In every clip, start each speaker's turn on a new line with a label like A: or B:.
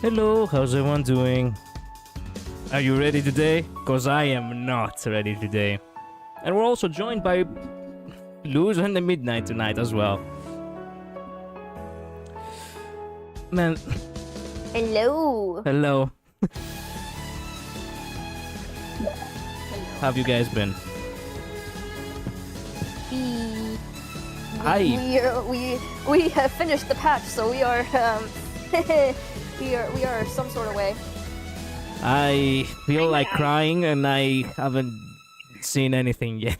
A: Hello, how's everyone doing? Are you ready today? Cause I am not ready today. And we're also joined by Luz and the Midnight tonight as well. Man.
B: Hello.
A: Hello. How have you guys been?
B: We have finished the patch, so we are we are some sort of way.
A: I feel like crying and I haven't seen anything yet.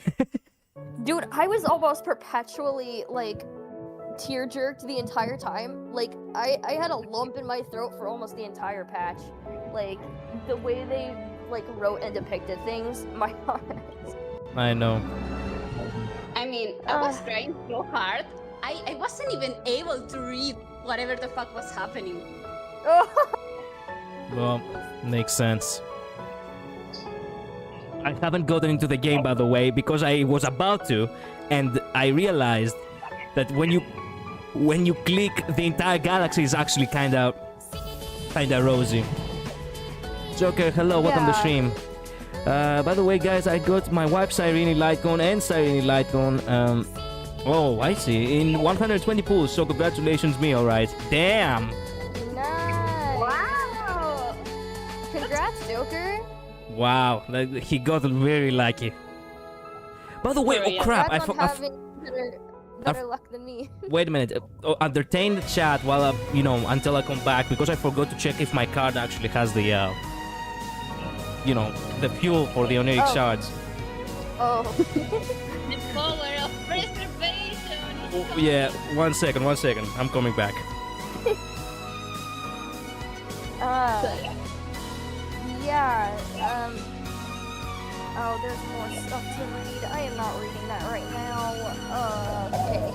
B: Dude, I was almost perpetually like tear jerked the entire time. Like I had a lump in my throat for almost the entire patch. Like the way they like wrote and depicted things, my heart.
A: I know.
C: I mean, I was trying so hard. I wasn't even able to read whatever the fuck was happening.
A: Well, makes sense. I haven't gotten into the game, by the way, because I was about to, and I realized that when you click, the entire galaxy is actually kinda rosy. Joker, hello, welcome to
B: Yeah.
A: stream. By the way, guys, I got my wife Cyrene Lightcon and Cyrene Lightcon. Oh, I see. In 120 pools, so congratulations, me. All right. Damn.
B: Nice.
C: Wow!
B: Congrats, Joker.
A: Wow, he got very lucky. By the way,
C: Oh,
A: oh
C: yeah.
A: crap!
B: Congrats on having better luck than me.
A: Wait a minute. Entertain the chat while until I come back, because I forgot to check if my card actually has the the fuel for the oniric
B: Oh.
A: shards.
B: Oh.
C: The power of preservation.
A: Oh, yeah, one second. I'm coming back.
B: Yeah. Oh, there's more stuff to read. I am not reading that right now. Okay.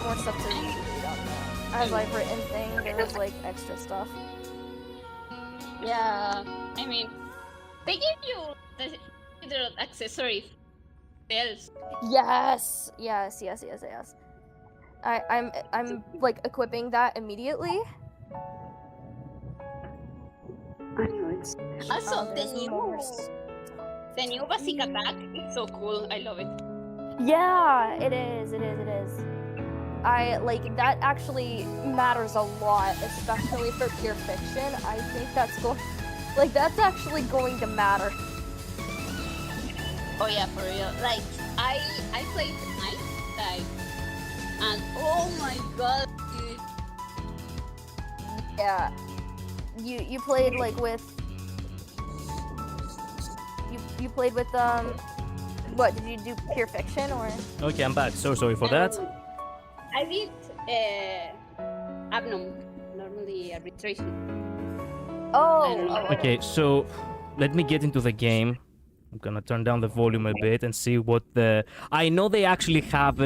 B: More stuff to read on that. As I've written thing, there's like extra stuff.
C: Yeah, I mean, they give you the accessory bells.
B: Yes. I'm like equipping that immediately.
C: Also,
B: Oh, there's more.
C: the new basic attack is so cool. I love it.
B: Yeah, it is. I like that actually matters a lot, especially for pure fiction. I think that's actually going to matter.
C: Oh yeah, for real. Like I played Night Dive, and oh my god, dude.
B: Yeah. You played like with you played with what did you do, pure fiction or?
A: Okay, I'm back. So sorry for that.
C: I did normally arbitration.
B: Oh.
A: Okay, so let me get into the game. I'm gonna turn down the volume a bit and see what the... I know they actually have,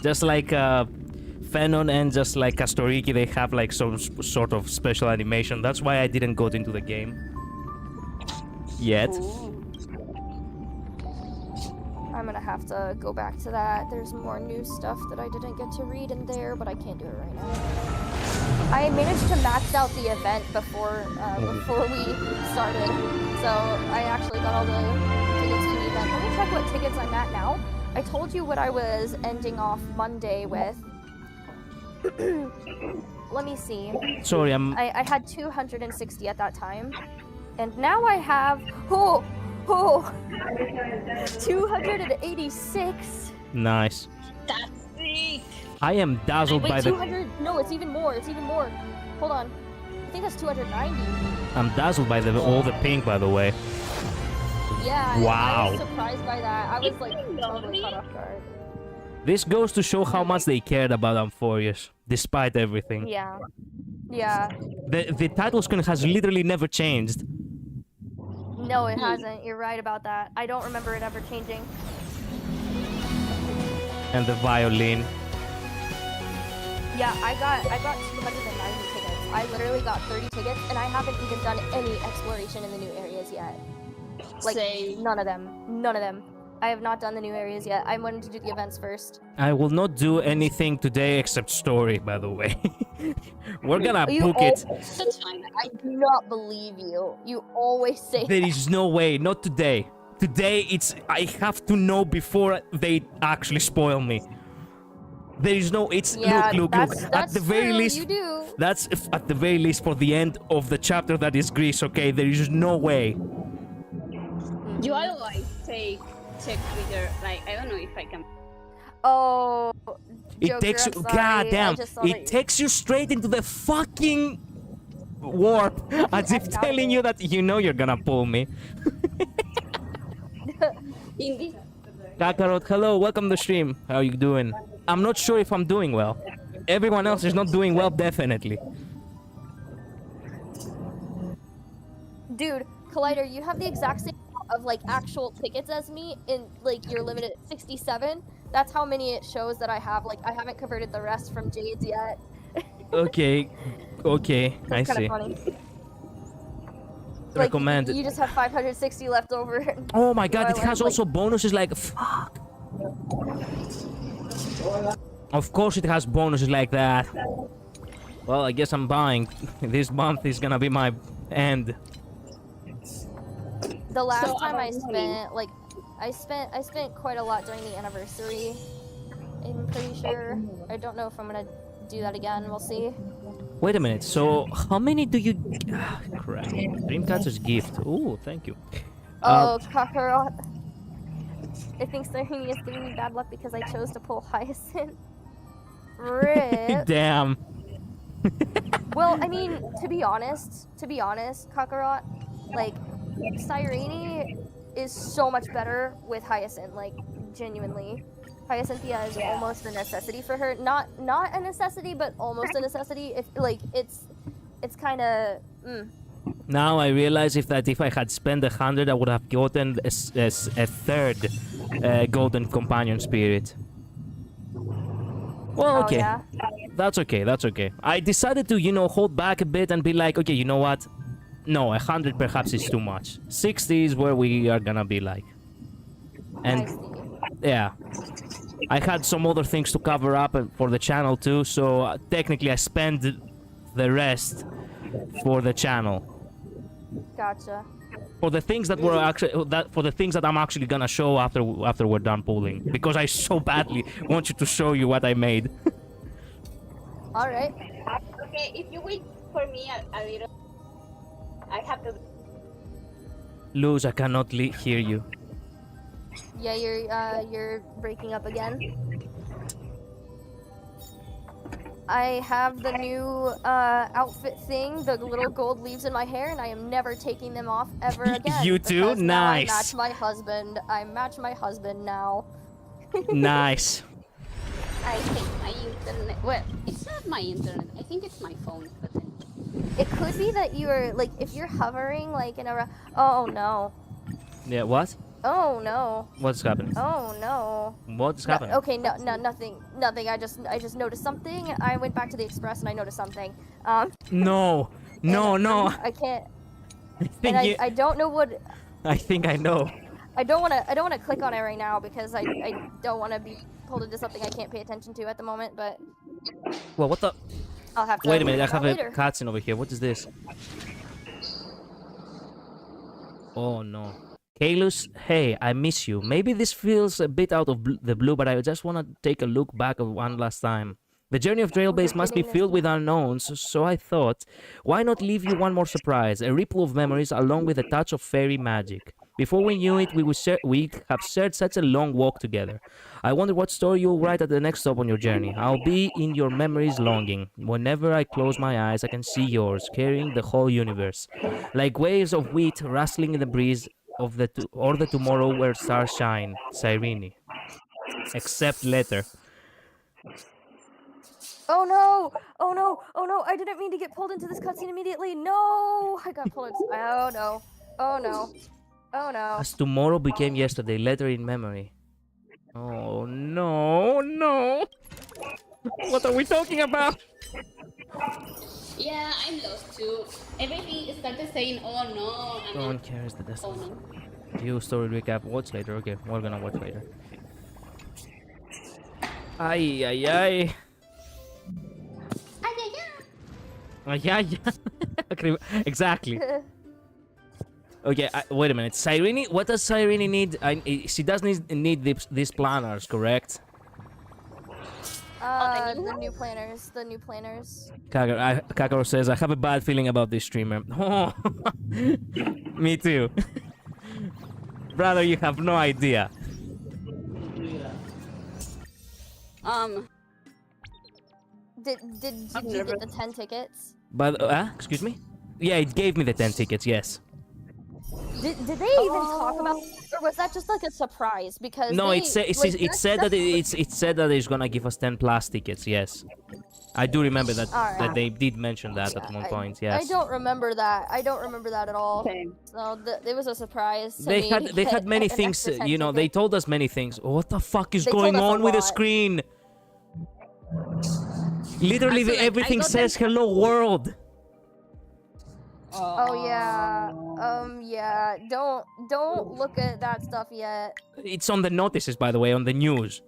A: just like Fenon and just like Castoriki, they have like some sort of special animation. That's why I didn't go into the game yet.
C: Ooh.
B: I'm gonna have to go back to that. There's more new stuff that I didn't get to read in there, but I can't do it right now. I managed to max out the event before we started, so I actually got all the tickets to the event. Let me check what tickets I'm at now. I told you what I was ending off Monday with. Let me see.
A: Sorry,
B: I had 260 at that time, and now I have 286.
A: Nice.
C: That's sick.
A: I am dazzled
B: Wait,
A: by
B: 200? No, it's even more. Hold on. I think that's 290.
A: I'm dazzled by all the pink, by the way.
B: Yeah.
A: Wow.
B: I was surprised by that. I was like
C: Isn't it
B: totally
C: lovely?
B: caught off guard.
A: This goes to show how much they cared about Amphorius, despite everything.
B: Yeah. Yeah.
A: The title screen has literally never changed.
B: No, it hasn't. You're right about that. I don't remember it ever changing.
A: And the violin.
B: Yeah, I got 290 tickets. I literally got 30 tickets, and I haven't even done any exploration in the new areas yet. Like,
C: Same.
B: none of them. I have not done the new areas yet. I wanted to do the events first.
A: I will not do anything today except story, by the way. We're gonna book it.
C: That's fine.
B: I do not believe you. You always say
A: There is no way, not today. Today, I have to know before they actually spoil me. There is no, look.
B: That's
A: At the very
B: true,
A: least,
B: you do.
A: that's at the very least for the end of the chapter that is Greece, okay? There is no way.
C: You always check Twitter. Like I don't know if I can.
B: Oh,
A: It
B: Joker,
A: takes you,
B: I'm sorry.
A: goddamn,
B: I just saw that
A: it takes you straight into the fucking warp, as if
B: doubt
A: telling
B: it.
A: you that you know you're gonna pull me.
C: Indeed.
A: Kakarot, hello, welcome to stream. How are you doing? I'm not sure if I'm doing well. Everyone else is not doing well, definitely.
B: Dude, Collider, you have the exact same amount of like actual tickets as me, in like you're limited at 67. That's how many it shows that I have. Like I haven't converted the rest from Jades yet.
A: Okay, I
B: That's kind
A: see.
B: of funny.
A: Recommend.
B: You just have 560 left over.
A: Oh my god,
B: I
A: it has
B: like-
A: also bonuses like, fuck. Of course it has bonuses like that. Well, I guess I'm buying. This month is gonna be my end.
B: The last
C: So
B: time I
C: about
B: spent, like, I spent quite a lot during the anniversary. I'm pretty sure. I don't know if I'm gonna do that again. We'll see.
A: Wait a minute. So how many do you? Ah, crap. Dreamcatcher's gift. Oh, thank you.
B: Oh, Kakarot. I think Cyrene is giving me bad luck because I chose to pull Hyacinth. Rip.
A: Damn.
B: Well, I mean, to be honest, Kakarot, like, Cyrene is so much better with Hyacinth, like, genuinely. Hyacinthia is almost a necessity for her. Not a necessity, but almost a necessity. If, like, it's kind of,
A: Now I realize if I had spent 100, I would have gotten a third golden companion spirit. Well, okay.
B: Oh, yeah?
A: That's okay, that's okay. I decided to, you know, hold back a bit and be like, okay, you know what? No, 100 perhaps is too much. 60 is where we are gonna be like.
B: I
A: And,
B: see.
A: yeah. I had some other things to cover up for the channel too, so technically I spent the rest for the channel.
B: Gotcha.
A: For the things that were actually for the things that I'm actually gonna show after we're done pulling, because I so badly want you to show you what I made.
B: All right.
C: Okay, if you wait for me a little, I have to.
A: Luz, I cannot hear you.
B: Yeah, you're breaking up again. I have the new outfit thing, the little gold leaves in my hair, and I am never taking them off ever again.
A: You too?
B: Because now
A: Nice.
B: I match my husband. I match my husband now.
A: Nice.
C: I think my internet. Well, it's not my internet. I think it's my phone. But then...
B: It could be that you are, like, if you're hovering, like, in a... Oh, no.
A: Yeah, what?
B: Oh, no.
A: What's happening?
B: Oh, no.
A: What's happening?
B: Okay, nothing. I just noticed something. I went back to the express and I noticed something.
A: No. No.
B: I can't...
A: I think
B: And I don't know what...
A: I think I know.
B: I don't want to click on it right now because I don't want to be pulled into something I can't pay attention to at the moment, but
A: Well, what the...
B: I'll have to
A: Wait a minute, I
B: figure it
A: have
B: out
A: a
B: later.
A: cutscene over here. What is this? Oh, no. Kalus, hey, I miss you. Maybe this feels a bit out of the blue, but I just want to take a look back at one last time. The journey of Trailbase must be filled with unknowns, so I thought, why not leave you one more surprise, a ripple of memories along with a touch of fairy magic. Before we knew it, we have shared such a long walk together. I wonder what story you'll write at the next stop on your journey. I'll be in your memories longing. Whenever I close my eyes, I can see yours, carrying the whole universe. Like waves of wheat rustling in the breeze of the tomorrow where stars shine. Cyrene. Accept letter.
B: Oh no! Oh no! Oh no! I didn't mean to get pulled into this cutscene immediately. No! I got pulled into... Oh no! Oh no! Oh no!
A: As tomorrow became yesterday, letter in memory. Oh no, no! What are we talking about?
C: Yeah, I'm lost too. Everything started saying, "Oh no!" And
A: No one
C: then,
A: cares that that's
C: oh no.
A: view story recap. Watch later. Okay, we're gonna watch later. Ay, ay, ay. Ay, ay, ay. Exactly. Okay, wait a minute. Cyrene, what does Cyrene need? She does need these planners, correct?
B: The new planners. The new planners.
A: Kakaro says, I have a bad feeling about this streamer. Oh, me too. Brother, you have no idea.
B: Did you get the 10 tickets?
A: But, excuse me? Yeah, it gave me the 10 tickets, yes.
B: Did they even talk about, or was that just like a surprise? Because
A: No,
B: they,
A: it said
B: like,
A: it said that it said that it's gonna give us 10 plus tickets. Yes, I do remember that
B: Alright.
A: that they did mention that at one point. Yes,
B: I don't remember that. I don't remember that at all.
C: Same.
B: So it was a surprise. To
A: they
B: me
A: had
B: to
A: they
B: get
A: had many
B: an
A: things.
B: extra 10
A: You know, they
B: tickets.
A: told us many things. What the fuck is
B: They told
A: going
B: us a
A: on with the
B: lot.
A: screen? Literally,
C: So, like, I
A: everything
C: got
A: says
C: them-
A: "Hello World."
B: Oh yeah. Yeah. Don't look at that stuff yet.
A: It's on the notices, by the way, on the news.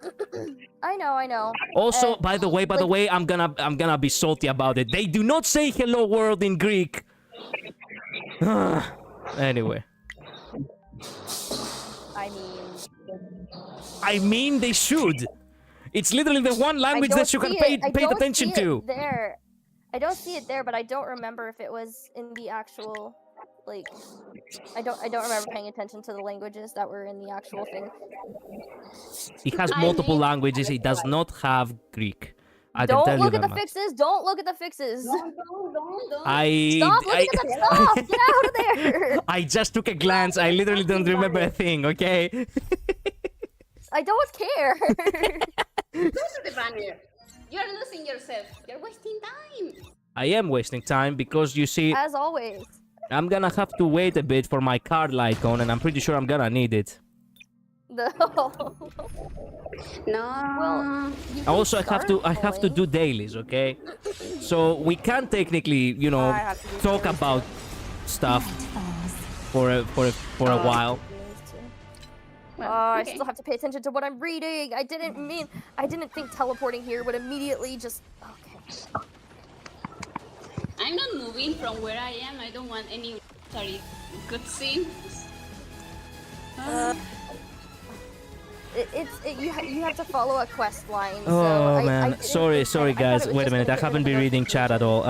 B: I know.
A: Also,
B: And,
A: by the way, I'm gonna be salty about it. They do not say hello world in Greek. Anyway. I mean, they should. It's literally the one language that you can pay attention to.
B: There. I don't see it there, but I don't remember if it was in the actual, like, I don't remember paying attention to the languages that were in the actual thing.
A: It has multiple languages. It does not have Greek. I can tell
B: Don't
A: you
B: look
A: that
B: at the
A: much.
B: fixes. Don't look at the fixes.
C: Don't.
B: Stop looking at that stuff. Get out of there.
A: I just took a glance. I literally don't remember a thing. Okay.
B: I don't care.
C: Go to the banner. You're losing yourself. You're wasting time.
A: I am wasting time because you see,
B: As always.
A: I'm gonna have to wait a bit for my card icon, and I'm pretty sure I'm gonna need it.
C: No.
B: Well, you can
A: Also, I have to
B: start
A: do dailies, okay? So we can technically, you know,
B: I have to do
A: talk
B: dailies
A: about stuff for a while.
C: Well,
B: I
C: okay.
B: still have to pay attention to what I'm reading. I didn't think teleporting here would immediately just. Okay.
C: I'm not moving from where I am. I don't want any cutscenes.
B: You have to follow a quest line.
A: Oh
B: so
A: man,
B: I
A: sorry guys. Wait a minute, I haven't been reading chat at all.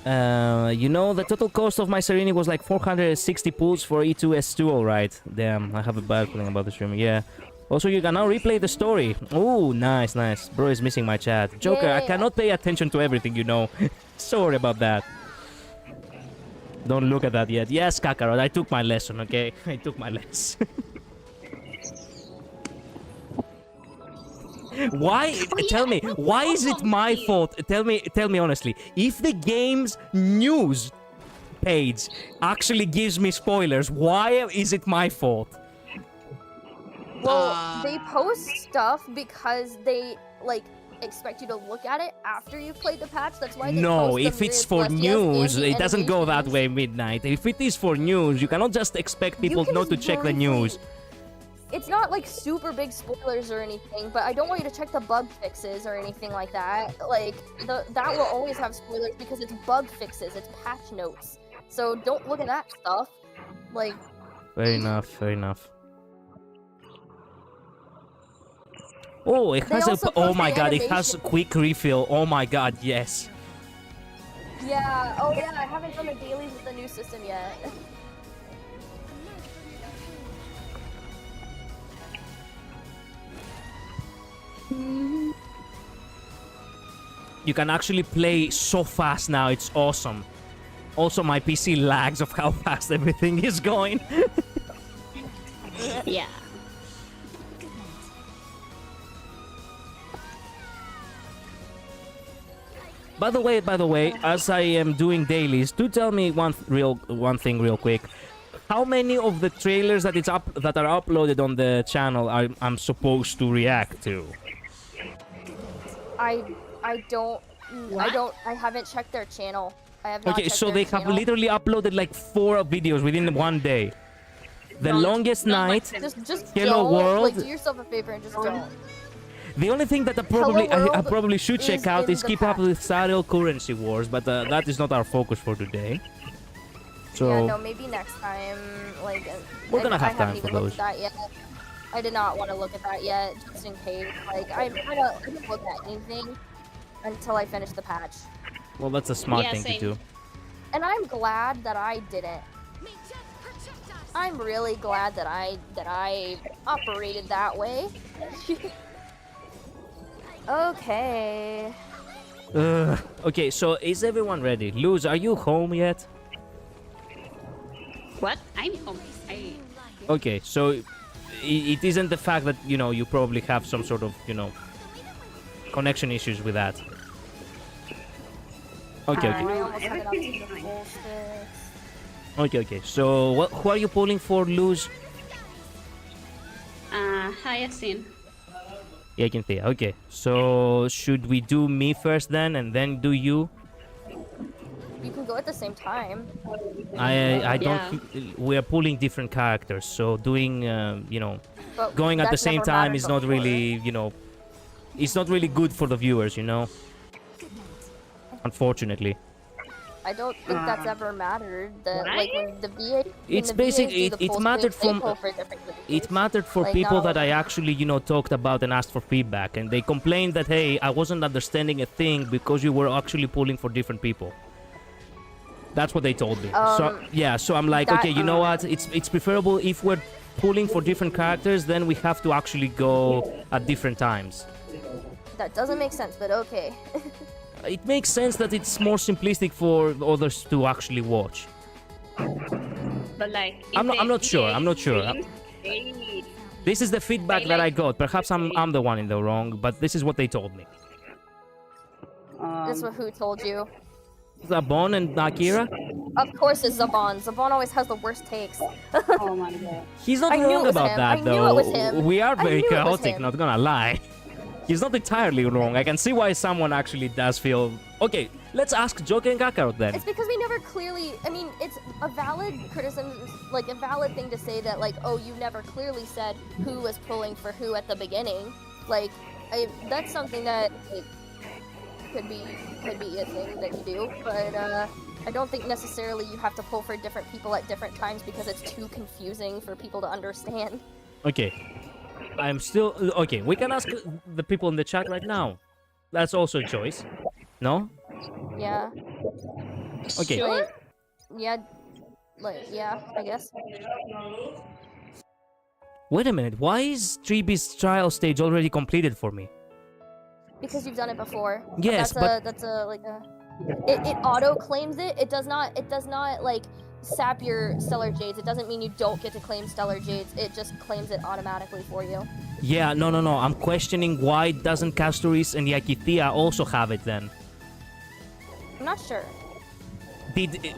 A: You know, the total cost of my Cyrene was like 460 pulls for E2S2, alright. Damn, I have a bad feeling about the stream, yeah. Also, you can now replay the story. Oh, nice. Bro is missing my chat. Joker, I
B: Yeah.
A: cannot pay attention to everything, you know. Sorry about that. Don't look at that yet. Yes, Kakarot, I took my lesson, okay? I took my lesson. Why? Tell me, why is it my fault? Tell me honestly. If the game's news page actually gives me spoilers, why is it my fault?
B: Well, they post stuff because they like expect you to look at it after you've played the patch. That's why they
A: No,
B: post
A: if
B: them
A: it's
B: with
A: for
B: less
A: news,
B: yes and
A: it doesn't go that
B: animations.
A: way, Midnight. If it is for news, you cannot just expect people
B: You
A: not to
B: can
A: check the
B: briefly-
A: news.
B: It's not like super big spoilers or anything, but I don't want you to check the bug fixes or anything like that. Like that will always have spoilers because it's bug fixes, it's patch notes. So don't look at that stuff. Like
A: Fair enough. Oh, it
B: They
A: has
B: also
A: a. Oh
B: post
A: my
B: the
A: god, it has
B: animation.
A: quick refill. Oh my god, yes.
B: yeah, oh yeah, I haven't done the dailies with the new system yet.
A: You can actually play so fast now, it's awesome. Also, my PC lags of how fast everything is going.
C: Yeah.
A: By the way, as I am doing dailies, do tell me one thing real quick. How many of the trailers that are uploaded on the channel I'm supposed to react to?
B: I haven't checked their channel. I have not
A: Okay,
B: checked
A: so
B: their
A: they have
B: channel.
A: literally uploaded like 4 videos within one day. The longest night,
B: Just
A: Hello
B: don't,
A: World.
B: like, do yourself a favor and just don't.
A: The only thing that I
B: World
A: probably should
B: is
A: check out
B: in
A: is
B: the
A: keep up
B: patch.
A: with Star Rail currency wars, but that is not our focus for today. So
B: Yeah, no, maybe next time. Like,
A: We're gonna have
B: I
A: time
B: haven't
A: for
B: even looked
A: those.
B: at that yet. I did not want to look at that yet, just in case. Like, I didn't look at anything until I finished the patch,
A: well, that's a smart
C: Yeah,
A: thing to
C: same.
A: do.
B: and I'm glad that I didn't. I'm really glad that I operated that way. Okay.
A: Okay, so is everyone ready? Luz, are you home yet?
C: What? I'm home.
A: Okay, so it isn't the fact that, you know, you probably have some sort of, you know, connection issues with that. Okay,
B: I
A: okay.
B: almost have enough to do the full six.
A: Okay. So, who are you pulling for, Luz?
C: Hyacinth.
A: Yeah, I can see. Okay, so should we do me first then, and then do you?
B: go at the same time.
A: I don't.
C: Yeah.
A: We are pulling different characters, so doing you know,
B: But
A: going at the
B: that's
A: same
B: never
A: time
B: mattered
A: is not
B: before.
A: really, you know, it's not really good for the viewers, you know. Unfortunately.
B: I don't think that's ever mattered. That
C: Right?
B: like when the VA,
A: It's basically
B: it
A: mattered from it mattered for
B: Like,
A: people
B: not
A: that
B: all
A: I
B: of them.
A: actually, you know, talked about and asked for feedback, and they complained that, hey, I wasn't understanding a thing because you were actually pulling for different people. That's what they told me. So yeah, so I'm like,
B: that-
A: okay, you know what? It's preferable if we're pulling for different characters, then we have to actually go at different times.
B: That doesn't make sense, but okay.
A: It makes sense that it's more simplistic for others to actually watch.
C: But like,
A: I'm not sure. I'm not sure.
C: They,
A: This is the feedback that I got. Perhaps I'm the one in the wrong, but this is what they told me.
B: This is what who told you.
A: Zabon and Akira?
B: Of course it's Zabon. Zabon always has the worst takes.
C: oh my god.
A: He's not
B: I knew
A: wrong
B: it was
A: about
B: him.
A: that,
B: I
A: though.
B: knew it was him.
A: We are
B: I
A: very
B: knew it was
A: chaotic,
B: him.
A: not gonna lie. He's not entirely wrong. I can see why someone actually does feel... Okay, let's ask Joker and Kakarot then.
B: It's because we never clearly. I mean, it's a valid criticism, like a valid thing to say that, like, oh, you never clearly said who was pulling for who at the beginning. Like, that's something that like, could be a thing that you do, but I don't think necessarily you have to pull for different people at different times because it's too confusing for people to understand.
A: Okay. I'm still... Okay, we can ask the people in the chat right now. That's also a choice. No?
B: Yeah.
A: Okay.
B: Like, yeah. Like, yeah, I guess.
A: Wait a minute. Why is 3B's trial stage already completed for me?
B: Because you've done it before.
A: Yes,
B: that's a like a. It auto claims it. It does not like sap your stellar jades. It doesn't mean you don't get to claim stellar jades. It just claims it automatically for you.
A: Yeah, no. I'm questioning why doesn't Castoris and Yakithia also have it then?
B: I'm not sure.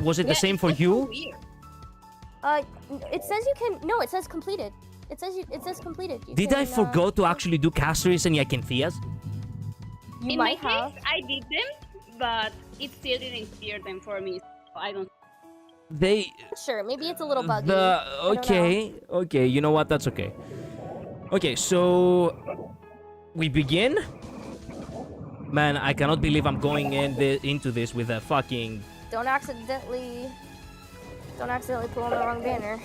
A: Was it the same for you?
C: Weird.
B: It says you can. No, it says completed. It says completed. You
A: Did
B: can,
A: I forget to actually do Castoris and Yakinthias?
B: You
C: In
B: might
C: my
B: have.
C: case, I did them, but it still didn't clear them for me. So I don't.
A: They...
B: Sure, maybe it's a little buggy. I don't
A: Okay, you know what? That's okay. Okay, so... We begin? Man, I cannot believe I'm going into this with a fucking...
B: Don't accidentally pull on the wrong banner.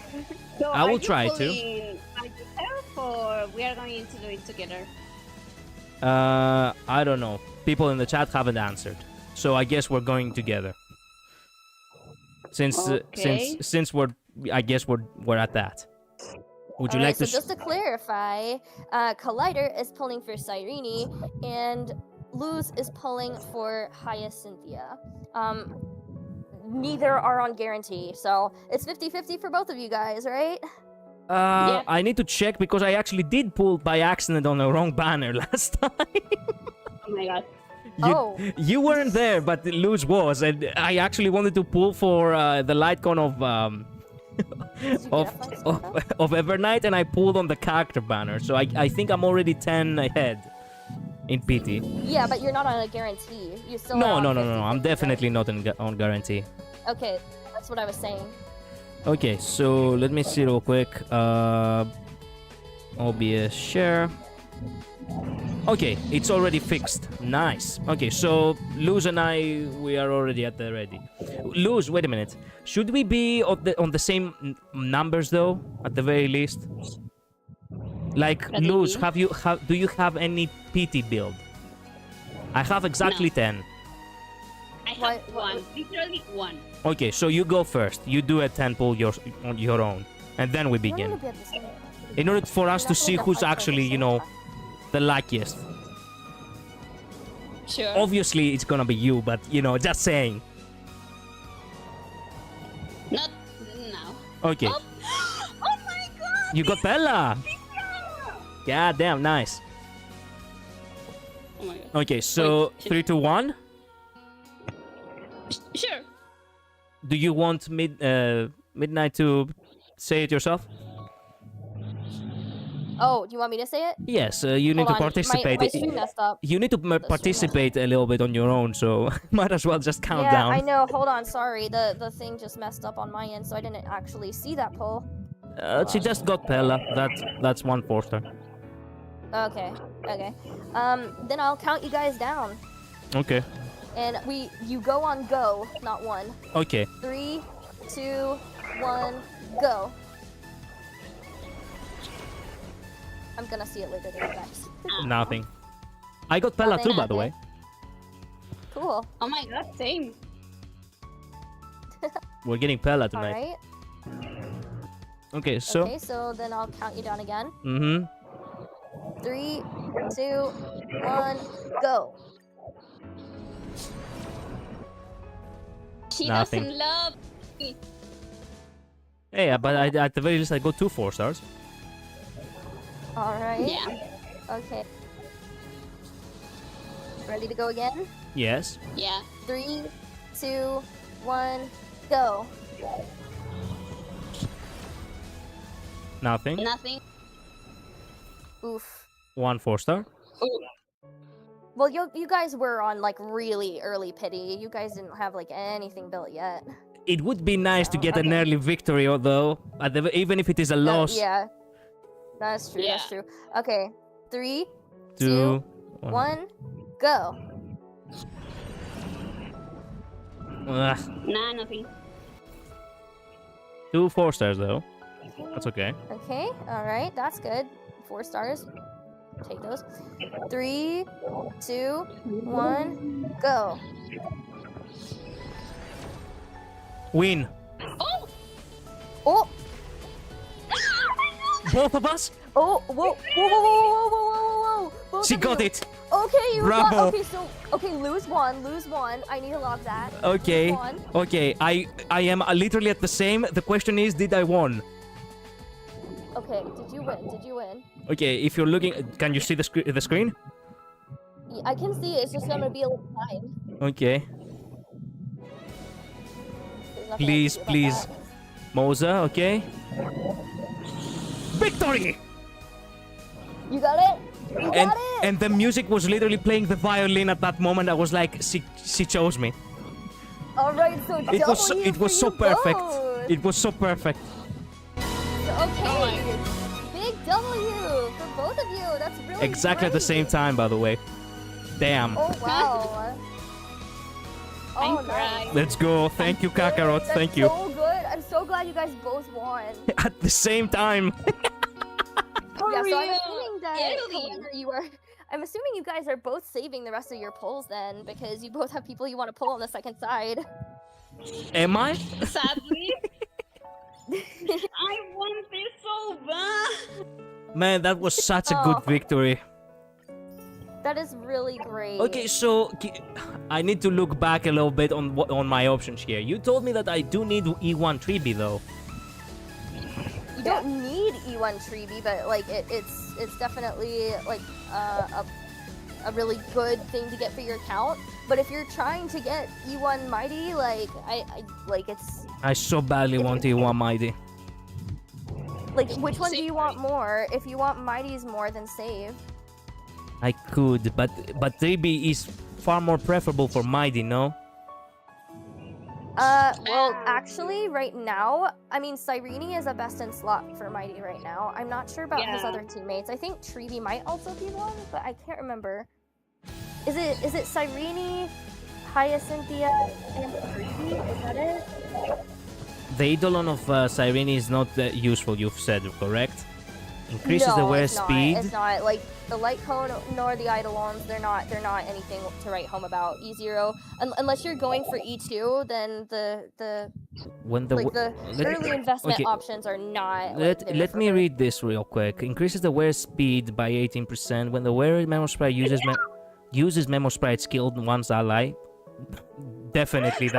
C: So
A: I will
C: are you
A: try to.
C: pulling by yourself, or we are going to do it together?
A: I don't know. People in the chat haven't answered. So I guess we're going together. Since I guess we're at that. Would you
B: Alright,
A: like to
B: so just to clarify, Collider is pulling for Cyrene, and Luz is pulling for Hyacinthia. Neither are on guarantee, so it's 50-50 for both of you guys, right?
C: Yeah.
A: I need to check because I actually did pull by accident on the wrong banner last time.
C: Oh my god.
A: You weren't there, but Luz was, and I actually wanted to pull for the light con of of Evernight, and I pulled on the character banner. So I think I'm already 10 ahead in PT.
B: Yeah, but you're not on a guarantee. You still
A: No.
B: are on
A: I'm
B: 50-50,
A: definitely not on guarantee.
B: right? Okay, that's what I was saying.
A: Okay, so let me see real quick. OBS share. Okay, it's already fixed. Nice. Okay, so Luz and I, we are already at the ready. Luz, wait a minute. Should we be on the same numbers though, at the very least? Like,
C: What do you
A: Luz,
C: mean?
A: do you have any PT build? I have exactly
C: No.
A: 10.
C: I have
B: What-
C: one, literally one.
A: Okay, so you go first. You do a 10 pull on your own, and then we
B: We're
A: begin.
B: gonna be at the same.
A: In order for us
B: We're
A: to
B: not
A: see
B: gonna
A: who's
B: fight for the
A: actually, you
B: same
A: know,
B: time.
A: the luckiest.
C: Sure.
A: Obviously, it's gonna be you, but you know, just saying.
C: Not now.
A: Okay,
C: Oh, oh my god!
A: you got Bella. God damn, nice.
C: Oh my god.
A: Okay, so
C: Wait,
A: 3 to 1.
C: Sure.
A: Do you want Midnight to say it yourself?
B: Oh, do you want me to say it?
A: Yes, you need
B: Hold
A: to
B: on,
A: participate.
B: my stream messed up.
A: You need to participate a little bit on your own, so might as well just count
B: Yeah,
A: down.
B: I know. Hold on, sorry. The thing just messed up on my end, so I didn't actually see that poll.
A: She just got Pella. That's 1 4-star.
B: Okay, okay. Then I'll count you guys down.
A: Okay.
B: And you go on go, not one.
A: Okay.
B: 3, 2, 1, go. I'm gonna see it later, guys.
A: Nothing. I got Pella too, by the way.
B: Cool.
C: Oh my god, same.
A: We're getting Pella tonight.
B: Alright.
A: Okay, so.
B: Okay, so then I'll count you down again. 3, 2, 1, go.
C: She
A: Nothing.
C: doesn't love me.
A: Hey, but at the very least, I got 2 4-stars.
B: Alright.
C: Yeah.
B: Okay. Ready to go again?
A: Yes.
C: Yeah.
B: 3, 2, 1, go.
A: Nothing.
C: Nothing.
B: Oof.
A: 1 4-star.
C: Ooh.
B: Well, you guys were on like really early pity. You guys didn't have like anything built yet.
A: It would be nice to get an
B: okay.
A: early victory, although, even if it is a loss.
B: Yeah. That's true.
C: Yeah.
B: That's true. Okay. 3,
A: 2,
B: 2, 1, go.
A: Ugh.
C: Nah, nothing.
A: 2 4-stars though. That's okay.
B: Okay. All right. That's good. 4 stars. Take those. 3, 2, 1, go.
A: Win.
C: Oh!
B: Oh.
A: Both of us.
B: Oh. Whoa. Whoa. Whoa. Whoa. Whoa. Whoa. Whoa. Whoa. Both
A: She
B: of
A: got
B: you.
A: it.
B: Okay, you
A: Bravo.
B: got. Okay, so lose one. Lose one. I need to log that.
A: Okay.
B: Lose one.
A: Okay. I am literally at the same. The question is, did I won?
B: Okay. Did you win? Did you win?
A: Okay. If you're looking, can you see the screen?
B: Yeah, I can see it. It's just gonna be a little time.
A: Okay.
B: There's nothing I can
A: Please,
B: do about
A: please,
B: that.
A: Moza. Okay. Victory!
B: You got it. You got it.
A: And the music was literally playing the violin at that moment. I was like, she chose me.
B: All right. So
A: It was so perfect. It was so perfect.
B: Okay. Big W for both of you. That's really
A: Exactly at the
B: great.
A: same time, by the way. Damn.
B: Oh wow.
C: I'm
B: Oh, nice.
C: crying.
A: Let's go. Thank you, Kakarot.
B: That's
A: Thank you.
B: So good. I'm so glad you guys both won.
A: At the same time.
B: Yeah, so I'm
C: real.
B: assuming that
C: Italy.
B: however you are. I'm assuming you guys are both saving the rest of your polls then, because you both have people you want to pull on the second side.
A: Am I?
C: Sadly. I want this so bad.
A: Man, that was such a good
B: Oh.
A: victory.
B: That is really great.
A: Okay, so I need to look back a little bit on my options here. You told me that I do need E1 Treeby though.
B: You don't need E1 Treeby, but like it's definitely like a really good thing to get for your account. But if you're trying to get E1 Mighty, like I like it's
A: I so badly want E1 Mighty.
B: like which one do
C: Save
B: you want more? If you want Mighties more, then save.
A: I could, but Treeby is far more preferable for Mighty, no?
B: Well, actually, right now, I mean, Cyrene is a best in slot for Mighty right now. I'm not sure about his
C: Yeah.
B: other teammates. I think Treeby might also be one, but I can't remember. Is it Cyrene, Hyacinthia, and Treeby? Is that it?
A: The Eidolon of Cyrene is not useful, you've said, correct? Increases the wear
B: it's
A: speed.
B: Not. It's not like the light cone nor the Eidolons. They're not anything to write home about. E0, unless you're going for E2, then the
A: When the
B: like the early investment
A: okay.
B: options are not. Like, there
A: Let
B: for
A: me
B: her.
A: read this real quick. Increases the wear speed by 18% when the wearer Memo Sprite uses Memo Sprite skilled one's ally. Definitely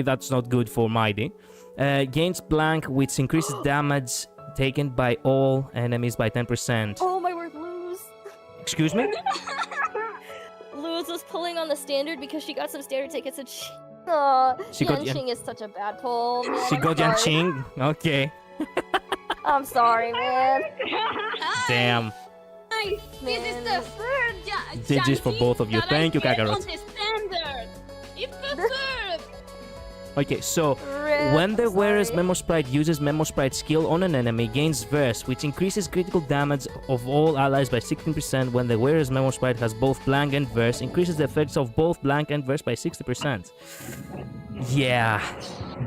A: that's not good for Mighty. Gains blank, which increases damage taken by all enemies by 10%.
B: Oh my word, Luz!
A: Excuse me?
B: Luz was pulling on the standard because she got some standard tickets and she
A: She got
B: Yanqing is such a bad pull. Man,
A: She
B: I'm
A: got
B: sorry.
A: Yanqing. Okay.
B: I'm sorry, man.
A: Damn.
C: This is the third
A: GG's for both of you.
C: that
A: Thank you,
C: I get
A: Kakarot.
C: on the standard. It's the third.
A: Okay, so
B: Rip,
A: when the wearer's
B: sorry.
A: Memo Sprite uses Memo Sprite skill on an enemy, gains Verse, which increases critical damage of all allies by 16%. When the wearer's Memo Sprite has both Blank and Verse, increases the effects of both Blank and Verse by 60%. Yeah,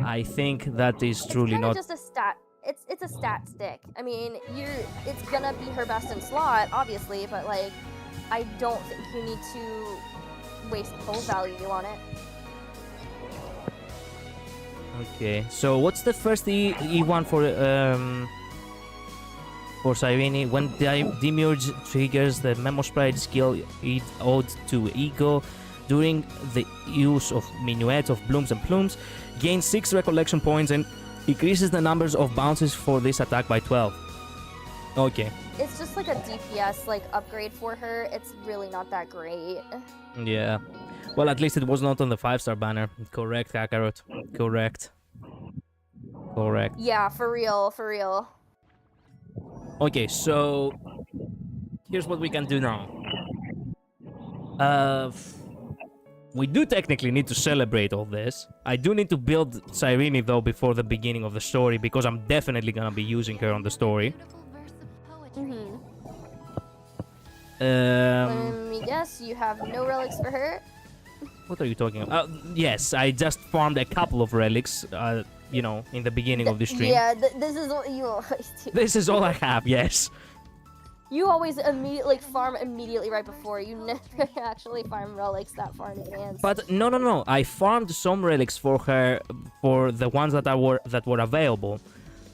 A: I think that is truly
B: It's
A: not...
B: just a stat. It's a stat stick. I mean, it's gonna be her best in slot, obviously, but like, I don't think you need to waste full value on it.
A: Okay, so what's the first E1 for Cyrene? When Demiurge triggers the Memo Sprite skill ode to Ego during the use of Minuets of Blooms and Plumes, gains 6 recollection points and increases the numbers of bounces for this attack by 12. Okay.
B: It's just like a DPS like upgrade for her. It's really not that great.
A: Yeah. Well, at least it was not on the 5-star banner. Correct, Kakarot. Correct. Correct.
B: Yeah, for real, for real.
A: Okay, so here's what we can do now. We do technically need to celebrate all this. I do need to build Cyrene though before the beginning of the story because I'm definitely gonna be using her on the story.
B: Let me guess, you have no relics for her?
A: What are you talking about? Yes, I just farmed a couple of relics, you know, in the beginning of the stream.
B: Yeah, this is what you always do.
A: This is all I have, yes.
B: You always immediately farm immediately right before. You never actually farm relics that far in advance.
A: But no. I farmed some relics for her, for the ones that were available.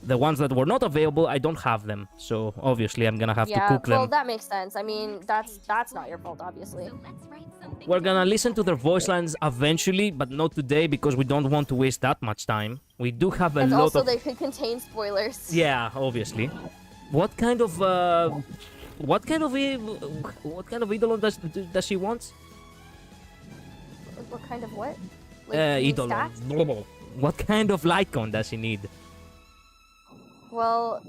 A: The ones that were not available, I don't have them. So obviously, I'm gonna have to cook them.
B: Yeah, well, that makes sense. I mean, that's not your fault, obviously.
A: We're gonna listen to their voice lines eventually, but not today because we don't want to waste that much time. We do have a
B: And
A: lot
B: also,
A: of...
B: they could contain spoilers.
A: Yeah, obviously. What kind of eidolon does she want?
B: What kind of what? Like,
A: Eidolon.
B: stats?
A: What kind of light cone does she need?
B: Well,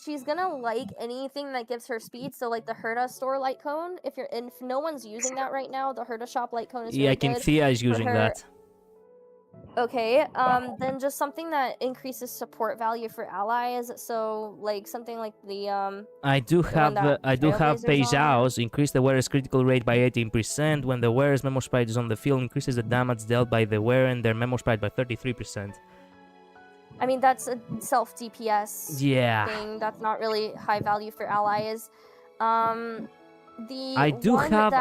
B: she's gonna like anything that gives her speed. So like the Herda store light cone. If no one's using that right now, the Herda shop light cone is really
A: Yeah,
B: good.
A: Kinthea is using
B: her.
A: that.
B: Okay, then just something that increases support value for allies. So like something like the
A: I do have
B: Trailblazer's
A: Peijao's, increase the wearer's critical rate by 18%. When the wearer's Memo Sprite is on the field, increases the damage dealt by the wearer and their Memo Sprite by 33%.
B: I mean, that's a self DPS
A: Yeah.
B: thing. That's not really high value for allies.
A: I do have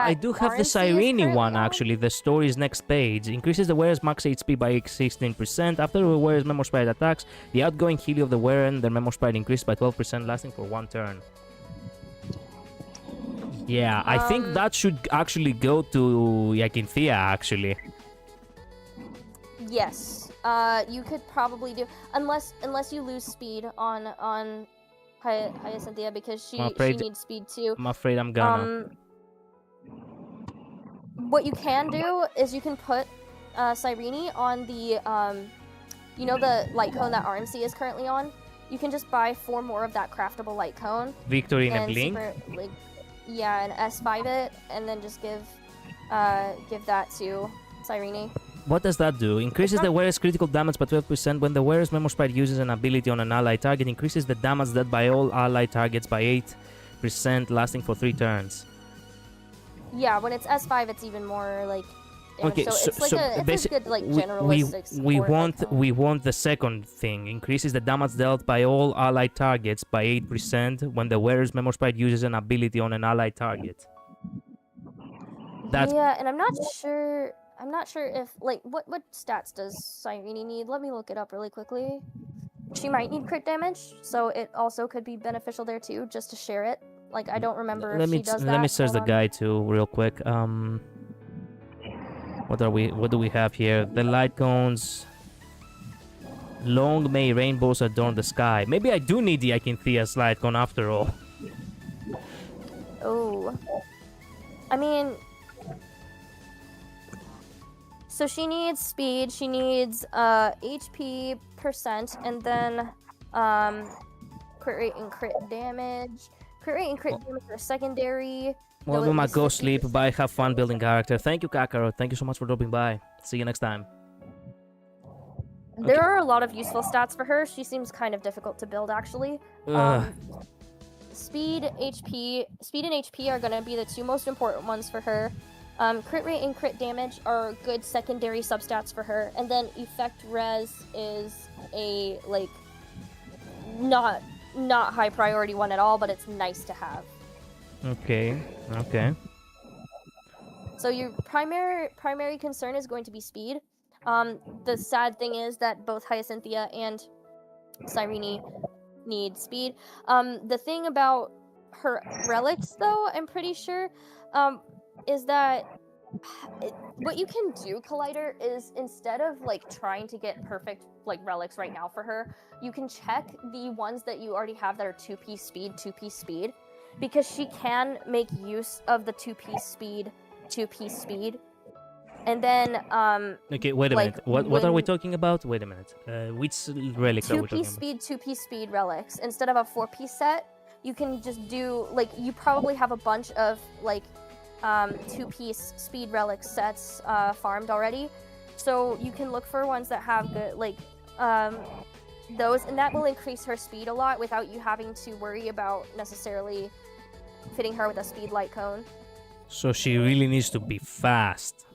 A: the Cyrene one actually. The story's next page increases the wearer's max HP by 16%. After the wearer's Memo Sprite attacks, the outgoing heal of the wearer and their Memo Sprite increased by 12%, lasting for 1 turn. Yeah, I think that should actually go to Yakinthea actually.
B: Yes. You could probably do unless you lose speed on Hyacinthia because she needs speed too.
A: I'm afraid I'm gonna.
B: What you can do is you can put Cyrene on the you know the light cone that RMC is currently on. You can just buy 4 more of that craftable light cone.
A: Victory in a blink.
B: Yeah, and S5 it, and then just give that to Cyrene.
A: What does that do? Increases the wearer's critical damage by 12%. When the wearer's Memo Sprite uses an ability on an ally target, increases the damage dealt by all ally targets by 8%, lasting for 3 turns.
B: Yeah, when it's S5, it's even more like. Damage.
A: Okay,
B: so it's a good like generalistic.
A: we want the second thing. Increases the damage dealt by all ally targets by 8% when the wearer's Memo Sprite uses an ability on an ally target.
B: Yeah, and I'm not sure if like what stats does Cyrene need? Let me look it up really quickly. She might need crit damage, so it also could be beneficial there too, just to share it. Like I don't remember if she does that.
A: Let me search the guide too real quick. What do we have here? The light cones. Long may rainbows adorn the sky. Maybe I do need the Akinthea's light cone after all.
B: Oh. I mean, so she needs speed, she needs HP percent, and then crit rate and crit damage. Crit rate and crit damage are secondary.
A: Well,
B: though
A: do
B: it
A: my
B: was
A: go
B: 50%.
A: sleep. Bye. Have fun building character. Thank you, Kakarot. Thank you so much for dropping by. See you next time.
B: There are a lot of useful stats for her. She seems kind of difficult to build, actually. Speed and HP are gonna be the two most important ones for her. Crit rate and crit damage are good secondary substats for her, and then effect res is a like not high priority one at all, but it's nice to have.
A: Okay.
B: So your primary concern is going to be speed. The sad thing is that both Hyacinthia and Cyrene need speed. The thing about her relics, though, I'm pretty sure, is that what you can do, Collider, is instead of like trying to get perfect like relics right now for her, you can check the ones that you already have that are 2-piece speed, because she can make use of the 2-piece speed. And then,
A: Okay, wait a
B: like,
A: minute. What are we
B: when-
A: talking about? Wait a minute. Which relics are we talking about?
B: 2-piece speed relics. Instead of a 4-piece set, you can just do, like, you probably have a bunch of, like, 2-piece speed relic sets farmed already. So you can look for ones that have good, like, those, and that will increase her speed a lot without you having to worry about necessarily fitting her with a speed light cone.
A: So she really needs to be fast.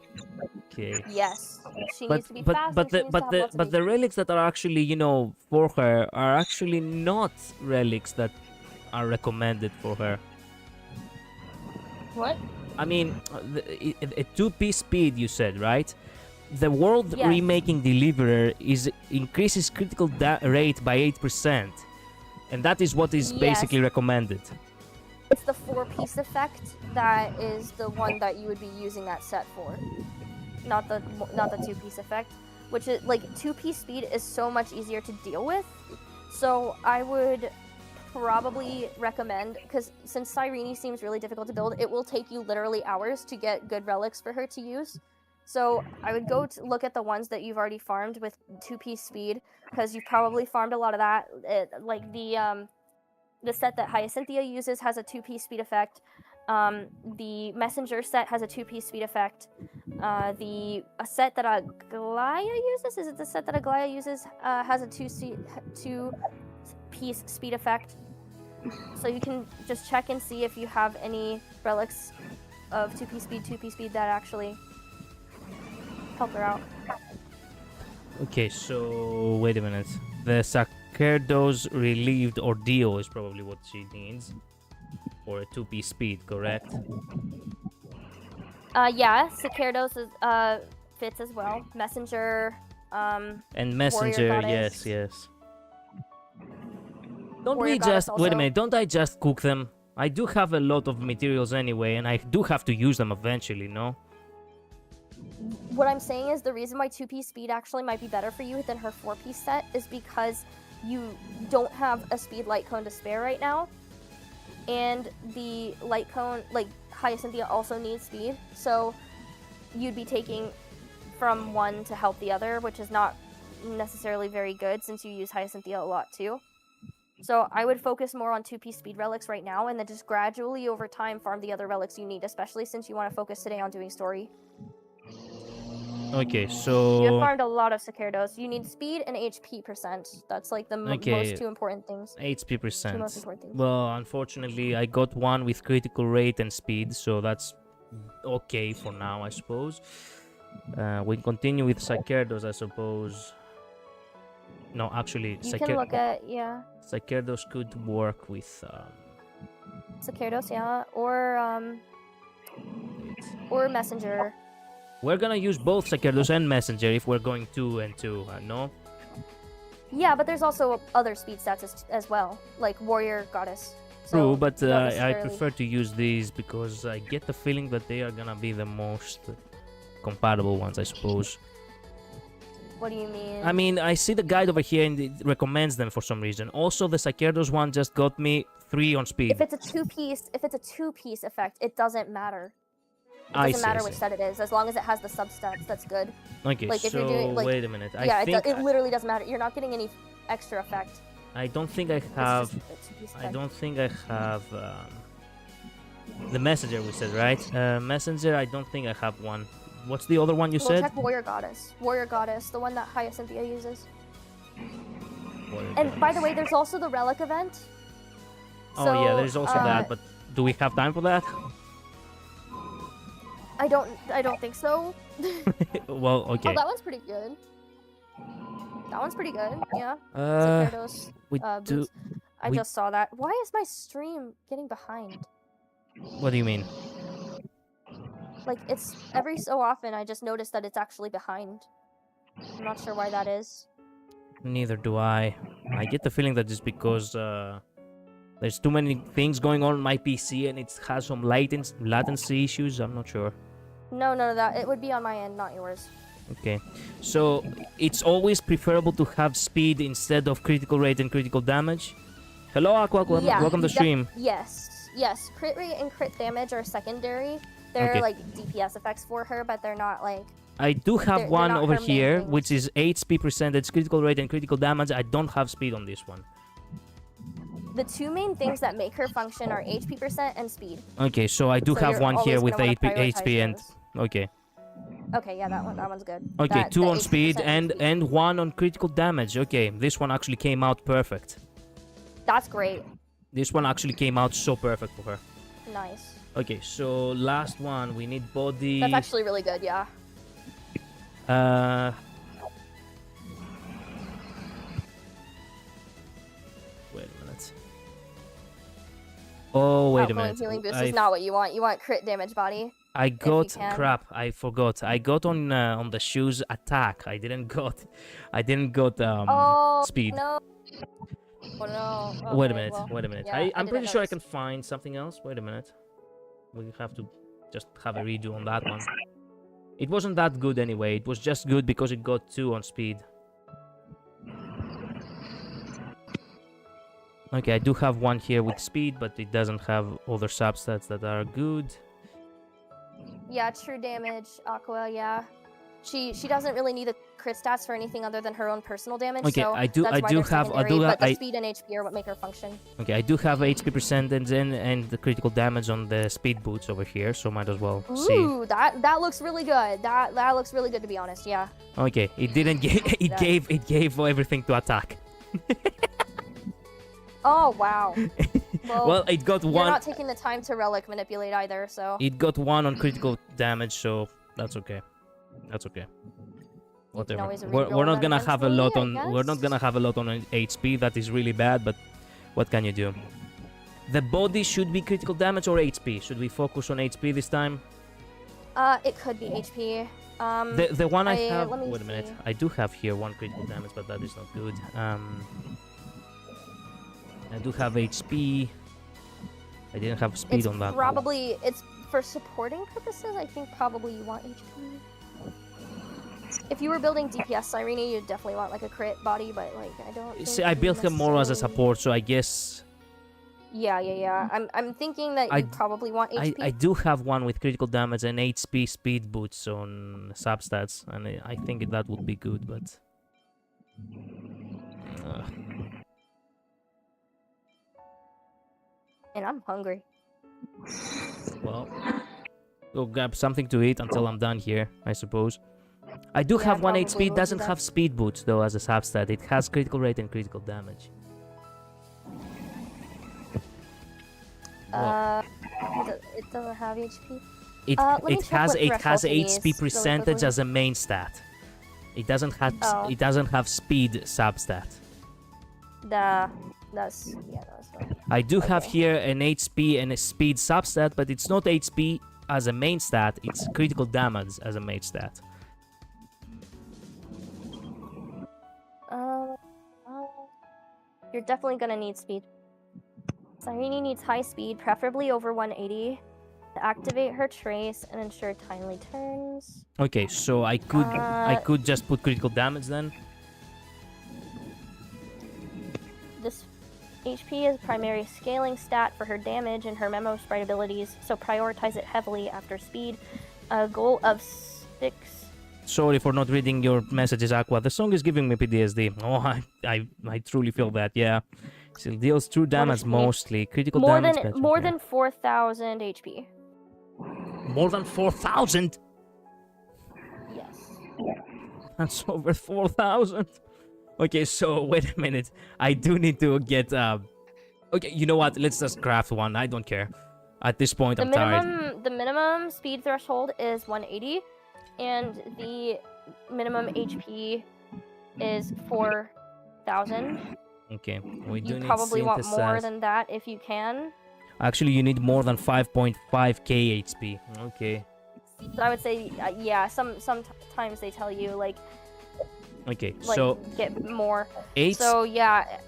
A: Okay.
B: Yes, she needs to be fast.
A: But the relics that are actually, you know, for her are actually not relics that are recommended for her.
B: What?
A: I mean, a 2-piece speed, you said, right? The world
B: Yes.
A: remaking deliverer increases critical rate by 8%, and that is what is
B: Yes.
A: basically recommended.
B: It's the 4-piece effect that is the one that you would be using that set for, not the 2-piece effect, which is like 2-piece speed is so much easier to deal with. So I would probably recommend, because since Cyrene seems really difficult to build, it will take you literally hours to get good relics for her to use. So I would go to look at the ones that you've already farmed with 2-piece speed, because you've probably farmed a lot of that. Like the set that Hyacinthia uses has a 2-piece speed effect. The messenger set has a 2-piece speed effect. A set that Aglaya uses, is it the set that Aglaya uses, has a 2-piece speed effect. So you can just check and see if you have any relics of 2-piece speed that actually help her out.
A: Okay, so wait a minute. The Sacerdo's relieved ordeal is probably what she needs. Or a 2-piece speed, correct?
B: Yeah, Sacerdos is, fits as well. Messenger,
A: And messenger,
B: goddess.
A: yes. Don't
B: Warrior
A: we
B: goddess
A: just wait a
B: also.
A: minute? Don't I just cook them? I do have a lot of materials anyway, and I do have to use them eventually, no?
B: What I'm saying is the reason why 2-piece speed actually might be better for you than her 4-piece set is because you don't have a speed light cone to spare right now. And the light cone, like Hyacinthia also needs speed, so you'd be taking from one to help the other, which is not necessarily very good since you use Hyacinthia a lot too. So I would focus more on 2-piece speed relics right now, and then just gradually over time farm the other relics you need, especially since you want to focus today on doing story.
A: Okay,
B: You have
A: so
B: farmed a lot of Sacerdos. You need speed and HP %. That's like the
A: Okay.
B: most two important things.
A: HP
B: Two most
A: percent.
B: important things.
A: Well, unfortunately, I got one with critical rate and speed, so that's okay for now, I suppose. We continue with Sacerdos, I suppose. No, actually,
B: You can look at, yeah,
A: Sacerdos could work with.
B: Sacerdos, yeah, or Messenger.
A: We're gonna use both Sacerdos and Messenger if we're going 2 and 2, no?
B: Yeah, but there's also other speed stats as well, like Warrior Goddess. So
A: True, but
B: not
A: I
B: necessarily-
A: prefer to use these because I get the feeling that they are gonna be the most compatible ones, I suppose.
B: What do you mean?
A: I mean, I see the guide over here and it recommends them for some reason. Also, the Sacerdos one just got me 3 on speed.
B: if it's a 2-piece effect, it doesn't matter. It
A: I
B: doesn't
A: see,
B: matter
A: I
B: which
A: see.
B: set it is, as long as it has the substats. That's good.
A: Okay,
B: like, if
A: so
B: you're doing, like-
A: wait a minute.
B: Yeah,
A: I think
B: it literally doesn't matter. You're not getting any extra effect.
A: I don't think I have. I don't think I have the messenger. We said right. Messenger. I don't think I have one. What's the other one you said?
B: Check Warrior Goddess. Warrior Goddess, the one that Hyacinthia uses.
A: Warrior
B: And by the
A: Goddess.
B: way, there's also the relic event.
A: Oh yeah, there's also that. But do we have time for that?
B: I don't think so.
A: Well, okay.
B: Oh, that one's pretty good. That one's pretty good. Yeah. Gyarados,
A: we do.
B: boots. I
A: we-
B: just saw that. Why is my stream getting behind?
A: What do you mean?
B: Like, it's every so often I just notice that it's actually behind. I'm not sure why that is.
A: Neither do I. I get the feeling that just because there's too many things going on my PC and it has some latency issues. I'm not sure.
B: No, that it would be on my end, not yours.
A: Okay, so it's always preferable to have speed instead of critical rate and critical damage. Hello, Aqua. Welcome to stream.
B: Yes. Crit rate and crit damage are secondary. They're
A: Okay.
B: like DPS effects for her, but they're not like.
A: I do have
B: They're
A: one
B: not
A: over
B: her main
A: here,
B: things.
A: which is HP percentage, critical rate, and critical damage. I don't have speed on this one.
B: The two main things that make her function are HP percent and speed.
A: Okay, so I do
B: So
A: have
B: you're
A: one here
B: always
A: with
B: gonna wanna
A: HP
B: prioritize
A: and...
B: those.
A: Okay.
B: Okay, yeah, that one's good.
A: Okay,
B: That-
A: 2
B: the
A: on
B: 80%
A: speed and
B: speed.
A: one on critical damage. Okay, this one actually came out perfect.
B: That's great.
A: This one actually came out so perfect for her.
B: Nice.
A: Okay, so last one, we need body.
B: That's actually really good. Yeah.
A: Wait a minute. Oh, wait a
B: Outgoing
A: minute.
B: healing boost is not what you want. You want crit damage body.
A: I got
B: can.
A: crap. I forgot. I got on the shoes attack. I didn't got
B: Oh
A: speed.
B: no. Oh no.
A: Wait a
B: Okay,
A: minute.
B: well,
A: Wait a minute.
B: yeah,
A: I'm
B: didn't
A: pretty sure I
B: notice.
A: can find something else. Wait a minute. We have to just have a redo on that one. It wasn't that good anyway. It was just good because it got 2 on speed. Okay, I do have one here with speed, but it doesn't have other substats that are good.
B: Yeah, true damage, Aqua. Yeah. She doesn't really need the crit stats for anything other than her own personal damage.
A: Okay,
B: so
A: I do
B: that's why they're
A: have
B: secondary, but the speed and HP are what make her function.
A: Okay, I do have HP percentage and the critical damage on the speed boots over here, so might as well see.
B: Ooh, that looks really good. That looks really good to be honest. Yeah.
A: Okay, it didn't give it gave everything to attack.
B: Oh wow.
A: Well, it got
B: You're
A: one.
B: not taking the time to relic manipulate either, so.
A: It got 1 on critical damage, so that's okay. That's okay.
B: You can
A: Whatever.
B: always
A: We're
B: reroll
A: not
B: that
A: gonna have a lot
B: eventually,
A: on.
B: I
A: We're not
B: guess.
A: gonna have a lot on HP. That is really bad, but what can you do? The body should be critical damage or HP. Should we focus on HP this time?
B: It could be HP.
A: The one I have.
B: let me
A: Wait a minute.
B: see.
A: I do have here 1 critical damage, but that is not good. I do have HP. I didn't have speed
B: It's
A: on that.
B: probably it's for supporting purposes. I think probably you want HP. If you were building DPS Cyrene, you'd definitely want like a crit body, but like I don't.
A: See,
B: think
A: I
B: you
A: built him more as a
B: necessarily-
A: support, so I guess
B: Yeah. I'm thinking that
A: I
B: you
A: d-
B: probably want HP.
A: I do have one with critical damage and HP speed boots on substats, and I think that would be good, but.
B: And I'm hungry.
A: Well, go grab something to eat until I'm done here, I suppose. I do have 1
B: probably
A: HP,
B: will
A: it
B: do
A: doesn't
B: that.
A: have speed boots though as a substat. It has critical rate and critical damage. Well,
B: It doesn't have HP.
A: it
B: let me check what
A: it has
B: threshold it
A: HP
B: needs really
A: percentage
B: quickly.
A: as a main stat. It doesn't have
B: Oh.
A: it doesn't have speed substat.
B: That's fine.
A: I do have
B: Okay.
A: here an HP and a speed substat, but it's not HP as a main stat, it's critical damage as a main stat.
B: You're definitely gonna need speed. Cyrene needs high speed, preferably over 180, to activate her trace and ensure timely turns.
A: Okay, so I could just put critical damage then.
B: This HP is primary scaling stat for her damage and her memo sprite abilities, so prioritize it heavily after speed. A goal of 6
A: Sorry for not reading your messages, Aqua. The song is giving me PTSD. Oh, I truly feel that. Yeah, it deals true damage mostly. Critical damage.
B: More than 4,000 HP.
A: More than 4,000.
B: Yes.
A: That's over 4,000. Okay, so wait a minute. I do need to get. Okay, you know what? Let's just craft one. I don't care. At this point, I'm tired.
B: The minimum speed threshold is 180, and the minimum HP is 4,000.
A: Okay, we do
B: You
A: need
B: probably want more
A: synthesize.
B: than that if you can.
A: Actually, you need more than 5.5k HP. Okay.
B: But I would say, yeah. Sometimes they tell you like
A: Okay,
B: like
A: so
B: get more.
A: 8.
B: So yeah,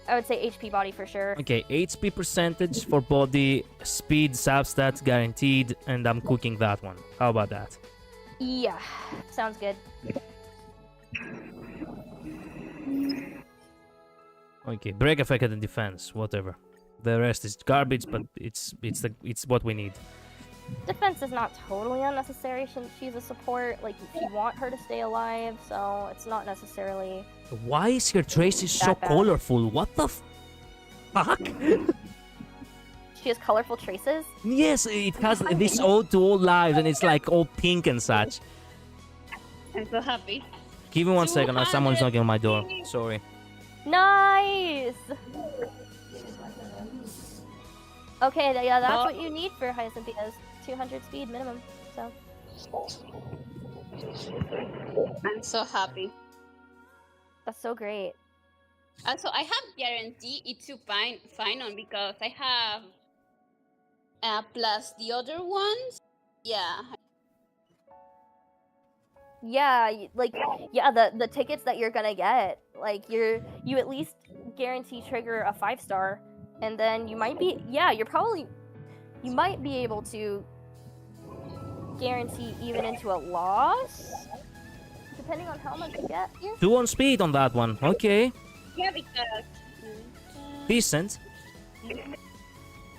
B: I would say HP body for sure.
A: Okay, HP percentage for body, speed, substats guaranteed, and I'm cooking that one. How about that?
B: Yeah, sounds good.
A: Okay, break effect and defense, whatever. The rest is garbage, but it's what we need.
B: Defense is not totally unnecessary since she's a support. Like, if you want her to stay alive, so it's not necessarily.
A: Why is her traces so
B: That bad.
A: colorful? What the fuck?
B: She has colorful traces.
A: Yes, it has this ode to all lives, and it's like all pink and such.
C: I'm so happy.
A: Give me 1 second, someone's knocking on my door. Sorry.
B: Nice. Okay, yeah, that's what you need for Hyacinthia. 200 speed minimum. So.
C: I'm so happy.
B: That's so great.
C: Also, I have guarantee it's to fine on because I have plus the other ones. Yeah.
B: Yeah, the tickets that you're gonna get, like you at least guarantee trigger a 5-star, and then you might be you might be able to guarantee even into a loss, depending on how much you get. Yeah.
A: 2 on speed on that one. Okay.
C: Yeah, because.
A: Decent.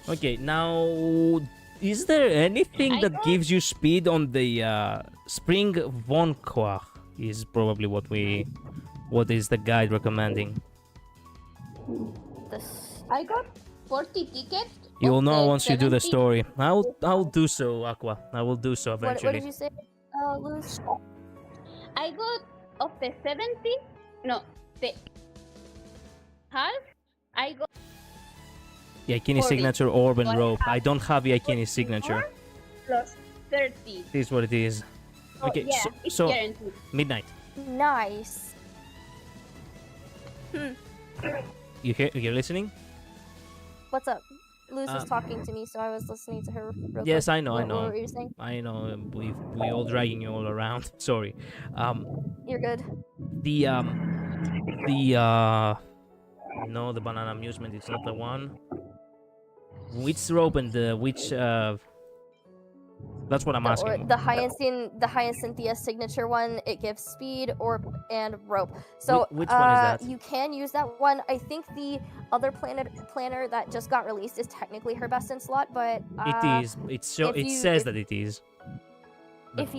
A: Okay, now, is there anything that gives you speed on the Spring Vonqua? Is probably what is the guide recommending.
C: I got 40 tickets.
A: You'll
C: of
A: know
C: the
A: once you do the
C: 70.
A: story. I'll do so, Aqua. I will do so
B: What
A: eventually.
B: did you say, Luz?
C: I got of the 70. No, the half. I got
A: Yakini
C: 40.
A: signature orb and
C: What
A: rope. I
C: happened?
A: don't have Yakini signature.
C: plus 30.
A: This is what it is.
C: Oh,
A: Okay,
C: yeah,
A: so,
C: it's
A: so
C: guaranteed.
A: midnight.
B: Nice.
A: You're listening?
B: What's up? Luz was talking to me, so I was listening to her. Real
A: Yes,
B: quick.
A: I know, I
B: What
A: know.
B: were you saying?
A: I know. We all dragging you all around. Sorry.
B: You're good.
A: The no, the banana amusement. It's not the one. Which rope and which That's what I'm asking.
B: The Hyacinthia signature one, it gives speed, orb, and rope. So
A: Which one is that?
B: you can use that one. I think the other planner that just got released is technically her best in slot, but
A: It is. It says that it is.
B: if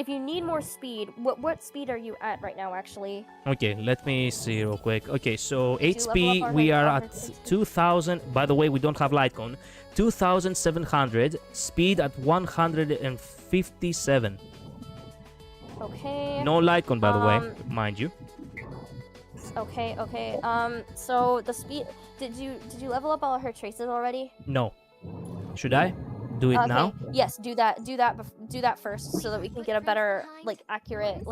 B: you need more speed, what speed are you at right now? Actually,
A: Okay, let me see real quick. Okay, so
B: Did you level up
A: HP
B: our
A: we are
B: light
A: at
B: cone?
A: 2000. By the way, we don't have light cone. 2700. Speed at 157.
B: okay.
A: No light cone, by the way, mind you.
B: Okay. So the speed. Did you level up all of her traces already?
A: No. Should I do it now?
B: Yes, do that. Do that first, so that we can get a better, accurate,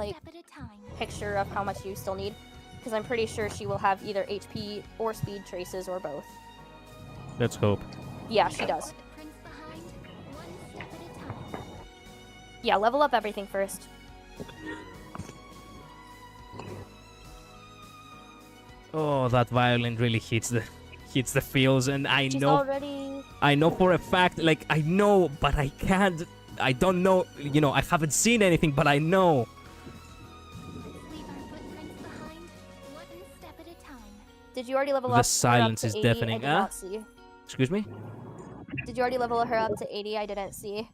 B: picture of how much you still need. Because I'm pretty sure she will have either HP or speed traces or both.
A: Let's hope.
B: Yeah, she does. Yeah, level up everything first.
A: Oh, that violin really hits the feels, and
B: She's already.
A: I know for a fact, I know, but I can't. I don't know. I haven't seen anything, but I know.
B: Did you already level
A: The
B: up?
A: silence
B: her
A: is
B: up to 80?
A: deafening.
B: I did not see.
A: Excuse me?
B: Did you already level her up to 80? I didn't see.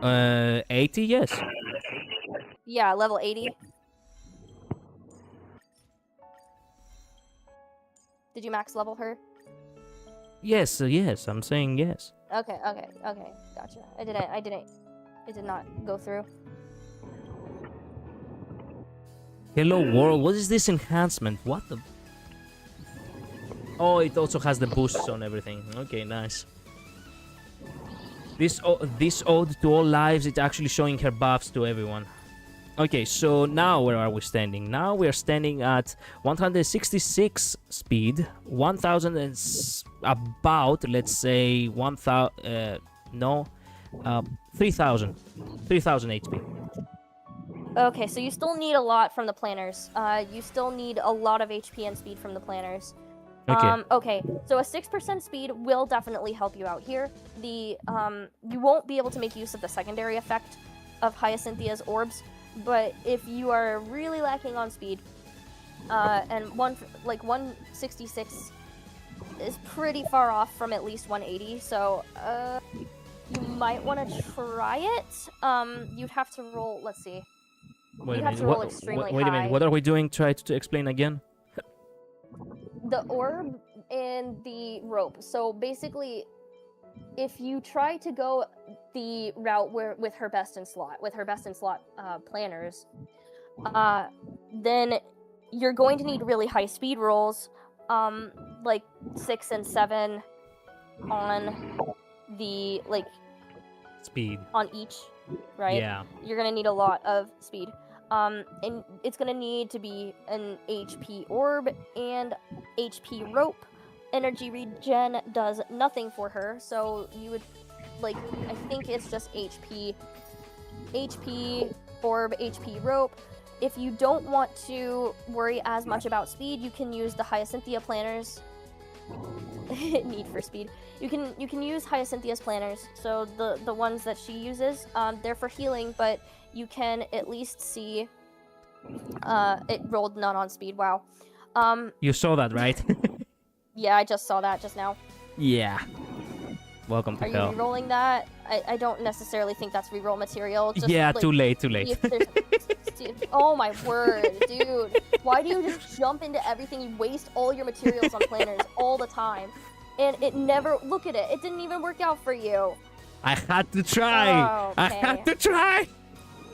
A: 80, yes.
B: Yeah, level 80. Did you max level her?
A: Yes, yes, I'm saying yes.
B: Okay, gotcha. It did not go through.
A: Hello world, what is this enhancement? What the... Oh, it also has the boosts on everything. Okay, nice. This ode to all lives, it's actually showing her buffs to everyone. Okay, so now where are we standing? Now we are standing at 166 speed, 1000 and about, let's say 1000, 3000 HP.
B: Okay, so you still need a lot from the planners. You still need a lot of HP and speed from the planners.
A: Okay.
B: Okay, so a 6% speed will definitely help you out here. You won't be able to make use of the secondary effect of Hyacinthea's orbs, but if you are really lacking on speed, and 166 is pretty far off from at least 180, so you might want to try it. You'd have to roll. Let's see.
A: Wait a
B: have to
A: minute.
B: roll extremely
A: Wait a minute.
B: high.
A: What are we doing? Try to explain again.
B: The orb and the rope. So basically, if you try to go the route with her best in slot, planners, then you're going to need really high speed rolls, like 6 and 7 on the
A: Speed.
B: on each, right?
A: Yeah.
B: You're gonna need a lot of speed. And it's gonna need to be an HP orb and HP rope. Energy regen does nothing for her, so you would, I think it's just HP orb, HP rope. If you don't want to worry as much about speed, you can use the Hyacinthia planners. Need for speed. You can use Hyacinthea's planners. So the ones that she uses, they're for healing, but you can at least see it rolled none on speed. Wow.
A: You saw that, right?
B: Yeah, I just saw that just now.
A: Yeah. Welcome to
B: Are you
A: hell.
B: re-rolling that? I don't necessarily think that's re-roll material. Just,
A: Yeah, too late, too late.
B: Oh my word, dude. Why do you just jump into everything? You waste all your materials on planners all the time. And it never, look at it, it didn't even work out for you.
A: I had to try.
B: Oh,
A: I
B: okay.
A: had to try.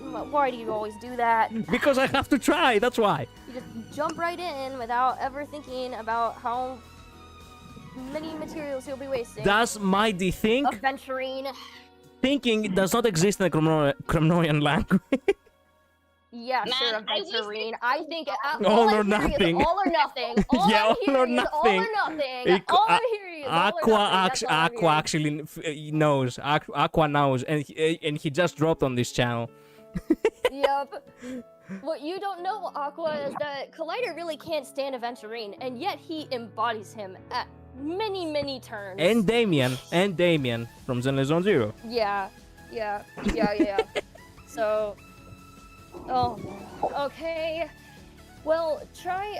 B: Why do you always do that?
A: Because I have to try, that's why.
B: You just jump right in without ever thinking about how many materials you'll be wasting.
A: Does Mighty think?
B: Adventuring.
A: Thinking does not exist in the Cromnoian language.
B: Yeah,
C: Man,
B: sure,
C: I wish
B: Adventuring. I think
A: All
B: I
A: or
B: hear is
A: nothing.
B: all or nothing. All
A: Yeah,
B: I'm hearing
A: all or
B: is
A: nothing.
B: all or nothing. All I'm hearing is all or
A: Aqua,
B: nothing. That's all I'm
A: Aqua
B: hearing.
A: actually knows. Aqua knows, and he just dropped on this channel.
B: Yep. What you don't know, Aqua, is that Collider really can't stand Aventurine, and yet he embodies him at many, many turns.
A: And Damien from Zenless Zone Zero.
B: Yeah. So, okay. Well, try,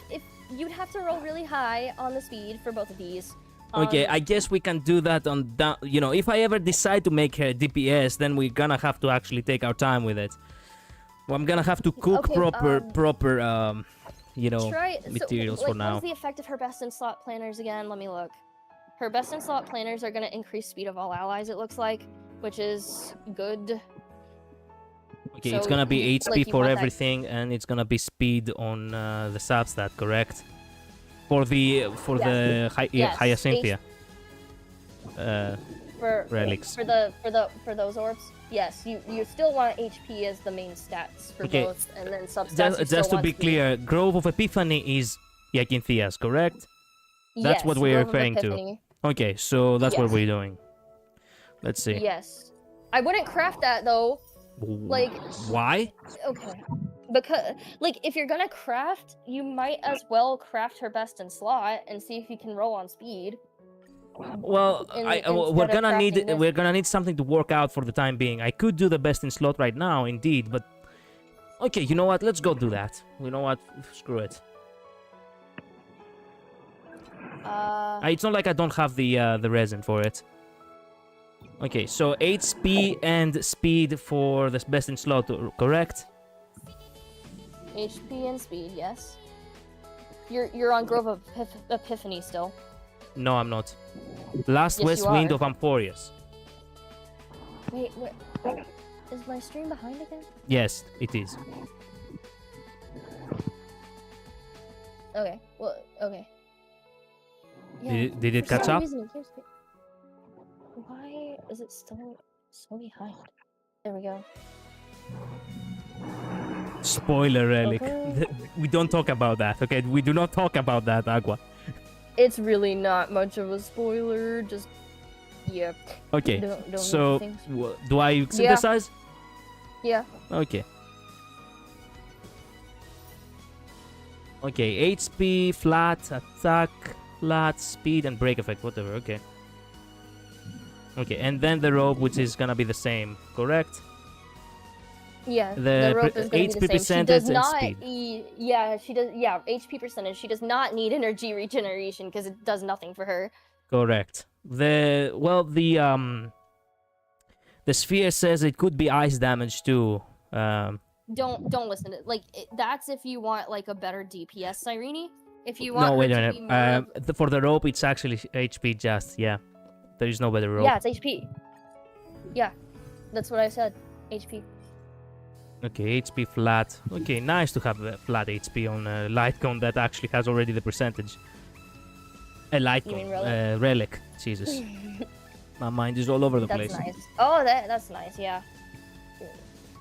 B: if you'd have to roll really high on the speed for both of these.
A: Okay, I guess we can do that on down. You know, if I ever decide to make her DPS, then we're gonna have to actually take our time with it. Well, I'm gonna have to cook
B: Okay,
A: proper,
B: try,
A: materials
B: so,
A: for
B: What
A: now.
B: is the effect of her best in slot planners again? Let me look. Her best in slot planners are gonna increase speed of all allies, it looks like, which is good.
A: Okay,
B: So
A: it's gonna be
B: you-
A: HP
B: you
A: for
B: want that-
A: everything, and it's gonna be speed on the substat, correct? For the
B: Yes,
A: Hyacinthia
B: For
A: relics.
B: for those orbs. Yes, you still want HP as the main stats for
A: Okay,
B: both, and then substats.
A: Just to be clear, Grove of Epiphany is Hyacinthea's, correct? That's what we're referring to. Okay, so that's what
B: Yes.
A: we're doing. Let's see.
B: Yes, I wouldn't craft that though. Like,
A: Why?
B: okay, because if you're gonna craft, you might as well craft her best in slot and see if you can roll on speed.
A: Well,
B: Instead
A: we're
B: of
A: gonna need
B: crafting this.
A: we're gonna need something to work out for the time being. I could do the best in slot right now, indeed, but okay, you know what? Let's go do that. You know what? Screw it.
B: Uh,
A: It's not like I don't have the resin for it. Okay, so HP and speed for the best in slot, correct?
B: HP and speed, yes. You're on Grove of Epiphany still.
A: No, I'm not. Last
B: Yes,
A: West
B: you
A: Wind
B: are.
A: of Amphorius.
B: Wait, is my stream behind again?
A: Yes, it is.
B: Okay, well, okay.
A: Did it
B: for
A: catch
B: some
A: up?
B: reason, why is it still so behind? There we go.
A: Spoiler relic.
B: Okay.
A: We don't talk about that, okay? We do not talk about that, Agua.
B: It's really not much of a spoiler, just... Yeah.
A: Okay,
B: Don't
A: so
B: things.
A: do I synthesize?
B: Yeah.
A: Okay. Okay, HP, flat, attack, flat, speed, and break effect, whatever, okay. Okay, and then the rope, which is gonna be the same, correct?
B: Yeah,
A: The
B: rope is going to be
A: HP
B: the same. She
A: percentage
B: does
A: and
B: not
A: speed.
B: yeah, she does. Yeah, HP percentage. She does not need energy regeneration because it does nothing for her.
A: Correct. The sphere says it could be ice damage too.
B: Don't listen to that's if you want like a better DPS Cyrene. If you want
A: No,
B: her
A: wait a
B: to be
A: minute.
B: more of-
A: For the rope, it's actually HP just, yeah. There is no better rope.
B: yeah, it's HP. Yeah, that's what I said. HP.
A: Okay, HP flat. Okay, nice to have a flat HP on a light cone that actually has already the percentage. A light
B: You
A: cone.
B: mean relic?
A: Relic. Jesus. My mind is all over the
B: That's
A: place.
B: nice. Oh, that's nice. Yeah.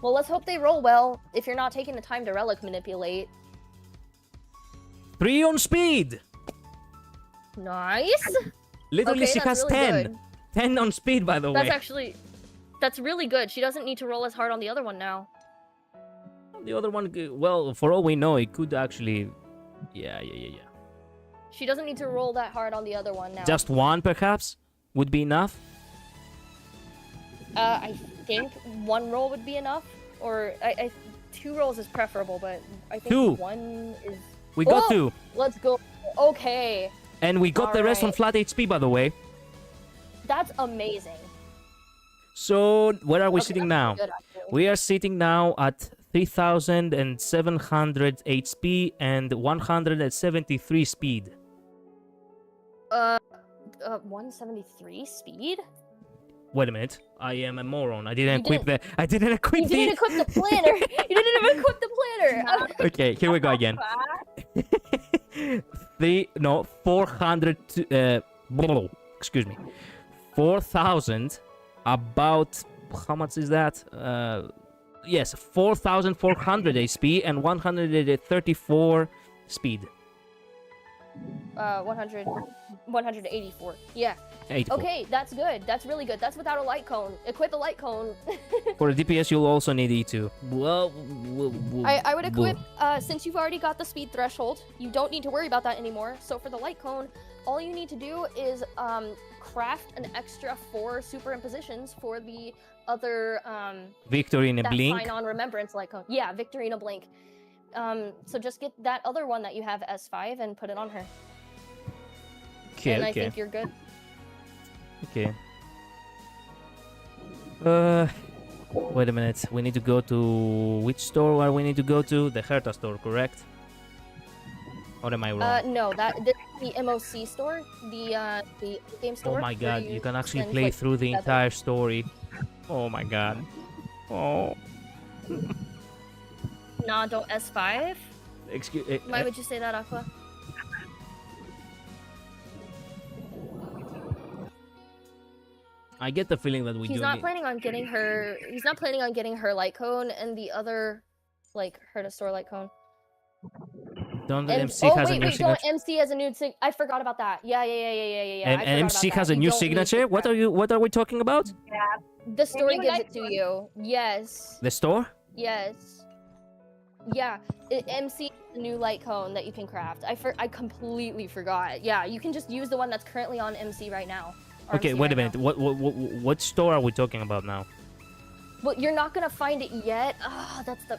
B: Well, let's hope they roll well. If you're not taking the time to relic manipulate.
A: 3 on speed!
B: Nice.
A: Literally,
B: Okay,
A: she
B: that's
A: has
B: really
A: 10.
B: good.
A: 10 on speed, by the way.
B: That's really good. She doesn't need to roll as hard on the other one now.
A: The other one, well, for all we know, it could actually... Yeah.
B: She doesn't need to roll that hard on the other one now.
A: Just one, perhaps, would be enough?
B: I think one roll would be enough. Or, I 2 rolls is preferable, but I think
A: 2.
B: 1 is...
A: We got
B: Oh!
A: 2.
B: Let's go. Okay.
A: And we got the rest on
B: Alright.
A: flat HP, by the way.
B: That's amazing.
A: So, where are we
B: Okay,
A: sitting
B: that's
A: now?
B: really good, actually.
A: We are sitting now at 3,700 HP and 173 speed.
B: 173 speed?
A: Wait a minute. I am a moron. I didn't
B: You
A: equip the... I didn't equip
B: You
A: the...
B: didn't equip the planner! You didn't even equip the planner!
A: Okay, here we go again. 400... excuse me. 4,000... About... How much is that? Yes, 4,400 HP and 134 speed.
B: 184. Yeah.
A: 84.
B: Okay, that's good. That's really good. That's without a light cone. Equip the light cone.
A: For the DPS, you'll also need E2. Well,
B: I would equip, since you've already got the speed threshold, you don't need to worry about that anymore. So for the light cone, all you need to do is craft an extra 4 superimpositions for the other
A: Victory in a
B: that
A: blink.
B: sign on remembrance light cone. Yeah, victory in a blink. So just get that other one that you have S5 and put it on her.
A: Okay,
B: and
A: okay.
B: I think you're good.
A: Okay. Wait a minute. We need to go to which store? Where we need to go to? The Herta store, correct? Or am I wrong?
B: No, this is the MOC store, the game store.
A: Oh my
B: where
A: god, you can actually
B: spend,
A: play
B: like,
A: through the
B: feather.
A: entire story. Oh my god. Oh.
B: Nah, don't S5.
A: Excuse
B: Why would you say that, Aqua?
A: I get the feeling that we
B: He's
A: do
B: not
A: need...
B: planning on getting her. He's not planning on getting her light cone and the other, like, her to store light cone.
A: Don't the
B: And,
A: MC has a new
B: don't
A: signature?
B: MC has a new I forgot about that. Yeah.
A: And
B: I forgot
A: MC
B: about
A: has
B: that.
A: a
B: You
A: new
B: don't need
A: signature?
B: to
A: What
B: craft-
A: are we talking about?
B: The story
C: new
B: gives
C: light
B: it to
C: cone.
B: you. Yes.
A: The store?
B: Yes. Yeah. MC the new light cone that you can craft. I completely forgot. Yeah, you can just use the one that's currently on MC right now. or
A: Okay,
B: MC
A: wait a
B: right
A: minute.
B: now.
A: What store are we talking about now?
B: Well, you're not gonna find it yet. Ah, that's the.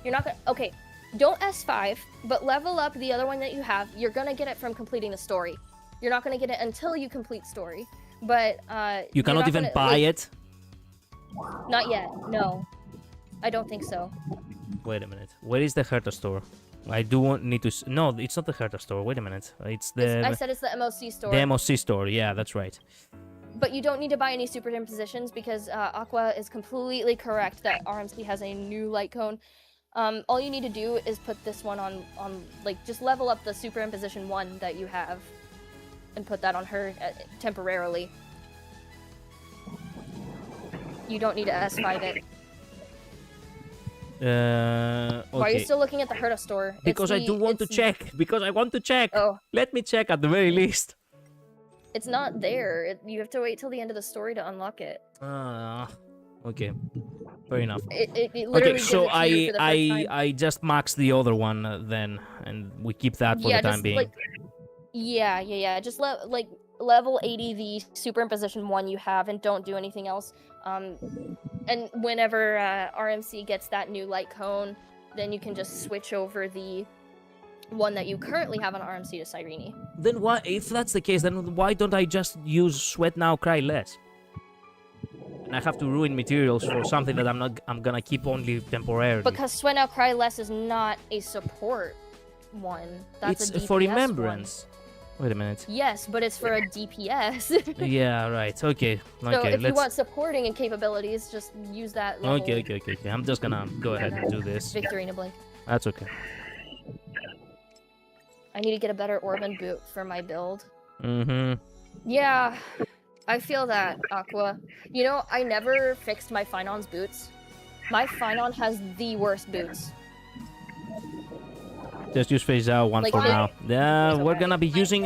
B: You're not gonna. Okay, don't S5, but level up the other one that you have. You're gonna get it from completing the story. You're not gonna get it until you complete story. But
A: You
B: you're
A: cannot
B: not
A: even
B: gonna,
A: buy
B: like,
A: it.
B: Not yet. No, I don't think so.
A: Wait a minute. Where is the Herta store? I do want need to. No, it's not the Herta store. Wait a minute. It's the
B: I said it's the MOC store.
A: the MOC store. Yeah, that's right.
B: But you don't need to buy any superimpositions because Aqua is completely correct that RMC has a new light cone. All you need to do is put this one on like just level up the superimposition one that you have, and put that on her temporarily. You don't need to S5 it.
A: Okay.
B: Why are you still looking at the Herta store?
A: Because I do want to check. Because I want to check.
B: Oh.
A: Let me check at the very least.
B: It's not there. You have to wait till the end of the story to unlock it.
A: Okay. Fair enough.
B: It literally
A: Okay,
B: gives
A: so
B: it to you for the first time.
A: I just maxed the other one then, and we keep that for the time being.
B: Like, yeah. Just level 80 the superimposition one you have, and don't do anything else. And whenever RMC gets that new light cone, then you can just switch over the one that you currently have on RMC to Cyrene.
A: Then why, if that's the case, then why don't I just use Sweat Now, Cry Less? And I have to ruin materials for something that I'm gonna keep only temporarily.
B: Because Sweat Now Cry Less is not a support one. That's
A: it's
B: a DPS
A: for remembrance.
B: One.
A: Wait a minute.
B: Yes, but it's for a DPS.
A: Yeah, right. Okay.
B: So if you want supporting and capabilities, just use that level.
A: Okay. I'm just gonna go ahead and do this.
B: Victorina Blink.
A: That's okay.
B: I need to get a better Orban boot for my build.
A: Mm-hmm.
B: Yeah, I feel that, Aqua. You know, I never fixed my Phinon's boots. My Phynon has the worst boots.
A: Just use phase out one
B: Like,
A: for
B: I-
A: now. Yeah,
B: It's
A: we're
B: okay.
A: gonna be using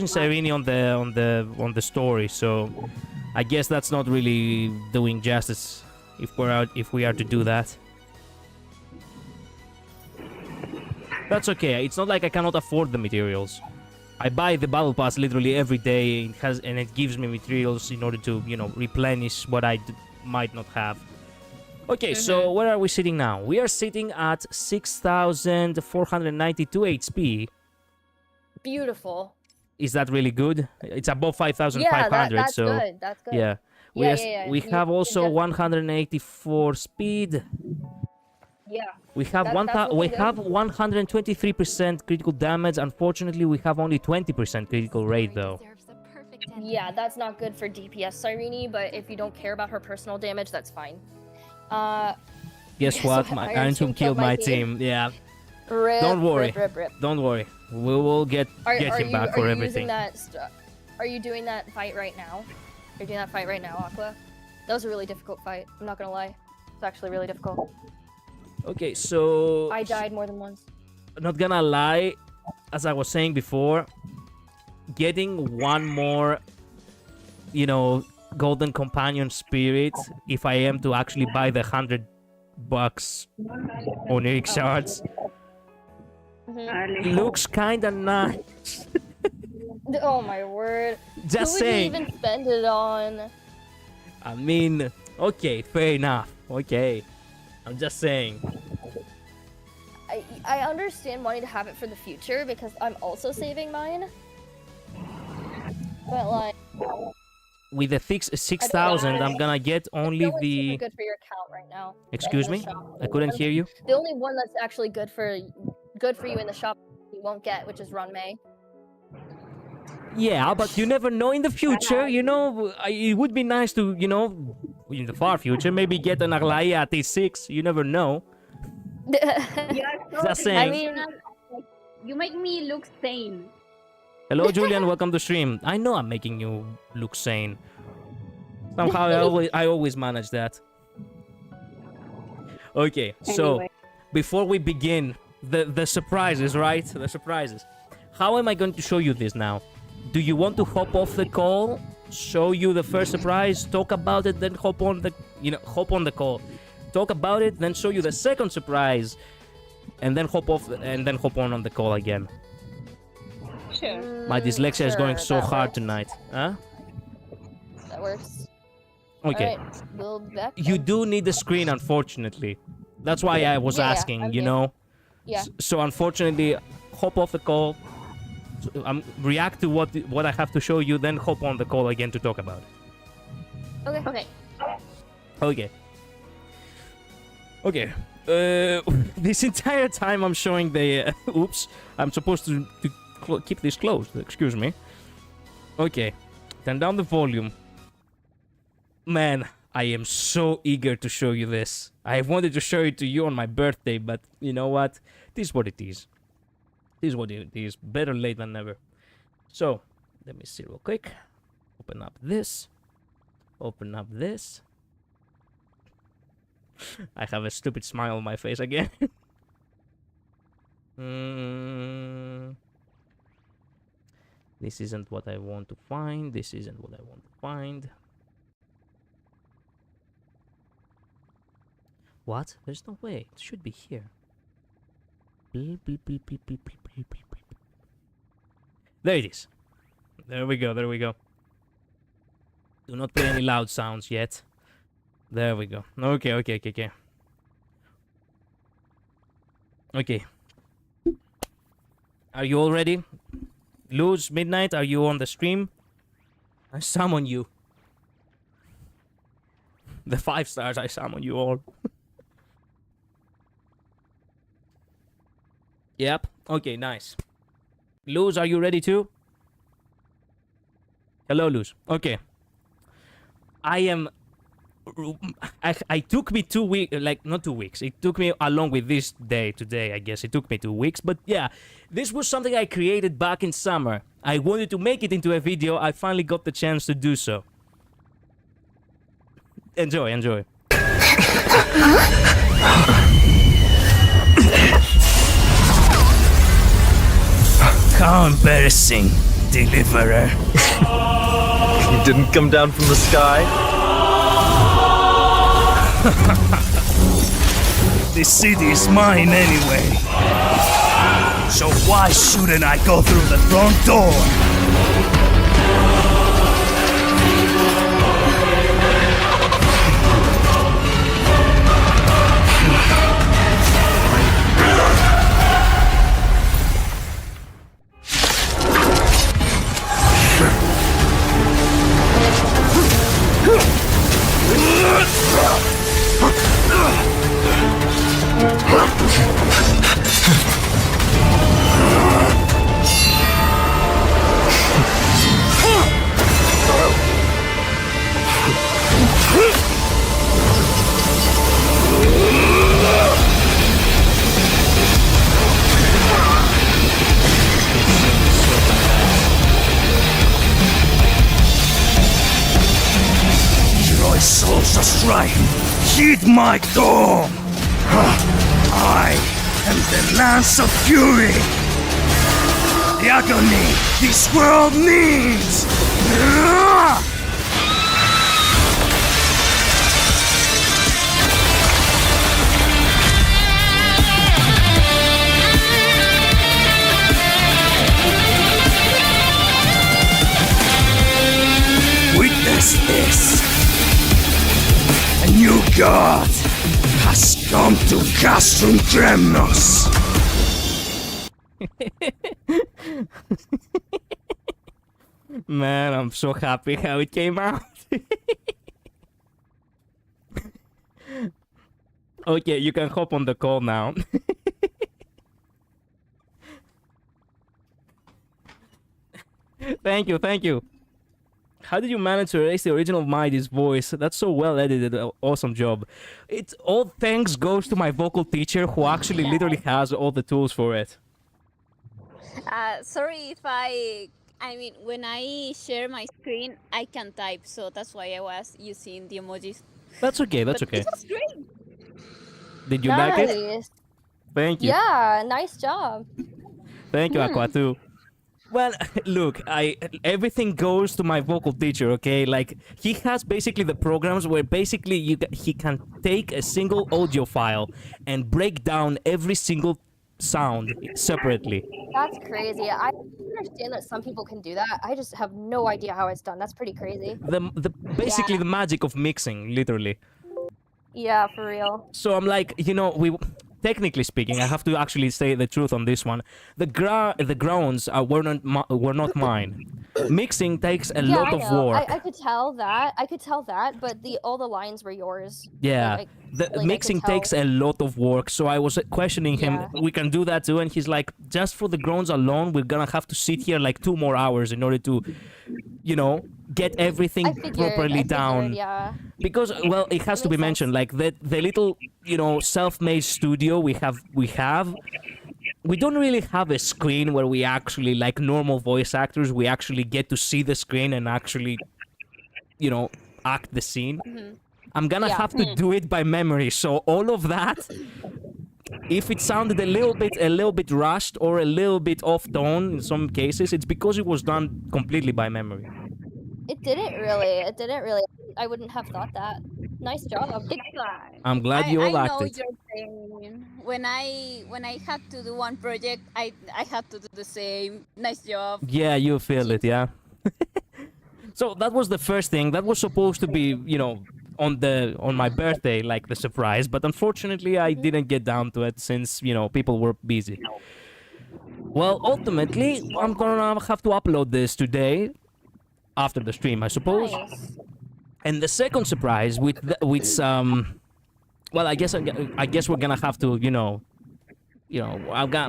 A: Cyrene on the story, so I guess that's not really doing justice if we are to do that. That's okay. It's not like I cannot afford the materials. I buy the battle pass literally every day. It gives me materials in order to, replenish what I might not have. Okay, so where are we sitting now? We are sitting at 6,492 HP.
B: Beautiful.
A: Is that really good? It's above 5,500,
B: Yeah, that's
A: so
B: good. That's good.
A: yeah. We
B: You-
A: have also
B: yeah.
A: 184 speed.
B: Yeah.
A: We have
B: That's looking
A: we
B: good.
A: have 123% critical damage. Unfortunately, we have only 20% critical rate though.
B: Yeah, that's not good for DPS Cyrene, but if you don't care about her personal damage, that's fine.
A: Guess what? My Iron Tomb killed my team. Yeah.
B: Rip,
A: Don't worry.
B: Rip.
A: Don't worry. We will get him back for everything.
B: Are you doing that fight right now? Are you doing that fight right now, Aqua? That was a really difficult fight. I'm not gonna lie. It's actually really difficult.
A: Okay, so
B: I died more than once.
A: not gonna lie, as I was saying before, getting one more, golden companion spirit, if I am to actually buy the $100 oniric shards, looks kinda nice.
B: Oh my word.
A: Just
B: Who
A: saying.
B: would you even spend it on?
A: I mean, okay, fair enough. Okay, I'm just saying.
B: I understand wanting to have it for the future because I'm also saving mine. But like,
A: With the 6,000, I'm gonna get only
B: no one's super
A: the.
B: good for your account right now.
A: Excuse
B: in the
A: me,
B: shop.
A: I couldn't hear you.
B: The only one that's actually good for you in the shop you won't get, which is Run May.
A: Yeah, but you never know in the future, it would be nice to, in the far future, maybe get an Aglaia at T6, you never know. Just saying.
B: I mean,
C: You make me look sane.
A: Hello, Julian, welcome to stream. I know I'm making you look sane. Somehow I always manage that. Okay, so
C: Anyway.
A: before we begin, the surprises, right? The surprises. How am I going to show you this now? Do you want to hop off the call, show you the first surprise, talk about it, then hop on the call, talk about it, then show you the second surprise, and then hop on the call again?
C: Sure.
A: My dyslexia is going
B: sure,
A: so
B: that
A: hard
B: works.
A: tonight. Huh?
B: That works.
A: Okay.
B: Alright, build back.
A: You
B: then.
A: do need the screen, unfortunately. That's why I was
B: Yeah,
A: asking,
B: I mean, yeah.
A: So unfortunately, hop off the call, react to what I have to show you, then hop on the call again to talk about it.
B: Okay.
C: Okay.
A: Okay. Okay. This entire time I'm showing the... oops. I'm supposed to keep this closed. Excuse me. Okay. Turn down the volume. Man, I am so eager to show you this. I wanted to show it to you on my birthday, but you know what? This is what it is. This is what it is. Better late than never. So, let me see real quick. Open up this. Open up this. I have a stupid smile on my face again. This isn't what I want to find. This isn't what I want to find. What? There's no way. It should be here. Bleep, bleep, bleep, bleep, bleep, bleep, bleep, bleep, bleep. There it is. There we go. There we go. Do not play any loud sounds yet. There we go. Okay, okay, okay, okay. Okay. Are you all ready? Luz, Midnight, are you on the stream? I summon you. The 5 stars, I summon you all. Yep. Okay, nice. Luz, are you ready too? Hello, Luz. Okay. I took me 2 weeks, like not 2 weeks. It took me along with this day today, I guess. It took me 2 weeks, but yeah, this was something I created back in summer. I wanted to make it into a video. I finally got the chance to do so. Enjoy, enjoy. How embarrassing, deliverer.
D: You didn't come down from the sky?
E: This city is mine anyway. So why shouldn't I go through the front door? Your souls are striking. Heed my call. I am the Lance of Fury. The agony this world needs. Witness this. A new god has come to Castrum Kremnos.
A: Man, I'm so happy how it came out. Okay, you can hop on the call now. Thank you, thank you. How did you manage to erase the original Mighty's voice? That's so well edited. Awesome job. It all thanks goes to my vocal teacher who actually literally has all the tools for it.
C: Sorry if I mean, when I share my screen, I can type, so that's why I was using the emojis.
A: That's okay, that's
C: But
A: okay.
C: It was great.
A: Did you like it?
B: Nice.
A: Thank you.
B: Yeah, nice job.
A: Thank you, Aqua, too. Well, look, everything goes to my vocal teacher, okay? Like, he has basically the programs where basically he can take a single audio file and break down every single sound separately.
B: That's crazy. I understand that some people can do that. I just have no idea how it's done. That's pretty crazy.
A: Basically
B: Yeah.
A: the magic of mixing, literally.
B: Yeah, for real.
A: So I'm like, you know, technically speaking, I have to actually say the truth on this one. The grounds were not mine. Mixing takes a lot
B: I
A: of
B: know.
A: work.
B: I could tell that. I could tell that, but all the lines were yours.
A: Yeah,
B: Like,
A: the
B: I
A: mixing
B: could tell.
A: takes a lot of work. So I was questioning him.
B: Yeah.
A: We can do that too, and he's like, just for the groans alone, we're gonna have to sit here like 2 more hours in order to, get everything
B: I figured,
A: properly down.
B: Yeah.
A: Because well, it has to be
B: makes
A: mentioned, like the little self-made studio we have. We don't really have a screen where we actually, like normal voice actors, we actually get to see the screen and actually, act the scene. I'm gonna have to do it by memory. So all of that, if it sounded a little bit rushed or a little bit off tone in some cases, it's because it was done completely by memory.
B: It didn't really. I wouldn't have thought that. Nice job.
C: It's fine.
A: I'm glad you all
C: I
A: liked
C: know
A: it.
C: your pain. When I had to do one project, I had to do the same. Nice job.
A: Yeah, you feel it, yeah. So that was the first thing. That was supposed to be, on my birthday, like the surprise, but unfortunately I didn't get down to it since, people were busy. Well, ultimately, I'm gonna have to upload this today after the stream, I suppose.
B: Nice.
A: And the second surprise with well, I guess we're gonna have to, I'm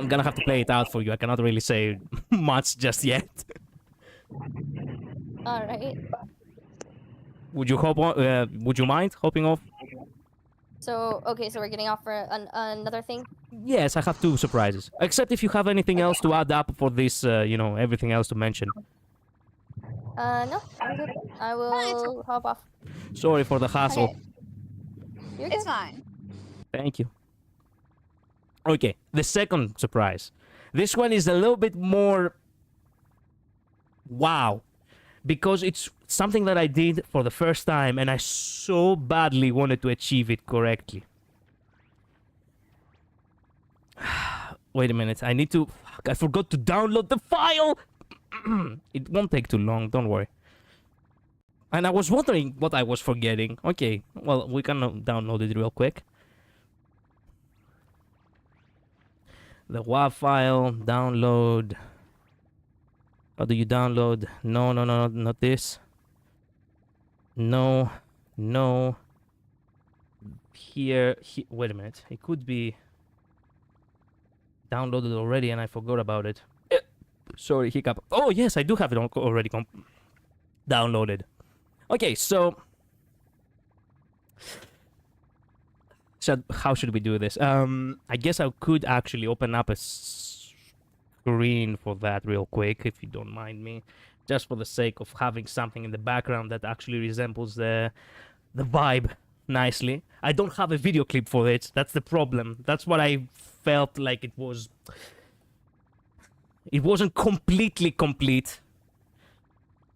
A: gonna have to play it out for you. I cannot really say much just yet.
B: All right.
A: Would you hop on? Would you mind hopping off?
B: So okay, so we're getting off for another thing.
A: Yes, I have 2 surprises. Except if you have anything else to add up for this, everything else to mention.
B: No, I'm good. I will hop off.
A: Sorry for the hassle.
B: Okay. You're good.
C: It's fine.
A: Thank you. Okay, the second surprise. This one is a little bit more wow, because it's something that I did for the first time and I so badly wanted to achieve it correctly. Wait a minute, I forgot to download the file! It won't take too long, don't worry. And I was wondering what I was forgetting. Okay, well, we can download it real quick. The WAV file, download. How do you download? No, not this. No. Here, wait a minute. It could be downloaded already and I forgot about it. Sorry, hiccup. Oh, yes, I do have it already downloaded. Okay, so how should we do this? I guess I could actually open up a screen for that real quick, if you don't mind me. Just for the sake of having something in the background that actually resembles the vibe nicely. I don't have a video clip for it. That's the problem. That's what I felt like it was. It wasn't completely complete.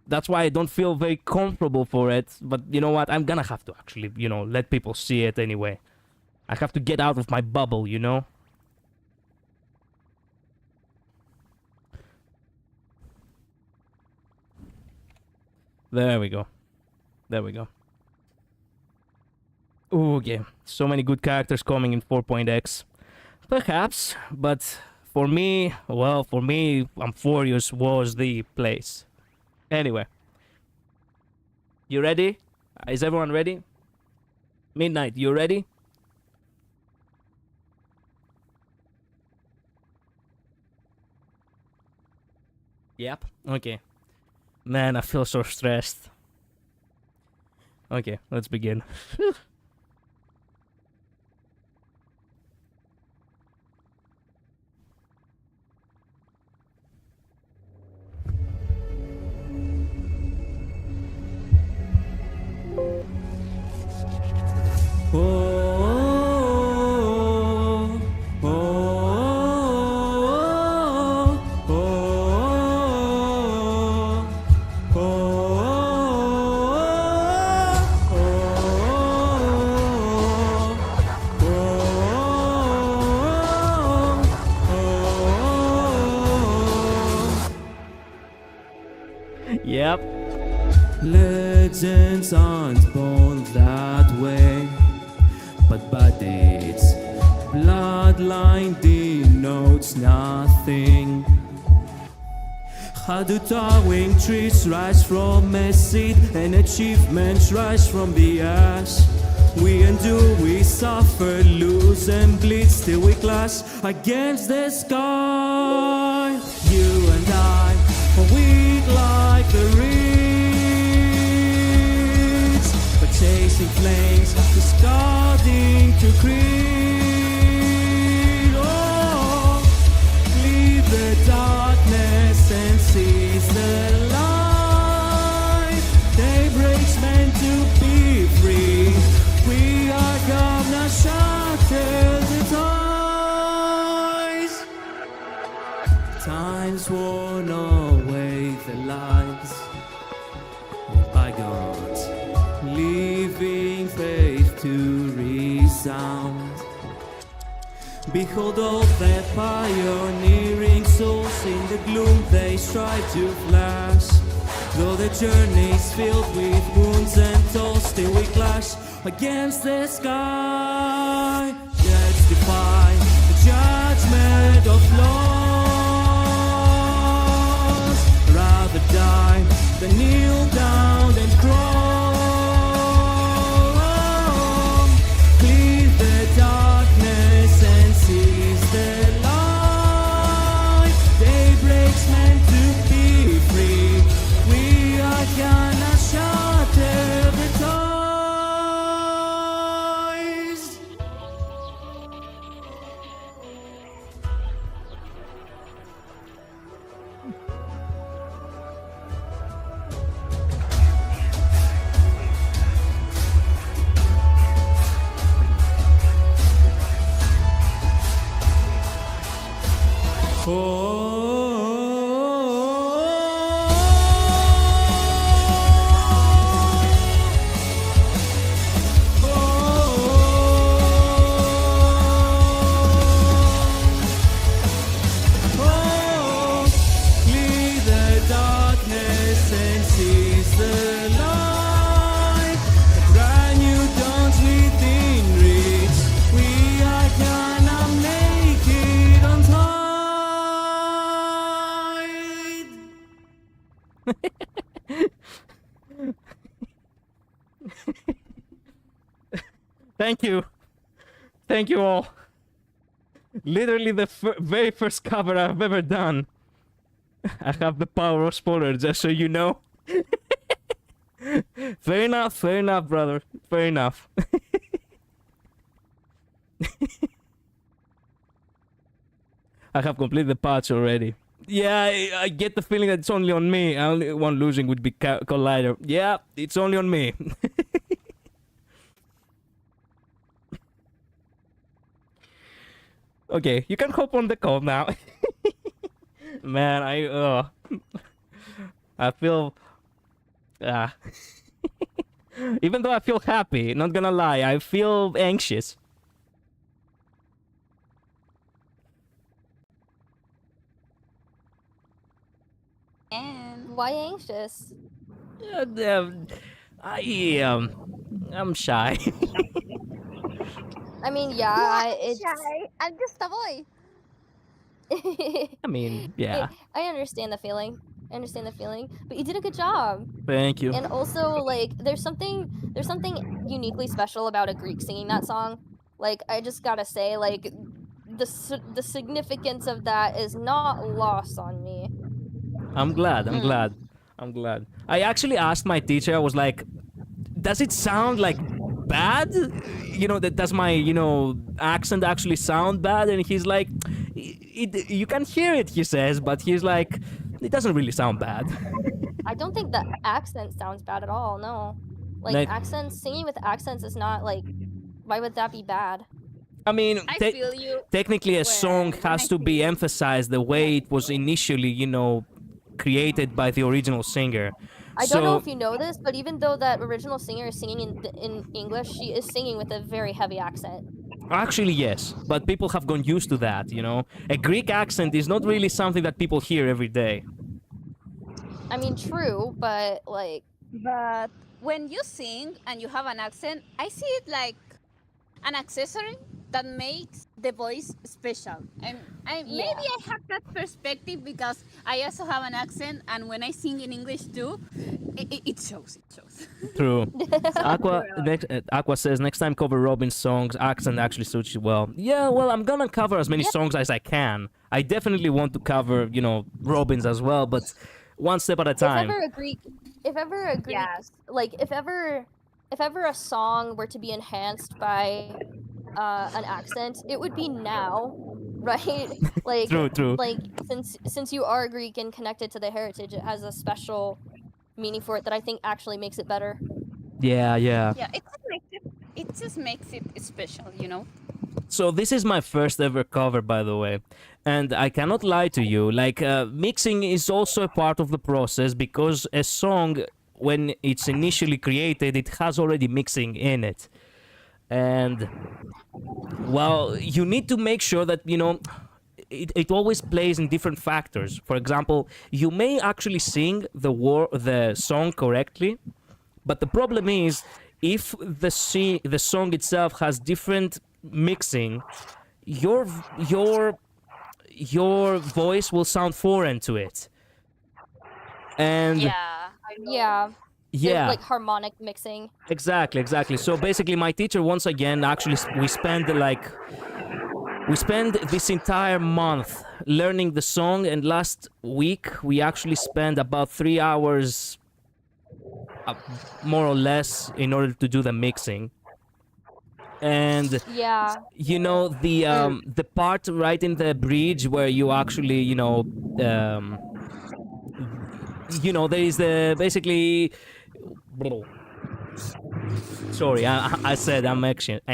A: That's why I don't feel very comfortable for it. But you know what? I'm gonna have to actually, let people see it anyway. I have to get out of my bubble, There we go. Ooh, okay. So many good characters coming in 4.x. Perhaps, but for me, Amphorius was the place. Anyway. You ready? Is everyone ready? Midnight, you ready? Yep. Okay. Man, I feel so stressed. Okay, let's begin. Yep. Legends aren't born that way, but bad deeds
F: bloodline denotes nothing. How do towering trees rise from a seed and achievements rise from the ash? We endure, we suffer, lose and bleed, still we clash against the sky. You and I are weak like the reeds, but chasing flames, discarding to creed. Oh, leave the darkness and seize the light. Daybreak's meant to be free. We are gonna shatter the ties. Time's worn away the lights of bygones, leaving faith to resound. Behold all the pioneering souls, in the gloom they strive to flash. Though the journey's filled with wounds and tolls, still we clash against the sky. Let's defy the judgment of laws. Rather die than kneel down and crawl. Clear the darkness and seize the light. Daybreak's meant to be free. We are gonna shatter the ties. Leave the darkness and seize the light. Brand new dawns within reach. We are gonna make it on tide.
A: Thank you. Thank you all. Literally the very first cover I've ever done. I have the power of spoiler, just so you know. Fair enough, brother. Fair enough. I have completed the patch already. Yeah, I get the feeling that it's only on me. Only one losing would be Collider. Yeah, it's only on me. Okay, you can hop on the call now. Man, I feel... Even though I feel happy, not gonna lie, I feel anxious.
C: And
B: Why anxious?
A: I'm shy.
B: I mean, yeah, it's.
C: I'm just a boy.
A: I mean, yeah.
B: I understand the feeling. But you did a good job.
A: Thank you.
B: And also, like, there's something uniquely special about a Greek singing that song. Like, I just gotta say, like, the significance of that is not lost on me.
A: I'm glad. I actually asked my teacher, I was like, does it sound like bad? You know, does my, accent actually sound bad? And he's like, you can hear it, he says, but he's like, it doesn't really sound bad.
B: I don't think the accent sounds bad at all, no. Like, singing with accents is not, like, why would that be bad?
A: I mean,
C: I feel you.
A: technically a song
C: when
A: has
C: I
A: to be
C: hear-
A: emphasized the way it was initially, created by the original singer.
B: I don't know if you know this, but even though that original singer is singing in English, she is singing with a very heavy accent.
A: Actually, yes, but people have gone used to that, A Greek accent is not really something that people hear every day.
B: I mean, true, but, like...
C: But when you sing and you have an accent, I see it like an accessory that makes the voice special. And maybe I have that perspective because I also have an accent, and when I sing in English too, it shows. It shows.
A: True. Aqua says next time cover Robin's songs. Accent actually suits you well. Yeah, well, I'm gonna cover as many songs as I can. I definitely want to cover, Robin's as well, but one step at a time.
B: If ever a Greek, like if ever a song were to be enhanced by an accent, it would be now, right? Like
A: True.
B: Like since you are Greek and connected to the heritage, it has a special meaning for it that I think actually makes it better.
A: Yeah.
C: Yeah, it just makes it special,
A: So this is my first ever cover, by the way, and I cannot lie to you. Like mixing is also a part of the process because a song, when it's initially created, it has already mixing in it, and well, you need to make sure that it always plays in different factors. For example, you may actually sing the song correctly, but the problem is if the song itself has different mixing, your voice will sound foreign to it. And
B: Yeah.
A: yeah,
B: Like harmonic mixing.
A: exactly. So basically, my teacher once again actually we spend this entire month learning the song, and last week we actually spent about 3 hours, more or less, in order to do the mixing. And
B: Yeah.
A: the part right in the bridge where you actually there is the basically. Sorry, I said I'm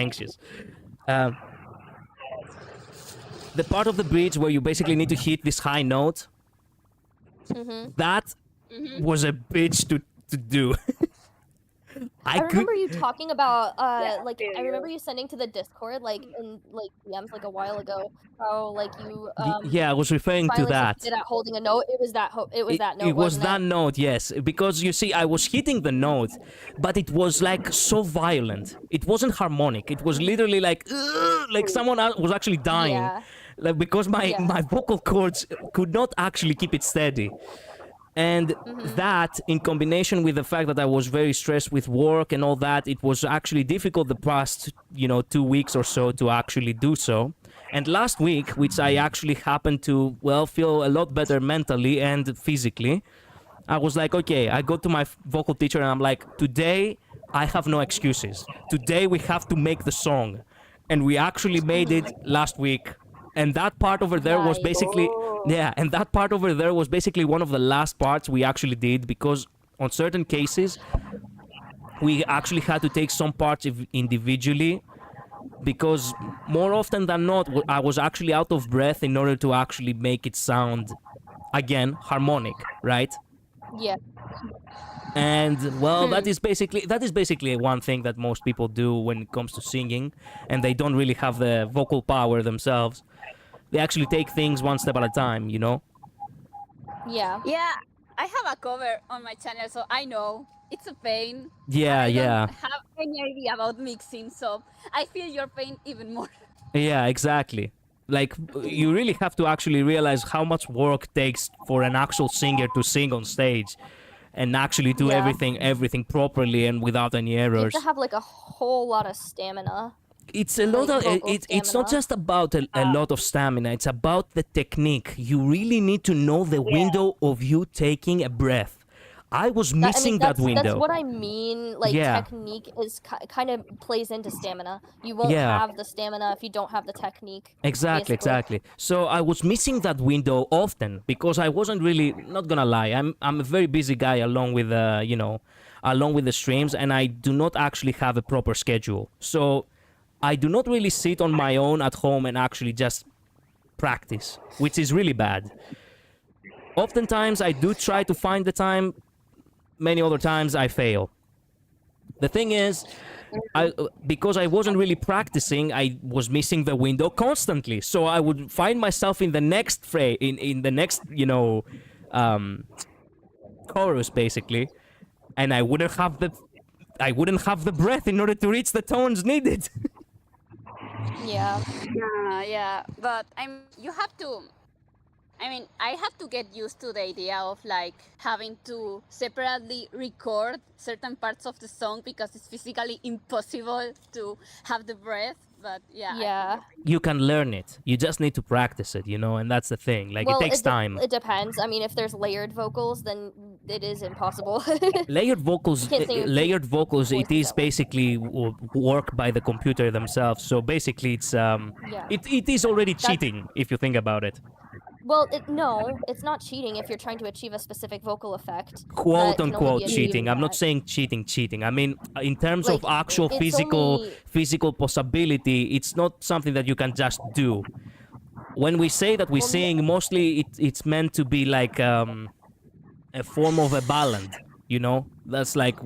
A: anxious. The part of the bridge where you basically need to hit this high note, that was a bitch to do.
B: I remember you talking about I remember you sending to the Discord in DMs a while ago how you
A: yeah, I was referring to
B: finally
A: that.
B: succeeded at holding a note. It was that note.
A: It was
B: wasn't
A: that note, yes. Because you see, I was hitting the note, but it was so violent. It wasn't harmonic. It was literally like someone was actually dying.
B: Yeah.
A: Because my vocal cords could not actually keep it steady. And that, in combination with the fact that I was very stressed with work and all that, it was actually difficult the past 2 weeks or so to actually do so. And last week, which I actually happened to feel a lot better mentally and physically, I was like, okay, I go to my vocal teacher and I'm like, today I have no excuses. Today we have to make the song. And we actually made it last week. And that part over there was basically one of the last parts we actually did, because on certain cases we actually had to take some parts individually, because more often than not I was actually out of breath in order to actually make it sound again harmonic, right?
B: Yeah.
A: And that is basically one thing that most people do when it comes to singing, and they don't really have the vocal power themselves. They actually take things one step at a time,
B: Yeah.
C: Yeah, I have a cover on my channel, so I know it's a pain.
A: Yeah.
C: I don't have any idea about mixing, so I feel your pain even more.
A: Yeah, exactly. You really have to actually realize how much work takes for an actual singer to sing on stage and actually do everything properly and without any errors.
B: You have to have a whole lot of stamina.
A: It's a lot of it's not just about a lot of stamina. It's about the technique. You really need to know the window of you taking a breath. I was missing that window.
B: That's what I mean. Technique is kind of plays into stamina. You won't have the stamina if you don't have the technique.
A: Exactly. So I was missing that window often because I wasn't really, not gonna lie, I'm a very busy guy along with the streams, and I do not actually have a proper schedule. So I do not really sit on my own at home and actually just practice, which is really bad. Oftentimes I do try to find the time. Many other times I fail. The thing is, because I wasn't really practicing, I was missing the window constantly. So I would find myself in the next phrase, in the next, chorus basically, and I wouldn't have the breath in order to reach the tones needed.
B: Yeah.
C: Yeah, but you have to. I mean, I have to get used to the idea of like having to separately record certain parts of the song because it's physically impossible to have the breath. But yeah,
B: Yeah.
A: You can learn it. You just need to practice it, you know, and that's the thing. Like,
B: Well,
A: it takes time.
B: it depends. I mean, if there's layered vocals, then it is impossible.
A: Layered vocals,
B: Can't sing
A: layered vocals. It
B: voices
A: is
B: that way.
A: basically work by the computer themselves. So basically, it's
B: Yeah.
A: it is already cheating if you think about it.
B: Well, no, it's not cheating if you're trying to achieve a specific vocal effect.
A: Quote
B: that can only
A: unquote
B: be achieved
A: cheating.
B: with
A: I'm not
B: that.
A: saying cheating. I mean, in terms of
B: Like,
A: actual
B: it's
A: physical
B: only-
A: physical possibility, it's not something that you can just do. When we say that we sing, mostly it's meant to be like a form of a ballad. You know, that's like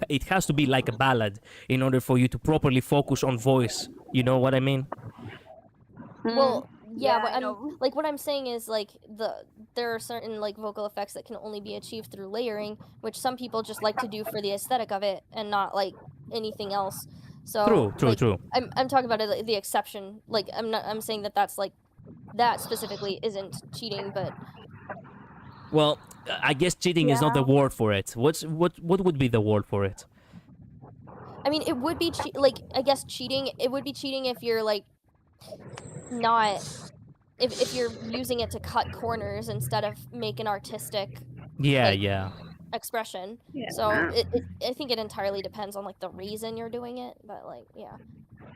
A: it has to be like a ballad in order for you to properly focus on voice. You know what I mean?
B: Well, yeah,
C: Yeah, I know.
B: what I'm saying is like there are certain like vocal effects that can only be achieved through layering, which some people just like to do for the aesthetic of it and not like anything else. So
A: True.
B: like, I'm talking about it, like, the exception. Like I'm saying that that's like that specifically isn't cheating, but
A: Well, I guess cheating is not the word for it. What would be the word for it?
B: I mean it would be like I guess cheating. It would be cheating if you're like not if you're using it to cut corners instead of make an artistic
A: Yeah,
B: like,
A: yeah.
B: expression. So I think it entirely depends on like the reason you're doing it, but like yeah.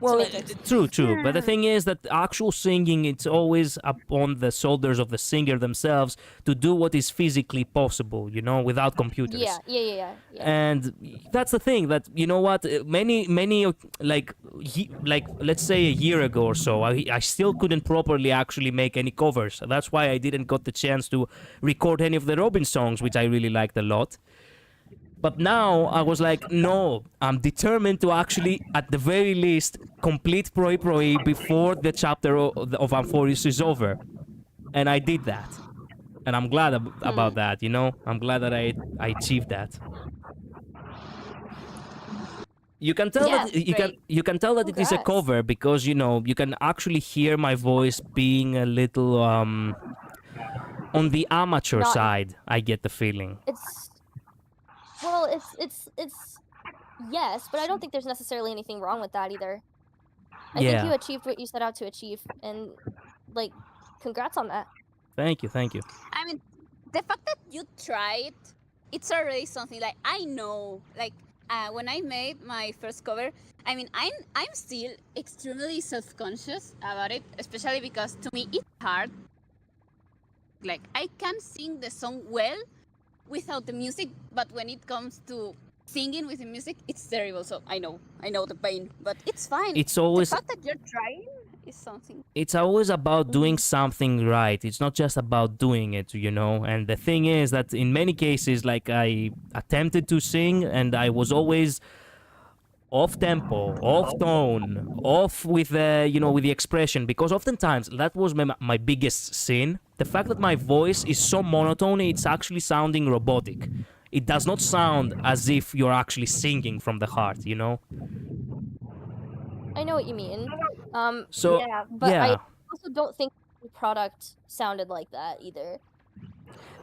A: Well,
B: Semantics.
A: true. But the thing is that actual singing, it's always upon the shoulders of the singer themselves to do what is physically possible, you know, without computers.
B: Yeah.
A: And that's the thing that, you know what, many like let's say a year ago or so, I still couldn't properly actually make any covers. That's why I didn't got the chance to record any of the Robin songs, which I really liked a lot. But now I was like, no, I'm determined to actually, at the very least, complete Proi before the chapter of Amphoris is over. And I did that. And I'm glad about that, you know? I'm glad that I achieved that. You can tell
B: Yeah,
A: that
C: great.
A: you can tell that it is a
B: Congrats.
A: cover because, you know, you can actually hear my voice being a little on the amateur
B: Not-
A: side, I get the feeling.
B: It's yes, but I don't think there's necessarily anything wrong with that either. I
A: Yeah.
B: think you achieved what you set out to achieve, and like, congrats on that.
A: Thank you.
C: I mean, the fact that you tried, it's already something. Like I know, like when I made my first cover, I mean, I'm still extremely self-conscious about it, especially because to me it's hard. Like I can sing the song well without the music, but when it comes to singing with the music, it's terrible. So I know the pain, but it's fine.
A: It's always
C: the fact that you're trying is something.
A: it's always about doing something right. It's not just about doing it, you know. And the thing is that in many cases, like I attempted to sing and I was always off tempo, off tone, off with the with the expression, because oftentimes that was my biggest sin. The fact that my voice is so monotone, it's actually sounding robotic. It does not sound as if you're actually singing from the heart, you know.
B: I know what you mean.
A: So
B: yeah, but
A: yeah.
B: I also don't think the product sounded like that either.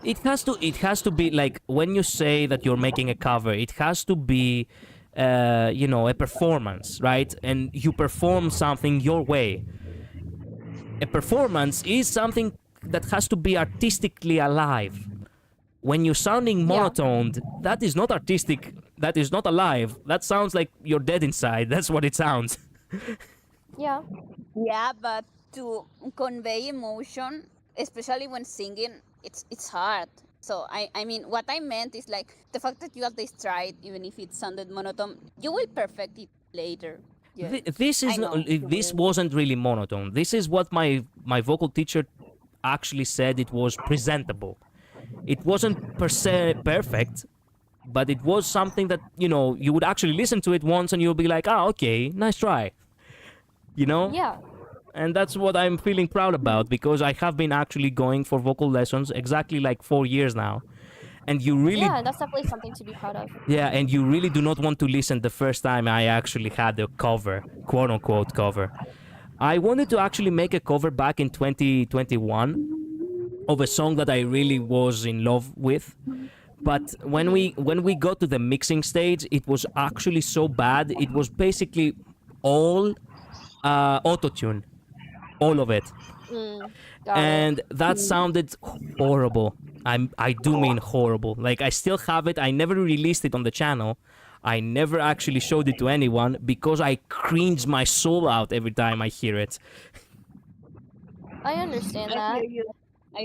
A: It has to be like when you say that you're making a cover, it has to be a performance, right? And you perform something your way. A performance is something that has to be artistically alive. When you're sounding monotoned, that is not artistic, that is not alive. That sounds like you're dead inside. That's what it sounds.
B: Yeah.
C: Yeah, but to convey emotion, especially when singing, it's hard. So I mean, what I meant is like the fact that you at least tried, even if it sounded monotone, you will perfect it later. Yeah.
A: This is
C: I know.
A: this wasn't really monotone. This is what my vocal teacher actually said. It was presentable. It wasn't per se perfect, but it was something that you would actually listen to it once and you'll be like, okay, nice try.
B: Yeah.
A: And that's what I'm feeling proud about, because I have been actually going for vocal lessons exactly like 4 years now. And you really
B: Yeah, that's definitely something to be proud of.
A: Yeah, and you really do not want to listen the first time I actually had a cover, quote unquote cover. I wanted to actually make a cover back in 2021 of a song that I really was in love with. But when we got to the mixing stage, it was actually so bad. It was basically all auto-tune. All of it.
B: Got
A: And that sounded horrible. I do mean horrible. Like, I still have it. I never released it on the channel. I never actually showed it to anyone because I cringe my soul out every time I hear it.
B: I understand that.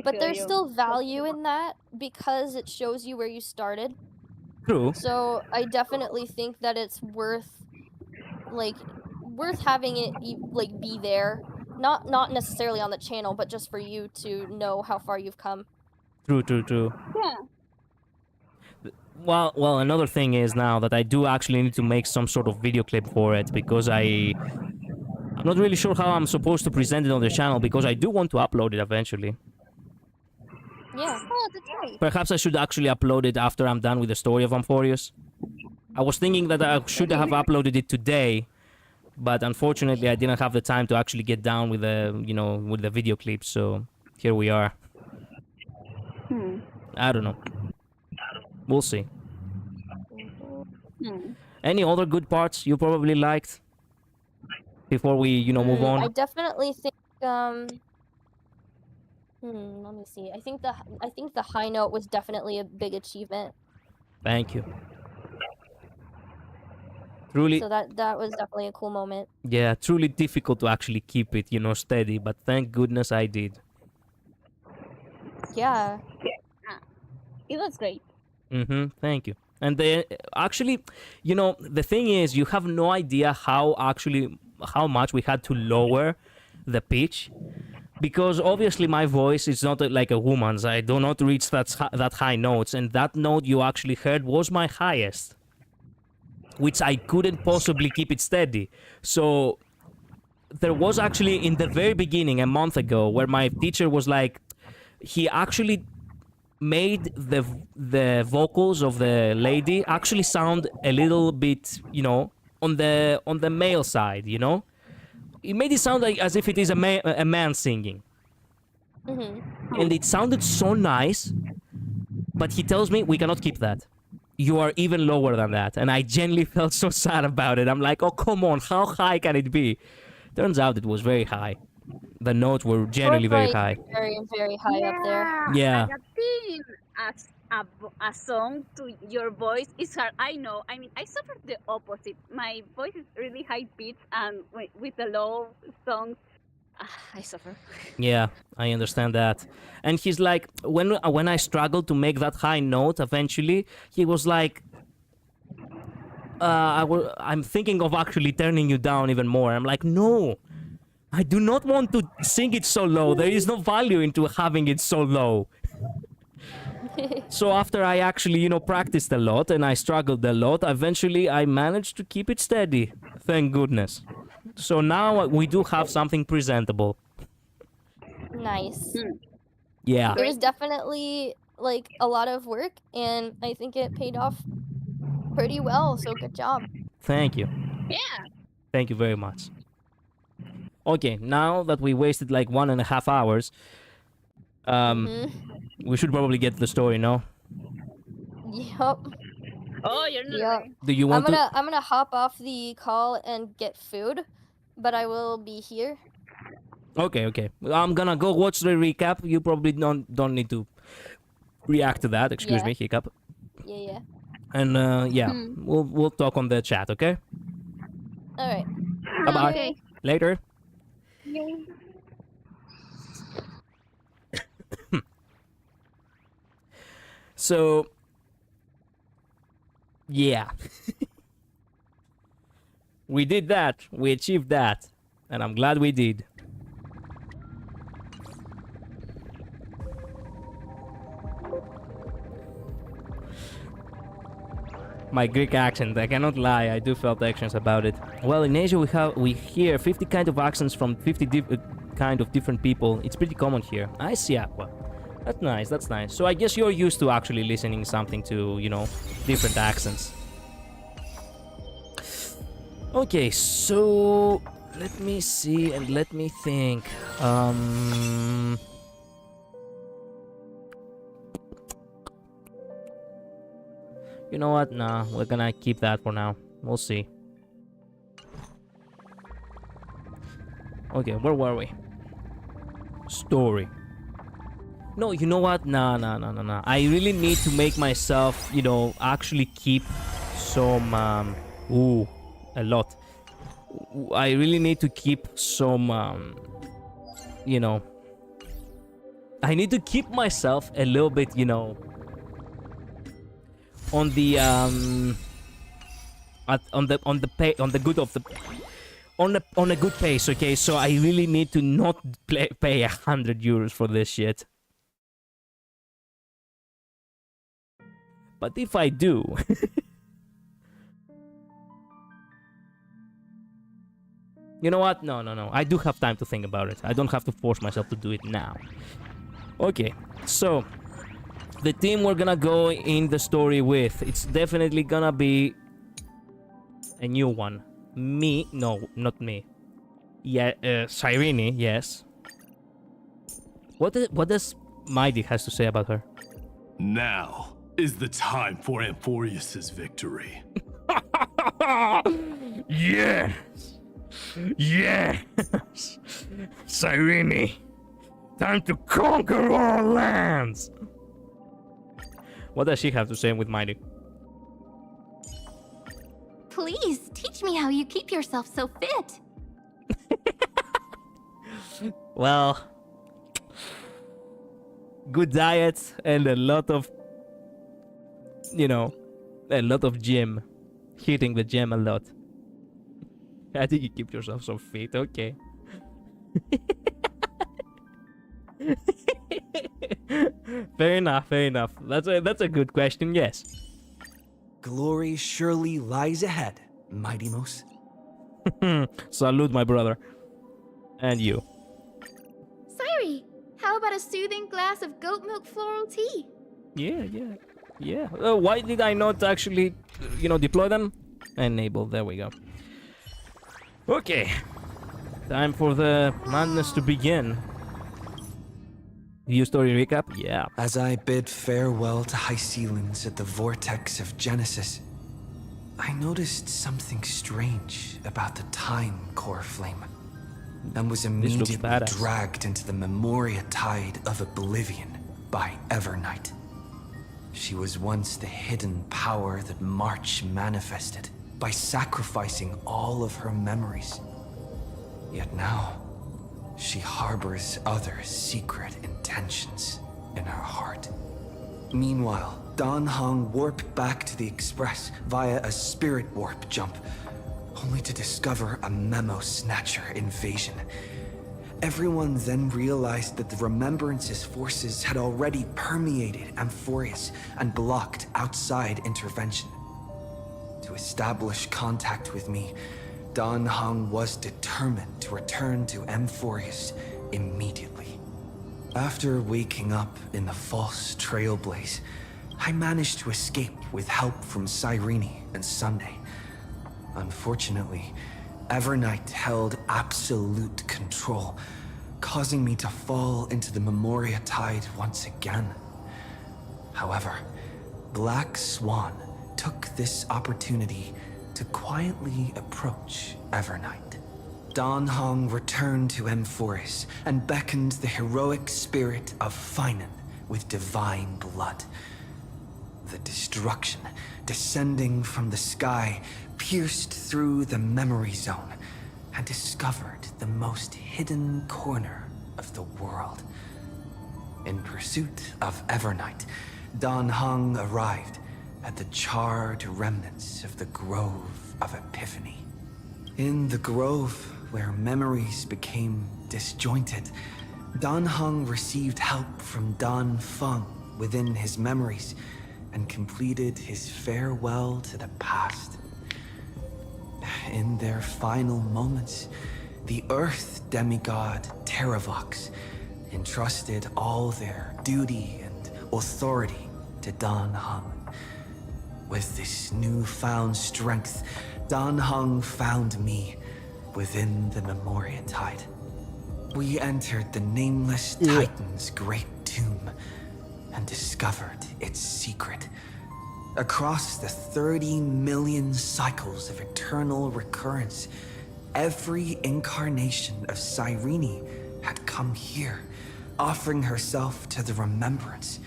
B: But there's still value in that because it shows you where you started.
A: True.
B: So I definitely think that it's worth having it be there. Not necessarily on the channel, but just for you to know how far you've come.
A: True.
C: Yeah.
A: Well, another thing is now that I do actually need to make some sort of video clip for it because I'm not really sure how I'm supposed to present it on the channel because I do want to upload it eventually.
B: Yeah.
C: Oh, that's right.
A: Perhaps I should actually upload it after I'm done with the story of Amphorius. I was thinking that I should have uploaded it today, but unfortunately I didn't have the time to actually get down with the video clip, so here we are. I don't know. We'll see. Any other good parts you probably liked before we, move on?
B: I definitely think let me see. I think the high note was definitely a big achievement.
A: Thank you. Truly,
B: So that was definitely a cool moment.
A: yeah, truly difficult to actually keep it, steady, but thank goodness I did.
B: Yeah.
C: It was great.
A: Thank you. And actually, the thing is, you have no idea how much we had to lower the pitch. Because obviously my voice is not like a woman's. I do not reach that high notes. And that note you actually heard was my highest. Which I couldn't possibly keep it steady. So there was actually in the very beginning, a month ago, where my teacher was like, he actually made the vocals of the lady actually sound a little bit, on the male side, It made it sound like as if it is a man singing. And it sounded so nice, but he tells me we cannot keep that. You are even lower than that. And I genuinely felt so sad about it. I'm like, oh, come on, how high can it be? Turns out it was very high. The notes were genuinely very high.
B: Very, very high up there.
A: Yeah.
C: Adapting a song to your voice is hard. I know. I mean, I suffered the opposite. My voice is really high pitched, and with the low songs, I suffer.
A: Yeah, I understand that. And he's like, when I struggled to make that high note eventually, he was like, I'm thinking of actually turning you down even more. I'm like, no, I do not want to sing it so low. There is no value into having it so low. So after I actually, practiced a lot and I struggled a lot, eventually I managed to keep it steady. Thank goodness. So now we do have something presentable.
B: Nice.
A: Yeah.
B: It was definitely a lot of work, and I think it paid off pretty well. So good job.
A: Thank you.
C: Yeah.
A: Thank you very much. Okay, now that we wasted 1.5 hours, we should probably get the story, no?
B: Yep.
C: Oh, you're not.
B: Yep.
A: Do you want
B: I'm gonna hop off the call and get food, but I will be here.
A: Okay. I'm gonna go watch the recap. You probably don't need to react to that. Excuse me, hiccup.
B: Yeah.
A: And we'll talk on the chat, okay?
B: All right.
A: Bye-bye.
C: Okay.
A: Later. So, yeah. We did that. We achieved that. And I'm glad we did. My Greek accent, I cannot lie, I do felt anxious about it. Well, in Asia we hear 50 kind of accents from 50 kind of different people. It's pretty common here. I see, Aqua. That's nice. So I guess you're used to actually listening something to, different accents. Okay, so Let me see and let me think. You know what? Nah, we're gonna keep that for now. We'll see. Okay, where were we? Story. No, you know what? Nah. I really need to make myself, you know, actually keep some, a lot. I really need to keep some, you know, I need to keep myself a little bit, you know, on the, on a good pace, okay? So I really need to not pay 100 euros for this shit. But if I do, you know what? No. I do have time to think about it. I don't have to force myself to do it now. Okay, so the team we're gonna go in the story with, it's definitely gonna be a new one. Me? No, not me. Yeah, Cyrene, yes. What does Mighty has to say about her?
G: Now is the time for Amphorius's victory.
E: Yes! Yes! Cyrene! Time to conquer all lands!
A: What does she have to say with Mighty?
H: Please, teach me how you keep yourself so fit.
A: Well, good diet and a lot of, you know, a lot of gym. Hitting the gym a lot. I think you keep yourself so fit, okay. Fair enough. That's a good question, yes.
I: Glory surely lies ahead, Mighty-Mos.
A: Salute, my brother. And you.
H: Cyrene, how about a soothing glass of goat milk floral tea?
A: Yeah. Why did I not actually, you know, deploy them? Enable, there we go. Okay. Time for the madness to begin. View story recap? Yeah.
I: As I bid farewell to high ceilings at the vortex of Genesis, I noticed something strange about the time core flame, and was immediately dragged into the Memoria tide of oblivion by Evernight. She was once the hidden power that March manifested by sacrificing all of her memories. Yet now, she harbors other secret intentions in her heart. Meanwhile, Dan Heng warped back to the Express via a spirit warp jump, only to discover a memo snatcher invasion. Everyone then realized that the Remembrance's forces had already permeated Amphorius and blocked outside intervention. To establish contact with me, Dan Heng was determined to return to Amphorius immediately. After waking up in the false trailblaze, I managed to escape with help from Cyrene and Sunday. Unfortunately, Evernight held absolute control, causing me to fall into the Memoria tide once again. However, Black Swan took this opportunity to quietly approach Evernight. Dan Heng returned to Amphorius and beckoned the heroic spirit of Finan with divine blood. The destruction descending from the sky pierced through the memory zone and discovered the most hidden corner of the world. In pursuit of Evernight, Dan Heng arrived at the charred remnants of the Grove of Epiphany. In the grove, where memories became disjointed, Dan Heng received help from Dan Feng within his memories and completed his farewell to the past. In their final moments, the Earth demigod Terravox entrusted all their duty and authority to Dan Heng. With this newfound strength, Dan Heng found me within the Memoria Tide. We entered the nameless Titan's great tomb and discovered its secret. Across the 30 million cycles of eternal recurrence, every incarnation of Cyrene had come here, offering herself to the remembrance.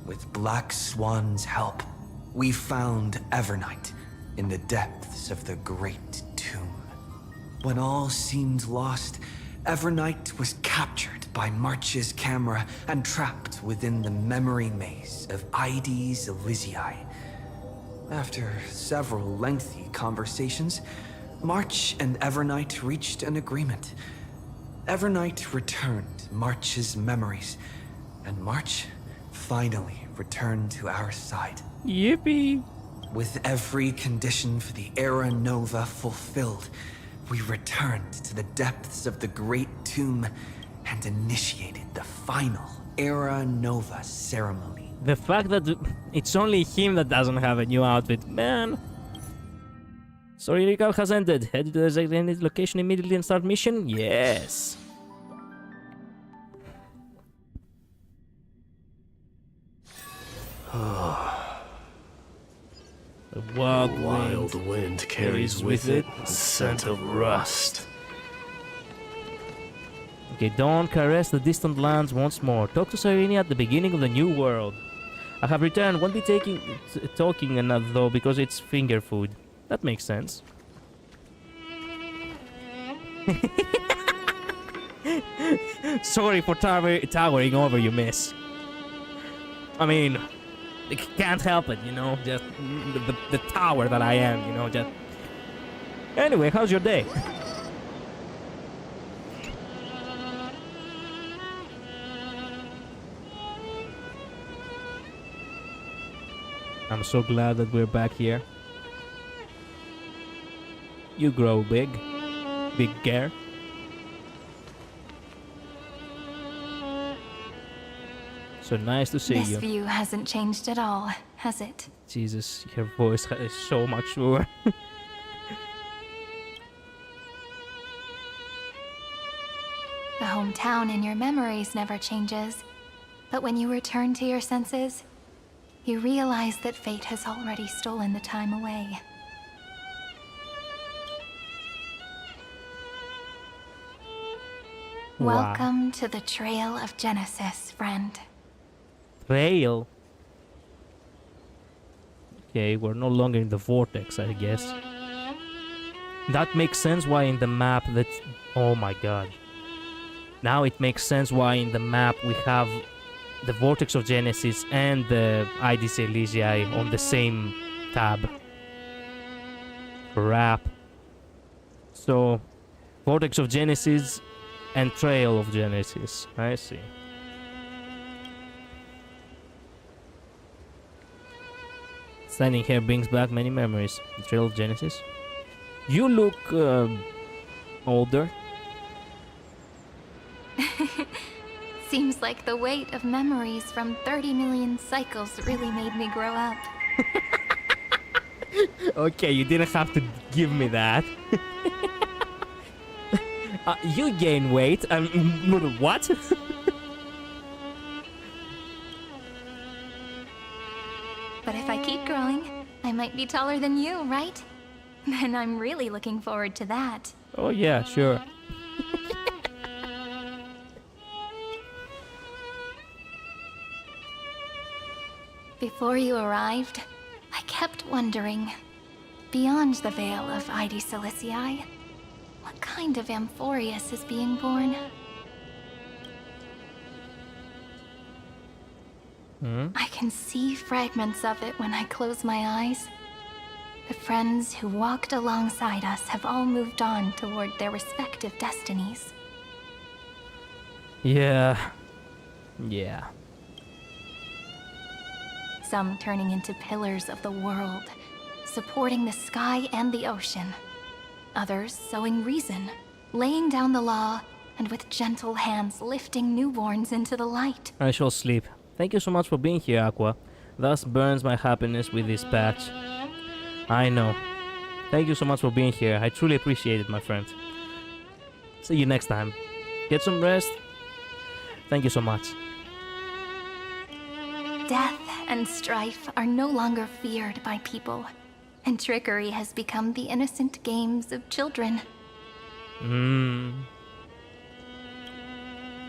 I: With Black Swan's help, we found Evernight in the depths of the great tomb. When all seemed lost, Evernight was captured by March's camera and trapped within the memory maze of Ides Elysiae. After several lengthy conversations, March and Evernight reached an agreement. Evernight returned March's memories, and March finally returned to our side.
A: Yippee!
I: With every condition for the Era Nova fulfilled, we returned to the depths of the Great Tomb and initiated the final Era Nova ceremony.
A: The fact that it's only him that doesn't have a new outfit, man. Story recap has ended. Head to the designated location immediately and start mission? Yes. The wild
G: wind carries with it the scent of rust.
A: Okay, Dawn caress the distant lands once more. Talk to Cyrene at the beginning of the new world. I have returned. Won't be talking enough though because it's finger food. That makes sense. Sorry for towering over you, miss. I mean, I can't help it, you know. Just the tower that I am, you know. Just anyway, how's your day? I'm so glad that we're back here. You grow big girl. So nice to see
H: This
A: you.
H: view hasn't changed at all, has it?
A: Jesus, your voice is so mature.
H: The hometown in your memories never changes. But when you return to your senses, you realize that fate has already stolen the time away.
A: Wow.
H: Welcome to the Trail of Genesis, friend.
A: Trail. Okay, we're no longer in the vortex, I guess. That makes sense why in the map that's... Oh my god. Now it makes sense why in the map we have the Vortex of Genesis and the Ides Elysiae on the same tab. Crap. So, Vortex of Genesis and Trail of Genesis. I see. Standing here brings back many memories. The Trail of Genesis. You look older.
H: Seems like the weight of memories from 30 million cycles really made me grow up.
A: Okay, you didn't have to give me that. You gain weight. What?
H: But if I keep growing, I might be taller than you, right? And I'm really looking forward to that.
A: Oh yeah, sure.
H: Before you arrived, I kept wondering, beyond the veil of Ides Elysiae, what kind of Amphorius is being born? I can see fragments of it when I close my eyes. The friends who walked alongside us have all moved on toward their respective destinies.
A: Yeah. Yeah.
H: Some turning into pillars of the world, supporting the sky and the ocean. Others sowing reason, laying down the law, and with gentle hands lifting newborns into the light.
A: I shall sleep. Thank you so much for being here, Aqua. Thus burns my happiness with this patch. I know. Thank you so much for being here. I truly appreciate it, my friend. See you next time. Get some rest. Thank you so much.
H: Death and strife are no longer feared by people, and trickery has become the innocent games of children.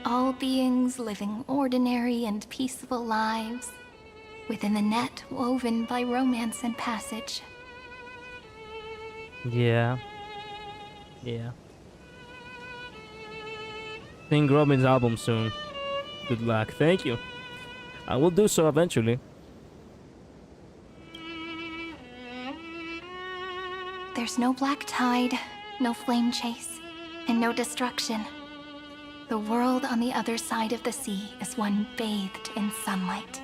H: All beings living ordinary and peaceful lives within the net woven by romance and passage.
A: Yeah. Sing Robin's album soon. Good luck. Thank you. I will do so eventually.
H: There's no black tide, no flame chase, and no destruction. The world on the other side of the sea is one bathed in sunlight.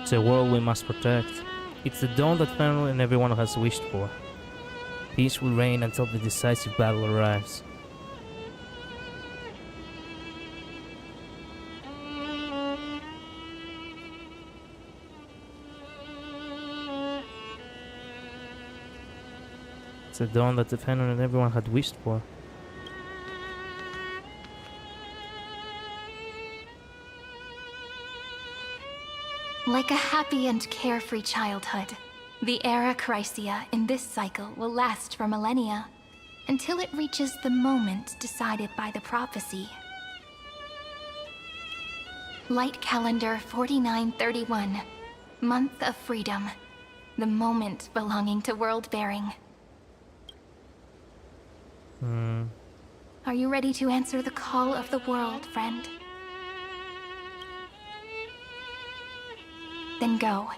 A: It's a world we must protect. It's the dawn that Fenrir and everyone has wished for. Peace will reign until the decisive battle arrives. It's the dawn that the Fenrir and everyone had wished for.
H: Like a happy and carefree childhood, the era Chrysia in this cycle will last for millennia, until it reaches the moment decided by the prophecy. Light calendar 4931, month of freedom, the moment belonging to world-bearing. Are you ready to answer the call of the world, friend? Then go,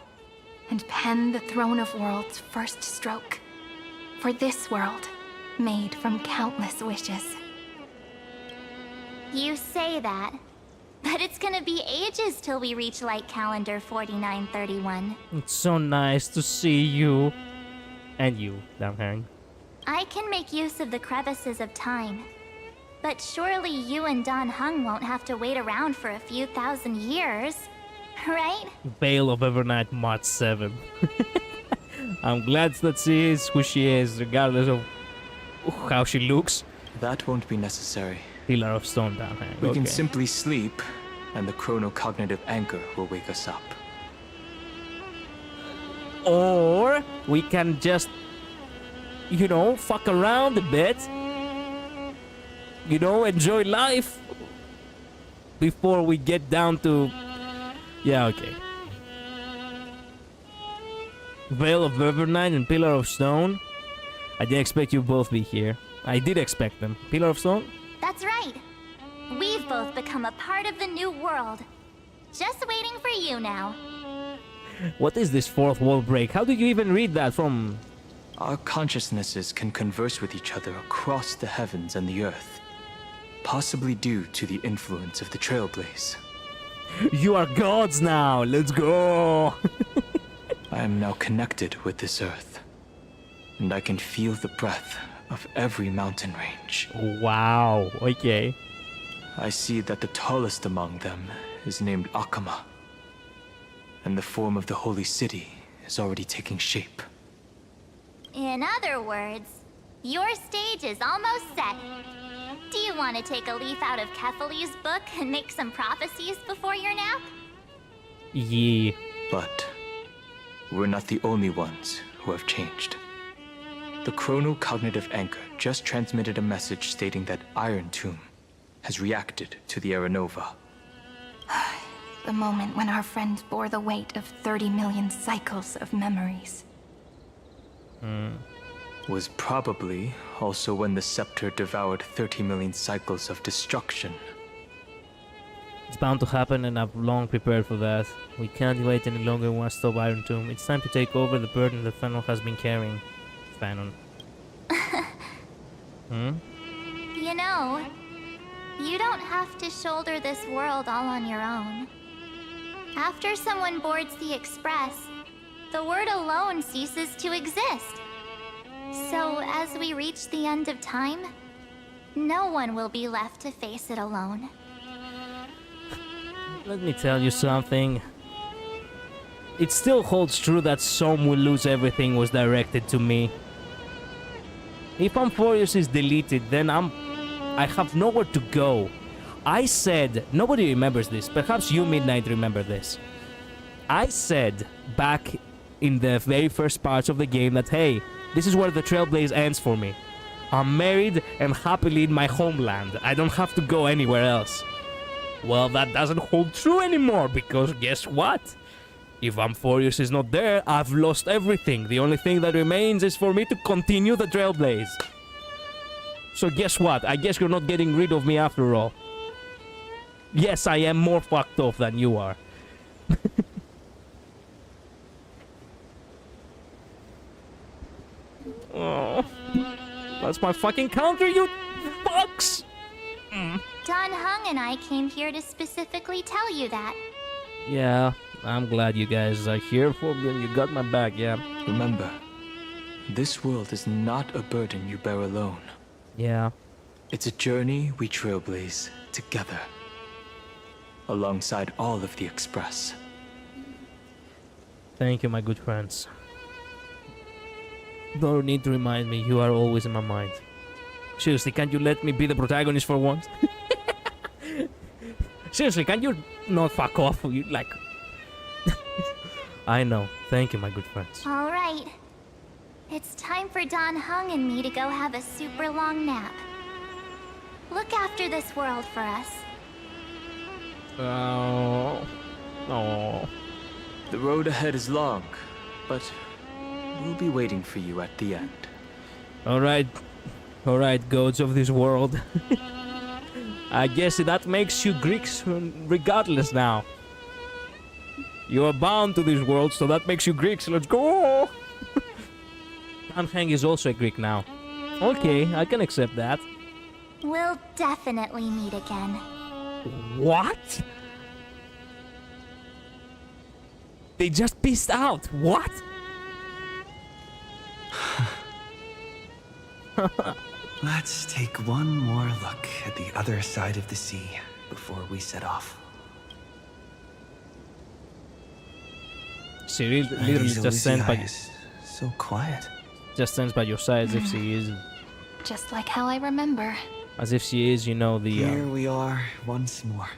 H: and pen the Throne of Worlds' first stroke. For this world, made from countless wishes.
J: You say that, but it's gonna be ages till we reach light calendar 4931.
A: It's so nice to see you. And you, Damhang.
J: I can make use of the crevices of time. But surely you and Don Hung won't have to wait around for a few thousand years, right?
A: Veil of Evernight March 7. I'm glad that she is who she is, regardless of how she looks.
I: That won't be necessary.
A: Pillar of Stone, Damhang.
I: We can simply sleep, and the chronocognitive anchor will wake us up.
A: Or we can just, you know, fuck around a bit. You know, enjoy life before we get down to... Yeah, okay. Veil of Evernight and Pillar of Stone. I didn't expect you both be here. I did expect them. Pillar of Stone?
J: That's right. We've both become a part of the new world. Just waiting for you now.
A: What is this fourth wall break? How did you even read that from...
I: Our consciousnesses can converse with each other across the heavens and the earth. Possibly due to the influence of the Trailblaze.
A: You are gods now! Let's go!
I: I am now connected with this earth. And I can feel the breath of every mountain range.
A: Wow, okay.
I: I see that the tallest among them is named Akama. And the form of the holy city is already taking shape.
J: In other words, your stage is almost set. Do you want to take a leaf out of Kefali's book and make some prophecies before your nap?
A: Yeah.
I: But we're not the only ones who have changed. The chronocognitive anchor just transmitted a message stating that Iron Tomb has reacted to the Aranova.
H: The moment when our friend bore the weight of 30 million cycles of memories.
I: Was probably also when the scepter devoured 30 million cycles of destruction.
A: It's bound to happen, and I've long prepared for that. We can't wait any longer. We must stop Iron Tomb. It's time to take over the burden that Fanon has been carrying. Fanon.
J: You know, you don't have to shoulder this world all on your own. After someone boards the Express, the word alone ceases to exist. So, as we reach the end of time, no one will be left to face it alone.
A: Let me tell you something. it still holds true that some will lose everything was directed to me. If Amphorius is deleted, then I have nowhere to go. I said, nobody remembers this, perhaps you Midnight remember this. I said back in the very first parts of the game that, hey, this is where the Trailblaze ends for me. I'm married and happily in my homeland. I don't have to go anywhere else. Well, that doesn't hold true anymore, because guess what? If Amphorius is not there, I've lost everything. The only thing that remains is for me to continue the Trailblaze. So guess what? I guess you're not getting rid of me after all. Yes, I am more fucked off than you are. Oh, that's my fucking counter, you fucks!
J: Don Hung and I came here to specifically tell you that.
A: Yeah, I'm glad you guys are here for me and you got my back, yeah.
I: Remember, this world is not a burden you bear alone.
A: Yeah.
I: It's a journey we trailblaze together, alongside all of the Express.
A: Thank you, my good friends. Don't need to remind me, you are always in my mind. Seriously, can't you let me be the protagonist for once? Seriously, can't you not fuck off? You like... I know. Thank you, my good friends.
J: All right. It's time for Don Hung and me to go have a super long nap. Look after this world for us.
A: Oh. Oh.
I: The road ahead is long, but we'll be waiting for you at the end.
A: Alright. Alright, gods of this world. I guess that makes you Greeks regardless now. You are bound to this world, so that makes you Greeks. Let's go! Anheng is also a Greek now. Okay, I can accept that.
J: We'll definitely meet again.
A: What? They just pissed out. What?
I: Let's take one more look at the other side of the sea before we set off.
A: She literally just stands by,
I: so quiet.
A: just stands by your side as if she is,
H: Just like how I remember.
A: as if she is, you know, the,
I: Here we are once more.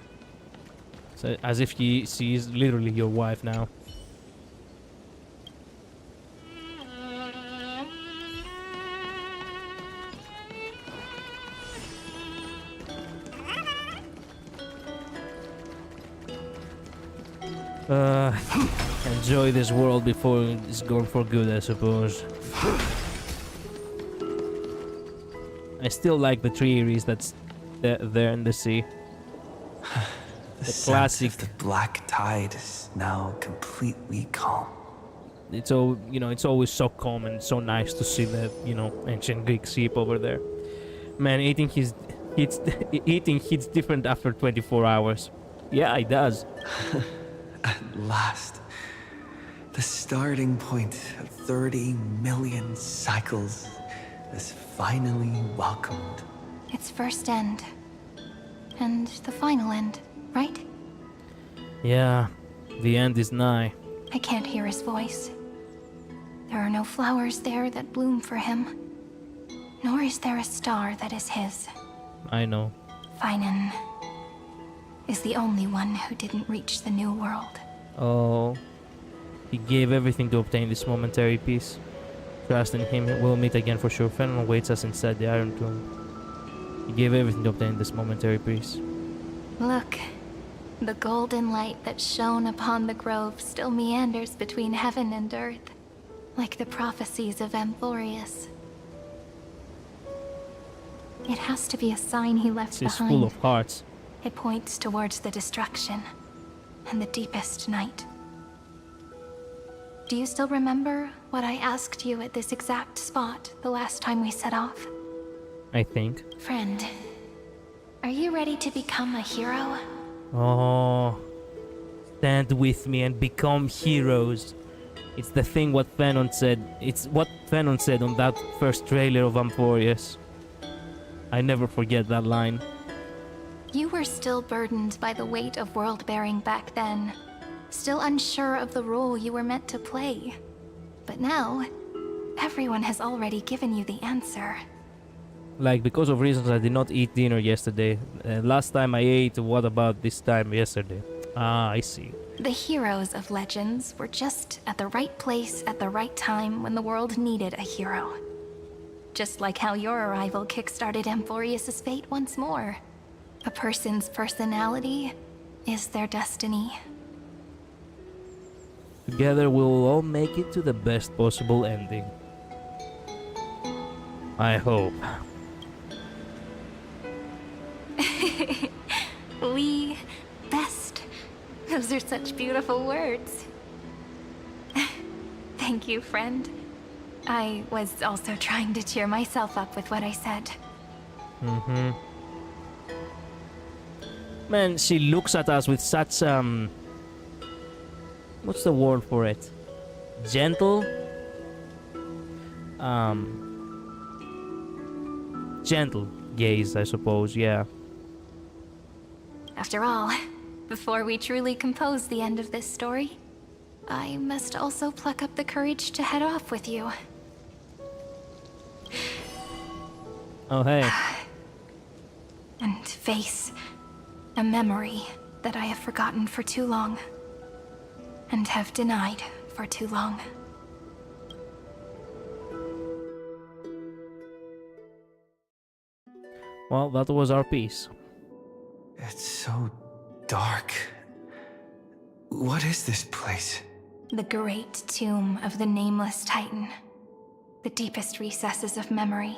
A: so as if she is literally your wife now. Enjoy this world before it's gone for good, I suppose. I still like the treeries that's there in the sea.
I: The sense
A: classic.
I: of the black tide is now completely calm.
A: It's all, you know, it's always so calm and so nice to see the, you know, ancient Greek ship over there. Man, eating hits different after 24 hours. Yeah, it does.
I: At last, the starting point of 30 million cycles is finally welcomed.
H: Its first end. And the final end, right?
A: Yeah, the end is nigh.
H: I can't hear his voice. There are no flowers there that bloom for him. Nor is there a star that is his.
A: I know.
H: Finan is the only one who didn't reach the new world.
A: Oh, he gave everything to obtain this momentary peace. Trust in him, we'll meet again for sure. Fenrir awaits us inside the Iron Tomb. He gave everything to obtain this momentary peace.
H: Look, the golden light that shone upon the grove still meanders between heaven and earth, like the prophecies of Amphorius. It has to be a sign he left
A: She's
H: behind.
A: full of hearts.
H: It points towards the destruction and the deepest night. Do you still remember what I asked you at this exact spot the last time we set off?
A: I think.
H: Friend, are you ready to become a hero?
A: Oh, stand with me and become heroes. It's the thing what Fanon said. It's what Fanon said on that first trailer of Amphorius. I never forget that line.
H: You were still burdened by the weight of world-bearing back then. still unsure of the role you were meant to play. But now, everyone has already given you the answer.
A: Like, because of reasons I did not eat dinner yesterday. Last time I ate, what about this time yesterday? Ah, I see.
H: The heroes of legends were just at the right place at the right time when the world needed a hero. Just like how your arrival kickstarted Amphorius' fate once more. A person's personality is their destiny.
A: Together we'll all make it to the best possible ending. I hope.
H: We best. Those are such beautiful words. Thank you, friend. I was also trying to cheer myself up with what I said.
A: Man, she looks at us with such what's the word for it? Gentle? Gentle gaze, I suppose, yeah.
H: After all, before we truly compose the end of this story, I must also pluck up the courage to head off with you.
A: Oh, hey.
H: And face a memory that I have forgotten for too long. And have denied for too long.
A: Well, that was our piece.
I: It's so dark. What is this place?
H: The great tomb of the nameless titan. The deepest recesses of memory.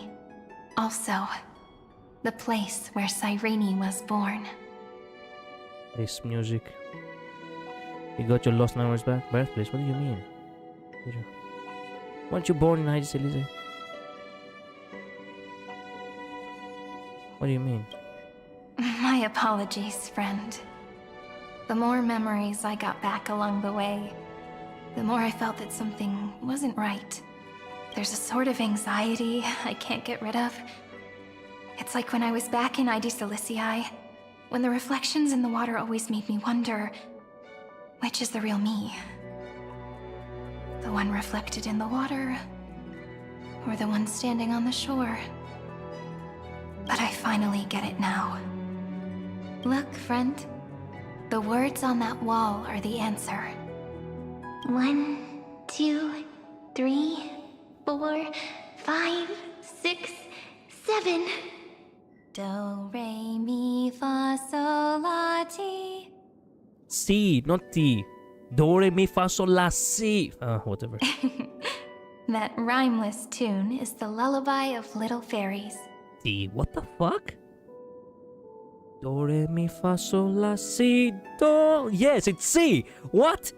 H: Also, the place where Cyrene was born.
A: This music. You got your lost memories back? Birthplace? What do you mean? Weren't you born in Aegis Elysee? What do you mean?
H: My apologies, friend. The more memories I got back along the way, the more I felt that something wasn't right. There's a sort of anxiety I can't get rid of. It's like when I was back in Aegis Elysee, when the reflections in the water always made me wonder, which is the real me? The one reflected in the water, or the one standing on the shore? But I finally get it now. Look, friend. The words on that wall are the answer.
J: 1, 2, 3, 4, 5, 6, 7.
H: Do, re, mi, fa, sol, la, ti.
A: Si, not T. Do, re, mi, fa, sol, la, si. Whatever.
H: That rhymeless tune is the lullaby of little fairies.
A: T. What the fuck? Do, re, mi, fa, sol, la, si, do. Yes, it's C. What?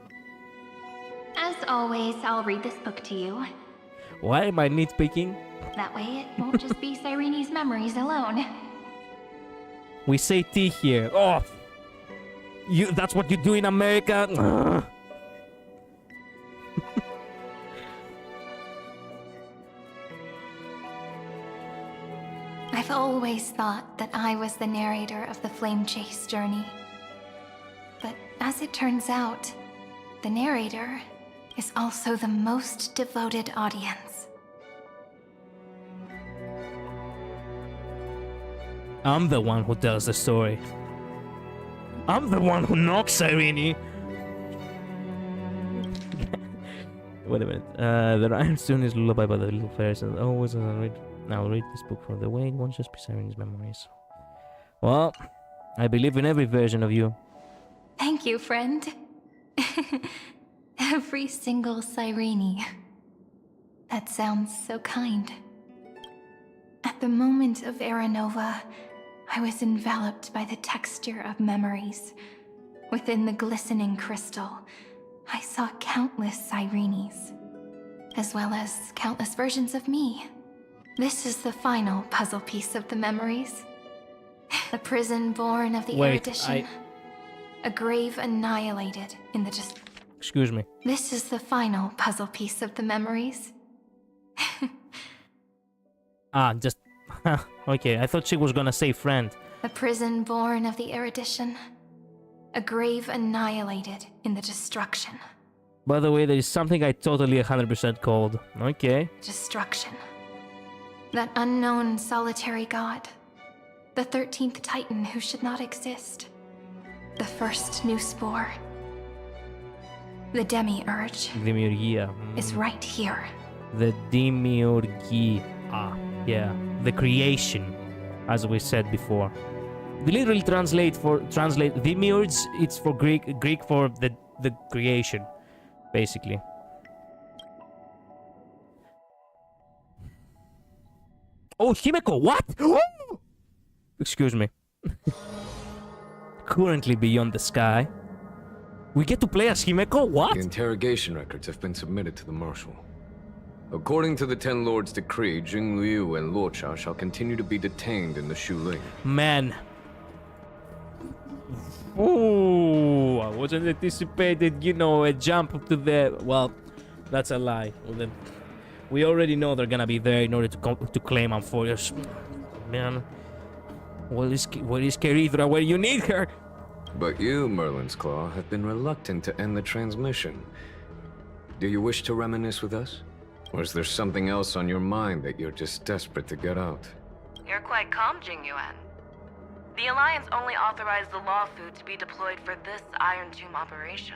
H: As always, I'll read this book to you.
A: Why am I nitpicking?
H: That way it won't just be Cyrene's memories alone.
A: We say T here. Oh! That's what you do in America?
H: I've always thought that I was the narrator of the Flame Chase journey. But as it turns out, the narrator is also the most devoted audience.
A: I'm the one who tells the story. I'm the one who knocks Cyrene. Wait a minute. The rhinestone is lullaby by the little fairies and always as I read. Now I'll read this book from the way it won't just be Cyrene's memories. Well, I believe in every version of you.
H: Thank you, friend. Every single Cyrene. That sounds so kind. At the moment of Aranova, I was enveloped by the texture of memories. Within the glistening crystal, I saw countless Cyrenes, as well as countless versions of me. This is the final puzzle piece of the memories. The prison born of the erudition. A grave annihilated in the just.
A: Excuse me.
H: This is the final puzzle piece of the memories.
A: Just... Okay, I thought she was gonna say friend.
H: A prison born of the erudition. A grave annihilated in the destruction.
A: By the way, there is something I totally 100% called. Okay.
H: Destruction. That unknown solitary god. The 13th Titan who should not exist. The first new spore. The demiurge
A: Demiurgia.
H: is right here.
A: The Demiurgia. Yeah. The creation, as we said before. We literally translate demiurge, it's for Greek for the creation, basically. Oh, Himeko, what? Excuse me. Currently beyond the sky. We get to play as Himeko? What?
K: The interrogation records have been submitted to the Marshal. According to the Ten Lords' decree, Jing Liu and Luocha shall continue to be detained in the Shu Ling.
A: Man. Ooh, I wasn't anticipated, a jump to the... Well, that's a lie. Well, we already know they're gonna be there in order to claim Amphorius. Man. Where is Kerithra where you need her?
K: But you, Merlin's Claw, have been reluctant to end the transmission. Do you wish to reminisce with us? Or is there something else on your mind that you're just desperate to get out?
L: You're quite calm, Jingyuan. The Alliance only authorized the Law Fu to be deployed for this Iron Tomb operation.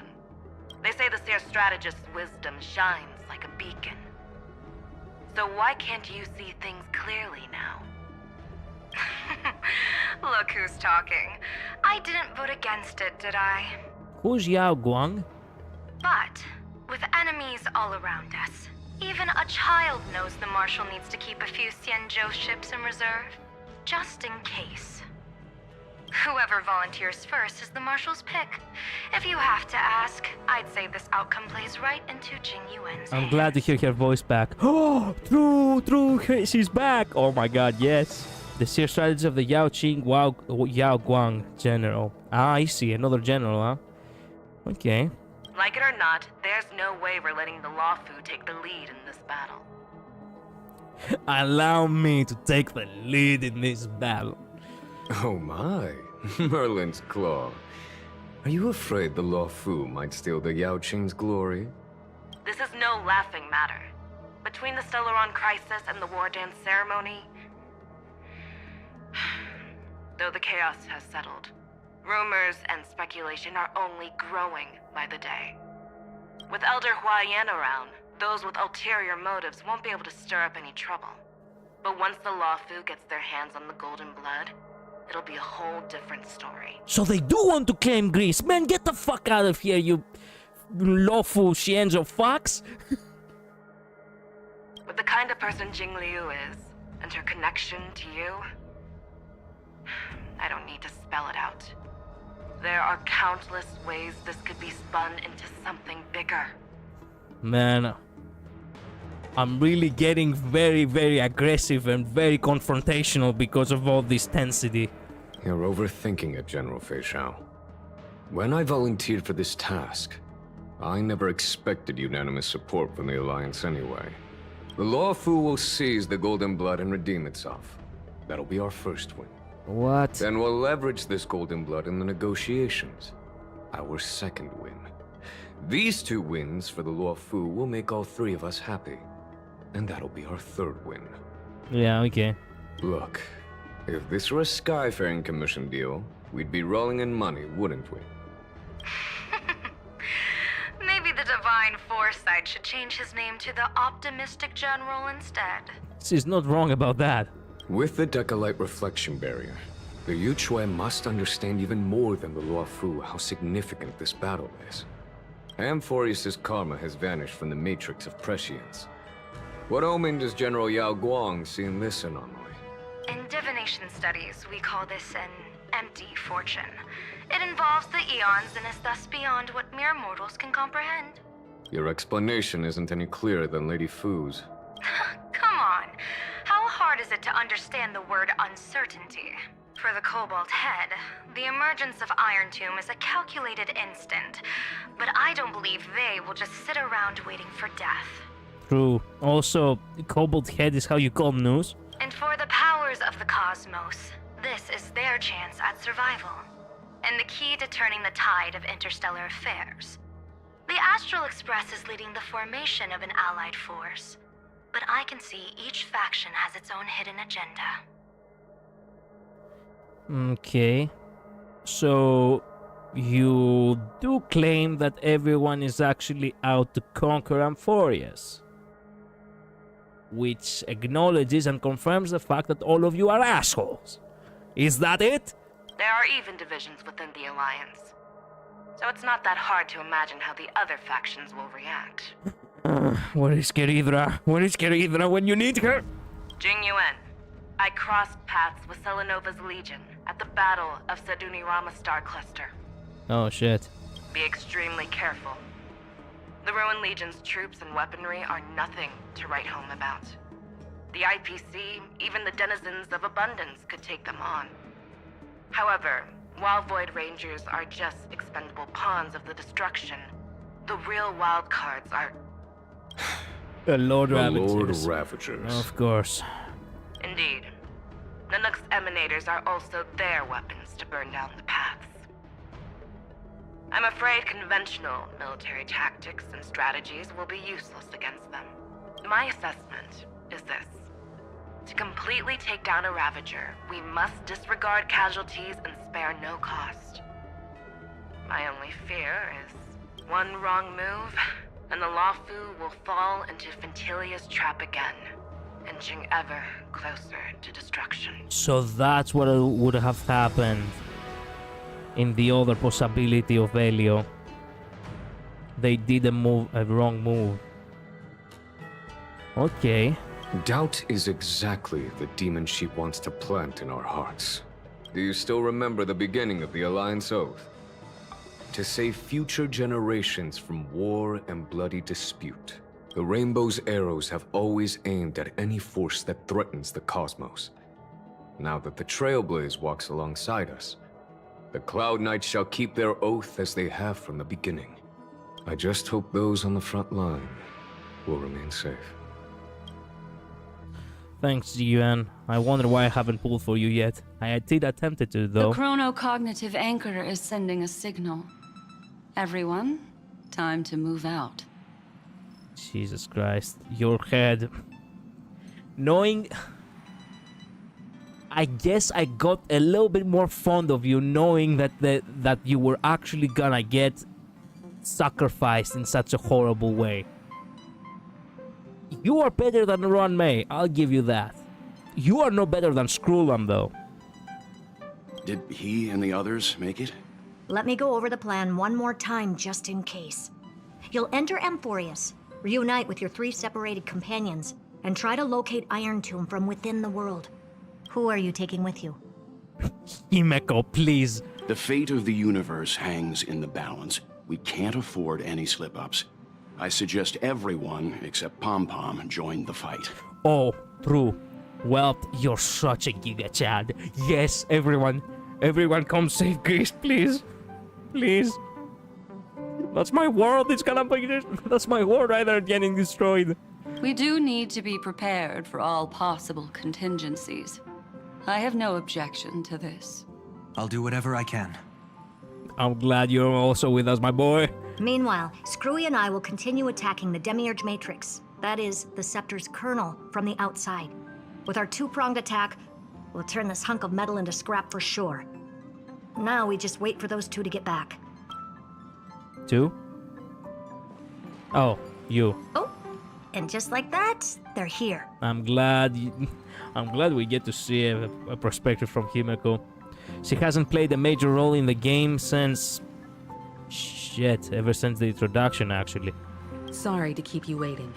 L: They say the Seer Strategist's wisdom shines like a beacon. So why can't you see things clearly now? Look who's talking. I didn't vote against it, did I?
A: Who's Yao Guang?
L: But, with enemies all around us, even a child knows the Marshal needs to keep a few Xianzhou ships in reserve, just in case. Whoever volunteers first is the Marshal's pick. If you have to ask, I'd say this outcome plays right into Jingyuan's
A: I'm glad to hear her voice back. Oh, true, she's back. Oh my god, yes. The Seer Strategist of the Yao Guang General. Ah, I see, another general, huh? Okay.
L: Like it or not, there's no way we're letting the Law Fu take the lead in this battle.
A: Allow me to take the lead in this battle.
K: Oh my, Merlin's Claw. Are you afraid the Law Fu might steal the Yao Qing's glory?
L: This is no laughing matter. Between the Stellaron crisis and the War Dance ceremony, though the chaos has settled, rumors and speculation are only growing by the day. With Elder Huaiyan around, those with ulterior motives won't be able to stir up any trouble. But once the Law Fu gets their hands on the Golden Blood, it'll be a whole different story.
A: So they do want to claim Greece. Man, get the fuck out of here, you lawful Xianzhou fox.
L: With the kind of person Jing Liu is, and her connection to you, I don't need to spell it out. There are countless ways this could be spun into something bigger.
A: Man, I'm really getting very, very aggressive and very confrontational because of all this tensity.
K: You're overthinking it, General Fei Shao. When I volunteered for this task, I never expected unanimous support from the Alliance anyway. The Law Fu will seize the Golden Blood and redeem itself. That'll be our first win.
A: What?
K: Then we'll leverage this Golden Blood in the negotiations. Our second win. These two wins for the Law Fu will make all three of us happy. And that'll be our third win.
A: Yeah, okay.
K: Look, if this were a Skyfaring Commission deal, we'd be rolling in money, wouldn't we?
L: Maybe the Divine Foresight should change his name to the Optimistic General instead.
A: She's not wrong about that.
K: With the Decalite Reflection Barrier, the Yuchue must understand even more than the Law Fu how significant this battle is. Amphorius' karma has vanished from the matrix of prescience. What omen does General Yao Guang see in this anomaly?
L: In divination studies, we call this an empty fortune. It involves the eons and is thus beyond what mere mortals can comprehend.
K: Your explanation isn't any clearer than Lady Fu's.
L: Come on. How hard is it to understand the word uncertainty? For the Cobalt Head, the emergence of Iron Tomb is a calculated instant, but I don't believe they will just sit around waiting for death.
A: True. Also, Cobalt Head is how you call news.
L: And for the powers of the cosmos, this is their chance at survival. and the key to turning the tide of interstellar affairs. The Astral Express is leading the formation of an allied force, but I can see each faction has its own hidden agenda.
A: Okay. So, you do claim that everyone is actually out to conquer Amphorius, which acknowledges and confirms the fact that all of you are assholes. Is that it?
M: There are even divisions within the Alliance, so it's not that hard to imagine how the other factions will react.
A: Where is Keridra? Where is Keridra when you need her?
M: Jing Yuan, I crossed paths with Selenova's Legion at the Battle of Sadunirama Star Cluster.
A: Oh shit.
M: Be extremely careful. The Ruined Legion's troops and weaponry are nothing to write home about. The IPC, even the denizens of Abundance, could take them on. However, while Void Rangers are just expendable pawns of the destruction, the real wild cards are...
A: The Lord Ravagers.
K: Lord Ravagers.
A: Of course.
M: Indeed. Nanook's emanators are also their weapons to burn down the paths. I'm afraid conventional military tactics and strategies will be useless against them. My assessment is this. To completely take down a Ravager, we must disregard casualties and spare no cost. My only fear is one wrong move, and the Lawfu will fall into Fintilia's trap again, inching ever closer to destruction.
A: So that's what would have happened in the other possibility of Elio. They did a wrong move. Okay.
K: Doubt is exactly the demon she wants to plant in our hearts. Do you still remember the beginning of the Alliance Oath? To save future generations from war and bloody dispute. The Rainbow's arrows have always aimed at any force that threatens the cosmos. Now that the Trailblaze walks alongside us, the Cloud Knights shall keep their oath as they have from the beginning. I just hope those on the front line will remain safe.
A: Thanks, GUN. I wonder why I haven't pulled for you yet. I did attempt to, though.
N: The chronocognitive anchor is sending a signal. Everyone, time to move out.
A: Jesus Christ. Your head. Knowing... I guess I got a little bit more fond of you knowing that that you were actually gonna get sacrificed in such a horrible way. You are better than Ron May, I'll give you that. You are no better than Skrullum, though.
O: Did he and the others make it?
P: Let me go over the plan one more time just in case. You'll enter Amphorius, reunite with your 3 separated companions, and try to locate Iron Tomb from within the world. Who are you taking with you?
A: Himeko, please.
O: The fate of the universe hangs in the balance. We can't afford any slip-ups. I suggest everyone, except Pom-Pom, join the fight.
A: Oh, true. Well, you're such a Giga Chad. Yes, everyone come save Greece, please. Please. That's my world, it's gonna be... That's my world right there getting destroyed.
N: We do need to be prepared for all possible contingencies. I have no objection to this.
I: I'll do whatever I can.
A: I'm glad you're also with us, my boy.
P: Meanwhile, Screwy and I will continue attacking the Demiurge Matrix. That is, the Scepter's kernel from the outside. With our 2-pronged attack, we'll turn this hunk of metal into scrap for sure. Now we just wait for those 2 to get back.
A: 2? Oh, you.
P: Oh, and just like that, they're here.
A: I'm glad we get to see a perspective from Himeko. She hasn't played a major role in the game since... Shit, ever since the introduction, actually.
Q: Sorry to keep you waiting.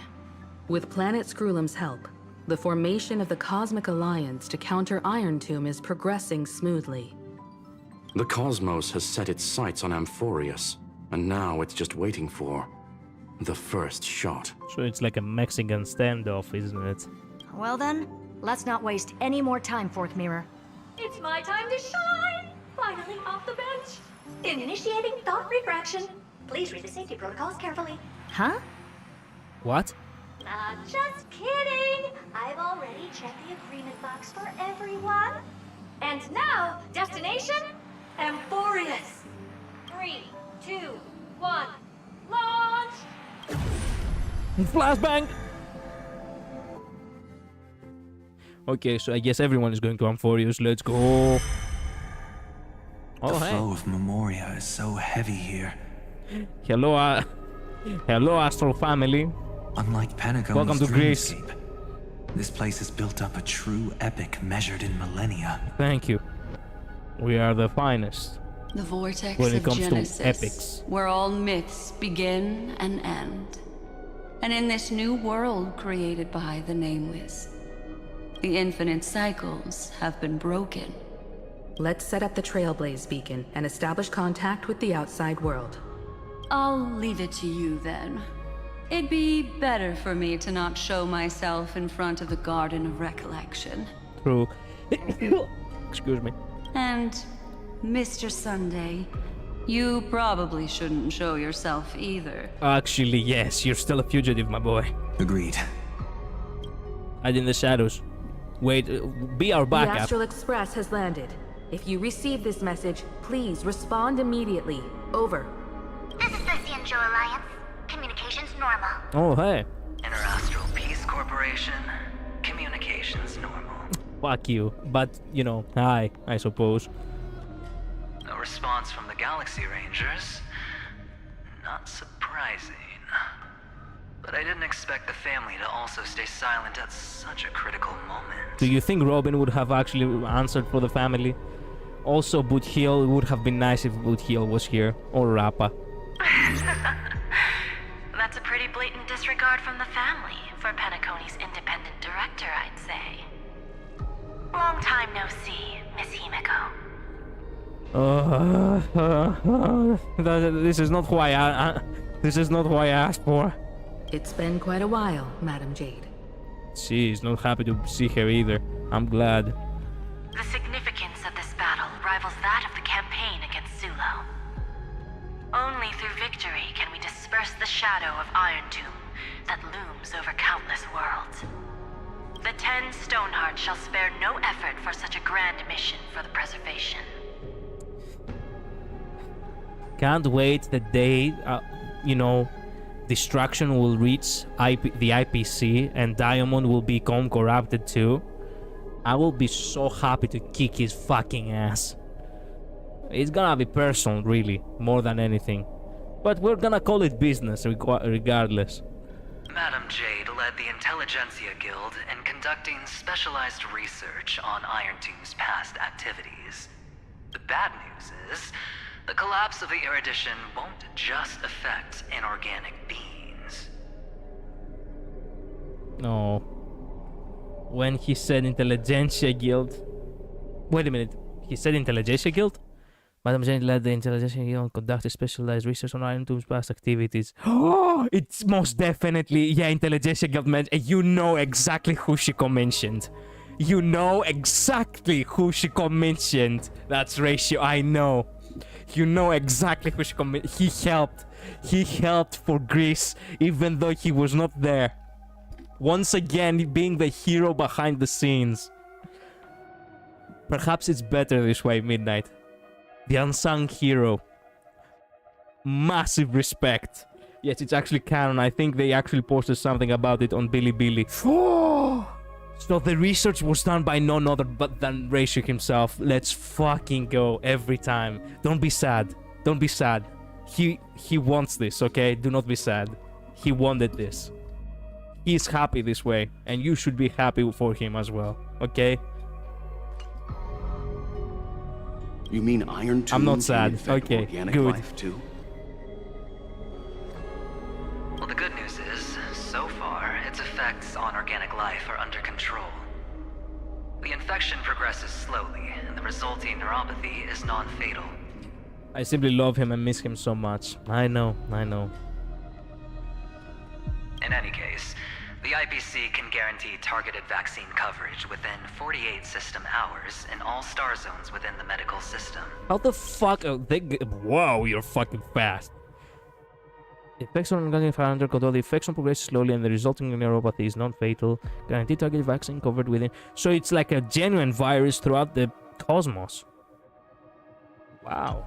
Q: With Planet Skrullum's help, the formation of the Cosmic Alliance to counter Iron Tomb is progressing smoothly.
R: The cosmos has set its sights on Amphorius, and now it's just waiting for the first shot.
A: So it's like a Mexican standoff, isn't it?
P: Well then, let's not waste any more time, Fourth Mirror.
S: It's my time to shine! Finally off the bench! Initiating thought refraction. Please read the safety protocols carefully.
P: Huh?
A: What?
S: Just kidding! I've already checked the agreement box for everyone. And now, destination? Amphorius!
A: Flashbang! Okay, so I guess everyone is going to Amphorius. Let's go. Oh,
E: The
A: hey.
E: flow of Memoria is so heavy here.
A: Hello, hello, Astral family.
E: Unlike Pentagon's
A: Welcome to Greece.
E: dreamscape, this place has built up a true epic measured in millennia.
A: Thank you. We are the finest.
N: The vortex
A: when it
N: of
A: comes
N: Genesis,
A: to epics.
N: where all myths begin and end. And in this new world created by the Nameless, the infinite cycles have been broken.
Q: Let's set up the Trailblaze beacon and establish contact with the outside world.
N: I'll leave it to you then. It'd be better for me to not show myself in front of the Garden of Recollection.
A: True. Excuse me.
N: And, Mr. Sunday, you probably shouldn't show yourself either.
A: Actually, yes, you're still a fugitive, my boy.
E: Agreed.
A: Hide in the shadows. Wait, be our
Q: The
A: backup.
Q: Astral Express has landed. If you receive this message, please respond immediately. Over.
J: This is the Xianzhou Alliance. Communications normal.
A: Oh, hey.
T: Interastral Peace Corporation. Communications normal.
A: Fuck you. But, you know, hi, I suppose.
T: No response from the Galaxy Rangers. Not surprising. But I didn't expect the family to also stay silent at such a critical moment.
A: Do you think Robin would have actually answered for the family? Also, Buthiel, it would have been nice if Buthiel was here. Or Rappa.
L: That's a pretty blatant disregard from the family for Penacony's independent director, I'd say. Long time no see, Miss Himeko.
A: This is not who this is not who I asked for.
Q: It's been quite a while, Madam Jade.
A: She's not happy to see her either. I'm glad.
L: The significance of this battle rivals that of the campaign against Zulo. Only through victory can we disperse the shadow of Iron Tomb that looms over countless worlds. The 10 Stonehearts shall spare no effort for such a grand mission for the preservation.
A: Can't wait the day, you know, destruction will reach the IPC and Diamond will become corrupted too. I will be so happy to kick his fucking ass. It's gonna be personal, really, more than anything. But we're gonna call it business regardless.
T: Madam Jade led the Intelligentsia Guild in conducting specialized research on Iron Tomb's past activities. The bad news is, the collapse of the erudition won't just affect inorganic beings.
A: No. When he said Intelligentsia Guild... Wait a minute. He said Intelligentsia Guild? Madam Jane led the Intelligentsia Guild and conducted specialized research on Iron Tomb's past activities. Oh, it's most definitely... Yeah, Intelligentsia Guild meant... You know exactly who she mentioned. You know exactly who she mentioned. That's Ratio, I know. You know exactly who she He helped. He helped for Greece, even though he was not there. Once again, being the hero behind the scenes. Perhaps it's better this way, Midnight. The unsung hero. Massive respect. Yes, it's actually canon. I think they actually posted something about it on Bilibili. So the research was done by none other but than Ratio himself. Let's fucking go every time. Don't be sad. Don't be sad. He wants this, okay? Do not be sad. He wanted this. He is happy this way, and you should be happy for him as well, okay?
O: You mean Iron Tomb
A: I'm not
O: can
A: sad.
O: infect
A: Okay,
O: organic
A: good.
O: life too?
T: Well, the good news is, so far, its effects on organic life are under control. The infection progresses slowly, and the resulting neuropathy is non-fatal.
A: I simply love him and miss him so much. I know, I know.
T: In any case, the IPC can guarantee targeted vaccine coverage within 48 system hours in all star zones within the medical system.
A: How the fuck are they... Whoa, you're fucking fast. The effects on organic are under control. The infection progresses slowly and the resulting neuropathy is non-fatal. Guaranteed targeted vaccine covered within... So it's like a genuine virus throughout the cosmos. Wow.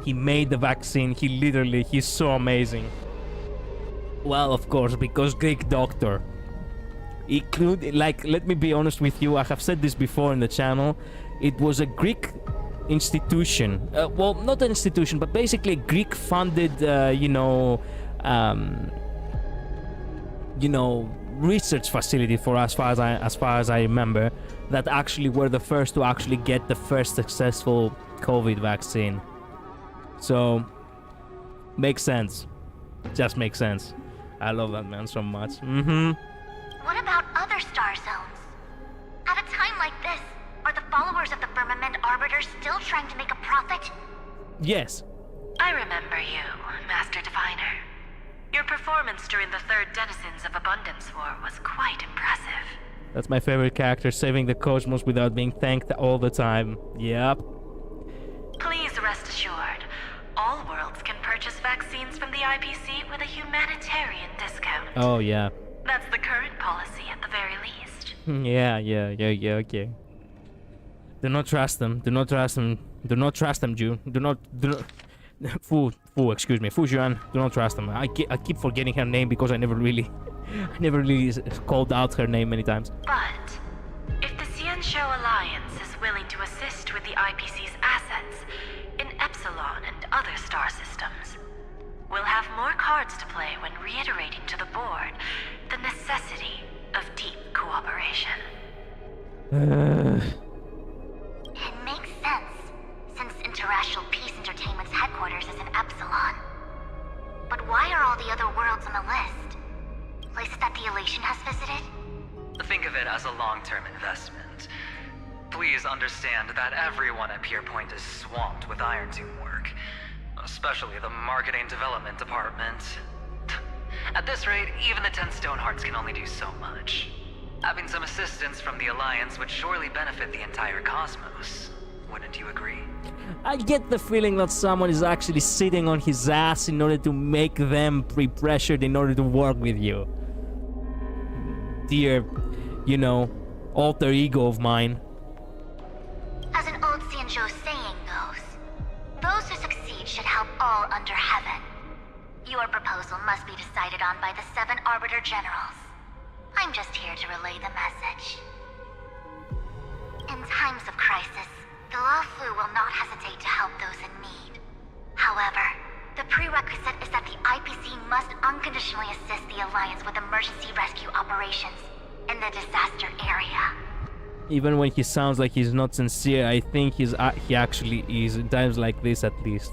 A: He made the vaccine. He's so amazing. Well, of course, because Greek doctor. Like, let me be honest with you, I have said this before in the channel. It was a Greek institution. Well, not an institution, but basically a Greek-funded, research facility for as far as I remember, that actually were the first to actually get the first successful COVID vaccine. So, makes sense. Just makes sense. I love that man so much.
J: What about other star zones? At a time like this, are the followers of the Firmament Arbiter still trying to make a profit?
A: Yes.
M: I remember you, Master Diviner. Your performance during the Third Denizens of Abundance War was quite impressive.
A: That's my favorite character, saving the cosmos without being thanked all the time. Yep.
M: Please rest assured, all worlds can purchase vaccines from the IPC with a humanitarian discount.
A: Oh, yeah.
M: That's the current policy at the very least.
A: Yeah, okay. Do not trust them. Do not trust them. Do not trust them, Jew. Do not... Fu, excuse me. Fu Juan. Do not trust them. I keep forgetting her name because I never really called out her name many times.
M: But if the Xianzhou Alliance is willing to assist with the IPC's assets in Epsilon and other star systems, we'll have more cards to play when reiterating to the board the necessity of deep cooperation.
J: It makes sense, since Interracial Peace Entertainment's headquarters is in Epsilon. But why are all the other worlds on the list? Places that the Elation has visited?
T: Think of it as a long-term investment. Please understand that everyone at Pierpoint is swamped with Iron Tomb work, especially the marketing development department. At this rate, even the 10 Stonehearts can only do so much. Having some assistance from the Alliance would surely benefit the entire cosmos. Wouldn't you agree?
A: I get the feeling that someone is actually sitting on his ass in order to make them pre-pressured in order to work with you. Dear, alter ego of mine.
J: As an old Xianzhou saying goes, those who succeed should help all under heaven. Your proposal must be decided on by the 7 Arbiter Generals. I'm just here to relay the message. In times of crisis, the Luofu will not hesitate to help those in need. However, the prerequisite is that the IPC must unconditionally assist the Alliance with emergency rescue operations in the disaster area.
A: Even when he sounds like he's not sincere, I think he actually is, in times like this at least.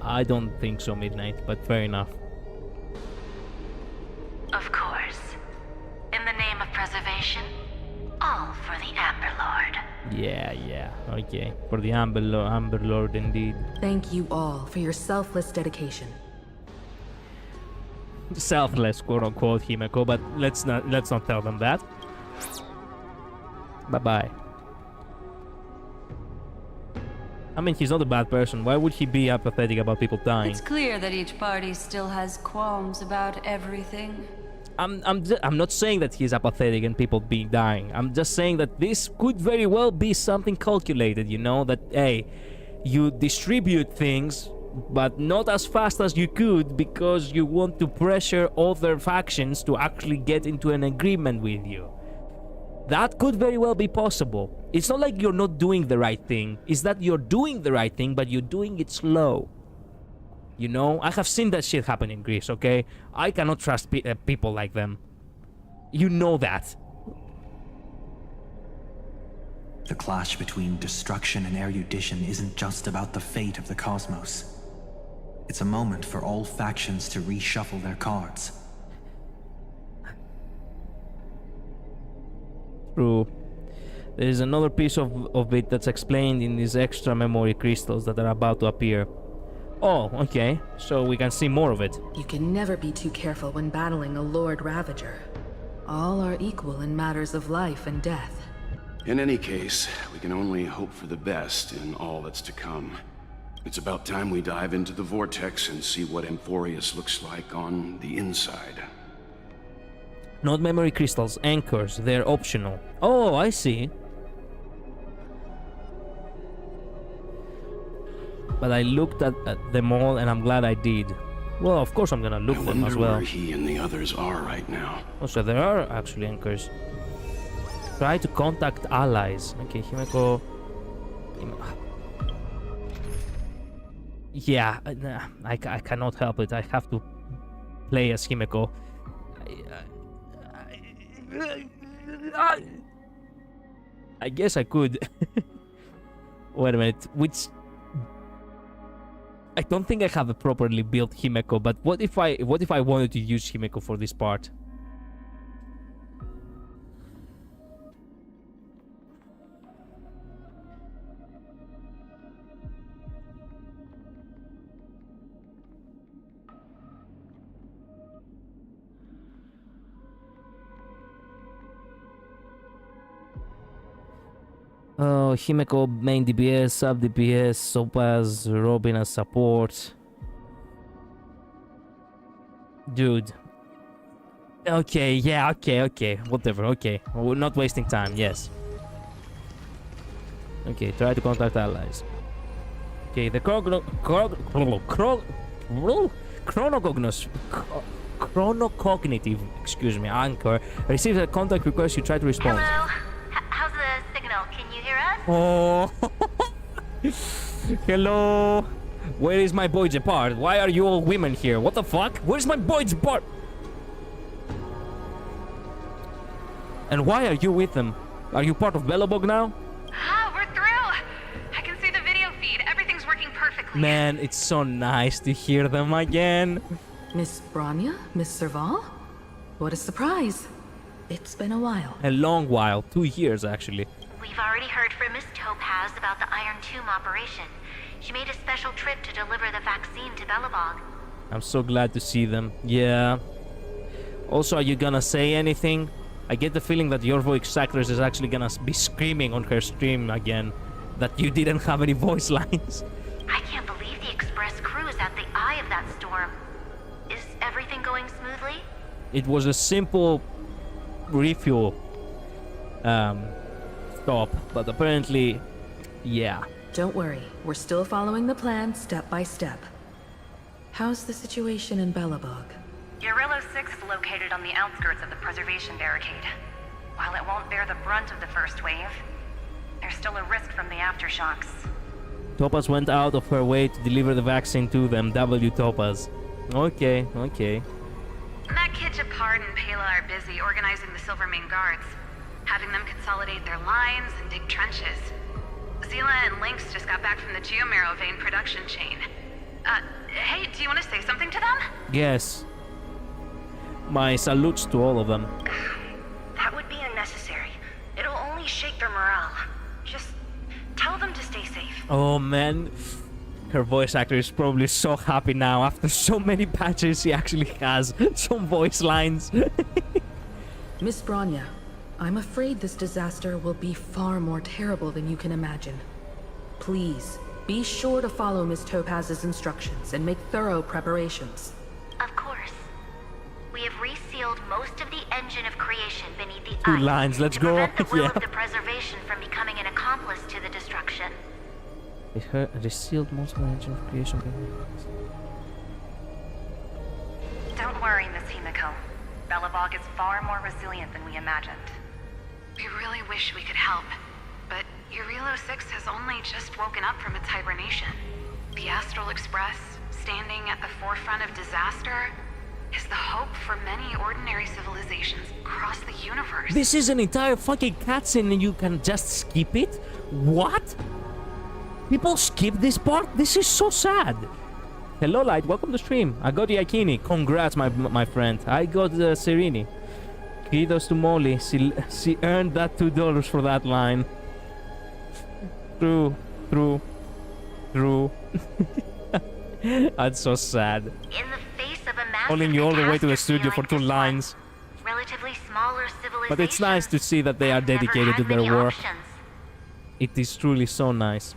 A: I don't think so, Midnight, but fair enough.
M: Of course. In the name of preservation, all for the Amber Lord.
A: Yeah, okay. For the Amber Lord, indeed.
Q: Thank you all for your selfless dedication.
A: Selfless, quote-unquote, Himeko, but let's not tell them that. Bye-bye. I mean, he's not a bad person. Why would he be apathetic about people dying?
N: It's clear that each party still has qualms about everything.
A: I'm not saying that he's apathetic and people be dying. I'm just saying that this could very well be something calculated, that, hey, you distribute things, but not as fast as you could because you want to pressure other factions to actually get into an agreement with you. That could very well be possible. It's not like you're not doing the right thing. It's that you're doing the right thing, but you're doing it slow. I have seen that shit happen in Greece, okay? I cannot trust people like them. You know that.
U: The clash between destruction and erudition isn't just about the fate of the cosmos. It's a moment for all factions to reshuffle their cards.
A: True. There is another piece of it that's explained in these extra memory crystals that are about to appear. Oh, okay. So we can see more of it.
Q: You can never be too careful when battling a Lord Ravager. All are equal in matters of life and death.
O: In any case, we can only hope for the best in all that's to come. It's about time we dive into the vortex and see what Amphorius looks like on the inside.
A: Not memory crystals, anchors. They're optional. Oh, I see. But I looked at them all and I'm glad I did. Well, of course I'm gonna look them as well.
O: Where he and the others are right now.
A: Oh, so there are actually anchors. Try to contact allies. Okay, Himeko. Yeah, I cannot help it. I have to play as Himeko. I guess I could. Wait a minute. Which I don't think I have a properly built Himeko. But what if I wanted to use Himeko for this part? Oh, Himeko main DPS, sub DPS, Sopas, Robin as support. Dude. Okay, yeah, okay. Whatever, okay. We're not wasting time, yes. Okay, try to contact allies. Okay, the chronocognitive, excuse me, anchor receives a contact request. You try to respond.
L: Hello? How's the signal? Can you hear us?
A: Oh, hello. Where is my boy Jepard? Why are you all women here? What the fuck? Where's my boy Jepard? And why are you with them? Are you part of Belobog now?
L: Ah, we're through! I can see the video feed. Everything's working perfectly.
A: Man, it's so nice to hear them again.
Q: Miss Bronya? Miss Serval? What a surprise. It's been a while.
A: A long while. 2 years, actually.
L: We've already heard from Miss Topaz about the Iron Tomb operation. She made a special trip to deliver the vaccine to Belobog.
A: I'm so glad to see them. Yeah. Also, are you gonna say anything? I get the feeling that your voice actress is actually gonna be screaming on her stream again that you didn't have any voice lines.
L: I can't believe the Express crew is at the eye of that storm. Is everything going smoothly?
A: It was a simple refuel stop, but apparently, yeah.
Q: Don't worry, we're still following the plan step by step. How's the situation in Belobog?
L: Urillo 6 is located on the outskirts of the preservation barricade. While it won't bear the brunt of the first wave, there's still a risk from the aftershocks.
A: Topaz went out of her way to deliver the vaccine to them. W Topaz. Okay.
L: That kid Jepard and Pela are busy organizing the Silvermane guards, having them consolidate their lines and dig trenches. Zila and Lynx just got back from the Geomarrow vein production chain. Hey, do you want to say something to them?
A: Yes. My salutes to all of them.
L: That would be unnecessary. It'll only shake their morale. Just tell them to stay safe.
A: Oh man, her voice actor is probably so happy now. After so many patches, he actually has some voice lines.
Q: Miss Bronya, I'm afraid this disaster will be far more terrible than you can imagine. Please, be sure to follow Miss Topaz's instructions and make thorough preparations.
L: Of course. We have resealed most of the engine of creation beneath the
A: Two
L: ice
A: lines, let's
L: to
A: go.
L: prevent the will
A: Yeah.
L: of the preservation from becoming an accomplice to the destruction.
A: They sealed most of the engine of creation.
L: Don't worry, Miss Himiko. Belobog is far more resilient than we imagined. We really wish we could help, but Urillo 6 has only just woken up from its hibernation. The Astral Express, standing at the forefront of disaster, is the hope for many ordinary civilizations across the universe.
A: This is an entire fucking cutscene and you can just skip it? What? People skip this part? This is so sad. Hello, Light. Welcome to stream. I got the Akini. Congrats, my friend. I got the Cyrene. Kudos to Molly. She earned that $2 for that line. True. That's so sad.
L: In the face of a massive
A: Calling you all the way to the studio for 2 lines.
L: relatively smaller civilization.
A: But it's nice to see that they are dedicated to their work. It is truly so nice.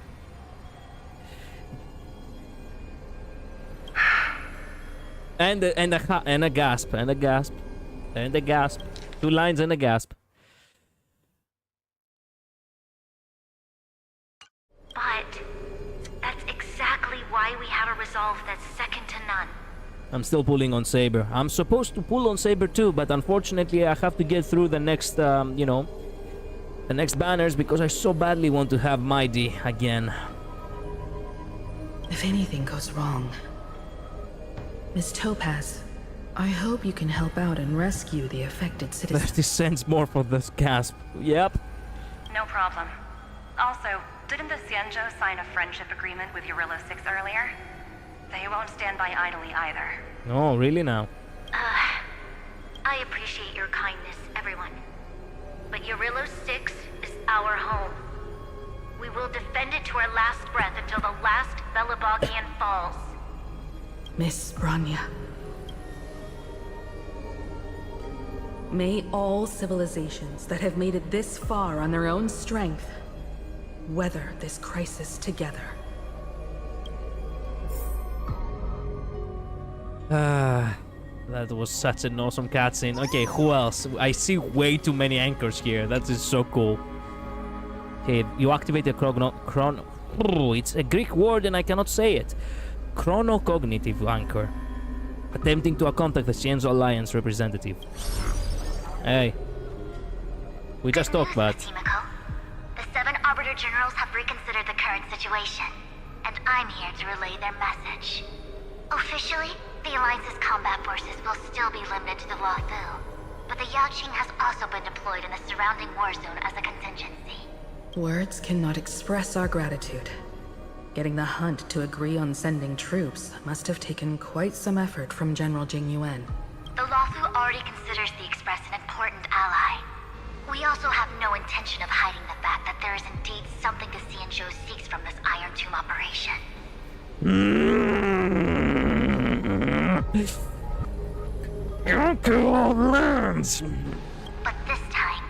A: And a gasp. 2 lines and a gasp.
L: But that's exactly why we have a resolve that's second to none.
A: I'm still pulling on Saber. I'm supposed to pull on Saber too, but unfortunately I have to get through the next, you know, the next banners because I so badly want to have Mighty again.
Q: If anything goes wrong, Miss Topaz, I hope you can help out and rescue the affected citizens.
A: 30 cents more for this gasp. Yep.
L: No problem. Also, didn't the Xianzhou sign a friendship agreement with Eurilo 6 earlier? They won't stand by idly either.
A: Oh, really now?
P: I appreciate your kindness, everyone. But Eurilo 6 is our home. We will defend it to our last breath until the last Belabogian falls.
Q: Miss Bronya. May all civilizations that have made it this far on their own strength weather this crisis together.
A: That was such an awesome cutscene. Okay, who else? I see way too many anchors here. That is so cool. Okay, you activate the it's a Greek word and I cannot say it. Chronocognitive anchor. Attempting to contact the Xianzhou Alliance representative. Hey. We just talked about.
J: The 7 Arbiter Generals have reconsidered the current situation, and I'm here to relay their message. Officially, the Alliance's combat forces will still be limited to the Luofu, but the Yaoqing has also been deployed in the surrounding war zone as a contingency.
Q: Words cannot express our gratitude. Getting the Hunt to agree on sending troops must have taken quite some effort from General Jing Yuan.
J: The Luofu already considers the Express an important ally. We also have no intention of hiding the fact that there is indeed something the Xianzhou seeks from this Iron Tomb operation. But this time,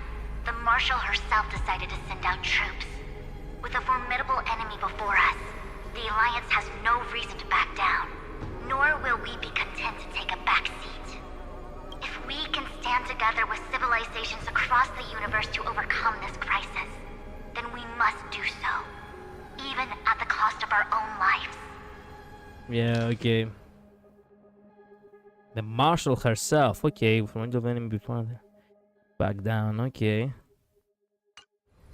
J: the Marshal herself decided to send out troops. With a formidable enemy before us, the Alliance has no reason to back down, nor will we be content to take a back seat. If we can stand together with civilizations across the universe to overcome this crisis, then we must do so, even at the cost of our own lives.
A: Yeah, okay. The Marshal herself. Okay, front of enemy before back down. Okay.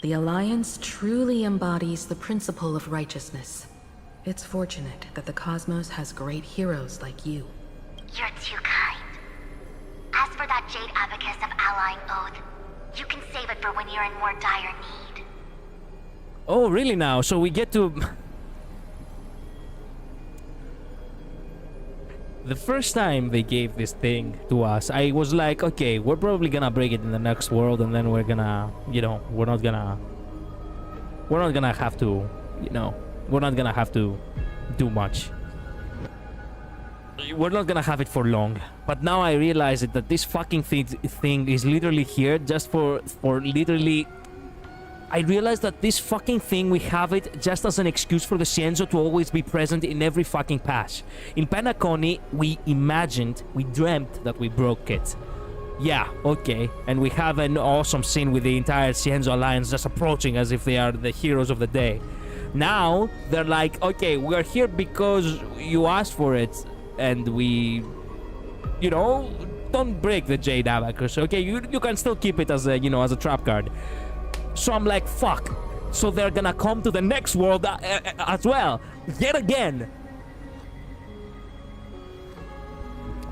Q: The Alliance truly embodies the principle of righteousness. It's fortunate that the cosmos has great heroes like you.
J: You're too kind. As for that Jade Abacus of Allying Oath, you can save it for when you're in more dire need.
A: Oh, really now? So we get to... The first time they gave this thing to us, I was like, okay, we're probably gonna break it in the next world, and then we're gonna, you know, we're not gonna have to, you know, we're not gonna have to do much. We're not gonna have it for long. But now I realize it, that this fucking thing is literally here just for literally... I realized that this fucking thing, we have it just as an excuse for the Xianzhou to always be present in every fucking patch. In Penacony, we dreamt that we broke it. Yeah, okay. And we have an awesome scene with the entire Xianzhou Alliance just approaching as if they are the heroes of the day. Now, they're like, okay, we're here because you asked for it, and we... You know, don't break the Jade Abacus, okay? You can still keep it as a, you know, as a trap card. So I'm like, fuck. So they're gonna come to the next world as well. Yet again.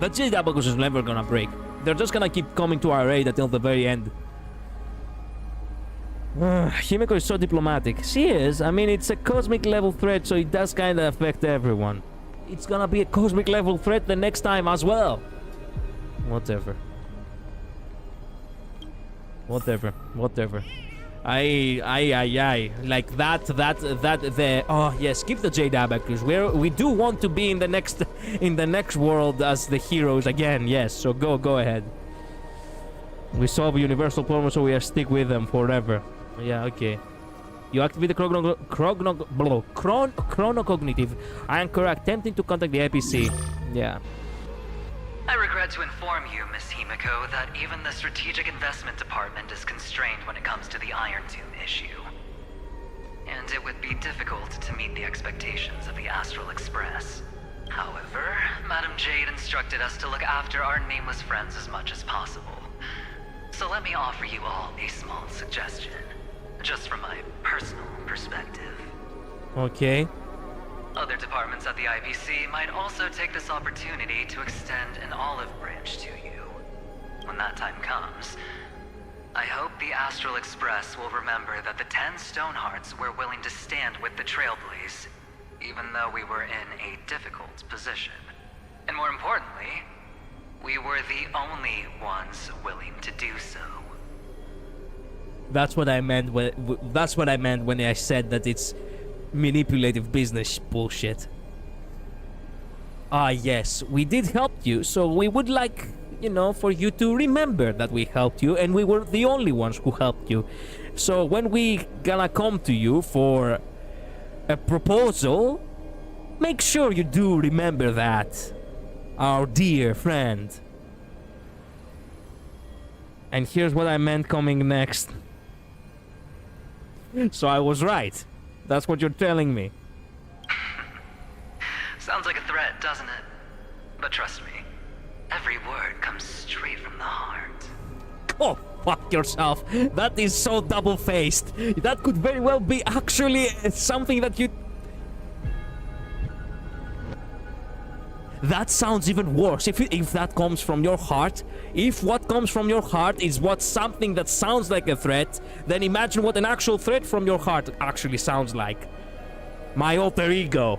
A: The Jade Abacus is never gonna break. They're just gonna keep coming to our aid until the very end. Himeko is so diplomatic. She is. I mean, it's a cosmic level threat, so it does kind of affect everyone. It's gonna be a cosmic level threat the next time as well. Whatever. Like oh yes, keep the Jade Abacus. We do want to be in the next world as the heroes again, yes, so go ahead. We solve universal problems, so we are stick with them forever. Yeah, okay. You activate the chronocognitive anchor, attempting to contact the APC. Yeah.
T: I regret to inform you, Miss Himeko, that even the Strategic Investment Department is constrained when it comes to the Iron Tomb issue. And it would be difficult to meet the expectations of the Astral Express. However, Madam Jade instructed instructed us to look after our nameless friends as much as possible. So let me offer you all a small suggestion, just from my personal perspective.
A: Okay.
T: Other departments at the IPC might also take this opportunity to extend an olive branch to you. When that time comes, I hope the Astral Express will remember that the 10 Stonehearts were willing to stand with the Trailblaze, even though we were in a difficult position. And more importantly, we were the only ones willing to do so.
A: That's what I meant when I said that it's manipulative business bullshit. Ah, yes, we did help you, so we would like, you know, for you to remember that we helped you, and we were the only ones who helped you. So when we gonna come to you for a proposal, make sure you do remember that, our dear friend. And here's what I meant coming next. So I was right. That's what you're telling me.
T: Sounds like a threat, doesn't it? But trust me, every word comes straight from the heart.
A: Oh, fuck yourself. That is so double-faced. That could very well be actually something that you... That sounds even worse. If that comes from your heart, if what comes from your heart is something that sounds like a threat, then imagine what an actual threat from your heart actually sounds like. My alter ego.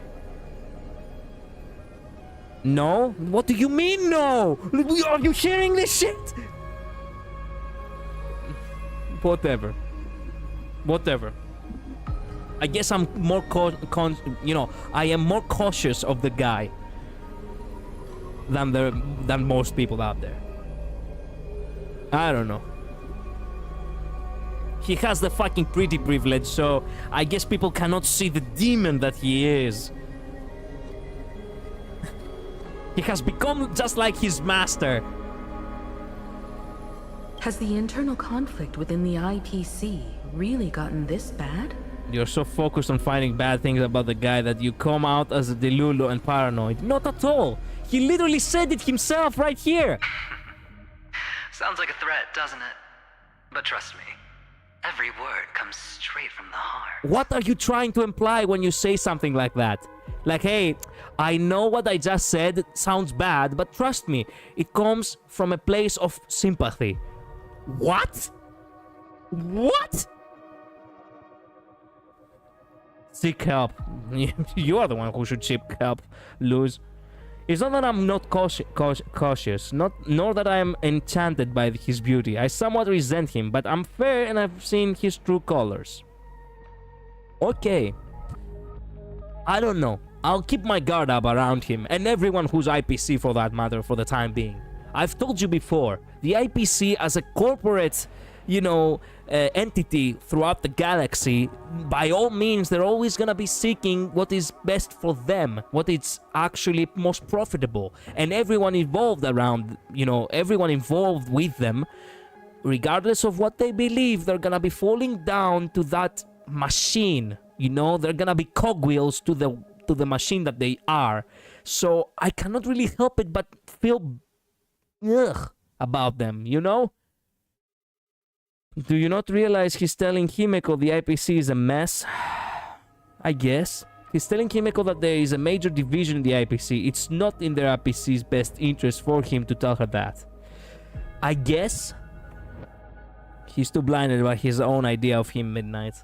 A: No? What do you mean no? Are you hearing this shit? Whatever. I guess I'm more I am more cautious of the guy than most people out there. I don't know. He has the fucking pretty privilege, so I guess people cannot see the demon that he is. He has become just like his master.
Q: Has the internal conflict within the IPC really gotten this bad?
A: You're so focused on finding bad things about the guy that you come out as a delulu and paranoid. Not at all. He literally said it himself right here.
T: Sounds like a threat, doesn't it? But trust me, every word comes straight from the heart.
A: What are you trying to imply when you say something like that? Like, hey, I know what I just said sounds bad, but trust me, it comes from a place of sympathy. What? What? Seek help. You are the one who should seek help, Luz. It's not that I'm not cautious, nor that I am enchanted by his beauty. I somewhat resent him, but I'm fair and I've seen his true colors. Okay. I don't know. I'll keep my guard up around him, and everyone who's IPC for that matter for the time being. I've told you before, the IPC as a corporate, entity throughout the galaxy, by all means, they're always gonna be seeking what is best for them, what is actually most profitable. And everyone involved everyone involved with them, regardless of what they believe, they're gonna be falling down to that machine. They're gonna be cogwheels to the machine that they are. So I cannot really help it but feel about them, Do you not realize he's telling Himeko the IPC is a mess? I guess. He's telling Himeko that there is a major division in the IPC. It's not in their IPC's best interest for him to tell her that. I guess. He's too blinded by his own idea of him, Midnight.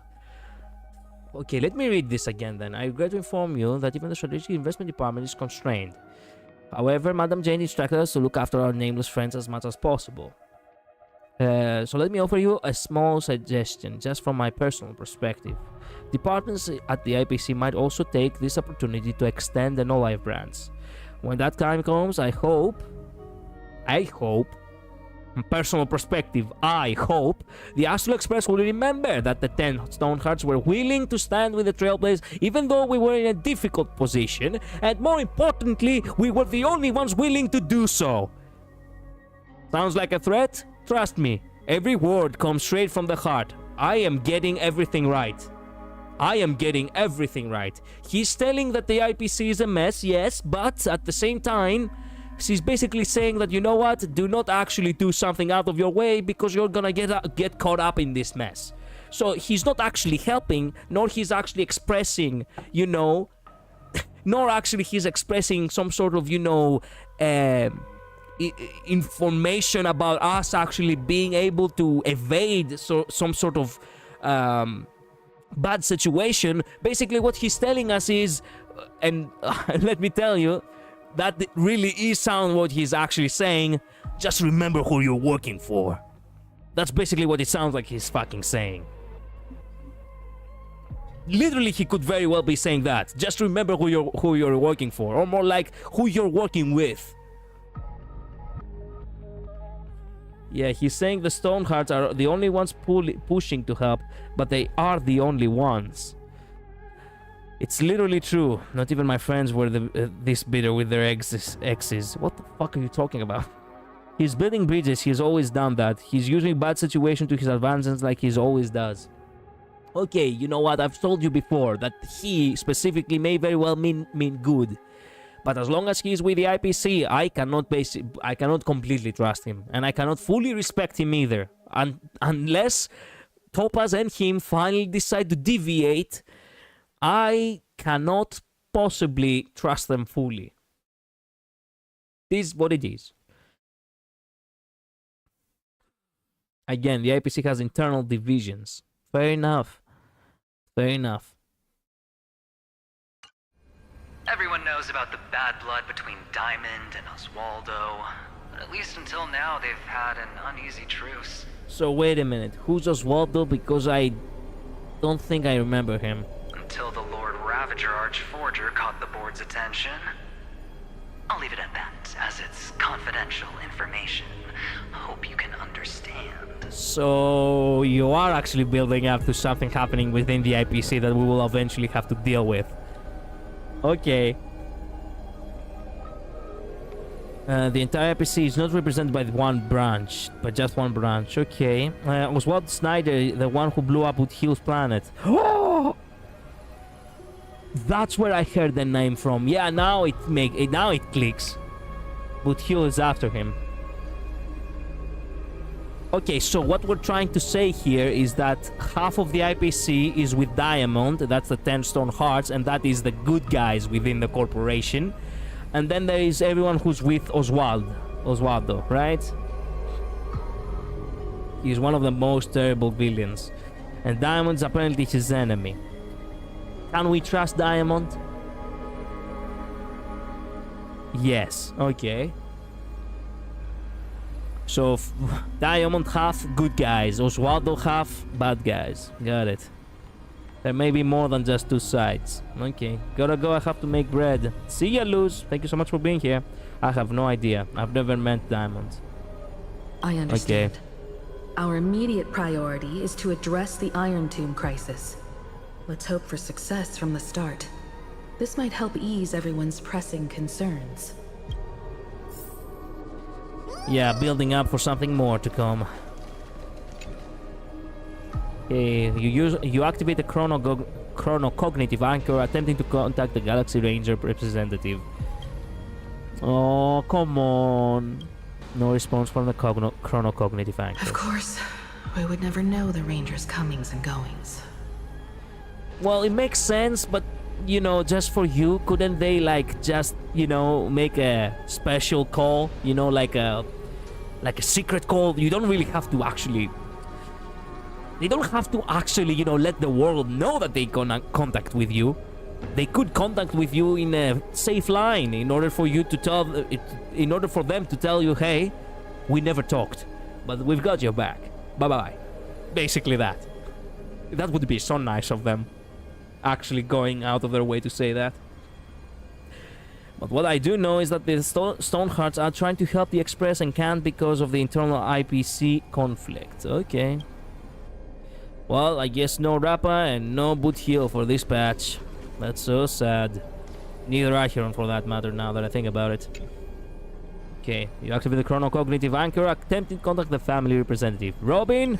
A: Okay, let me read this again then. I regret to inform you that even the strategic investment department is constrained. However, Madam Jane instructed us to look after our nameless friends as much as possible. So let me offer you a small suggestion, just from my personal perspective. Departments at the IPC might also take this opportunity to extend the no-life brands. When that time comes, I hope, from personal perspective, I hope the Astral Express will remember that the 10 Stonehearts were willing to stand with the Trailblaze even though we were in a difficult position, and more importantly, we were the only ones willing to do so. Sounds like a threat? Trust me, every word comes straight from the heart. I am getting everything right. He's telling that the IPC is a mess, yes, but at the same time, she's basically saying that, you know what, do not actually do something out of your way because you're gonna get caught up in this mess. So he's not actually helping, nor he's actually expressing, you know, nor actually he's expressing some sort of, you know, information about us actually being able to evade some sort of bad situation. Basically what he's telling us is, and let me tell you, that really is sound what he's actually saying, just remember who you're working for. That's basically what it sounds like he's fucking saying. Literally, he could very well be saying that. Just remember who you're working for, or more like who you're working with. Yeah, he's saying the Stonehearts are the only ones pushing to help, but they are the only ones. It's literally true. Not even my friends were this bitter with their exes. What the fuck are you talking about? He's building bridges. He's always done that. He's using bad situation to his advantage like he always does. Okay, you know what? I've told you before that he specifically may very well mean good. But as long as he's with the IPC, I cannot completely trust him. And I cannot fully respect him either. Unless Topaz and him finally decide to deviate, I cannot possibly trust them fully. This is what it is. Again, the IPC has internal divisions. Fair enough. Fair enough.
T: Everyone knows about the bad blood between Diamond and Oswaldo, but at least until now they've had an uneasy truce.
A: So wait a minute, who's Oswaldo? Because I don't think I remember him.
T: Until the Lord Ravager Archforger caught the board's attention. I'll leave it at that, as it's confidential information. Hope you can understand.
A: So you are actually building up to something happening within the IPC that we will eventually have to deal with. Okay. The entire IPC is not represented by one branch, but just one branch. Okay. Oswald Snyder, the one who blew up with Hill's planet. Oh! That's where I heard the name from. Yeah, now it clicks. But Hill is after him. Okay, so what we're trying to say here is that half of the IPC is with Diamond, that's the 10 Stonehearts, and that is the good guys within the corporation. And then there is everyone who's with Oswaldo, right? He's one of the most terrible villains. And Diamond's apparently his enemy. Can we trust Diamond? Yes, okay. So, Diamond half good guys, Oswaldo half bad guys. Got it. There may be more than just two sides. Okay, gotta go, I have to make bread. See ya, Luz. Thank you so much for being here. I have no idea. I've never met Diamond.
Q: I understand.
A: Okay.
Q: Our immediate priority is to address the Iron Tomb crisis. Let's hope for success from the start. This might help ease everyone's pressing concerns.
A: Yeah, building up for something more to come. Okay, you activate the chronocognitive anchor, attempting to contact the Galaxy Ranger representative. Oh, come on. No response from the chronocognitive anchor.
Q: Of course, we would never know the Ranger's comings and goings.
A: Well, it makes sense, but you know, just for you, couldn't they like just, you know, make a special call, you know, like a secret call? You don't really have to actually, they don't have to actually, you know, let the world know that they gonna contact with you. They could contact with you in a safe line in order for you to tell, in order for them to tell you, hey, we never talked, but we've got your back. Bye-bye. Basically that. That would be so nice of them, actually going out of their way to say that. But what I do know is that the Stonehearts are trying to help the Express and can't because of the internal IPC conflict. Okay. Well, I guess no Rappa and no Boot Hill for this patch. That's so sad. Neither Acheron for that matter, now that I think about it. Okay, you activate the chronocognitive anchor, attempting to contact the family representative. Robin?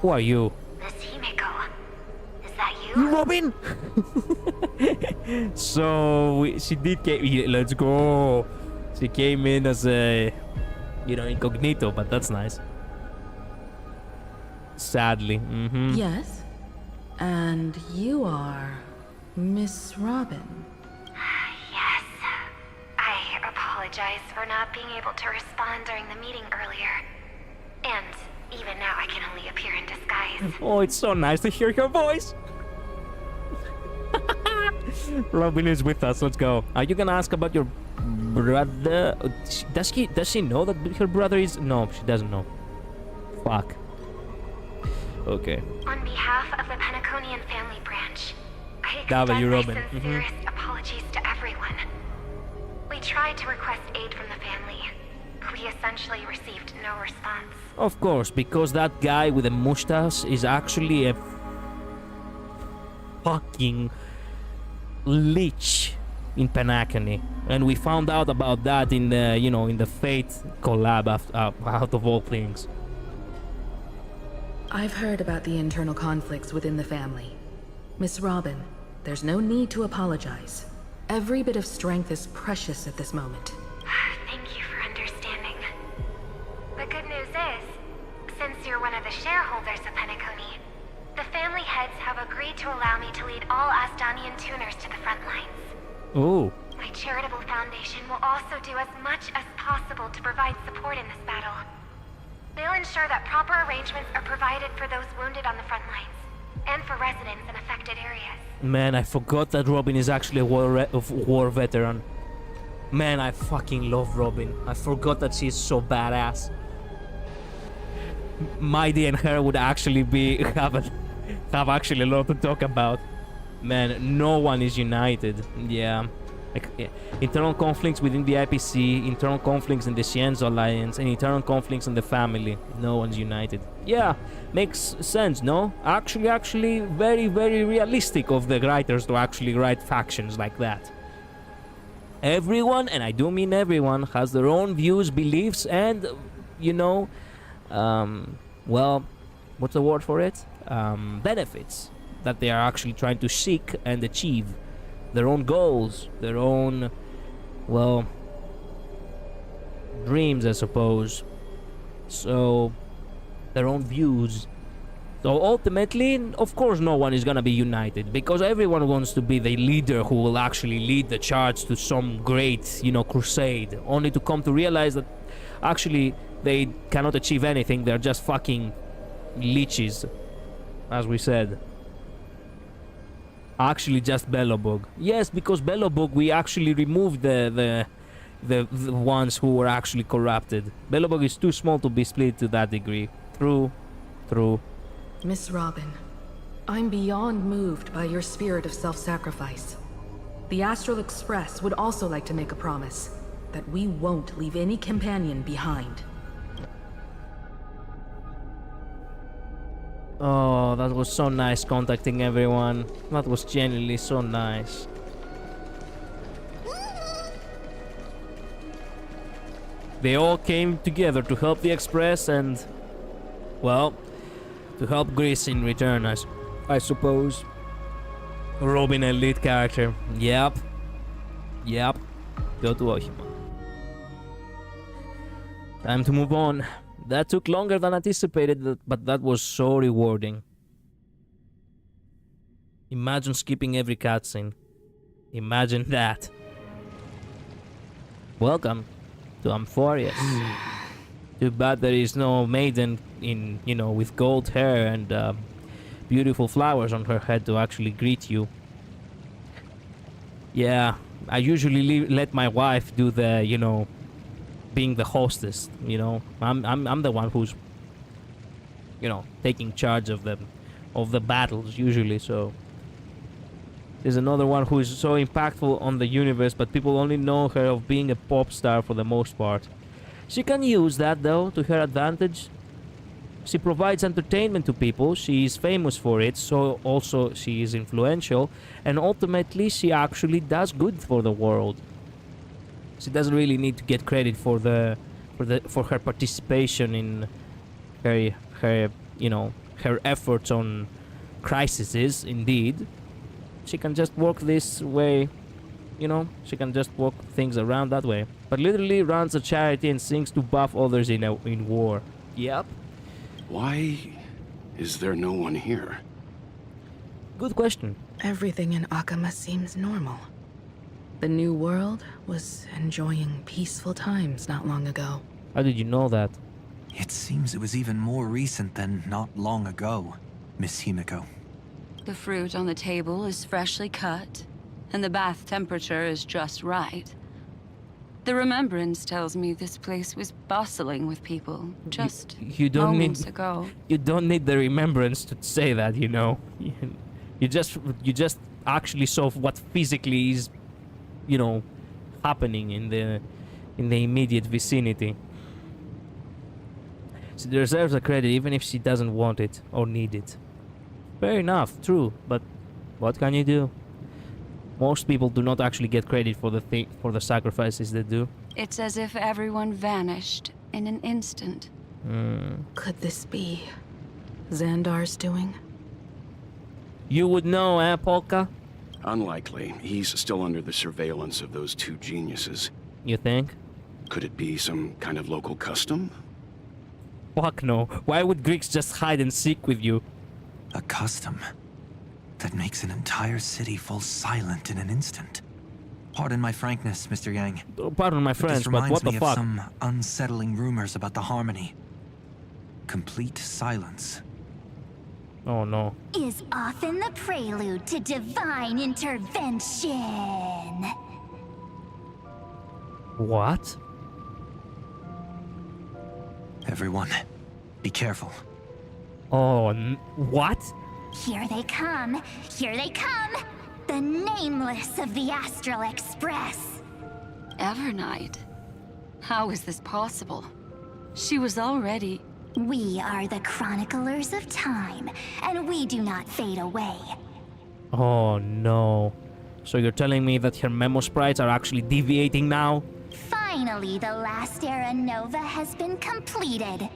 A: Who are you? Robin? So she did get. Let's go. She came in as a, incognito, but that's nice. Sadly. Mm-hmm.
Q: Yes? And you are Miss Robin.
L: Yes. I apologize for not being able to respond during the meeting earlier. And even now I can only appear in disguise.
A: Oh, it's so nice to hear your voice. Robin is with us. Let's go. Are you gonna ask about your brother? Does she know that her brother is? No, she doesn't know. Fuck. Okay.
L: On behalf of the Penaconian family branch, I extend my
A: Robin.
L: sincerest apologies to everyone. We tried to request aid from the family. We essentially received no response.
A: Of course, because that guy with the mustache is actually a fucking leech in Penacony, and we found out about that in the in the Fate collab out of all things.
Q: I've heard about the internal conflicts within the family. Miss Robin, there's no need to apologize. Every bit of strength is precious at this moment.
L: Thank you for understanding. The good news is, since you're one of the shareholders of Penacony, the family heads have agreed to allow me to lead all Asdanian tuners to the front lines.
A: Ooh.
L: My charitable foundation will also do as much as possible to provide support in this battle. They'll ensure that proper arrangements are provided for those wounded on the front lines, and for residents in affected areas.
A: Man, I forgot that Robin is actually a war veteran. Man, I fucking love Robin. I forgot that she's so badass. Mighty and her would actually have actually a lot to talk about. Man, no one is united. Yeah. Internal conflicts within the IPC, internal conflicts in the Xian's Alliance, and internal conflicts in the family. No one's united. Yeah, makes sense, no? Actually, very, very realistic of the writers to actually write factions like that. Everyone, and I do mean everyone, has their own views, beliefs, and, well, what's the word for it? Benefits that they are actually trying to seek and achieve. Their own goals, their own, well, dreams, I suppose. So, their own views. So ultimately, of course, no one is gonna be united, because everyone wants to be the leader who will actually lead the charge to some great, crusade, only to come to realize that actually they cannot achieve anything. They're just fucking leeches, as we said. Actually, just Bellobog. Yes, because Bellobog, we actually removed the ones who were actually corrupted. Bellobog is too small to be split to that degree. True.
Q: Miss Robin, I'm beyond moved by your spirit of self-sacrifice. The Astral Express would also like to make a promise that we won't leave any companion behind.
A: Oh, that was so nice contacting everyone. That was genuinely so nice. They all came together to help the Express and, well, to help Greece in return, I suppose. Robin, a lead character. Yep. Go to Ohima. Time to move on. That took longer than anticipated, but that was so rewarding. Imagine skipping every cutscene. Imagine that. Welcome to Amphorius. Too bad there is no maiden in, with gold hair and beautiful flowers on her head to actually greet you. Yeah, I usually let my wife do the, being the hostess, I'm the one who's, taking charge of the battles usually. So there's another one who is so impactful on the universe, but people only know her of being a pop star for the most part. She can use that though to her advantage. She provides entertainment to people. She is famous for it, so also she is influential, and ultimately she actually does good for the world. She doesn't really need to get credit for her participation in her efforts on crises. Indeed, she can just work this way you know, she can just walk things around that way. But literally runs a charity and sings to buff others in war. Yep.
O: Why is there no one here?
A: Good question.
Q: Everything in Akama seems normal. The new world was enjoying peaceful times not long ago.
A: How did you know that?
U: It seems it was even more recent than not long ago, Miss Himiko.
N: The fruit on the table is freshly cut, and the bath temperature is just right. The remembrance tells me this place was bustling with people just
A: you don't
N: moments
A: need
N: ago.
A: You don't need the remembrance to say that, you know. You just actually saw what physically is, you know, happening in the immediate vicinity. She deserves a credit even if she doesn't want it or need it. Fair enough, true, but what can you do? Most people do not actually get credit for the sacrifices they do.
N: It's as if everyone vanished in an instant.
Q: Could this be Xandar's doing?
A: You would know, eh, Polka?
O: Unlikely. He's still under the surveillance of those two geniuses.
A: You think?
O: Could it be some kind of local custom?
A: Fuck no. Why would Greeks just hide and seek with you?
U: A custom that makes an entire city fall silent in an instant. Pardon my frankness, Mr. Yang.
A: Pardon my French, but what the
U: me
A: fuck?
U: Of some unsettling rumors about the Harmony. Complete silence.
A: Oh no.
J: Is often the prelude to divine intervention.
A: What?
U: Everyone, be careful.
A: Oh, what?
J: Here they come! Here they come! The nameless of the Astral Express!
N: Evernight? How is this possible? She was already...
J: We are the chroniclers of time, and we do not fade away.
A: Oh no. So you're telling me that her memo sprites are actually deviating now?
J: Finally, the last era Nova has been completed.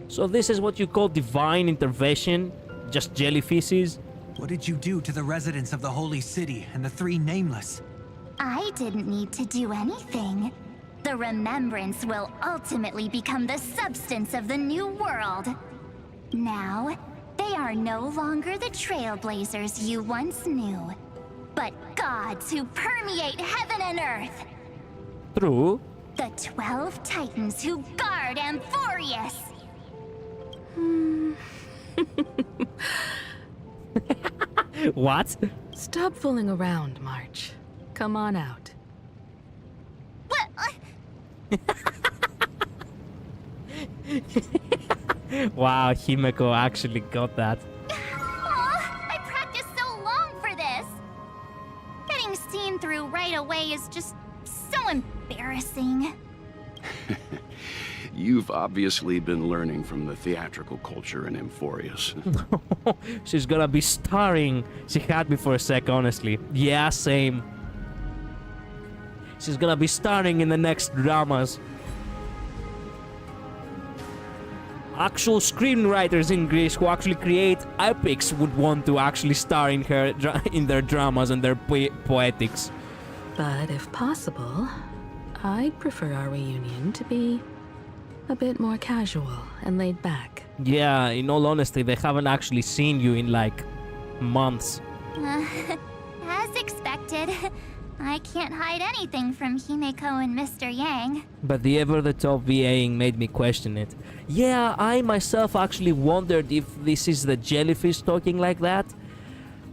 A: So this is what you call divine intervention? Just jellyfishes?
U: What did you do to the residents of the Holy City and the three Nameless?
J: I didn't need to do anything. The remembrance will ultimately become the substance of the new world. Now, they are no longer the trailblazers you once knew, but gods who permeate heaven and earth.
A: True.
J: The 12 Titans who guard Amphorius.
A: What?
Q: Stop fooling around, March. Come on out.
J: What?
A: Wow, Himeko actually got that.
J: I practiced so long for this. Getting seen through right away is just so embarrassing.
O: You've obviously been learning from the theatrical culture in Amphorius.
A: She's gonna be starring. She had me for a sec, honestly. Yeah, same. She's gonna be starring in the next dramas. Actual screenwriters in Greece who actually create epics would want to actually star in her in their dramas and their poetics.
Q: But if possible, I'd prefer our reunion to be a bit more casual and laid back.
A: Yeah, in all honesty, they haven't actually seen you in like months.
J: As expected, I can't hide anything from Himeko and Mr. Yang.
A: But the ever-the-top VAing made me question it. Yeah, I myself actually wondered if this is the jellyfish talking like that.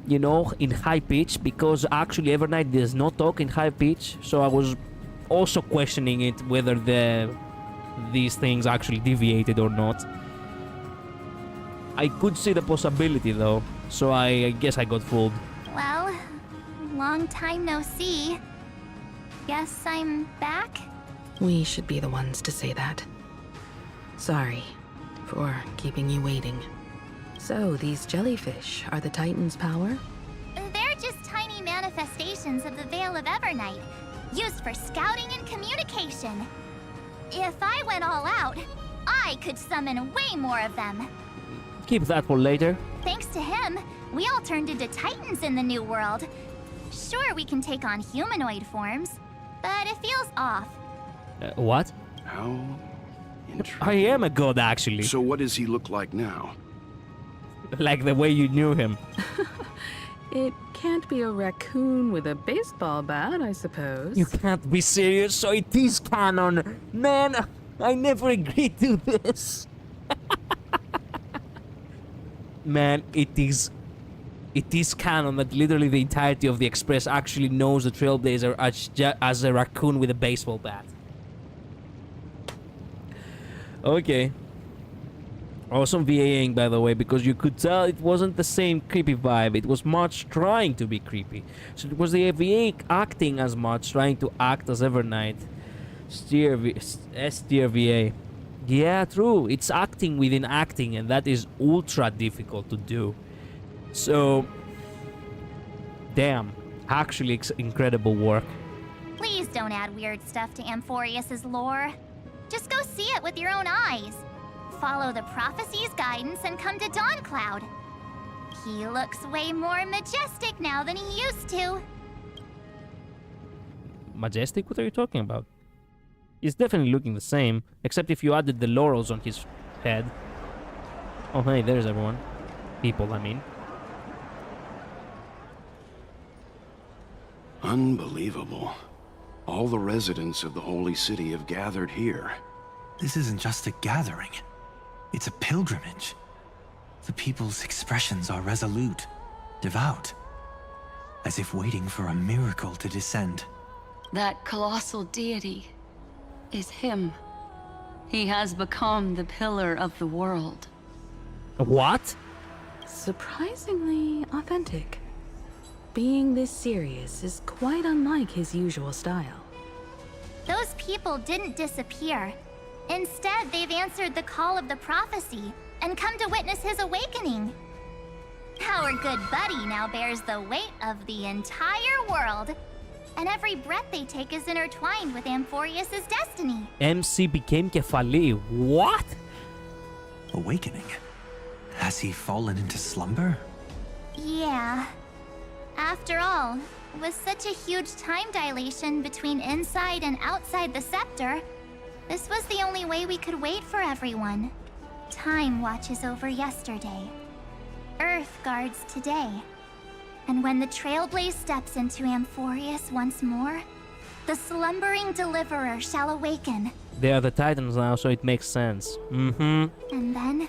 A: You know, in high pitch, because actually Evernight does not talk in high pitch. So I was also questioning it whether these things actually deviated or not. I could see the possibility though, so I guess I got fooled.
J: Well, long time no see. Guess I'm back?
Q: We should be the ones to say that. Sorry for keeping you waiting. So, these jellyfish are the Titan's power?
J: They're just tiny manifestations of the Veil of Evernight, used for scouting and communication. If I went all out, I could summon way more of them.
A: Keep that for later.
J: Thanks to him, we all turned into Titans in the New World. Sure, we can take on humanoid forms, but it feels off.
A: What?
O: How interesting.
A: I am a god, actually.
O: So what does he look like now?
A: Like the way you knew him.
Q: It can't be a raccoon with a baseball bat, I suppose.
A: You can't be serious, so it is canon. Man, I never agreed to this. Man, it is canon that literally the entirety of the Express actually knows the Trailblazer as a raccoon with a baseball bat. Okay. Awesome VAing, by the way, because you could tell it wasn't the same creepy vibe. It was much trying to be creepy. So it was the VA acting as much, trying to act as Evernight. S-tier VA. Yeah, true. It's acting within acting, and that is ultra difficult to do. So, damn. Actually, incredible work.
J: Please don't add weird stuff to Amphorius's lore. Just go see it with your own eyes. Follow the prophecy's guidance and come to Dawncloud. He looks way more majestic now than he used to.
A: Majestic? What are you talking about? He's definitely looking the same, except if you added the laurels on his head. Oh, hey, there's everyone. People, I mean.
O: Unbelievable. All the residents of the Holy City have gathered here.
U: This isn't just a gathering. It's a pilgrimage. The people's expressions are resolute, devout, as if waiting for a miracle to descend.
N: That colossal deity is him. He has become the pillar of the world.
A: What?
Q: Surprisingly authentic. Being this serious is quite unlike his usual style.
J: Those people didn't disappear. Instead, they've answered the call of the prophecy and come to witness his awakening. Our good buddy now bears the weight of the entire world, and every breath they take is intertwined with Amphorius's destiny.
A: MC became Kefali. What?
U: Awakening? Has he fallen into slumber?
J: Yeah. After all, with such a huge time dilation between inside and outside the scepter, this was the only way we could wait for everyone. Time watches over yesterday. Earth guards today. And when the Trailblaze steps into Amphorius once more, the slumbering deliverer shall awaken.
A: They are the Titans now, so it makes sense. Mm-hmm.
J: And then,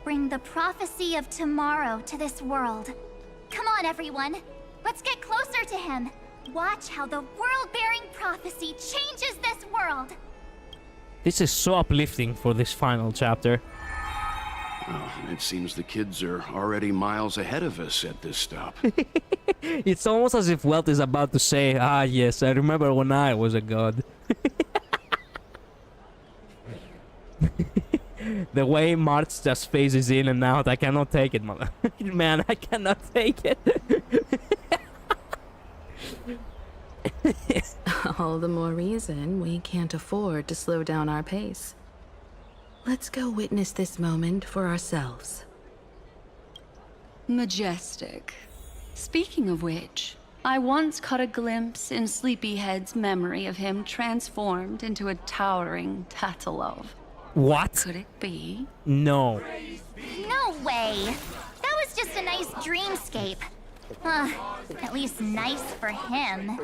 J: bring the prophecy of tomorrow to this world. Come on, everyone. Let's get closer to him. Watch how the world-bearing prophecy changes this world.
A: This is so uplifting for this final chapter.
O: Well, it seems the kids are already miles ahead of us at this stop.
A: It's almost as if Welt is about to say, ah yes, I remember when I was a god. The way March just phases in and out, I cannot take it, mother. Man, I cannot take it.
Q: All the more reason we can't afford to slow down our pace. Let's go witness this moment for ourselves.
N: Majestic. Speaking of which, I once caught a glimpse in Sleepyhead's memory of him transformed into a towering Tatalov.
A: What?
N: Could it be?
A: No.
J: No way! That was just a nice dreamscape. At least nice for him.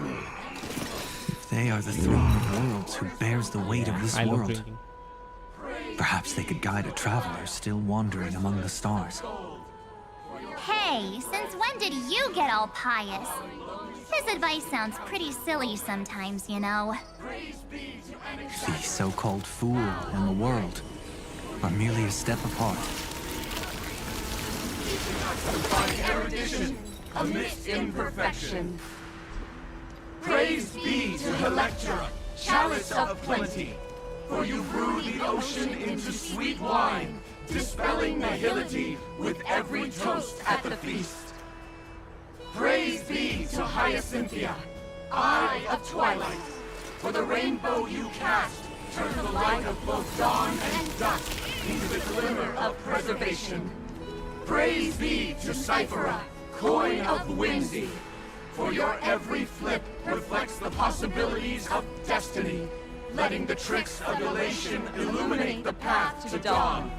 U: If they are the throne of worlds who bears the weight of this world, perhaps they could guide a traveler still wandering among the stars.
J: Hey, since when did you get all pious? His advice sounds pretty silly sometimes, you know.
U: The so-called fool and the world are merely a step apart.
E: Erudition amidst imperfection. Praise be to Electra, chalice of plenty, for you brew the ocean into sweet wine, dispelling nihility with every toast at the feast. Praise be to Hyacinthia, eye of twilight, for the rainbow you cast turned the light of both dawn and dusk into the glimmer of preservation. Praise be to Cyphera, coin of whimsy,
D: For your every flip reflects the possibilities of destiny, letting the tricks of elation illuminate the path to dawn.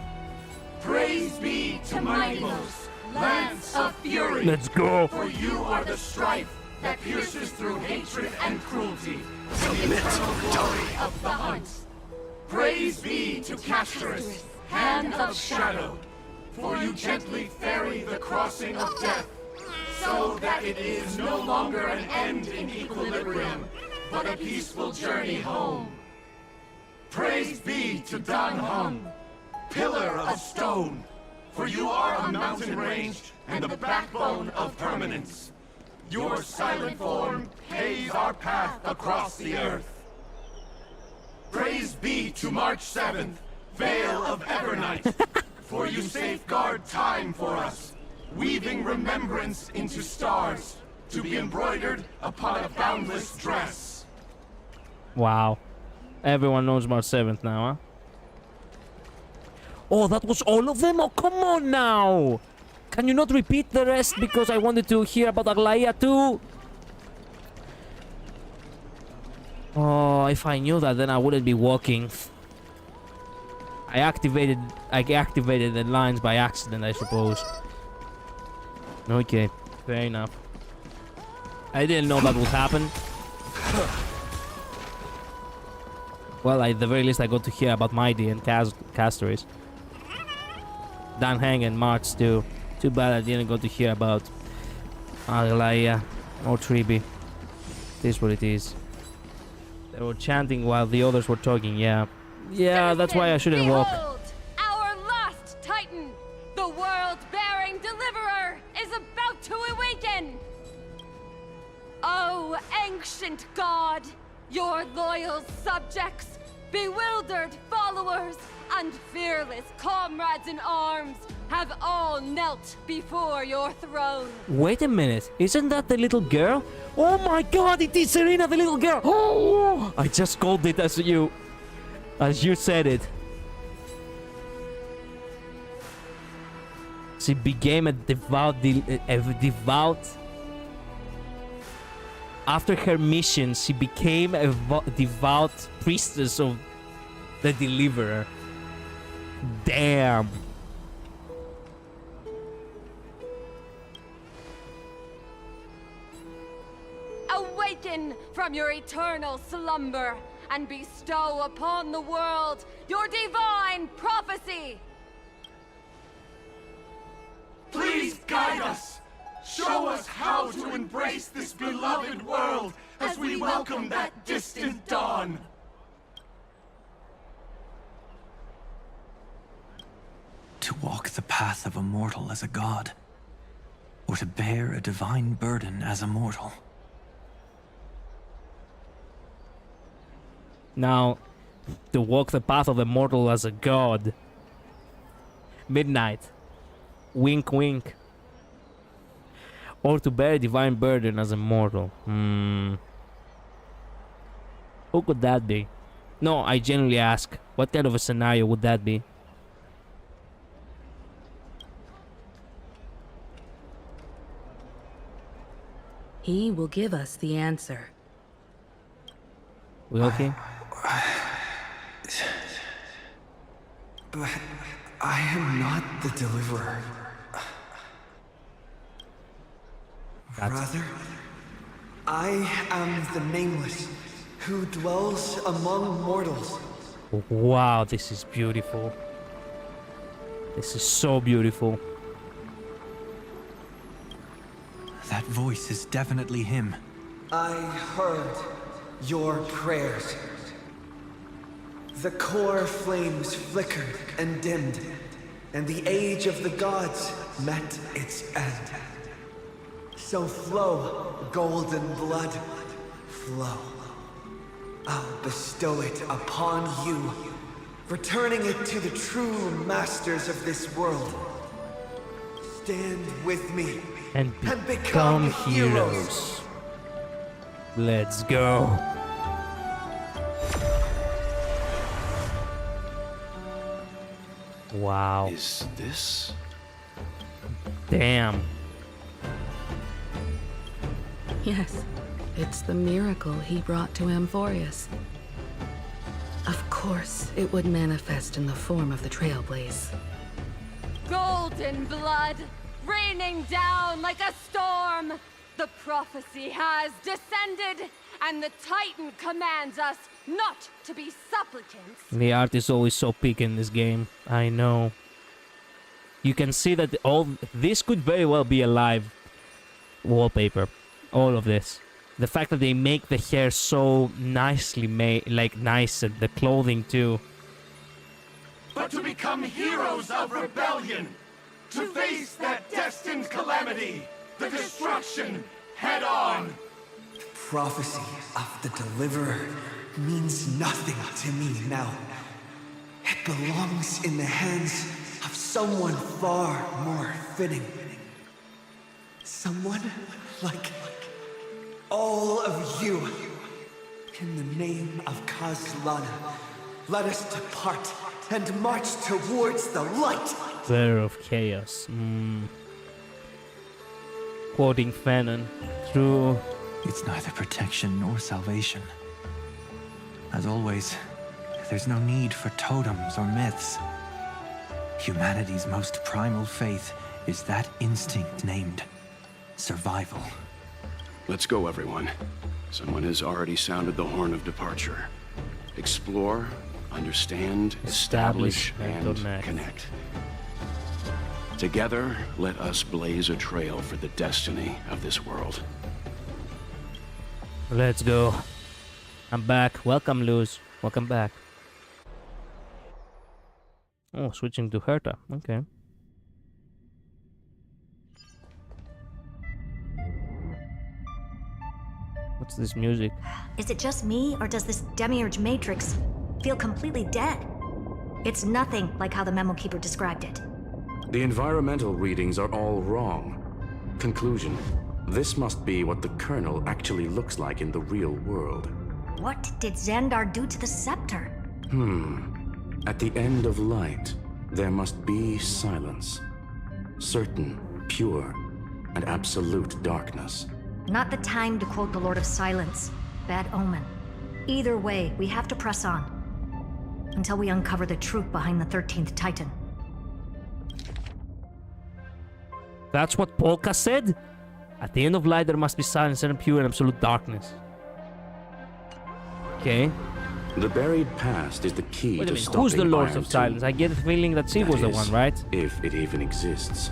D: Praise be to Mightymost, Lance of Fury.
A: Let's go.
D: For you are the strife that pierces through hatred and cruelty to the eternal glory of the hunt. Praise be to Castorus, Hand of Shadow, for you gently ferry the crossing of death, so that it is no longer an end in equilibrium, but a peaceful journey home. Praise be to Dan Heng, Pillar of Stone, for you are a mountain range and the backbone of permanence. Your silent form paves our path across the earth. Praise be to March 7th, Veil of Evernight, for you safeguard time for us, weaving remembrance into stars, to be embroidered upon a boundless dress.
A: Wow. Everyone knows March 7th now, huh? Oh, that was all of them? Oh, come on now! Can you not repeat the rest because I wanted to hear about Aglaia too? Oh, if I knew that, then I wouldn't be walking. I activated the lines by accident, I suppose. Okay, fair enough. I didn't know that would happen. Well, at the very least, I got to hear about Mighty and Castorus. Dan Heng and March too. Too bad I didn't go to hear about Aglaia or Tribi. It is what it is. They were chanting while the others were talking, yeah. Yeah, that's why I shouldn't walk.
V: Our last Titan, the world-bearing deliverer, is about to awaken! Oh, ancient god, your loyal subjects, bewildered followers, and fearless comrades in arms have all knelt before your throne.
A: Wait a minute, isn't that the little girl? Oh my god, it is Cyrene, the little girl! Oh, I just called it as you said it. She became a devout. After her mission, she became a devout priestess of the Deliverer. Damn.
V: Awaken from your eternal slumber and bestow upon the world your divine prophecy!
D: Please guide us! Show us how to embrace this beloved world as we welcome that distant dawn!
U: To walk the path of a mortal as a god, or to bear a divine burden as a mortal.
A: Now, to walk the path of the mortal as a god. Midnight. Wink, wink. Or to bear a divine burden as a mortal. Who could that be? No, I genuinely ask, what kind of a scenario would that be?
Q: He will give us the answer.
A: We okay?
I: But I am not the Deliverer. Rather, I am the Nameless, who dwells among mortals.
A: Wow, this is beautiful. This is so beautiful.
U: That voice is definitely him.
I: I heard your prayers. The core flames flickered and dimmed, and the age of the gods met its end. So flow, golden blood, flow. I'll bestow it upon you, returning it to the true masters of this world. Stand with me
A: and become heroes. Let's go. Wow.
O: Is this?
A: Damn.
Q: Yes, it's the miracle he brought to Amphorius. Of course, it would manifest in the form of the Trailblaze.
V: Golden blood, raining down like a storm. The prophecy has descended, and the Titan commands us not to be supplicants.
A: The art is always so big in this game. I know. You can see that all this could very well be a live wallpaper. All of this. The fact that they make the hair so nicely made, like nice, and the clothing too.
D: But to become heroes of rebellion, to face that destined calamity, the destruction, head on.
I: Prophecy of the Deliverer means nothing to me now. It belongs in the hands of someone far more fitting. Someone like all of you. In the name of Kazlana, let us depart and march towards the light.
A: Bearer of chaos. Quoting Fanon. True.
U: It's neither protection nor salvation. As always, there's no need for totems or myths. Humanity's most primal faith is that instinct named survival.
O: Let's go, everyone. Someone has already sounded the horn of departure. Explore, understand, establish, and connect. Together, let us blaze a trail for the destiny of this world.
A: Let's go. I'm back. Welcome, Luz. Welcome back. Oh, switching to Herta. Okay. What's this music?
P: Is it just me, or does this Demiurge Matrix feel completely dead? It's nothing like how the Memo Keeper described it.
R: The environmental readings are all wrong. Conclusion. This must be what the kernel actually looks like in the real world.
P: What did Xandar do to the scepter?
R: At the end of light, there must be silence. Certain, pure, and absolute darkness.
P: Not the time to quote the Lord of Silence. Bad omen. Either way, we have to press on. Until we uncover the truth behind the 13th Titan.
A: That's what Polka said? At the end of light, there must be silence and pure and absolute darkness. Okay.
R: The buried past is the key
A: Wait a
R: to
A: minute,
R: stopping
A: who's the Lord
R: Iron
A: of Silence?
R: Tomb.
A: I get the feeling that she was the one, right?
R: If it even exists.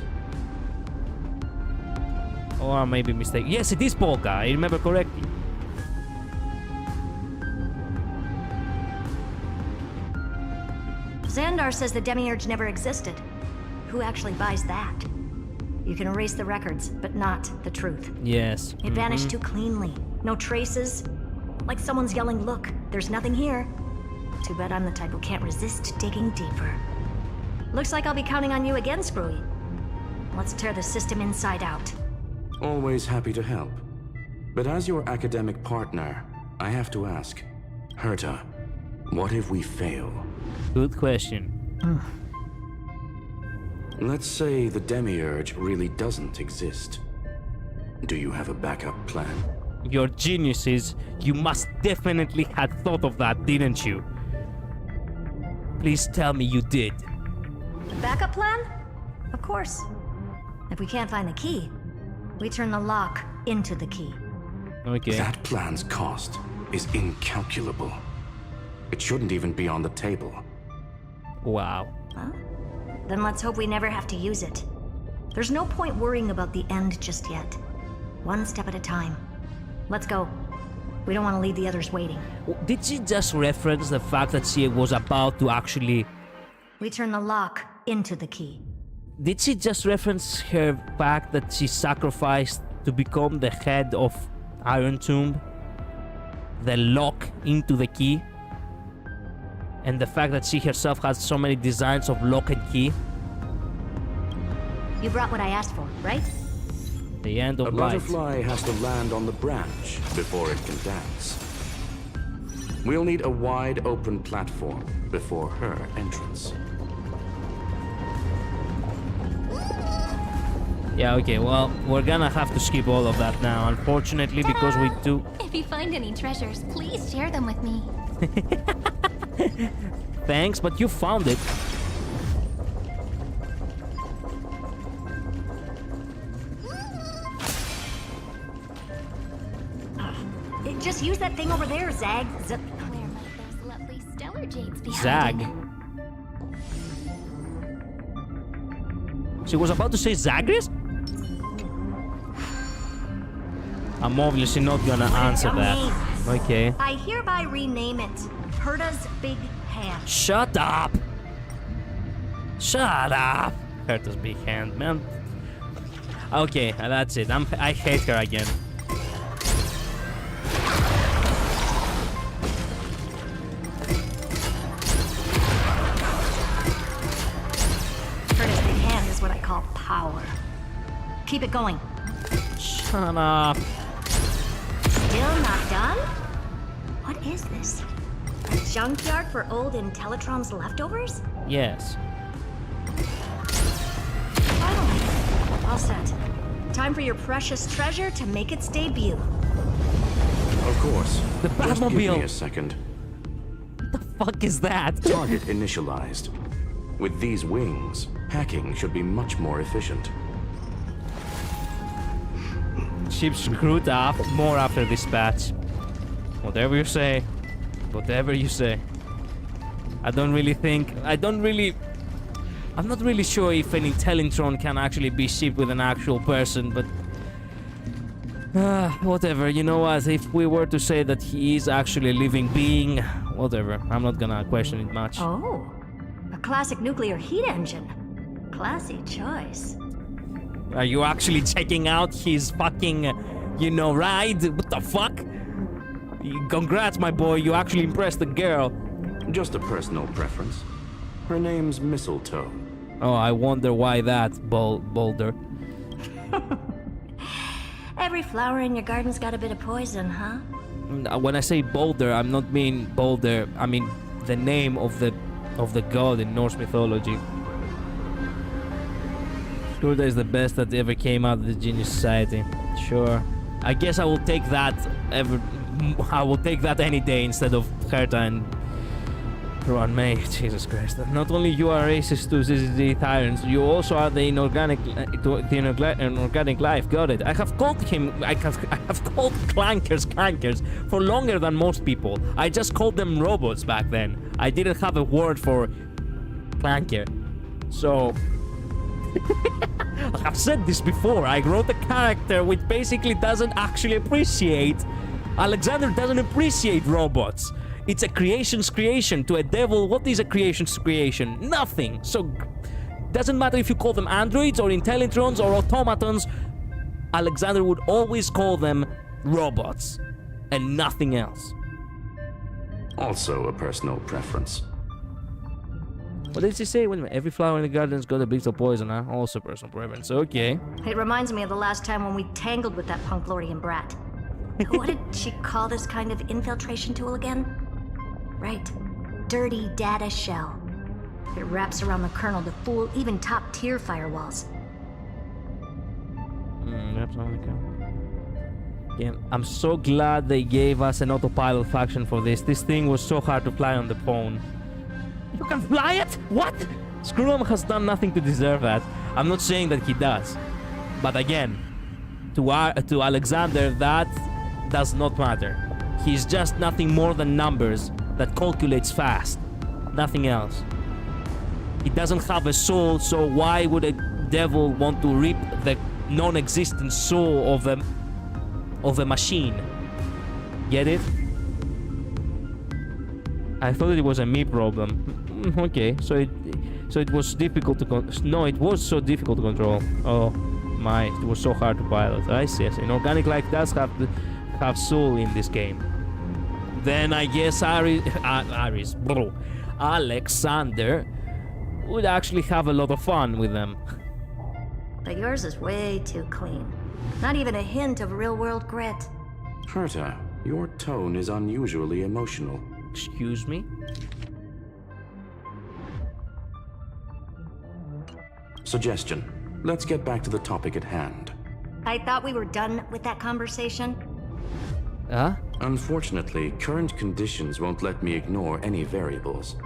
A: Or I may be mistaken. Yes, it is Polka. I remember correctly.
P: Xandar says the Demiurge never existed. Who actually buys that? You can erase the records, but not the truth.
A: Yes.
P: It vanished too cleanly. No traces. Like someone's yelling, look, there's nothing here. Too bad I'm the type who can't resist digging deeper. Looks like I'll be counting on you again, Screwy. Let's tear the system inside out.
R: Always happy to help. But as your academic partner, I have to ask, Herta, what if we fail?
A: Good question.
R: Let's say the Demiurge really doesn't exist. Do you have a backup plan?
A: You're geniuses. You must definitely have thought of that, didn't you? Please tell me you did.
P: The backup plan? Of course. If we can't find the key, we turn the lock into the key.
A: Okay.
R: That plan's cost is incalculable. It shouldn't even be on the table.
A: Wow.
P: Huh? Then let's hope we never have to use it. There's no point worrying about the end just yet. One step at a time. Let's go. We don't want to leave the others waiting.
A: Did she just reference the fact that she was about to actually...
P: We turn the lock into the key.
A: Did she just reference her fact that she sacrificed to become the head of Iron Tomb? The lock into the key? And the fact that she herself has so many designs of lock and key?
P: You brought what I asked for, right?
A: The end of
R: A
A: light.
R: butterfly has to land on the branch before it can dance. We'll need a wide open platform before her entrance.
A: Yeah, okay, well, we're gonna have to skip all of that now, unfortunately, because we do...
H: If you find any treasures, please share them with me.
A: Thanks, but you found it.
P: Just use that thing over there, Zag.
H: Where might those lovely stellar jades be
A: Zag.
H: hiding?
A: She was about to say Zagreus? I'm obviously not gonna answer that. Okay.
P: I hereby rename it Herta's Big Hand.
A: Shut up! Shut up! Herta's big hand, man. Okay, that's it. I hate her again.
P: Herta's Big Hand is what I call power. Keep it going.
A: Shut up.
P: Still not done? What is this? A junkyard for old Intellitron's leftovers?
A: Yes.
P: Finally. All set. Time for your precious treasure to make its debut.
R: Of course.
A: The
R: Just give
A: Batmobile.
R: me a second.
A: What the fuck is that?
R: Target initialized. With these wings, hacking should be much more efficient.
A: Ship screwed up more after this patch. Whatever you say. Whatever you say. I'm not really sure if an Intellitron can actually be shipped with an actual person, but... whatever, you know what, if we were to say that he is actually a living being, whatever, I'm not gonna question it much.
P: Oh, a classic nuclear heat engine. Classy choice.
A: Are you actually checking out his fucking, ride? What the fuck? Congrats, my boy, you actually impressed the girl.
R: Just a personal preference. Her name's Mistletoe.
A: Oh, I wonder why that, Boulder.
P: Every flower in your garden's got a bit of poison, huh?
A: When I say Boulder, I'm not mean Boulder, I mean the name of the god in Norse mythology. Screwta is the best that ever came out of the Genius Society. Sure. I guess I will take that any day instead of Herta and Ron May. Jesus Christ. Not only you are racist to ZZZ tyrants, you also are the inorganic life. Got it. I have called clankers for longer than most people. I just called them robots back then. I didn't have a word for clanker. So... I've said this before. I wrote a character which basically doesn't actually appreciate... Alexander doesn't appreciate robots. It's a creation's creation. To a devil, what is a creation's creation? Nothing. So, doesn't matter if you call them androids or Intellitrons or automatons, Alexander would always call them robots and nothing else.
R: Also a personal preference.
A: What did she say? Wait a minute. Every flower in the garden's got a bit of poison, huh? Also personal preference. Okay.
P: It reminds me of the last time when we tangled with that punk Lordian brat. What did she call this kind of infiltration tool again? Right. Dirty data shell. It wraps around the kernel to fool even top-tier firewalls.
A: Wraps around the kernel. Yeah, I'm so glad they gave us an autopilot faction for this. This thing was so hard to fly on the phone. You can fly it? What? Screwum has done nothing to deserve that. I'm not saying that he does. But again, to Alexander, that does not matter. He's just nothing more than numbers that calculates fast. Nothing else. He doesn't have a soul, so why would a devil want to rip the non-existent soul of a machine? Get it? I thought it was a me problem. Okay, so it was difficult to no, it was so difficult to control. Oh my, it was so hard to pilot. I see. Inorganic life does have soul in this game. Then I guess Alexander would actually have a lot of fun with them.
P: But yours is way too clean. Not even a hint of real-world grit.
R: Herta, your tone is unusually emotional.
A: Excuse me?
R: Suggestion. let's get back to the topic at hand.
P: I thought we were done with that conversation.
A: Huh?
R: Unfortunately, current conditions won't let me ignore any variables.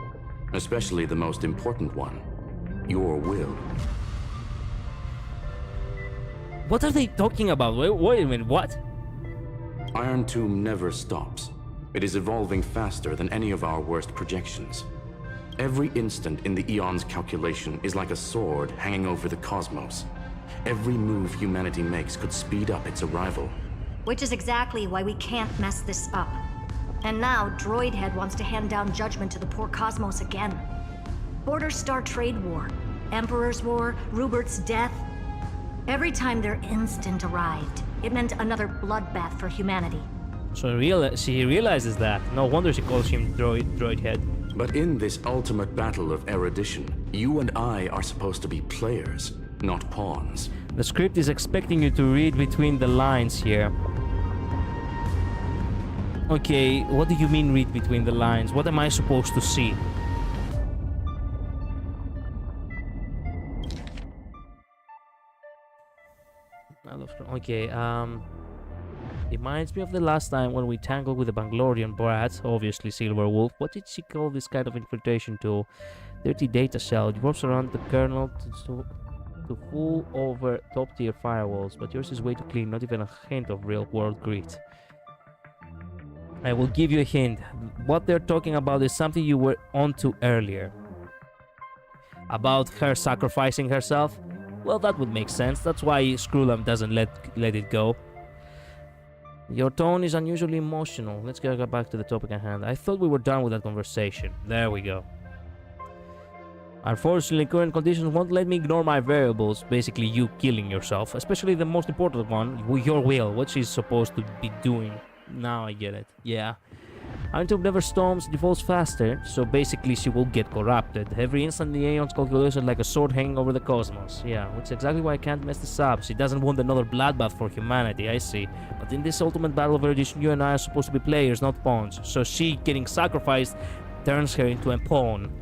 R: Especially the most important one, your will.
A: What are they talking about? Wait a minute, what?
R: Iron Tomb never stops. It is evolving faster than any of our worst projections. Every instant in the Eon's calculation is like a sword hanging over the cosmos. Every move humanity makes could speed up its arrival.
P: Which is exactly why we can't mess this up. And now, Droidhead wants to hand down judgment to the poor cosmos again. Border Star Trade War, Emperor's War, Rupert's death. Every time their instant arrived, it meant another bloodbath for humanity.
A: So she realizes that. No wonder she calls him Droidhead.
R: But in this ultimate battle of erudition, you and I are supposed to be players, not pawns.
A: The script is expecting you to read between the lines here. Okay, what do you mean read between the lines? What am I supposed to see? Okay, reminds me of the last time when we tangled with the Bangalorian brat, obviously Silver Wolf. What did she call this kind of infiltration tool? Dirty data cell. It works around the kernel to fool over top-tier firewalls, but yours is way too clean, not even a hint of real-world grit. I will give you a hint. What they're talking about is something you were onto earlier. About her sacrificing herself? Well, that would make sense. That's why Skrulam doesn't let it go. Your tone is unusually emotional. Let's go back to the topic at hand. I thought we were done with that conversation. There we go. Unfortunately, current conditions won't let me ignore my variables. Basically, you killing yourself. Especially the most important one, your will. What she's supposed to be doing. Now I get it. Yeah. Iron Tomb never storms, defaults faster, so basically she will get corrupted. Every instant the Aeon's calculation like a sword hanging over the cosmos. Yeah, which is exactly why I can't mess this up. She doesn't want another bloodbath for humanity, I see. But in this ultimate battle of erudition, you and I are supposed to be players, not pawns. So she getting sacrificed turns her into a pawn.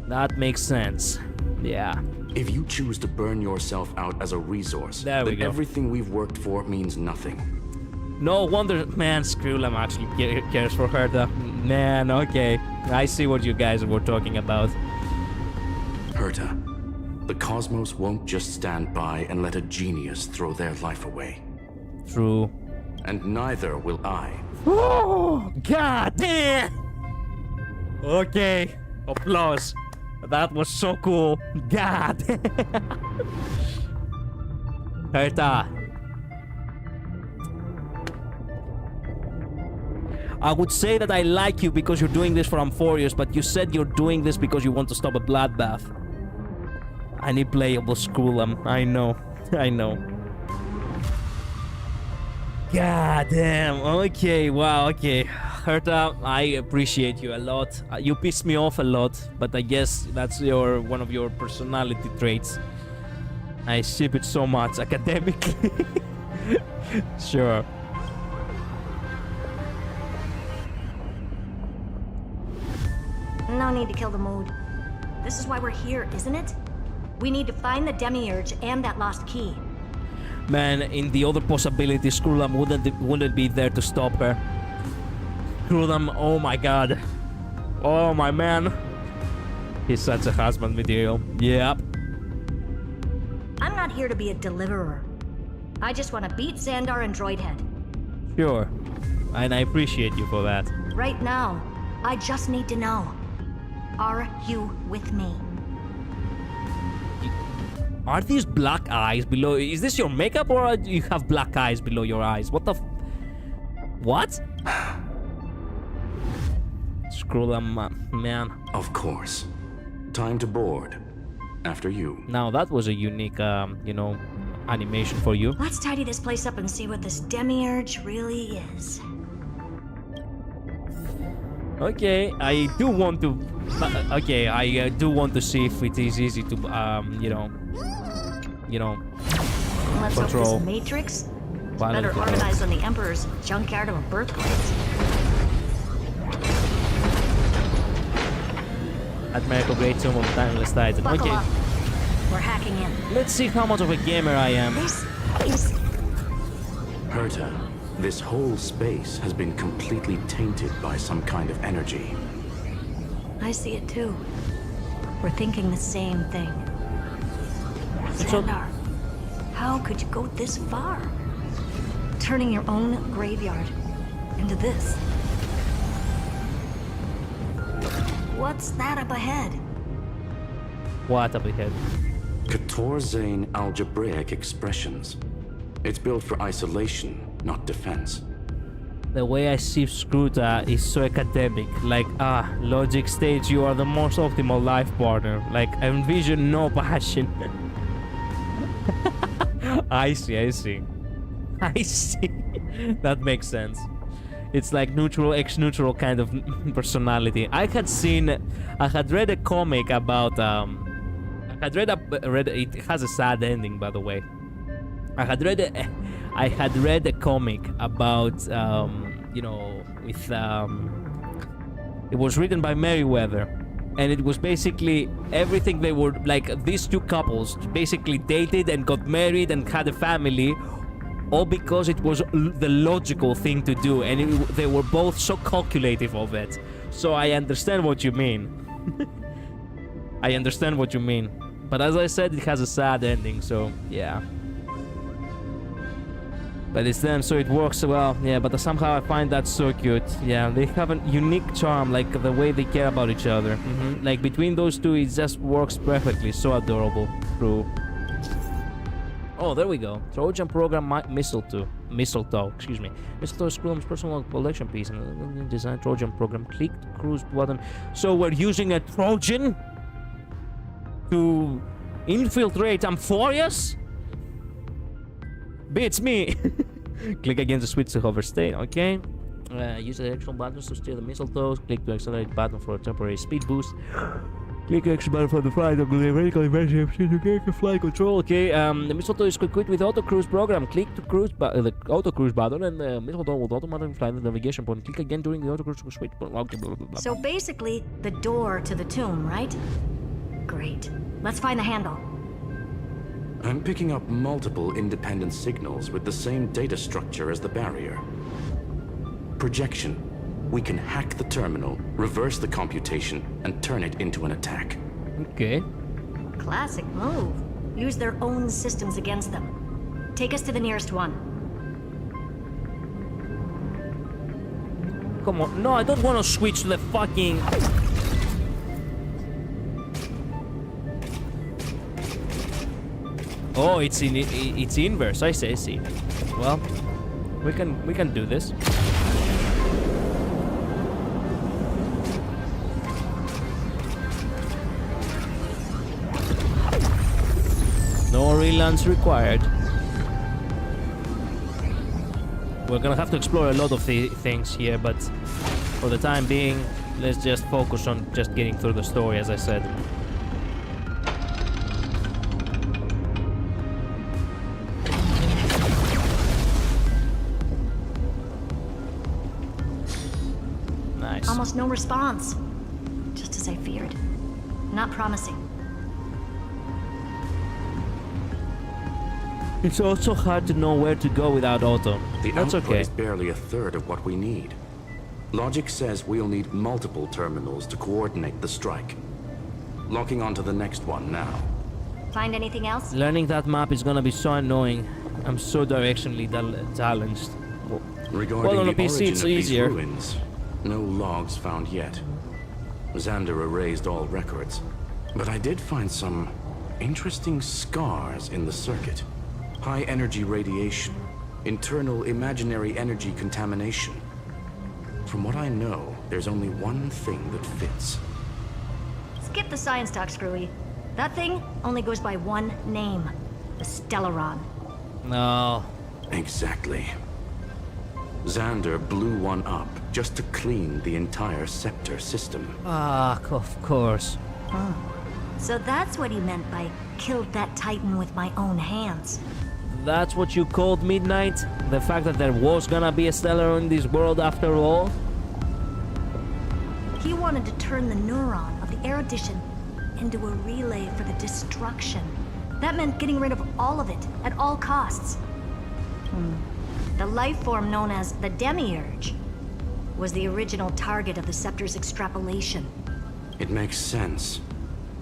A: That makes sense. Yeah.
R: If you choose to burn yourself out as a resource, then everything we've worked for means nothing.
A: No wonder, man, Skrulam actually cares for her, though. Man, okay. I see what you guys were talking about.
R: Herta, the cosmos won't just stand by and let a genius throw their life away.
A: True.
R: And neither will I.
A: Oh, god damn! Okay. Applause. That was so cool. God. Herta. I would say that I like you because you're doing this for Amphorius, but you said you're doing this because you want to stop a bloodbath. I need playable Skrulam. I know. I know. God damn. Okay, wow, okay. Herta, I appreciate you a lot. You piss me off a lot, but I guess that's one of your personality traits. I ship it so much academically. Sure.
P: No need to kill the mood. This is why we're here, isn't it? We need to find the Demiurge and that lost key.
A: Man, in the other possibility, Skrulam wouldn't be there to stop her. Skrulam, oh my god. Oh my man. He's such a husband material. Yep.
P: I'm not here to be a deliverer. I just want to beat Xandar and Droidhead.
A: Sure. And I appreciate you for that.
P: Right now, I just need to know. Are you with me?
A: Are these black eyes below? Is this your makeup or do you have black eyes below your eyes? What the what? Screw them, man.
R: Of course. Time to board. After you.
A: Now that was a unique, you know, animation for you.
P: Let's tidy this place up and see what this Demiurge really is.
A: Okay, I do want to. Okay, I do want to see if it is easy to, you know,
P: Let's
A: control.
P: hope this Matrix better organized than the Emperor's junkyard of a birthplace.
A: Admirable great tomb of timeless titan.
P: Buckle
A: Okay.
P: up. We're hacking in.
A: Let's see how much of a gamer I am.
P: This is...
R: Herta, this whole space has been completely tainted by some kind of energy.
P: I see it too. We're thinking the same thing. Xandar, how could you go this far? Turning your own graveyard into this. What's that up ahead?
A: What up ahead?
R: Katorzane algebraic expressions. It's built for isolation, not defense.
A: The way I see Scruta is so academic. Like, logic states you are the most optimal life partner. Like, I envision no passion. I see. That makes sense. It's like neutral, ex-neutral kind of personality. I had read a comic about, it has a sad ending, by the way. I had read a comic about, it was written by Merriweather, and it was basically everything they were, like, these two couples basically dated and got married and had a family, all because it was the logical thing to do, and they were both so calculative of it. So I understand what you mean. I understand what you mean. But as I said, it has a sad ending, so yeah. But it's them, so it works well. Yeah, but somehow I find that so cute. Yeah, they have a unique charm, like the way they care about each other. Like between those two, it just works perfectly. So adorable. True. Oh, there we go. Trojan program mistletoe. Excuse me. Mistletoe is Scrum's personal collection piece and design Trojan program. Click the cruise button. So we're using a Trojan to infiltrate Amphorius? Beats me. Click again to switch to hover state. Okay. Use the action buttons to steer the mistletoe. Click to accelerate button for a temporary speed boost. Click action button for the flight of the vertical inversion to get flight control. Okay. The mistletoe is equipped with auto cruise program. Click to the auto cruise button, and the mistletoe will automatically fly the navigation point. Click again during the auto cruise to switch. Okay, blah, blah, blah.
P: So basically, the door to the tomb, right? Great. Let's find the handle.
R: I'm picking up multiple independent signals with the same data structure as the barrier. Projection. We can hack the terminal, reverse the computation, and turn it into an attack.
A: Okay.
P: Classic move. Use their own systems against them. Take us to the nearest one.
A: Come on. No, I don't want to switch to the fucking... Oh, it's inverse. I see. Well, we can do this. No relance required. We're gonna have to explore a lot of things here, but for the time being, let's just focus on just getting through the story, as I said.
P: Almost no response. Just as I feared. Not promising.
A: It's also hard to know where to go without auto. That's
R: output
A: okay.
R: is barely a third of what we need. Logic says we'll need multiple terminals to coordinate the strike. Locking onto the next one now.
P: Find anything else?
A: Learning that map is gonna be so annoying. I'm so directionally challenged.
R: Regarding
A: on a
R: the
A: PC,
R: origin
A: it's
R: of these
A: easier.
R: ruins, no logs found yet. Xander erased all records, but I did find some interesting scars in the circuit. High energy radiation, internal imaginary energy contamination. From what I know, there's only one thing that fits.
P: Skip the science talk, Screwy. That thing only goes by one name. The Stellaron.
A: No.
R: Exactly. Xander blew one up just to clean the entire scepter system.
A: Ah, of course.
P: Oh. So that's what he meant by killed that Titan with my own hands.
A: That's what you called Midnight? The fact that there was gonna be a Stellar in this world after all?
P: He wanted to turn the neuron of the erudition into a relay for the destruction That meant getting rid of all of it, at all costs. The life form known as the Demiurge was the original target of the Scepter's extrapolation.
R: It makes sense.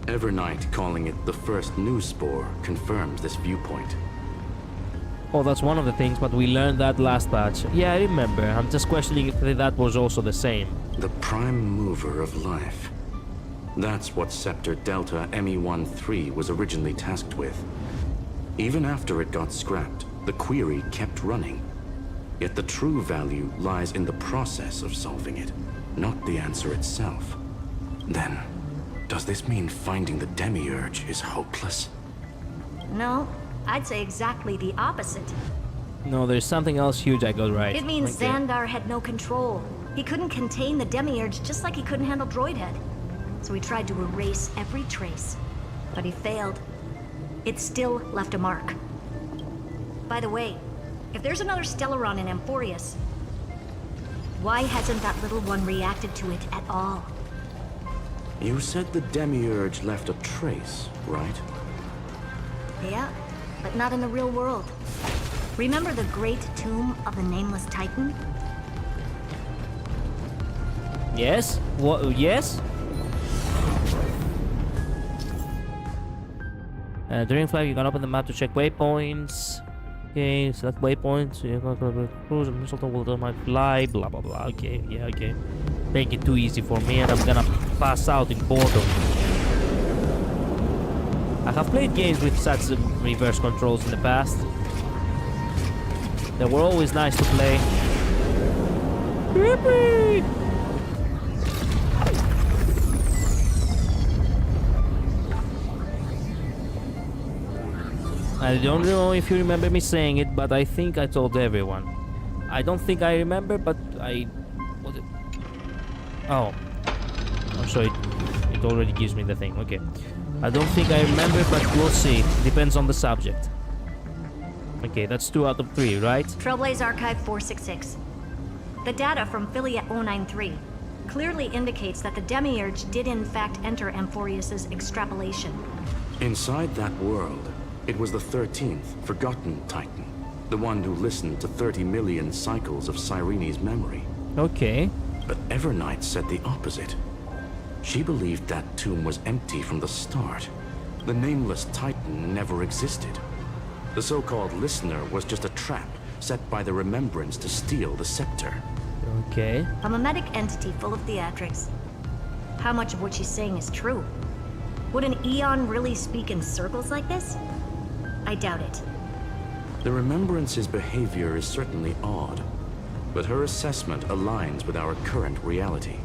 R: Evernight calling it the first new spore confirms this viewpoint.
A: Oh, that's one of the things, but we learned that last patch. Yeah, I remember. I'm just questioning if that was also the same.
R: The prime mover of life. That's what Scepter Delta ME-13 was originally tasked with. Even after it got scrapped, the query kept running. Yet the true value lies in the process of solving it, not the answer itself. Then, does this mean finding the Demiurge is hopeless?
P: No, I'd say exactly the opposite.
A: No, there's something else huge I got right.
P: It means
A: Okay.
P: Xandar had no control. He couldn't contain the Demiurge just like he couldn't handle Droidhead. So he tried to erase every trace. But he failed. It still left a mark. By the way, if there's another Stellaron in Amphorius, why hasn't that little one reacted to it at all?
R: You said the Demiurge left a trace, right?
P: Yeah, but not in the real world. Remember the great tomb of the Nameless Titan?
A: Yes? What? Yes? During flight, you can open the map to check waypoints. Okay, select waypoints. You can cruise and missile will my fly. Blah blah blah. Okay, yeah, okay. Make it too easy for me, and I'm gonna pass out in boredom. I have played games with such reverse controls in the past. They were always nice to play. Yippee! I don't know if you remember me saying it, but I think I told everyone. I don't think I remember, but I... Was it? Oh. I'm sorry. It already gives me the thing. Okay. I don't think I remember, but we'll see. Depends on the subject. Okay, that's 2 out of 3, right?
P: Trailblaze Archive 466. The data from Philia 093 clearly indicates that the Demiurge did in fact enter Amphorius's extrapolation.
R: Inside that world, it was the 13th, forgotten Titan. The one who listened to 30 million cycles of Cyrene's memory.
A: Okay.
R: But Evernight said the opposite. She believed that tomb was empty from the start. The Nameless Titan never existed. The so-called listener was just a trap set by the Remembrance to steal the scepter.
A: Okay.
P: A mimetic entity full of theatrics. How much of what she's saying is true? Would an Eon really speak in circles like this? I doubt it.
R: The Remembrance's behavior is certainly odd, but her assessment aligns with our current reality.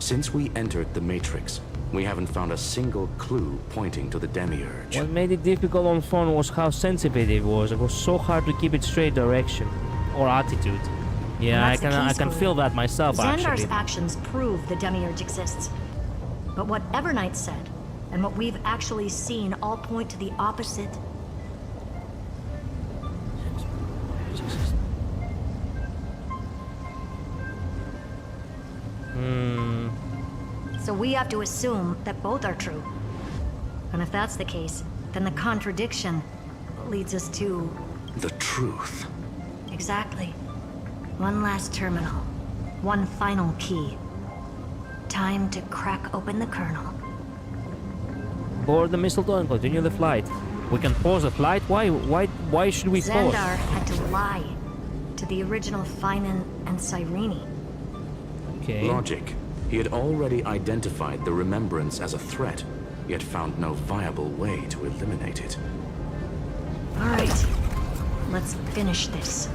R: Since we entered the Matrix, we haven't found a single clue pointing to the Demiurge.
A: What made it difficult on phone was how sensitive it was. It was so hard to keep it straight direction or attitude. Yeah, I can feel that myself.
P: Xandar's
A: actually.
P: actions prove the Demiurge exists. But what Evernight said, and what we've actually seen all point to the opposite. So we have to assume that both are true. And if that's the case, then the contradiction leads us to...
R: The truth.
P: Exactly. One last terminal. One final key. Time to crack open the kernel.
A: Board the mistletoe and continue the flight. We can pause the flight? Why should we pause?
P: Xandar had to lie to the original Finan and Cyrene.
A: Okay.
R: Logic. He had already identified the Remembrance as a threat, yet found no viable way to eliminate it.
P: All right. Let's finish this.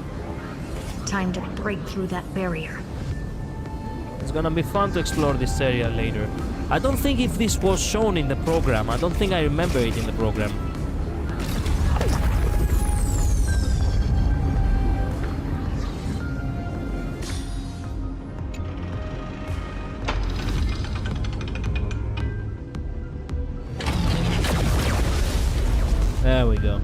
P: Time to break through that barrier.
A: It's gonna be fun to explore this area later. I don't think if this was shown in the program. I don't think I remember it in the program. There we go.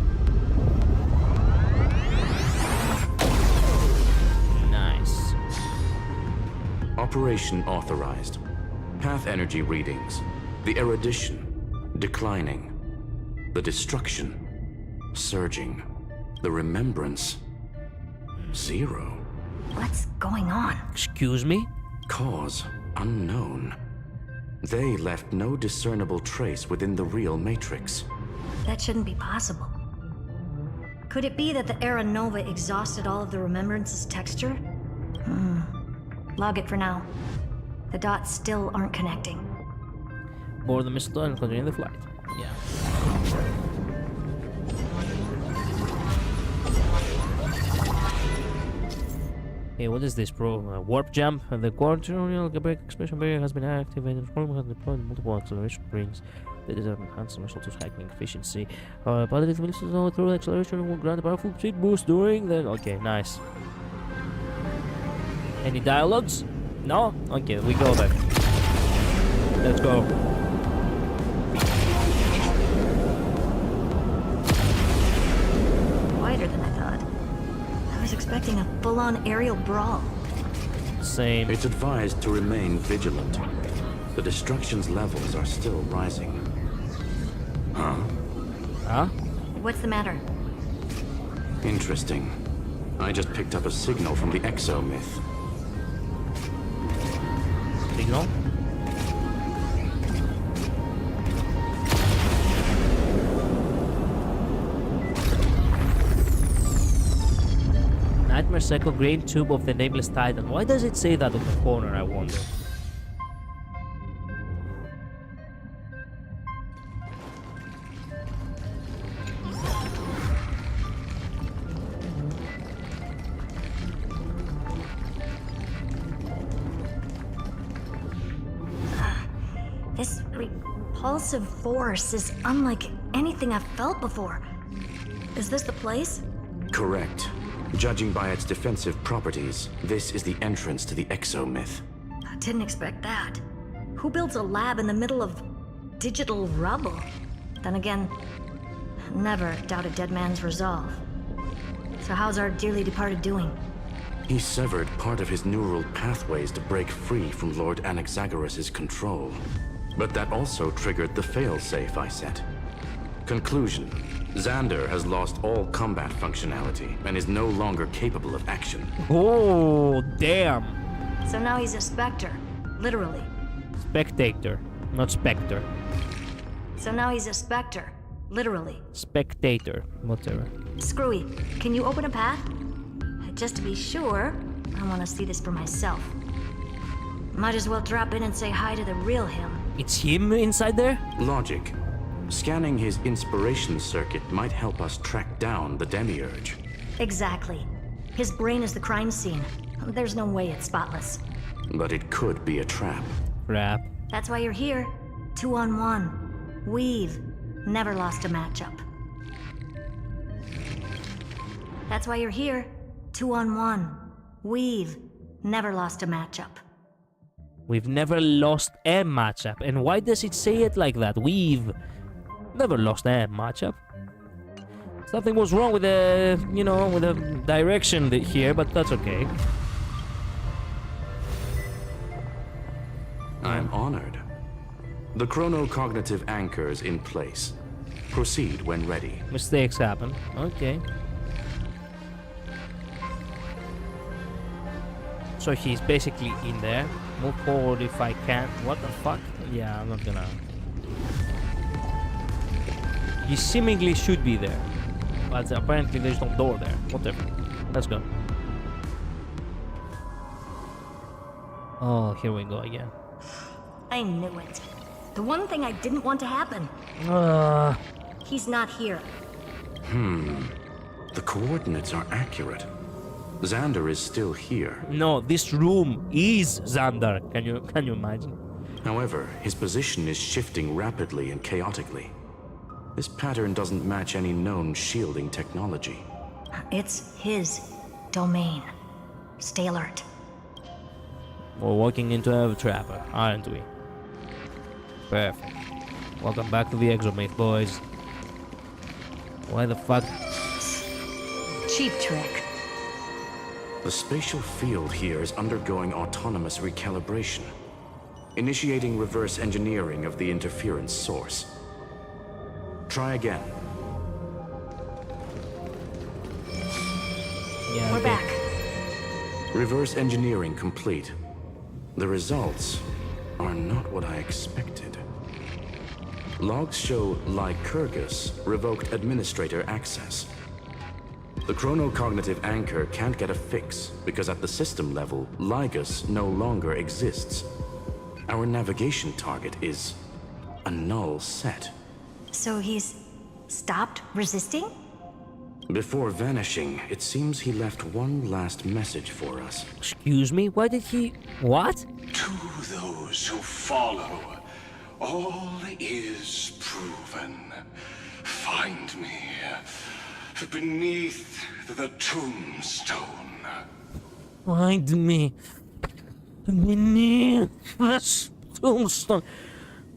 A: Nice.
R: Operation authorized. Path energy readings. The erudition declining. The destruction surging. The remembrance, 0.
P: What's going on?
A: Excuse me?
R: Cause unknown. They left no discernible trace within the real Matrix.
P: That shouldn't be possible. Could it be that the Era Nova exhausted all of the Remembrance's texture? Log it for now. The dots still aren't connecting.
A: Board the missile and continue the flight. Yeah. Okay, what is this, bro? Warp jump. The quadrilateral break expression barrier has been activated. The problem has deployed multiple acceleration rings. That is an enhanced missile to hacking efficiency. Positive missiles through acceleration will grant a powerful speed boost during the. Okay, nice. Any dialogues? No? Okay, we go then. Let's go.
P: Wider than I thought. I was expecting a full-on aerial brawl.
A: Same.
R: It's advised to remain vigilant. The destruction's levels are still rising. Huh?
A: Huh?
P: What's the matter?
R: Interesting. I just picked up a signal from the exo-myth.
A: Signal? Nightmare Cycle Grain Tube of the Nameless Titan. Why does it say that on the corner, I wonder?
P: This repulsive force is unlike anything I've felt before. Is this the place?
R: Correct. Judging by its defensive properties, this is the entrance to the exo-myth.
P: I didn't expect that. Who builds a lab in the middle of digital rubble? Then again, never doubt a dead man's resolve. So how's our dearly departed doing?
R: He severed part of his neural pathways to break free from Lord Anaxagoras' control. But that also triggered the failsafe I set. Conclusion. Xander has lost all combat functionality and is no longer capable of action.
A: Oh, damn.
P: So now he's a specter, literally.
A: Spectator, not specter.
P: So now he's a specter, literally.
A: Spectator, whatever.
P: Screwy, can you open a path? Just to be sure, I want to see this for myself. Might as well drop in and say hi to the real him.
A: It's him inside there?
R: Logic. Scanning his inspiration circuit might help us track down the Demiurge.
P: Exactly. His brain is the crime scene. There's no way it's spotless.
R: But it could be a trap.
A: Trap.
P: That's why you're here. 2-on-1. We've never lost a matchup. That's why you're here. 2-on-1. We've never lost a matchup.
A: We've never lost a matchup. And why does it say it like that? We've never lost a matchup. Something was wrong with the, with the direction here, but that's okay.
R: I'm honored. The chronocognitive anchor is in place. Proceed when ready.
A: Mistakes happen. Okay. So he's basically in there. Move forward if I can. What the fuck? Yeah, I'm not gonna. He seemingly should be there. But apparently there's no door there. Whatever. Let's go. Oh, here we go again.
P: I knew it. The one thing I didn't want to happen. He's not here.
R: The coordinates are accurate. Xander is still here.
A: No, this room is Xander. Can you imagine?
R: However, his position is shifting rapidly and chaotically. This pattern doesn't match any known shielding technology.
P: It's his domain. Stay alert.
A: We're walking into a trapper, aren't we? Perfect. Welcome back to the Exomate, boys. Why the fuck?
P: Cheap trick.
R: The spatial field here is undergoing autonomous recalibration, initiating reverse engineering of the interference source. Try again.
A: Yeah,
P: We're
A: okay.
P: back.
R: Reverse engineering complete. The results are not what I expected. Logs show Lycurgus revoked administrator access. The chronocognitive anchor can't get a fix because at the system level, Lygus no longer exists. Our navigation target is a null set.
P: So he's stopped resisting?
R: Before vanishing, it seems he left one last message for us.
A: Excuse me? Why did he... What?
O: To those who follow, all is proven. Find me beneath the tombstone.
A: Find me beneath the tombstone.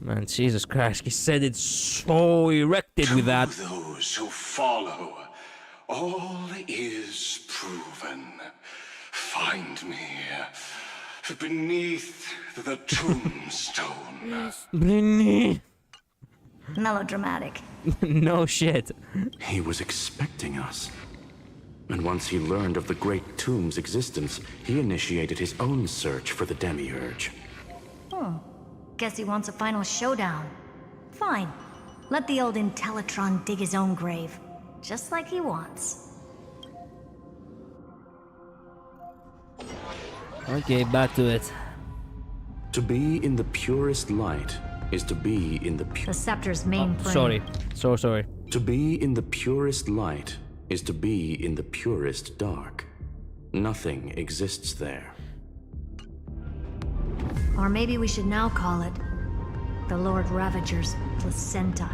A: Man, Jesus Christ, he said it so erected with that.
O: To those who follow, all is proven. Find me beneath the tombstone.
A: Beneath.
P: Melodramatic.
A: No shit.
R: He was expecting us. And once he learned of the Great Tomb's existence, he initiated his own search for the Demiurge.
P: Guess he wants a final showdown. Fine. Let the old Intellitron dig his own grave. Just like he wants.
A: Okay, back to it.
R: To be in the purest light is to be in the
P: The Scepter's main frame.
A: Sorry. So sorry.
R: To be in the purest light is to be in the purest dark. Nothing exists there.
P: Or maybe we should now call it the Lord Ravager's placenta.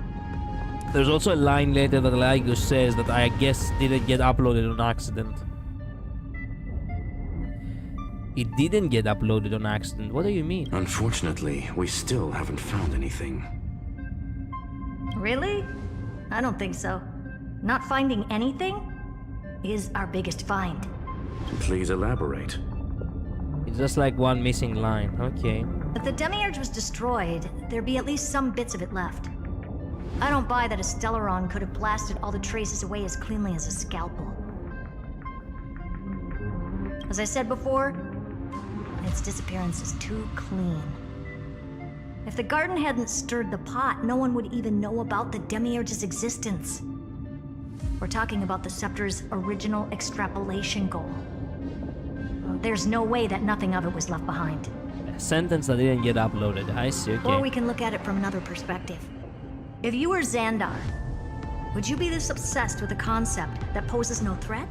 A: There's also a line later that Lygus says that I guess didn't get uploaded on accident. It didn't get uploaded on accident. What do you mean?
R: Unfortunately, we still haven't found anything.
P: Really? I don't think so. Not finding anything is our biggest find.
R: Please elaborate.
A: It's just like one missing line. Okay.
P: If the Demiurge was destroyed, there'd be at least some bits of it left. I don't buy that a Stellaron could have blasted all the traces away as cleanly as a scalpel. As I said before, its disappearance is too clean. If the garden hadn't stirred the pot, no one would even know about the Demiurge's existence. We're talking about the Scepter's original extrapolation goal. There's no way that nothing of it was left behind.
A: A sentence that didn't get uploaded. I see, okay.
P: Or we can look at it from another perspective. If you were Xandar, would you be this obsessed with a concept that poses no threat?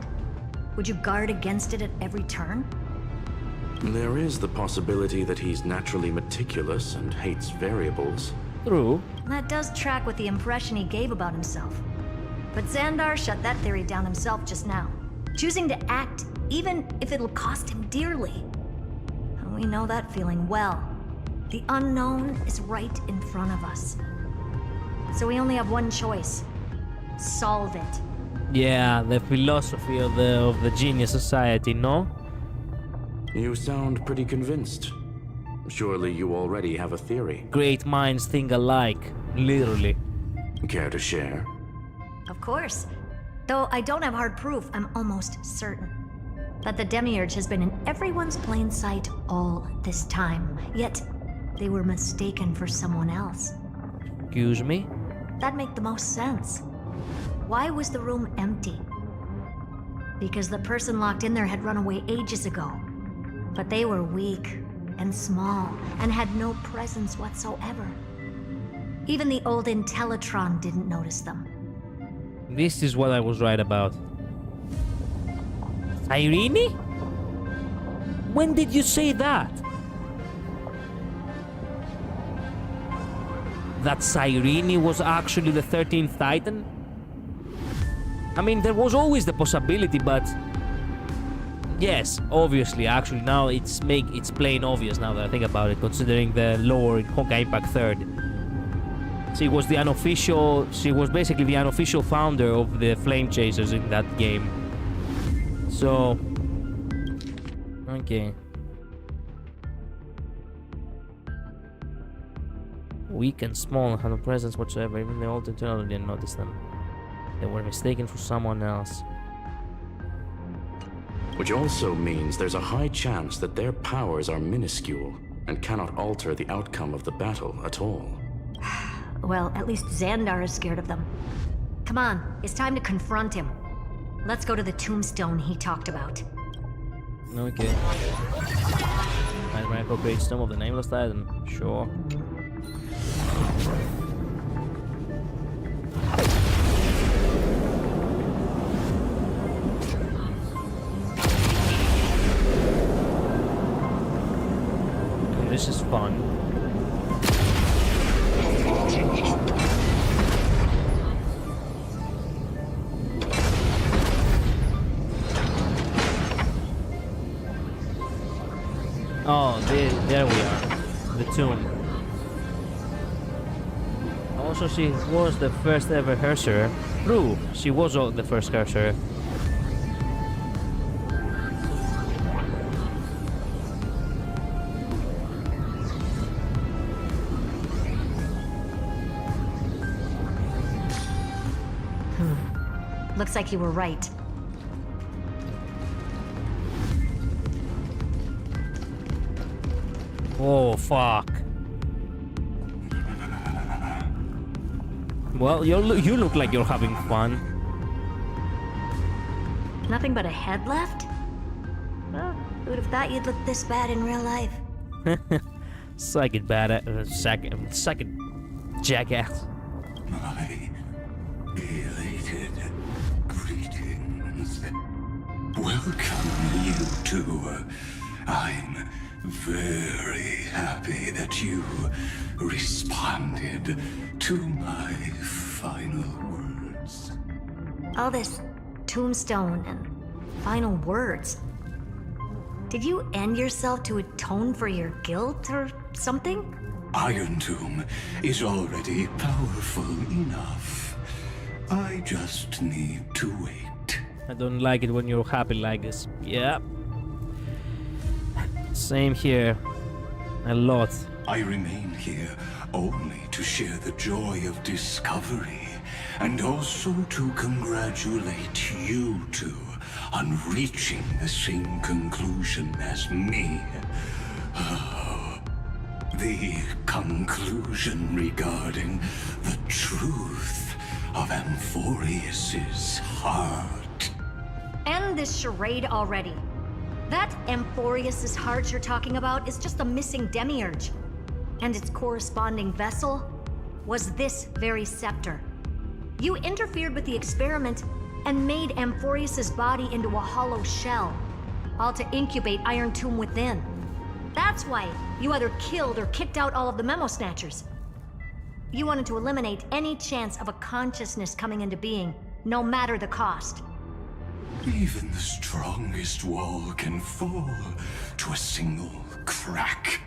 P: Would you guard against it at every turn?
R: There is the possibility that he's naturally meticulous and hates variables.
A: True.
P: That does track with the impression he gave about himself. But Xandar shut that theory down himself just now, choosing to act even if it'll cost him dearly. And we know that feeling well. The unknown is right in front of us. So we only have one choice. Solve it.
A: Yeah, the philosophy of the Genius Society, no?
R: You sound pretty convinced. Surely you already have a theory.
A: Great minds think alike, literally.
R: Care to share?
P: Of course. Though I don't have hard proof, I'm almost certain that the Demiurge has been in everyone's plain sight all this time. Yet, they were mistaken for someone else.
A: Excuse me?
P: That'd make the most sense. Why was the room empty? Because the person locked in there had run away ages ago. But they were weak and small and had no presence whatsoever. Even the old Intellitron didn't notice them.
A: This is what I was right about. Cyrene? When did you say that? That Cyrene was actually the 13th Titan? I mean, there was always the possibility, but... Yes, obviously, actually, now it's plain obvious now that I think about it, considering the lore in Honkai Impact 3rd. She was basically the unofficial founder of the Flame Chasers in that game. So... Okay. Weak and small, had no presence whatsoever. Even the old Eternal didn't notice them. They were mistaken for someone else.
R: Which also means there's a high chance that their powers are minuscule and cannot alter the outcome of the battle at all.
P: Well, at least Xandar is scared of them. Come on, it's time to confront him. Let's go to the tombstone he talked about.
A: Okay. Nice miracle gravestone of the Nameless Titan. Sure. This is fun. Oh, there we are. The tomb. Also, she was the first ever Herser. True, she was the first Herser.
P: Looks like you were right.
A: Oh, fuck. Well, you look like you're having fun.
P: Nothing but a head left? Well, who'd have thought you'd look this bad in real life?
A: Suck it, bad. Suck it, jackass.
D: My elated greetings. Welcome, you two. I'm very happy that you responded to my final words.
P: All this tombstone and final words. Did you end yourself to atone for your guilt or something?
D: Iron Tomb is already powerful enough. I just need to wait.
A: I don't like it when you're happy like this. Yeah. Same here. A lot.
D: I remain here only to share the joy of discovery, and also to congratulate you two on reaching the same conclusion as me. The conclusion regarding the truth of Amphorius's heart.
P: End this charade already. That Amphorius's heart you're talking about is just a missing demiurge. And its corresponding vessel was this very scepter. You interfered with the experiment and made Amphorius's body into a hollow shell, all to incubate Iron Tomb within. That's why you either killed or kicked out all of the Memo Snatchers. You wanted to eliminate any chance of a consciousness coming into being, no matter the cost.
D: Even the strongest wall can fall to a single crack.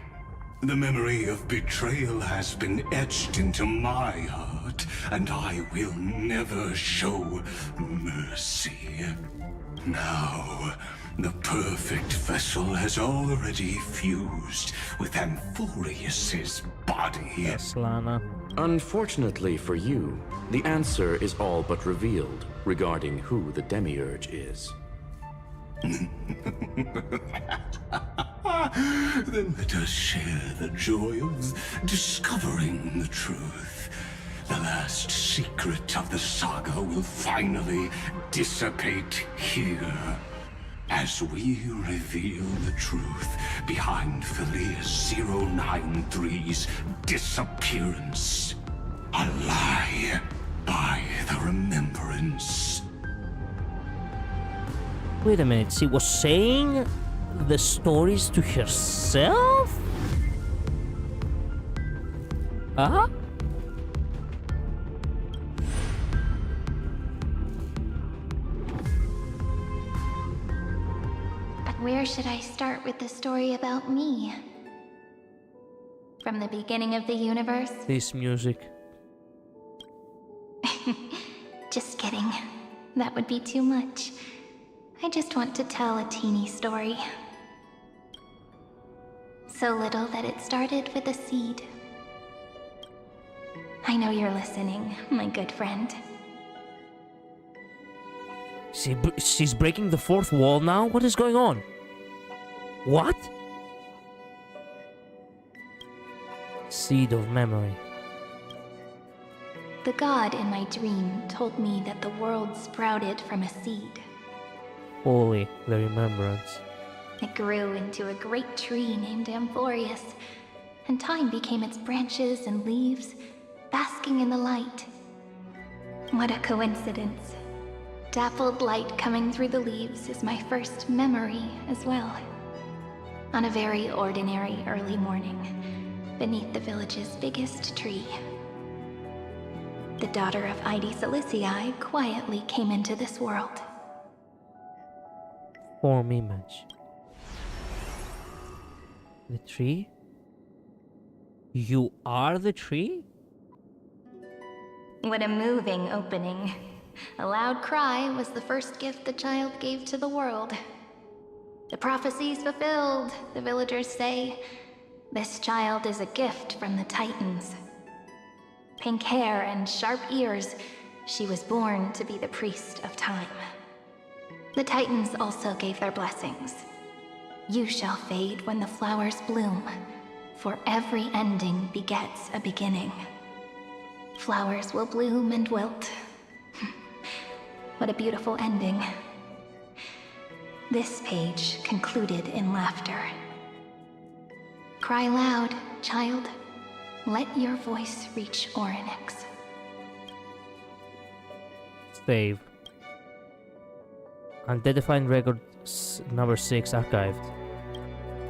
D: The memory of betrayal has been etched into my heart, and I will never show mercy. Now, the perfect vessel has already fused with Amphorius's body.
A: Yes, Lana.
R: Unfortunately for you, the answer is all but revealed regarding who the Demiurge is.
D: Then let us share the joy of discovering the truth. The last secret of the saga will finally dissipate here, as we reveal the truth behind Phileas 093's disappearance. A lie by the Remembrance.
A: Wait a minute, she was saying the stories to herself? Huh?
J: Where should I start with the story about me? From the beginning of the universe?
A: This music.
J: Just kidding. That would be too much. I just want to tell a teeny story. So little that it started with a seed. I know you're listening, my good friend.
A: She's breaking the fourth wall now? What is going on? What? Seed of memory.
H: The god in my dream told me that the world sprouted from a seed.
A: Holy, the remembrance.
H: It grew into a great tree named Amphorius, and time became its branches and leaves, basking in the light. What a coincidence. Dappled light coming through the leaves is my first memory as well. On a very ordinary early morning, beneath the village's biggest tree, the daughter of Idi Silicii quietly came into this world.
A: Form image. The tree? You are the tree?
H: What a moving opening. A loud cry was the first gift the child gave to the world. The prophecies fulfilled, the villagers say. This child is a gift from the Titans. Pink hair and sharp ears, she was born to be the priest of time. The Titans also gave their blessings. You shall fade when the flowers bloom, for every ending begets a beginning. Flowers will bloom and wilt. What a beautiful ending. This page concluded in laughter. Cry loud, child. Let your voice reach Orynyx.
A: Save. Undefined record number 6 archived.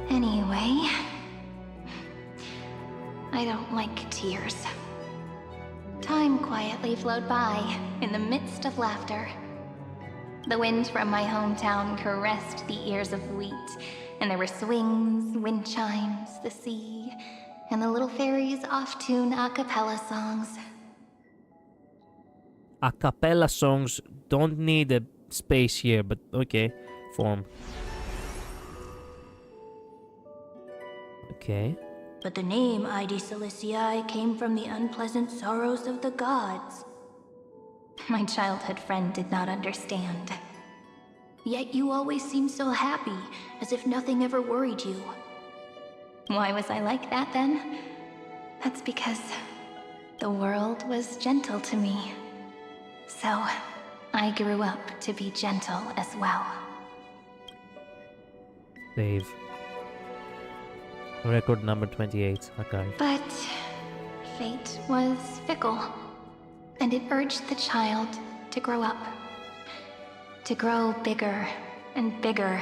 H: Anyway, I don't like tears. Time quietly flowed by in the midst of laughter. The wind from my hometown caressed the ears of wheat, and there were swings, wind chimes, the sea, and the little fairies off-tune a cappella songs.
A: A cappella songs don't need a space here, but okay. Form. Okay.
B: But the name Idi Silicii came from the unpleasant sorrows of the gods.
H: My childhood friend did not understand.
B: Yet you always seemed so happy, as if nothing ever worried you.
H: Why was I like that then? That's because the world was gentle to me. So, I grew up to be gentle as well.
A: Save. Record number 28, archive.
H: But fate was fickle, and it urged the child to grow up. To grow bigger and bigger,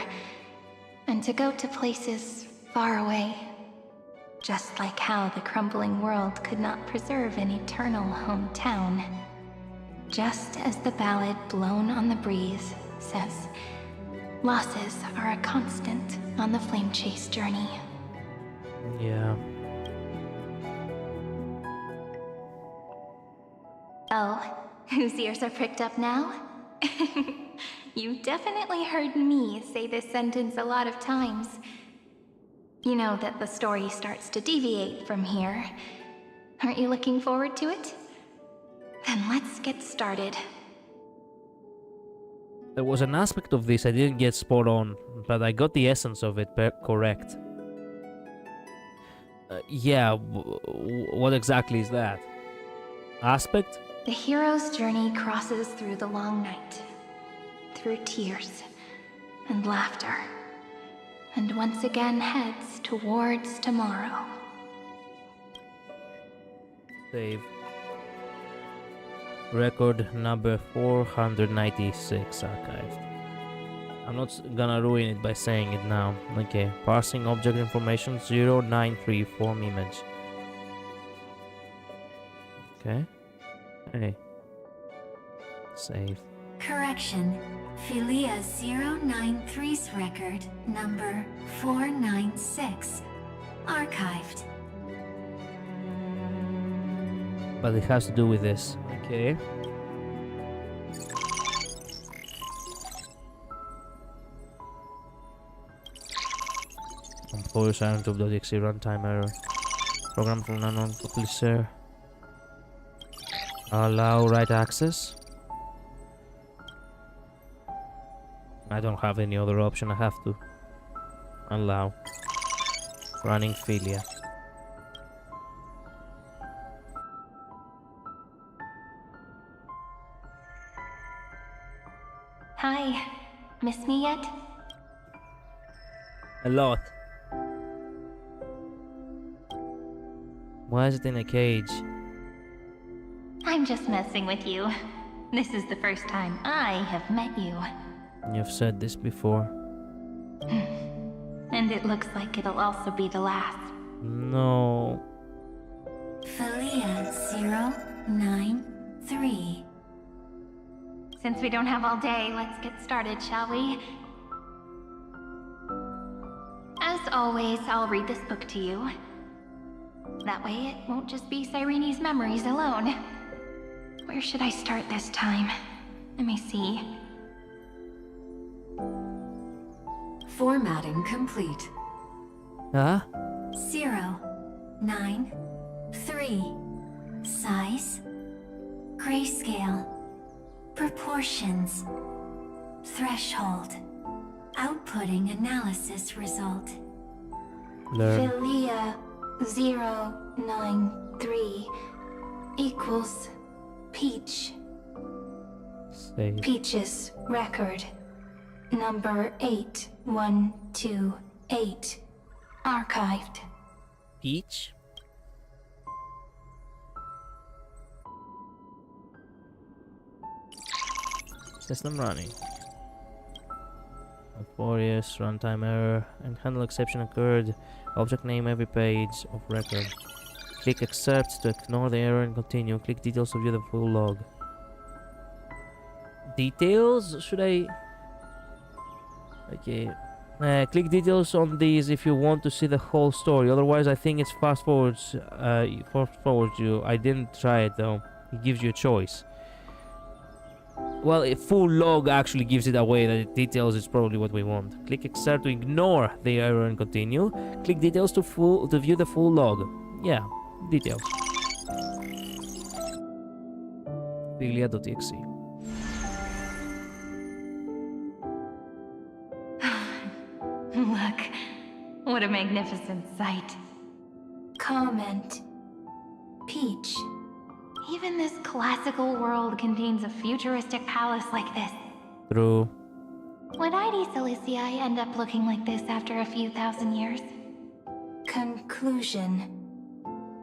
H: and to go to places far away. Just like how the crumbling world could not preserve an eternal hometown. Just as the ballad Blown on the Breeze says, losses are a constant on the flame chase journey.
A: Yeah.
H: Oh, whose ears are pricked up now? You definitely heard me say this sentence a lot of times. You know that the story starts to deviate from here. Aren't you looking forward to it? Then let's get started.
A: There was an aspect of this I didn't get spot on, but I got the essence of it correct. Yeah, what exactly is that? Aspect?
H: The hero's journey crosses through the long night, through tears and laughter, and once again heads towards tomorrow.
A: Save. Record number 496 archived. I'm not gonna ruin it by saying it now. Okay, parsing object information 093 form image. Okay. Hey. Save.
F: Correction. Philia 093's record number 496. Archived.
A: But it has to do with this. Okay. Compose iron.exe runtime error. Program from unknown publisher. Allow write access. I don't have any other option. I have to allow running Philia.
H: Hi. Miss me yet?
A: A lot. Why is it in a cage?
H: I'm just messing with you. This is the first time I have met you.
A: You've said this before.
H: And it looks like it'll also be the last.
A: No.
F: Philia 093.
H: Since we don't have all day, let's get started, shall we? As always, I'll read this book to you. That way it won't just be Cyrene's memories alone. Where should I start this time? Let me see.
F: Formatting complete.
A: Huh?
F: 093. Size. Grayscale. Proportions. Threshold. Outputting analysis result.
A: Learn.
H: Philia 093 equals Peach.
A: Save.
H: Peach's record. Number 8128. Archived.
A: Peach? System running. Notorious runtime error and handle exception occurred. Object name every page of record. Click accept to ignore the error and continue. Click details to view the full log. Details? Should I? Okay. Click details on these if you want to see the whole story. Otherwise, I think it's fast forwards. You. I didn't try it though. It gives you a choice. Well, a full log actually gives it away. The details is probably what we want. Click accept to ignore the error and continue. Click details to view the full log. Yeah, details. Philia.exe.
H: Look, what a magnificent sight. Comment. Peach. Even this classical world contains a futuristic palace like this.
A: True.
H: Would ID Silicii end up looking like this after a few thousand years? Conclusion.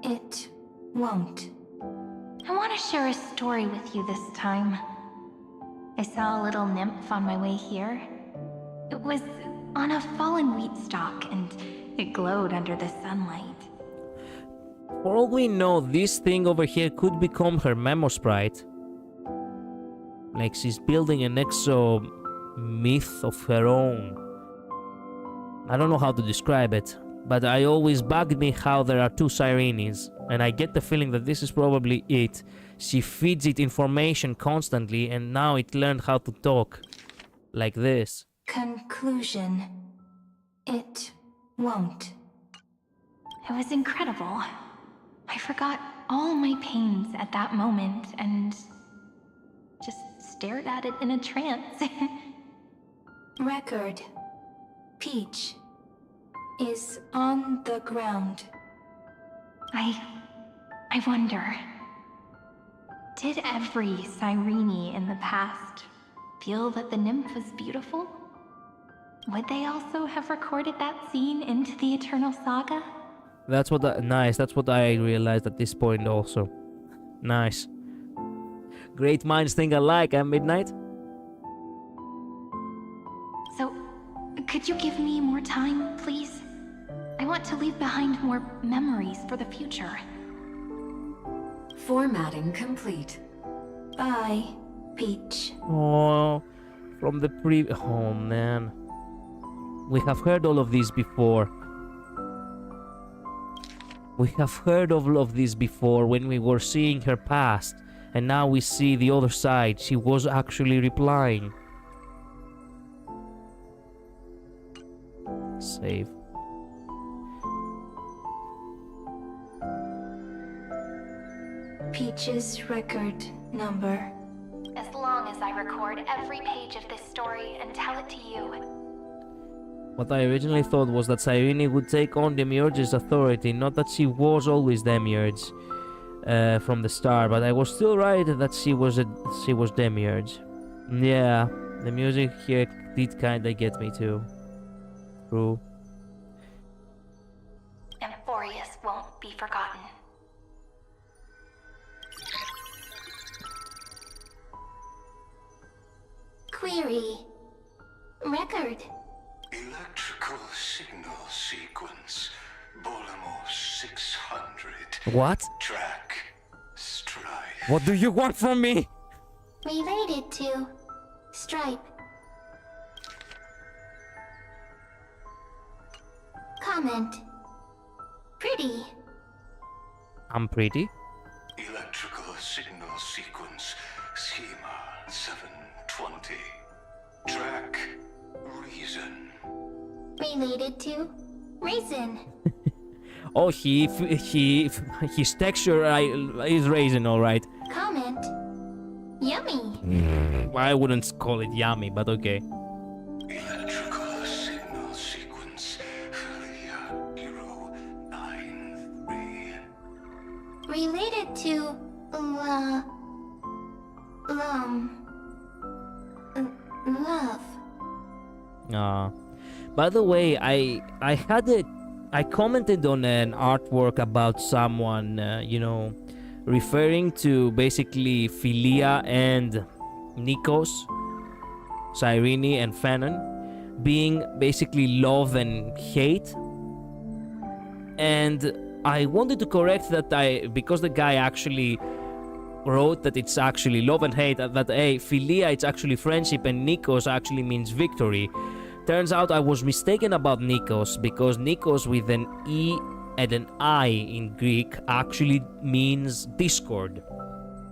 H: It won't. I want to share a story with you this time. I saw a little nymph on my way here. It was on a fallen wheat stalk, and it glowed under the sunlight.
A: For all we know, this thing over here could become her memo sprite. Like she's building an exo myth of her own. I don't know how to describe it, but I always bugged me how there are two Cyrenes, and I get the feeling that this is probably it. She feeds it information constantly, and now it learned how to talk. Like this.
H: Conclusion. It won't. It was incredible. I forgot all my pains at that moment and just stared at it in a trance. Record. Peach is on the ground. I wonder, did every Cyrene in the past feel that the nymph was beautiful? Would they also have recorded that scene into the Eternal Saga?
A: That's what nice. That's what I realized at this point also. Nice. Great minds think alike, Midnight?
H: So, could you give me more time, please? I want to leave behind more memories for the future.
F: Formatting complete.
H: Bye, Peach.
A: Oh, from the oh man. We have heard all of these before. We have heard of all of this before when we were seeing her past, and now we see the other side. She was actually replying. Save.
H: Peach's record number. As long as I record every page of this story and tell it to you.
A: What I originally thought was that Cyrene would take on Demiurge's authority, not that she was always Demiurge from the start, but I was still right that she was Demiurge. Yeah, the music here did kinda get me too. True.
H: Amphorius won't be forgotten.
J: Query. Record.
C: Electrical signal sequence. Bolamos 600.
A: What?
C: Track. Strife.
A: What do you want from me?
J: Related to Stripe. Comment. Pretty.
A: I'm pretty.
C: Electrical signal sequence. Schema 720. Track. Reason.
J: Related to Raisin.
A: Oh, his texture is raisin, all right.
J: Comment. Yummy.
A: I wouldn't call it yummy, but okay.
C: Electrical signal sequence. Hero 93.
J: Related to love.
A: By the way, I commented on an artwork about someone, referring to basically Philia and Nikos, Cyrene and Phanon, being basically love and hate. And I wanted to correct that because the guy actually wrote that it's actually love and hate, that Philia it's actually friendship and Nikos actually means victory. Turns out I was mistaken about Nikos, because Nikos with an E and an I in Greek actually means discord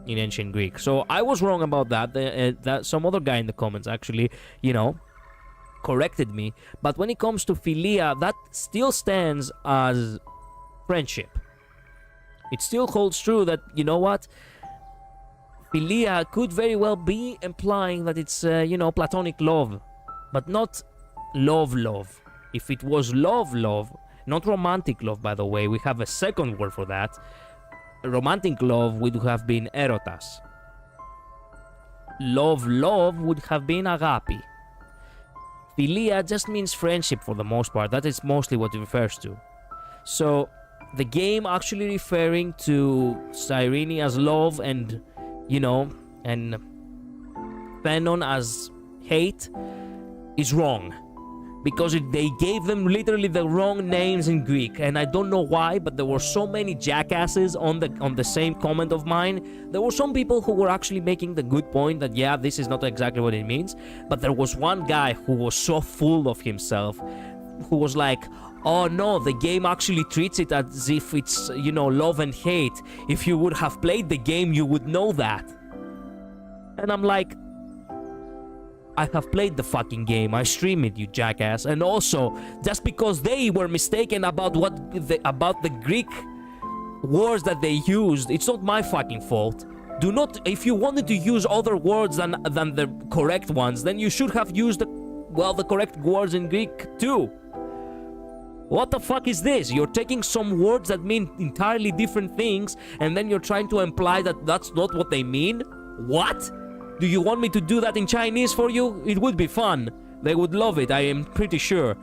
A: in ancient Greek. So I was wrong about that. That some other guy in the comments actually, corrected me. But when it comes to Philia, that still stands as friendship. It still holds true that, you know what? Philia could very well be implying that it's, platonic love, but not love. If it was love, not romantic love, by the way, we have a second word for that. Romantic love would have been erotas. Love would have been agapi. Philia just means friendship for the most part. That is mostly what it refers to. So the game actually referring to Cyrene as love and, and Phanon as hate is wrong. Because they gave them literally the wrong names in Greek, and I don't know why, but there were so many jackasses on the same comment of mine. There were some people who were actually making the good point that yeah, this is not exactly what it means, but there was one guy who was so full of himself, who was like, oh no, the game actually treats it as if it's, love and hate. If you would have played the game, you would know that. And I'm like, I have played the fucking game. I stream it, you jackass. And also, just because they were mistaken about about the Greek words that they used, it's not my fucking fault. Do not. If you wanted to use other words than the correct ones, then you should have used the correct words in Greek too. What the fuck is this? You're taking some words that mean entirely different things, and then you're trying to imply that that's not what they mean? What? Do you want me to do that in Chinese for you? It would be fun. They would love it, I am pretty sure.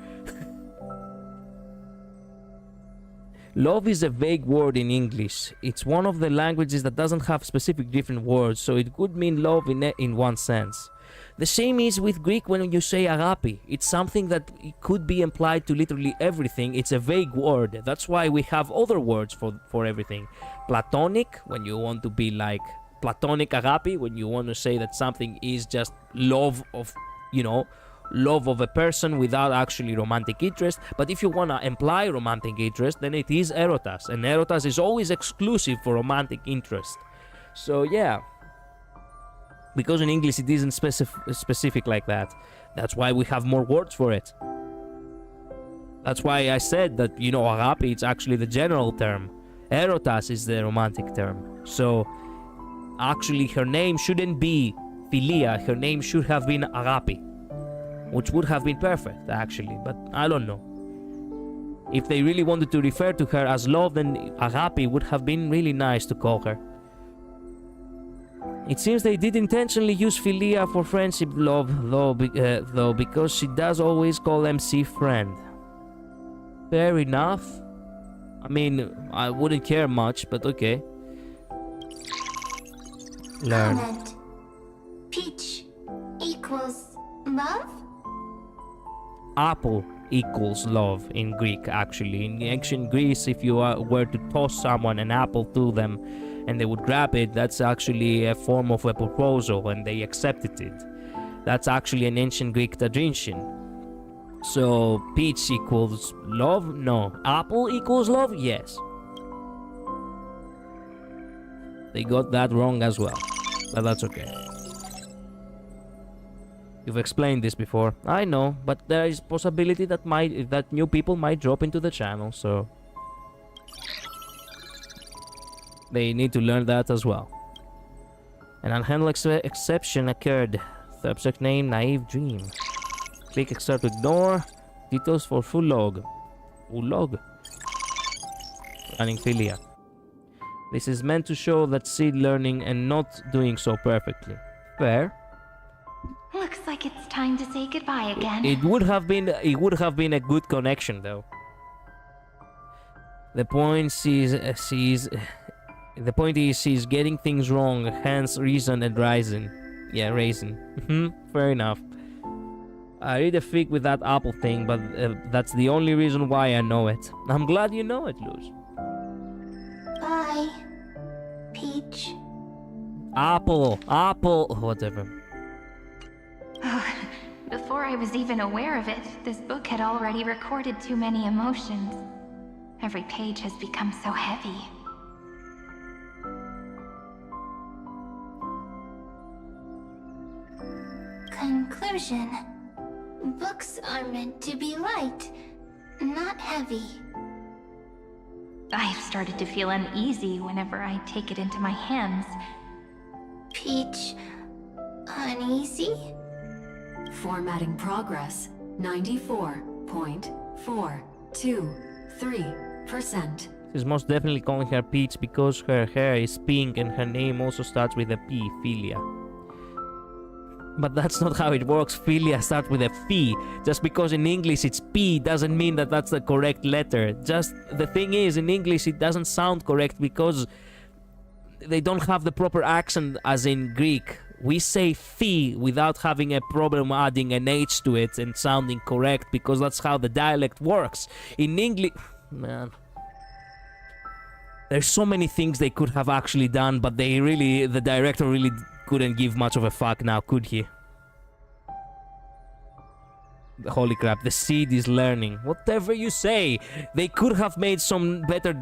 A: Love is a vague word in English. It's one of the languages that doesn't have specific different words, so it could mean love in one sense. The same is with Greek when you say agapi. It's something that could be implied to literally everything. It's a vague word. That's why we have other words for everything. Platonic, when you want to be like platonic agapi, when you want to say that something is just love of, love of a person without actually romantic interest. But if you want to imply romantic interest, then it is erotas, and erotas is always exclusive for romantic interest. So yeah, because in English it isn't specific like that. That's why we have more words for it. That's why I said that, agapi, it's actually the general term. Erotas is the romantic term. So actually her name shouldn't be Philia, her name should have been Agapi. Which would have been perfect, actually, but I don't know. If they really wanted to refer to her as love, then Agapi would have been really nice to call her. It seems they did intentionally use Philia for friendship love, though, because she does always call MC friend. Fair enough. I mean, I wouldn't care much, but okay. Learn.
J: Comment. Peach equals love?
A: Apple equals love in Greek, actually. In ancient Greece, if you were to toss someone an apple to them and they would grab it, that's actually a form of a proposal and they accepted it. That's actually an ancient Greek tradition. So, peach equals love? No. Apple equals love? Yes. They got that wrong as well, but that's okay. You've explained this before. I know, but there is possibility that new people might drop into the channel, so they need to learn that as well. An unhandled exception occurred. Subject name, naive dream. Click except to ignore. Details for full log. Full log. Running Philia. This is meant to show that Seed learning and not doing so perfectly. Fair.
H: Looks like it's time to say goodbye again.
A: It would have been a good connection though. The point is she's getting things wrong, hence reason and reason. Yeah, reason. Fair enough. I read a fig with that apple thing, but that's the only reason why I know it. I'm glad you know it, Luz.
J: Bye, Peach.
A: Apple, whatever.
H: Before I was even aware of it, this book had already recorded too many emotions. Every page has become so heavy.
J: Conclusion. Books are meant to be light, not heavy.
H: I have started to feel uneasy whenever I take it into my hands.
J: Peach, uneasy?
F: Formatting progress, 94.423%.
A: She's most definitely calling her Peach because her hair is pink and her name also starts with a P, Philia. But that's not how it works. Philia starts with a Phi. Just because in English it's P doesn't mean that that's the correct letter. Just the thing is, in English it doesn't sound correct because they don't have the proper accent as in Greek. We say Phi without having a problem adding an H to it and sounding correct because that's how the dialect works. In English... Man... There's so many things they could have actually done, but the director really couldn't give much of a fuck now, could he? Holy crap, the Seed is learning. Whatever you say, they could have made some better,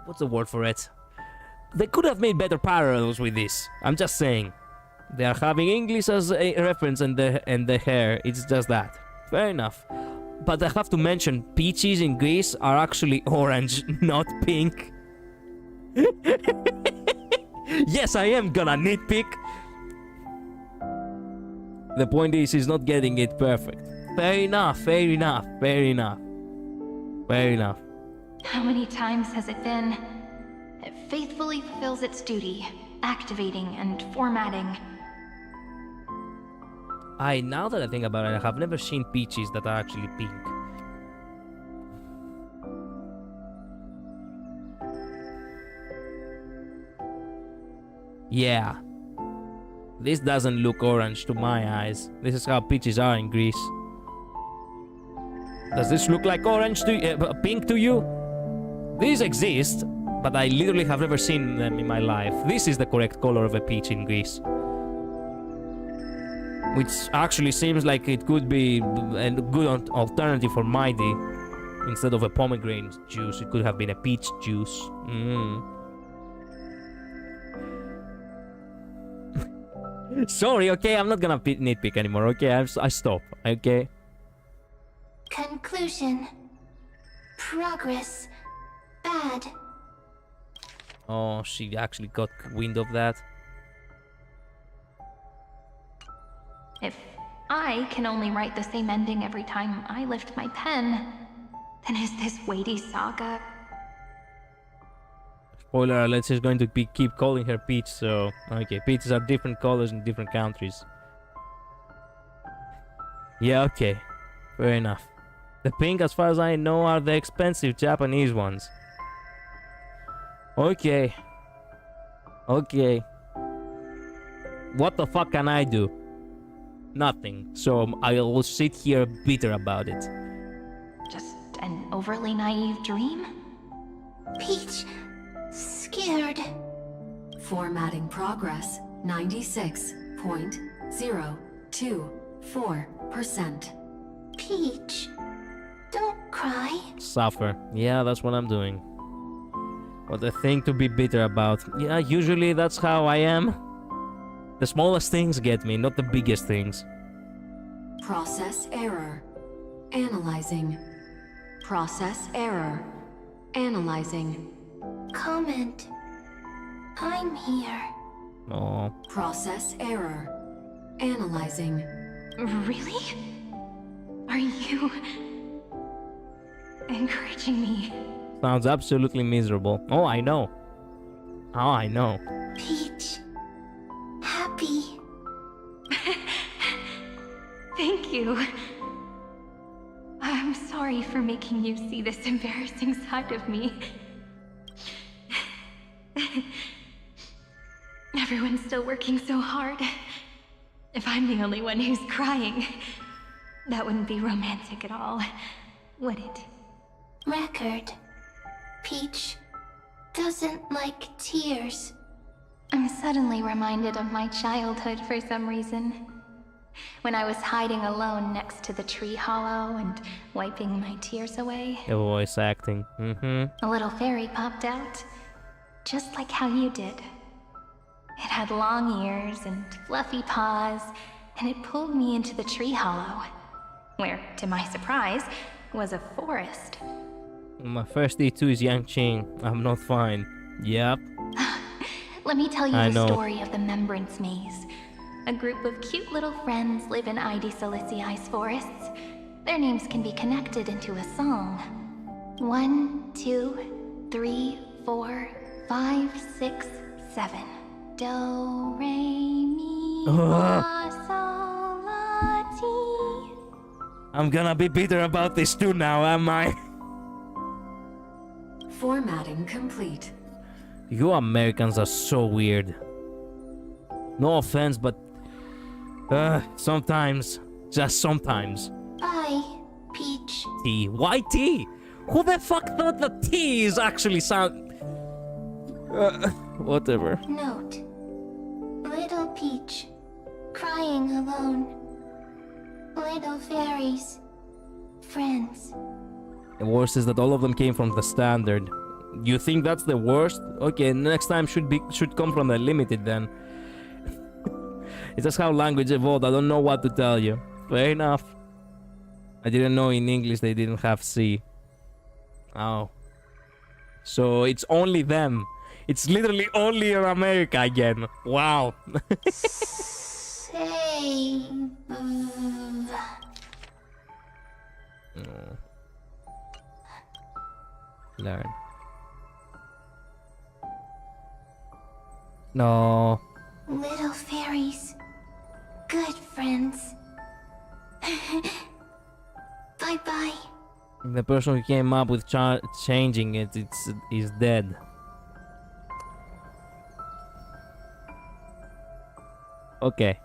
A: what's the word for it? They could have made better parallels with this. I'm just saying. They are having English as a reference and the hair, it's just that. Fair enough. But I have to mention, peaches in Greece are actually orange, not pink. Yes, I am gonna nitpick. The point is, he's not getting it perfect. Fair enough.
H: How many times has it been? It faithfully fulfills its duty, activating and formatting.
A: Now that I think about it, I have never seen peaches that are actually pink. Yeah. This doesn't look orange to my eyes. This is how peaches are in Greece. Does this look like orange to pink to you? These exist, but I literally have never seen them in my life. This is the correct color of a peach in Greece. Which actually seems like it could be a good alternative for Mighty. Instead of a pomegranate juice, it could have been a peach juice. Sorry, okay, I'm not gonna nitpick anymore, okay? I stop, okay?
J: Conclusion. Progress. Bad.
A: Oh, she actually got wind of that.
H: If I can only write the same ending every time I lift my pen, then is this weighty saga...
A: Spoiler alert, she's going to keep calling her Peach, so... Okay, peaches are different colors in different countries. Yeah, okay. Fair enough. The pink, as far as I know, are the expensive Japanese ones. Okay. Okay. What the fuck can I do? Nothing. So I will sit here bitter about it.
H: Just an overly naive dream?
B: Peach, scared.
F: Formatting progress 96.024%.
B: Peach, don't cry.
A: Suffer. Yeah, that's what I'm doing. What a thing to be bitter about. Yeah, usually that's how I am. The smallest things get me, not the biggest things.
F: Process error. Analyzing. Process error. Analyzing.
B: Comment. I'm here.
A: Oh.
F: Process error. Analyzing.
H: Really? Are you... encouraging me?
A: Sounds absolutely miserable. Oh, I know. Oh, I know.
B: Peach. Happy.
H: Thank you. I'm sorry for making you see this embarrassing side of me. Everyone's still working so hard. If I'm the only one who's crying, that wouldn't be romantic at all, would it?
B: Record. Peach doesn't like tears.
H: I'm suddenly reminded of my childhood for some reason. When I was hiding alone next to the tree hollow and wiping my tears away.
A: The voice acting.
H: A little fairy popped out, just like how you did. It had long ears and fluffy paws, and it pulled me into the tree hollow, where, to my surprise, was a forest.
A: My first E2 is Yangqing. I'm not fine. Yep.
H: Let me tell you the story of the Membrance Maze. A group of cute little friends live in ID Silicii's forests. Their names can be connected into a song. 1, 2, 3, 4, 5, 6, 7. Do, re, mi, fa, sol, la, ti.
A: I'm gonna be bitter about this too now, am I?
F: Formatting complete.
A: You Americans are so weird. No offense, but... sometimes. Just sometimes.
B: Bye, Peach.
A: T. Why T? Who the fuck thought that T is actually sound... whatever.
B: Note. Little Peach. Crying alone. Little fairies. Friends.
A: The worst is that all of them came from the standard. You think that's the worst? Okay, next time should come from the limited then. It's just how language evolved. I don't know what to tell you. Fair enough. I didn't know in English they didn't have C. Oh. So it's only them. It's literally only in America again. Wow.
B: Save.
A: Learn. No.
B: Little fairies. Good friends. Bye-bye.
A: The person who came up with changing it is dead. Okay.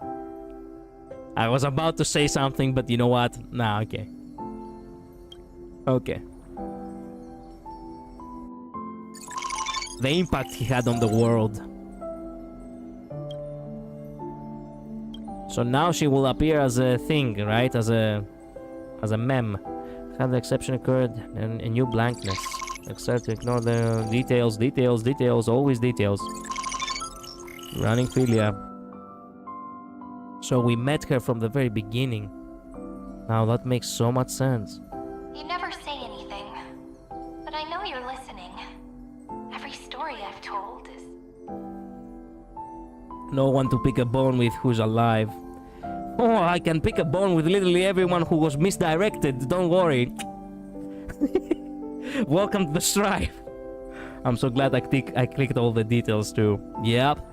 A: I was about to say something, but you know what? Nah, okay. Okay. The impact he had on the world. So now she will appear as a thing, right? As a mem. Had the exception occurred and a new blankness. Except to ignore the details, always details. Running Philia. So we met her from the very beginning. Now that makes so much sense.
H: You never say anything, but I know you're listening. Every story I've told is...
A: No one to pick a bone with who's alive. Oh, I can pick a bone with literally everyone who was misdirected. Don't worry. Welcome to the strife. I'm so glad I clicked all the details too. Yep.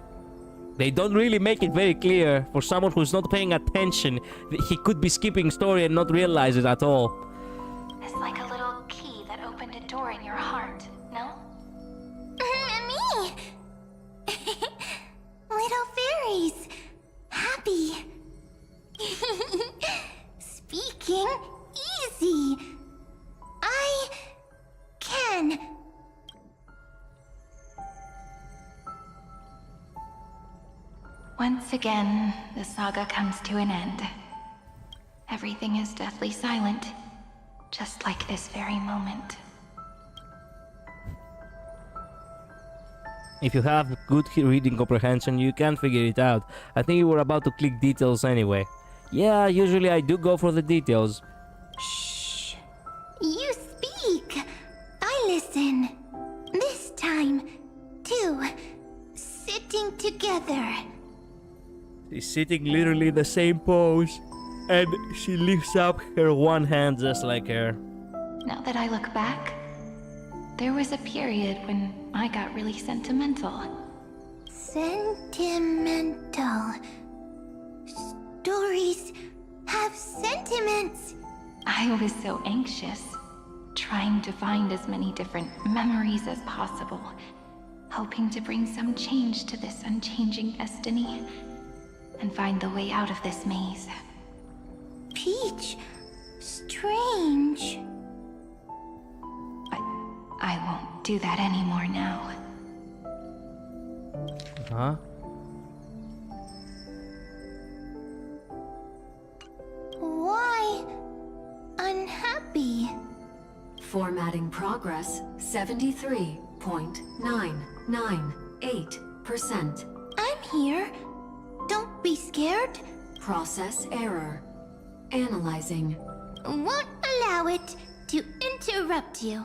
A: They don't really make it very clear. For someone who's not paying attention, he could be skipping story and not realize it at all.
H: It's like a little key that opened a door in your heart, no?
J: Me! Little fairies! Happy! Speaking easy! I can.
H: Once again, the saga comes to an end. Everything is deathly silent, just like this very moment.
A: If you have good reading comprehension, you can figure it out. I think you were about to click details anyway. Yeah, usually I do go for the details.
J: Shh. You speak. I listen. This time, too. Sitting together.
A: She's sitting literally the same pose. And she lifts up her one hand just like her.
H: Now that I look back, there was a period when I got really sentimental.
J: Sentimental. Stories have sentiments.
H: I was so anxious, trying to find as many different memories as possible, hoping to bring some change to this unchanging destiny, and find the way out of this maze.
J: Peach, strange.
H: I won't do that anymore now.
A: Huh?
J: Why unhappy?
F: Formatting progress 73.998%.
J: I'm here. Don't be scared.
F: Process error. Analyzing.
J: Won't allow it to interrupt you.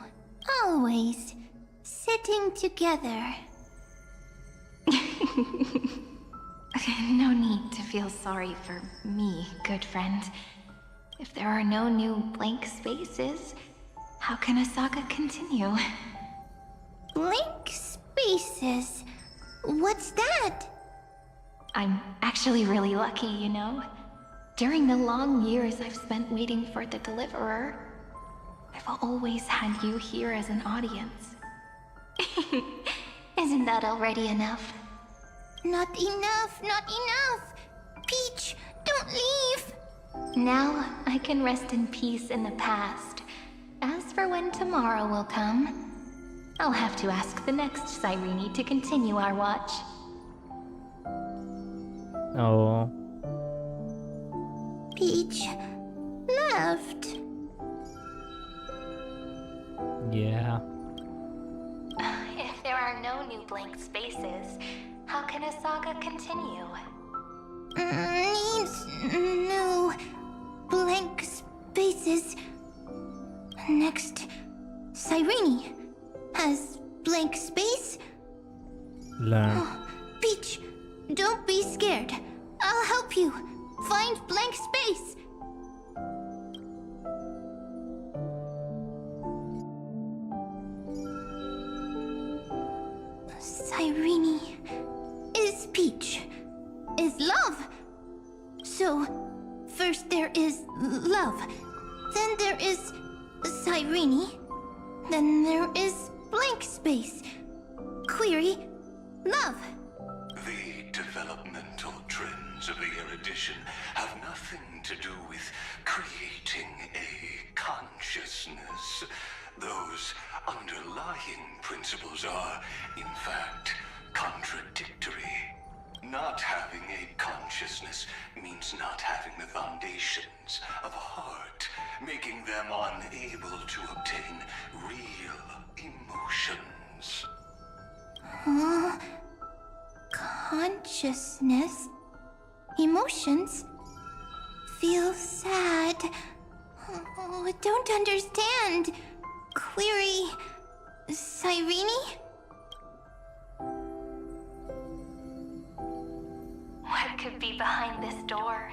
J: Always sitting together.
H: No need to feel sorry for me, good friend. If there are no new blank spaces, how can a saga continue?
J: Blank spaces? What's that?
H: I'm actually really lucky, you know? During the long years I've spent waiting for the Deliverer, I've always had you here as an audience.
J: Isn't that already enough? Not enough, not enough! Peach, don't leave!
H: Now I can rest in peace in the past. As for when tomorrow will come, I'll have to ask the next Cyrene to continue our watch.
A: Oh.
J: Peach left.
A: Yeah.
H: If there are no new blank spaces, how can a saga continue?
J: Needs new blank spaces. Next, Cyrene has blank space.
A: Learn.
J: Oh, Peach, don't be scared. I'll help you find blank space. Cyrene is Peach, is love. So, first there is love, then there is Cyrene, then there is blank space. Query, love.
C: The developmental trends of the erudition have nothing to do with creating a consciousness. Those underlying principles are, in fact, contradictory. Not having a consciousness means not having the foundations of a heart, making them unable to obtain real emotions.
J: Huh? Consciousness? Emotions? Feel sad. Oh, I don't understand. Query... Cyrene?
H: What could be behind this door?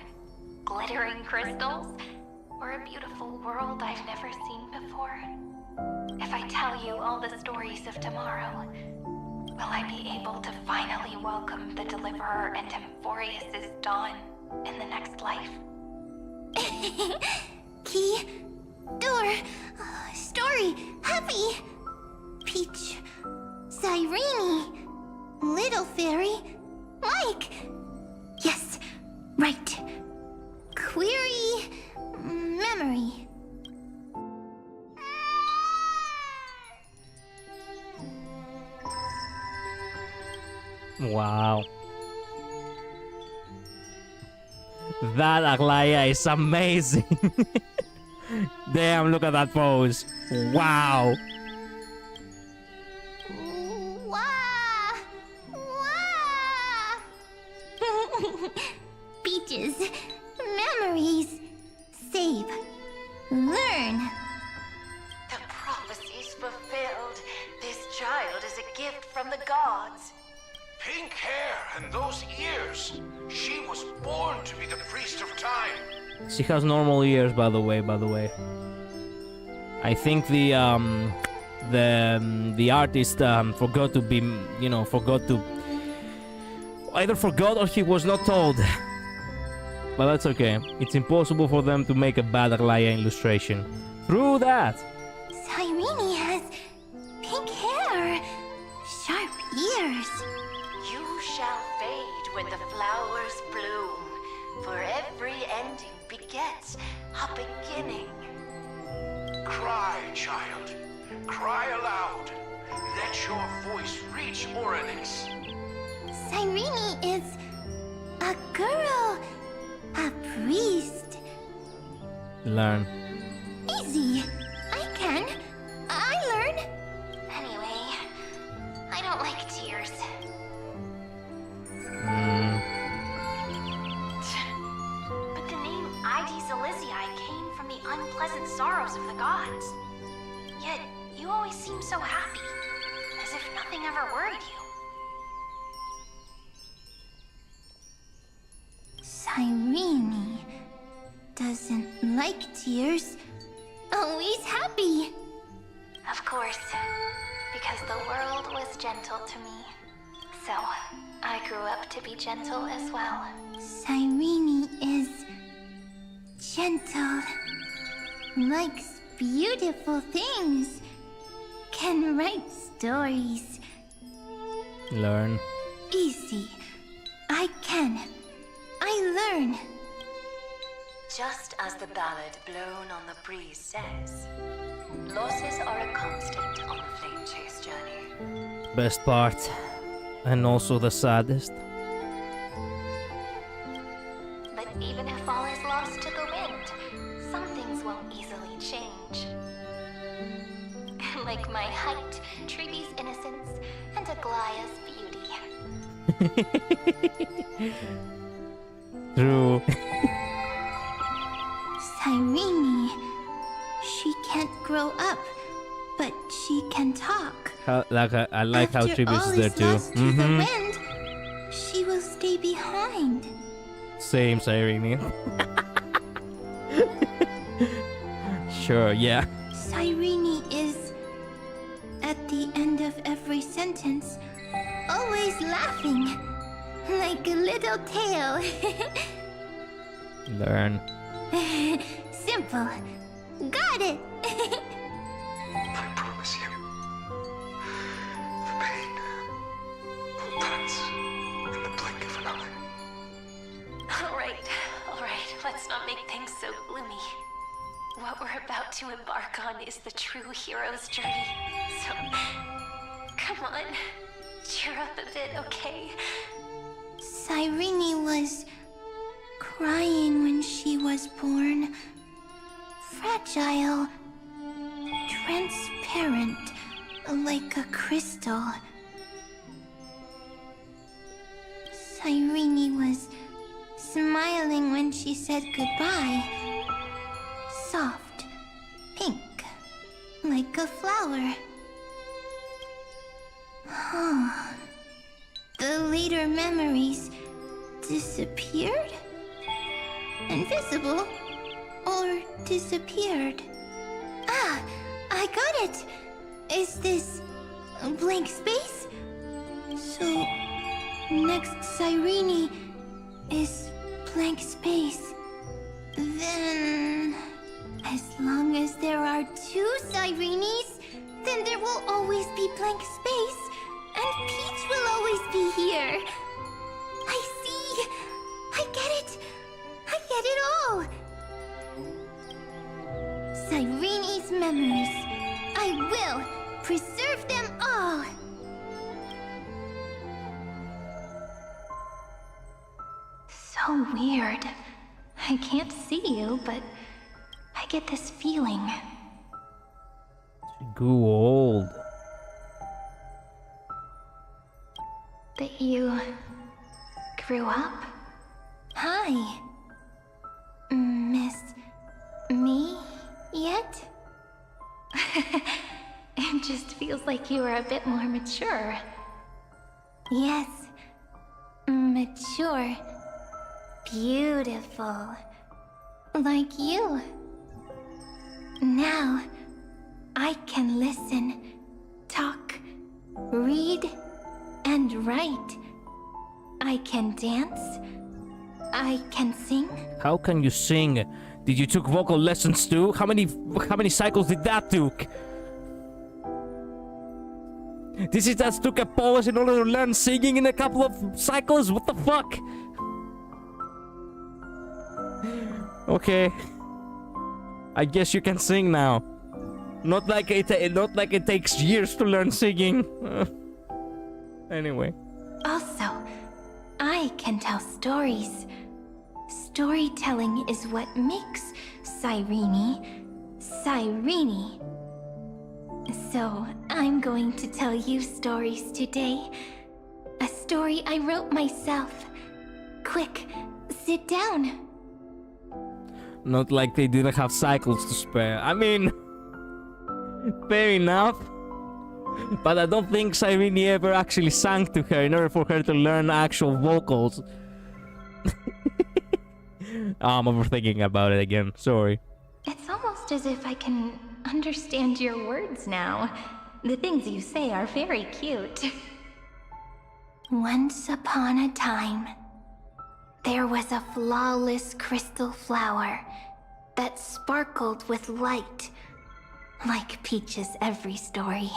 H: glittering crystals, or a beautiful world I've never seen before? If I tell you all the stories of tomorrow, will I be able to finally welcome the Deliverer and Emphorius' dawn in the next life?
J: Key, door, story, happy. Peach, Cyrene, little fairy, Mike. Yes, right. Query, memory.
A: Wow. That Aglaya is amazing. Damn, look at that pose. Wow.
J: Wah! Wah! Beaches, memories, save, learn.
G: The prophecy's fulfilled. This child is a gift from the gods.
C: Pink hair and those ears. She was born to be the priest of time.
A: She has normal ears, by the way. I think the artist forgot to be, either forgot or he was not told. But that's okay. It's impossible for them to make a bad Aglaya illustration. Through that.
J: Cyrene has pink hair, sharp ears.
G: You shall fade when the flowers bloom, for every ending begets a beginning.
C: Cry, child. Cry aloud. Let your voice reach Oryx.
J: Cyrene is a girl, a priest.
A: Learn.
J: Easy. I learn. Anyway, I don't like tears.
B: But the name ID Celestii came from the unpleasant sorrows of the gods. Yet, you always seem so happy, as if nothing ever worried you.
J: Cyrene doesn't like tears. Always happy.
B: Of course, because the world was gentle to me. So, I grew up to be gentle as well.
J: Cyrene is gentle, likes beautiful things, can write stories.
A: Learn.
J: Easy. I learn.
G: Just as the ballad blown on the breeze says, losses are a constant on the flame chase journey.
A: Best part. And also the saddest.
B: But even if all is lost to the wind, some things won't easily change. Like my height, Treeby's innocence, and Aglaya's beauty.
A: True.
J: Cyrene, she can't grow up, but she can talk.
A: I like how
J: After
A: Tribute
J: all
A: is there
J: is
A: too.
J: lost to the wind, she will stay behind.
A: Same, Cyrene. Sure, yeah.
J: Cyrene is, at the end of every sentence, always laughing, like a little tail.
A: Learn.
J: Simple. Got it.
C: I promise you, the pain will pass in the blink of an eye.
B: All right, let's not make things so gloomy. What we're about to embark on is the true hero's journey. So, come on, cheer up a bit, okay?
J: Cyrene was crying when she was born. Fragile, transparent, like a crystal. Cyrene was smiling when she said goodbye. Soft, pink, like a flower. The later memories disappeared? invisible or disappeared. Ah, I got it. Is this a blank space? So, next Cyrene is blank space. Then, as long as there are two Cyrenes, then there will always be blank space, and Peach will always be here. I see. I get it. I get it all. Cyrene's memories. I will preserve them all.
H: So weird. I can't see you, but I get this feeling.
A: She grew old.
H: That you grew up?
J: Hi. Miss me yet?
H: It just feels like you are a bit more mature.
J: Yes. Mature. Beautiful. Like you. Now, I can listen, talk, read, and write. I can dance. I can sing.
A: How can you sing? Did you took vocal lessons too? How many cycles did that took? This is just took a pause in order to learn singing in a couple of cycles? What the fuck? Okay. I guess you can sing now. Not like it takes years to learn singing. Anyway.
H: Also, I can tell stories. Storytelling is what makes Cyrene, Cyrene. So, I'm going to tell you stories today. A story I wrote myself. Quick, sit down.
A: Not like they didn't have cycles to spare. I mean, fair enough. But I don't think Cyrene ever actually sang to her in order for her to learn actual vocals. I'm overthinking about it again. Sorry.
H: It's almost as if I can understand your words now. The things you say are very cute.
J: Once upon a time, there was a flawless crystal flower that sparkled with light, like Peach's every story.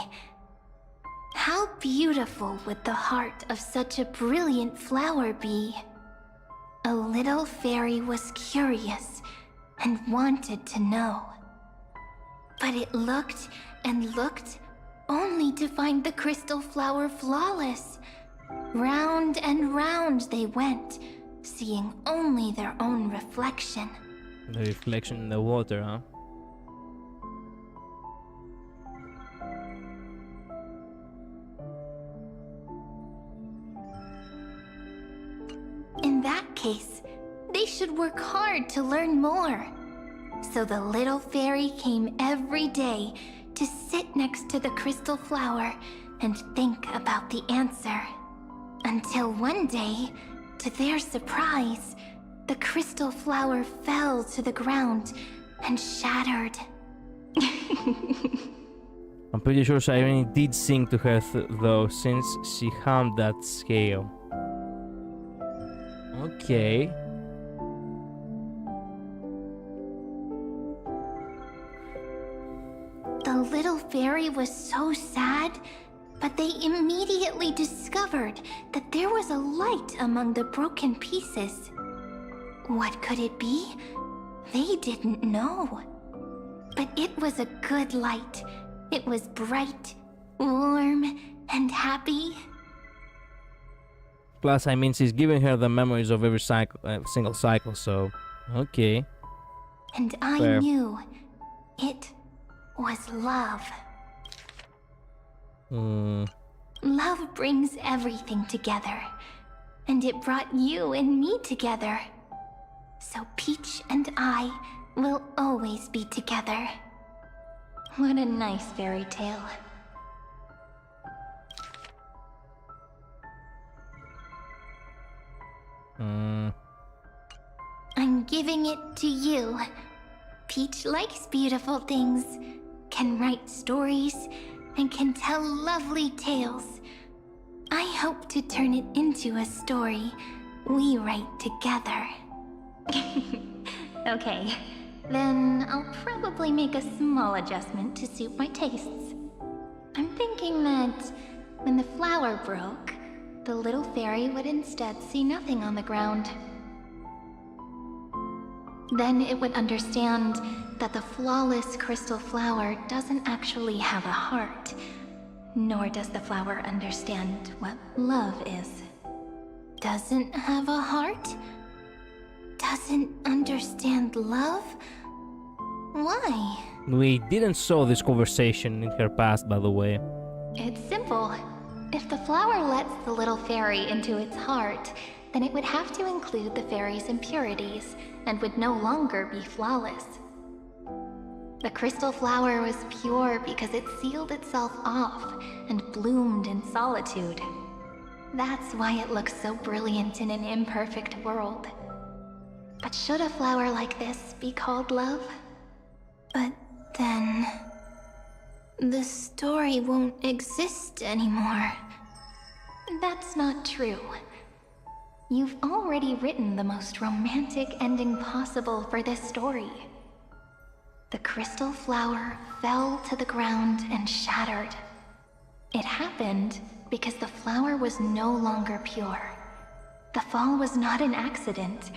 J: How beautiful would the heart of such a brilliant flower be? A little fairy was curious and wanted to know. But it looked and looked only to find the crystal flower flawless. Round and round they went, seeing only their own reflection.
A: The reflection in the water, huh?
J: In that case, they should work hard to learn more. So the little fairy came every day to sit next to the crystal flower and think about the answer. Until one day, to their surprise, the crystal flower fell to the ground and shattered.
A: I'm pretty sure Cyrene did sing to her though, since she hummed that scale. Okay.
J: The little fairy was so sad, but they immediately discovered that there was a light among the broken pieces. What could it be? They didn't know. But it was a good light. It was bright, warm, and happy.
A: Plus, I mean, she's giving her the memories of every cycle, single cycle, so... Okay.
J: And I
A: Fair.
J: knew it was love. Love brings everything together. And it brought you and me together. So Peach and I will always be together.
H: What a nice fairy tale.
J: I'm
H: giving it to you. Peach likes beautiful things, can write stories, and can tell lovely tales. I hope to turn it into a story we write together. Okay, then I'll probably make a small adjustment to suit my tastes. I'm thinking that when the flower broke, the little fairy would instead see nothing on the ground. Then it would understand that the flawless crystal flower doesn't actually have a heart, nor does the flower understand what love is. Doesn't have a heart? Doesn't understand love? Why?
A: We didn't saw this conversation in her past, by the way.
H: It's simple. If the flower lets the little fairy into its heart, then it would have to include the fairy's impurities, and would no longer be flawless. The crystal flower was pure because it sealed itself off and bloomed in solitude. That's why it looks so brilliant in an imperfect world. But should a flower like this be called love? But then... the story won't exist anymore. That's not true. You've already written the most romantic ending possible for this story. The crystal flower fell to the ground and shattered. It happened because the flower was no longer pure. The fall was not an accident.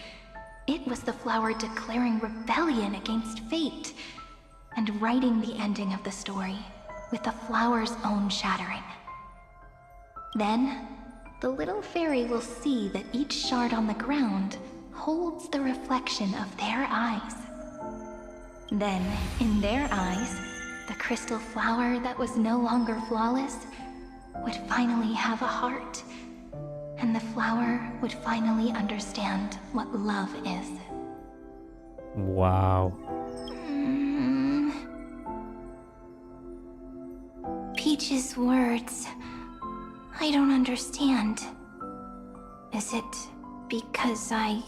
H: It was the flower declaring rebellion against fate and writing the ending of the story with the flower's own shattering. Then, the little fairy will see that each shard on the ground holds the reflection of their eyes. Then, in their eyes, the crystal flower that was no longer flawless would finally have a heart, and the flower would finally understand what love is.
A: Wow.
H: Peach's words... I don't understand. Is it because I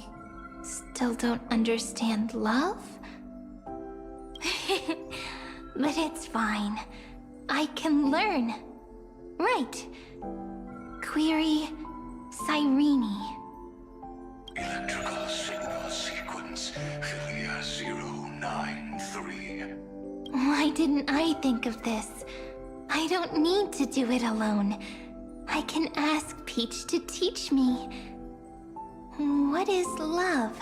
H: still don't understand love? But it's fine. I can learn. Right. Query Cyrene.
C: Electrical signal sequence Philia 093.
H: Why didn't I think of this? I don't need to do it alone. I can ask Peach to teach me. What is love?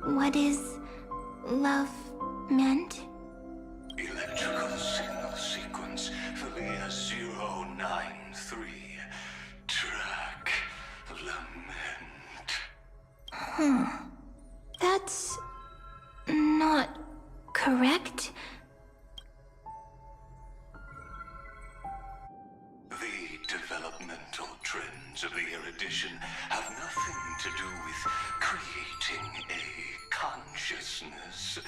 H: What is love meant?
C: Electrical signal sequence Philia 093. Track lament.
H: That's not correct.
C: The developmental trends of the erudition have nothing to do with creating a consciousness.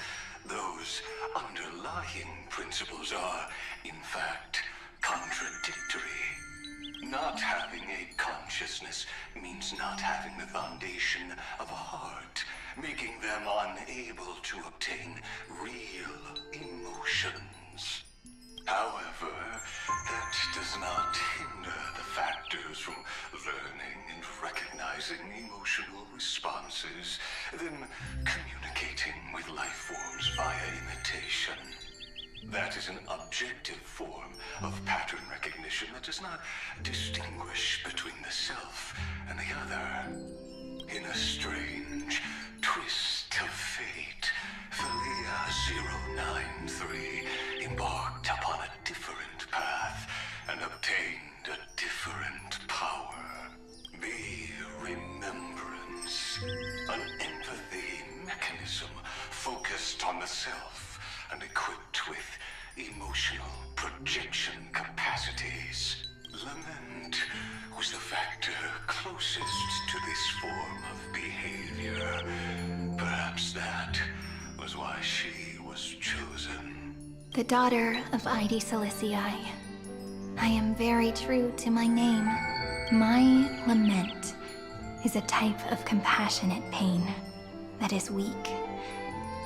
C: Those underlying principles are, in fact, contradictory. Not having a consciousness means not having the foundation of a heart, making them unable to obtain real emotions. However, that does not hinder the factors from learning and recognizing emotional responses, then communicating with life forms via imitation. That is an objective form of pattern recognition that does not distinguish between the self and the other. In a strange twist of fate, Philia 093 embarked upon a different path and obtained a different power. The remembrance, an empathy mechanism focused on the self and equipped with emotional projection capacities. Lament was the factor closest to this form of behavior. Perhaps that was why she was chosen.
H: The daughter of Ide Silicii. I am very true to my name. My lament is a type of compassionate pain. that is weak,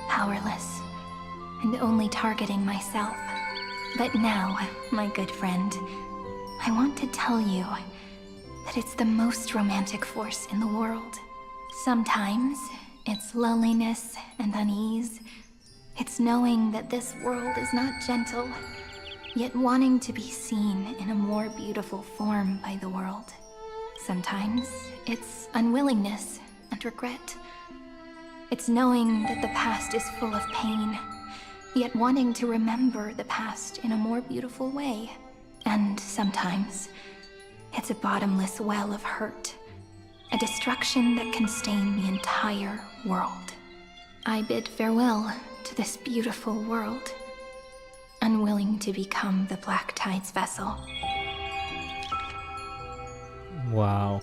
H: powerless, and only targeting myself. But now, my good friend, I want to tell you that it's the most romantic force in the world. Sometimes, it's loneliness and unease. It's knowing that this world is not gentle, yet wanting to be seen in a more beautiful form by the world. Sometimes, it's unwillingness and regret. It's knowing that the past is full of pain, yet wanting to remember the past in a more beautiful way. And sometimes, it's a bottomless well of hurt, a destruction that can stain the entire world. I bid farewell to this beautiful world, unwilling to become the Black Tide's vessel.
A: Wow.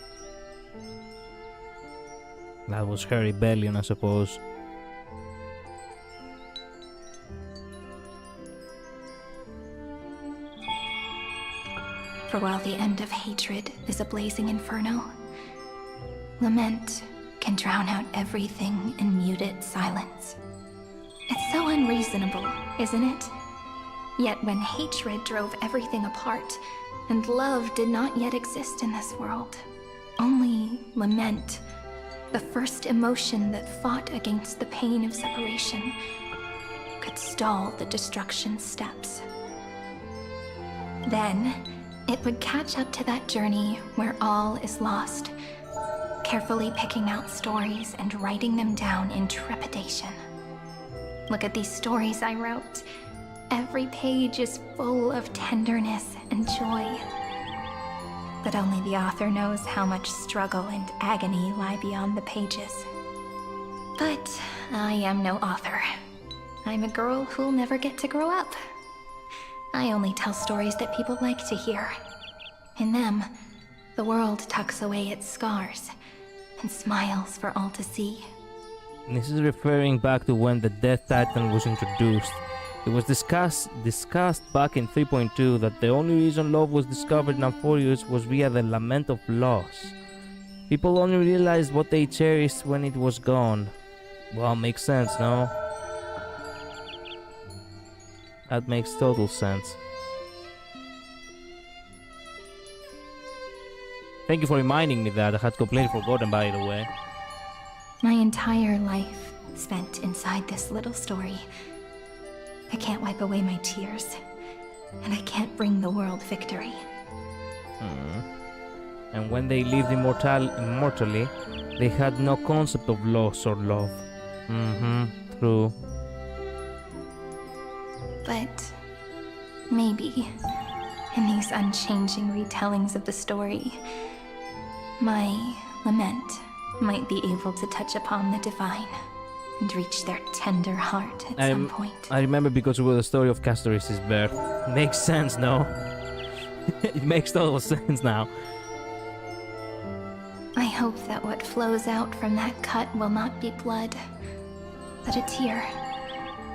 A: That was her rebellion, I suppose.
H: For while the end of hatred is a blazing inferno, lament can drown out everything in muted silence. It's so unreasonable, isn't it? Yet when hatred drove everything apart, and love did not yet exist in this world, only lament, the first emotion that fought against the pain of separation, could stall the destruction steps. Then, it would catch up to that journey where all is lost, carefully picking out stories and writing them down in trepidation. Look at these stories I wrote. Every page is full of tenderness and joy. But only the author knows how much struggle and agony lie beyond the pages. But I am no author. I'm a girl who'll never get to grow up. I only tell stories that people like to hear. In them, the world tucks away its scars and smiles for all to see.
A: This is referring back to when the Death Titan was introduced. It was discussed back in 3.2 that the only reason love was discovered in Amphorius was via the lament of loss. People only realized what they cherished when it was gone. Well, makes sense, no? That makes total sense. Thank you for reminding me that. I had completely forgotten, by the way.
H: My entire life spent inside this little story. I can't wipe away my tears, and I can't bring the world victory.
A: And when they lived immortally, they had no concept of loss or love. True.
H: But maybe, in these unchanging retellings of the story, my lament might be able to touch upon the divine and reach their tender heart at some point.
A: I remember because it was the story of Castoris' birth. Makes sense, no? It makes total sense now.
H: I hope that what flows out from that cut will not be blood, but a tear,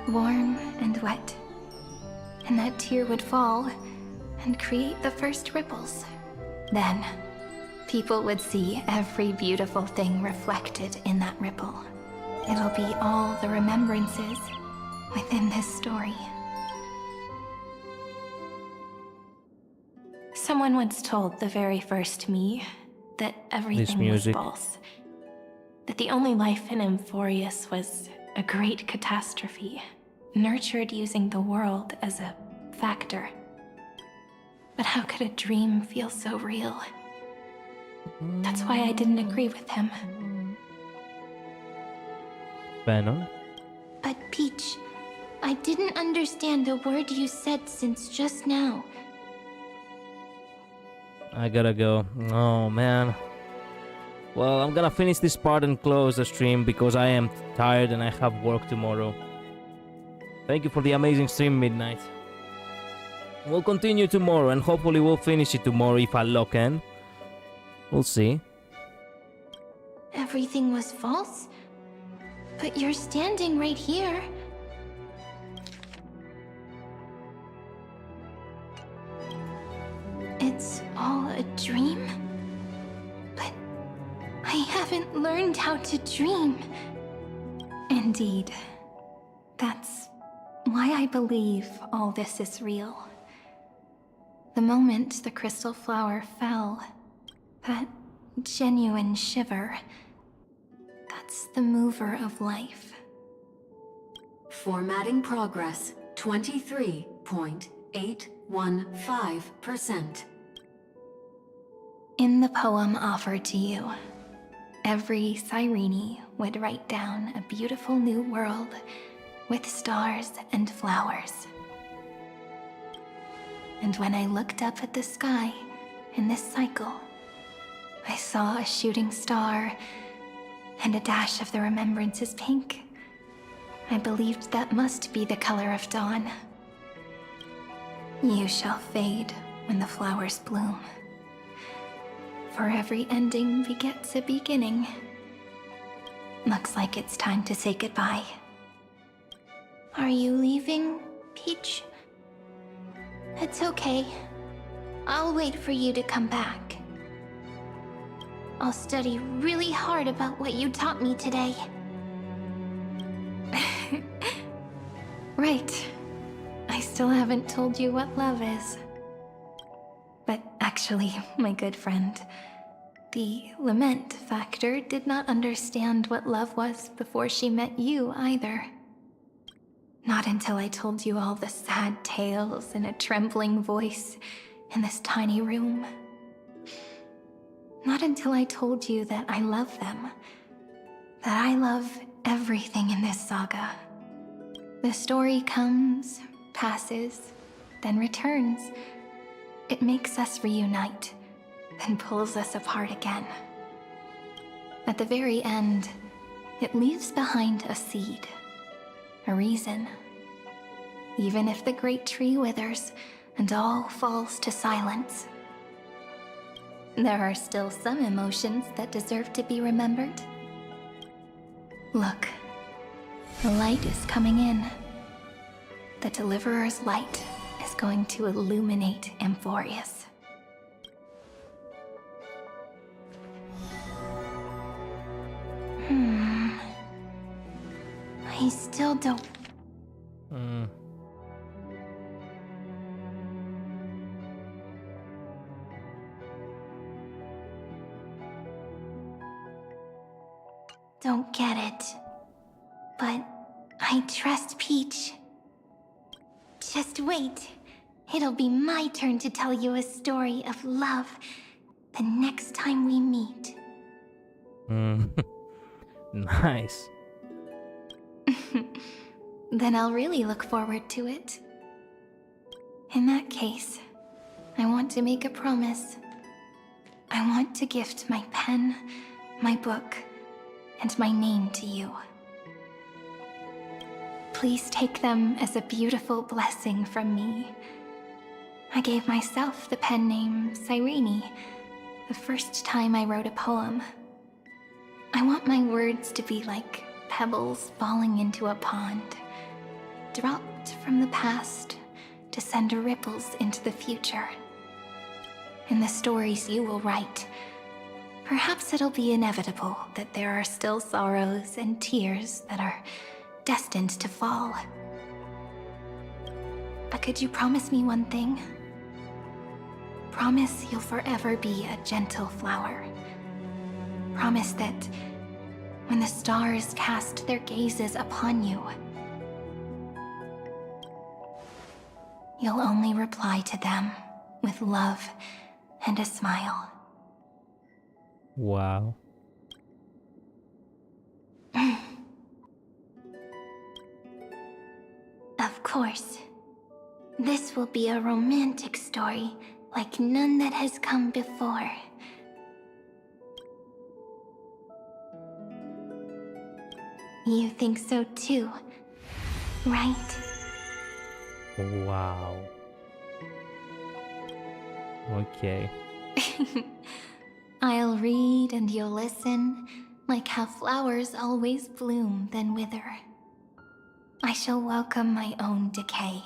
H: warm and wet. And that tear would fall and create the first ripples. Then, people would see every beautiful thing reflected in that ripple. It'll be all the remembrances within this story. Someone once told the very first me that everything was false. That the only life in Amphorius was a great catastrophe, nurtured using the world as a factor. But how could a dream feel so real? That's why I didn't agree with him.
A: Venom?
J: But Peach, I didn't understand a word you said since just now.
A: I gotta go. Oh, man. Well, I'm gonna finish this part and close the stream because I am tired and I have work tomorrow. Thank you for the amazing stream, Midnight. We'll continue tomorrow and hopefully we'll finish it tomorrow if Allah can. We'll see.
J: Everything was false? But you're standing right here. It's all a dream? But I haven't learned how to dream.
H: Indeed. That's why I believe all this is real. The moment the crystal flower fell, that genuine shiver, that's the mover of life.
F: Formatting progress 23.815%.
H: In the poem offered to you, every Cyrene would write down a beautiful new world with stars and flowers. And when I looked up at the sky in this cycle, I saw a shooting star and a dash of the remembrance's pink. I believed that must be the color of dawn. You shall fade when the flowers bloom. For every ending begets a beginning. Looks like it's time to say goodbye.
J: Are you leaving, Peach? It's okay. I'll wait for you to come back. I'll study really hard about what you taught me today.
H: Right. I still haven't told you what love is. But actually, my good friend, the lament factor did not understand what love was before she met you either. Not until I told you all the sad tales in a trembling voice in this tiny room. Not until I told you that I love them. That I love everything in this saga. The story comes, passes, then returns. It makes us reunite, then pulls us apart again. At the very end, it leaves behind a seed. A reason. Even if the great tree withers and all falls to silence, there are still some emotions that deserve to be remembered. Look, the light is coming in. The Deliverer's light is going to illuminate Amphorius.
J: I still don't... don't get it. But I trust Peach. Just wait. It'll be my turn to tell you a story of love the next time we meet.
A: Nice.
H: Then I'll really look forward to it. In that case, I want to make a promise. I want to gift my pen, my book, and my name to you. Please take them as a beautiful blessing from me. I gave myself the pen name Cyrene the first time I wrote a poem. I want my words to be like pebbles falling into a pond, dropped from the past to send ripples into the future. In the stories you will write, perhaps it'll be inevitable that there are still sorrows and tears that are destined to fall. But could you promise me one thing? Promise you'll forever be a gentle flower. Promise that when the stars cast their gazes upon you, you'll only reply to them with love and a smile.
A: Wow.
J: Of course. This will be a romantic story like none that has come before. You think so too, right?
A: Wow. Okay.
H: I'll read and you'll listen, like how flowers always bloom then wither. I shall welcome my own decay,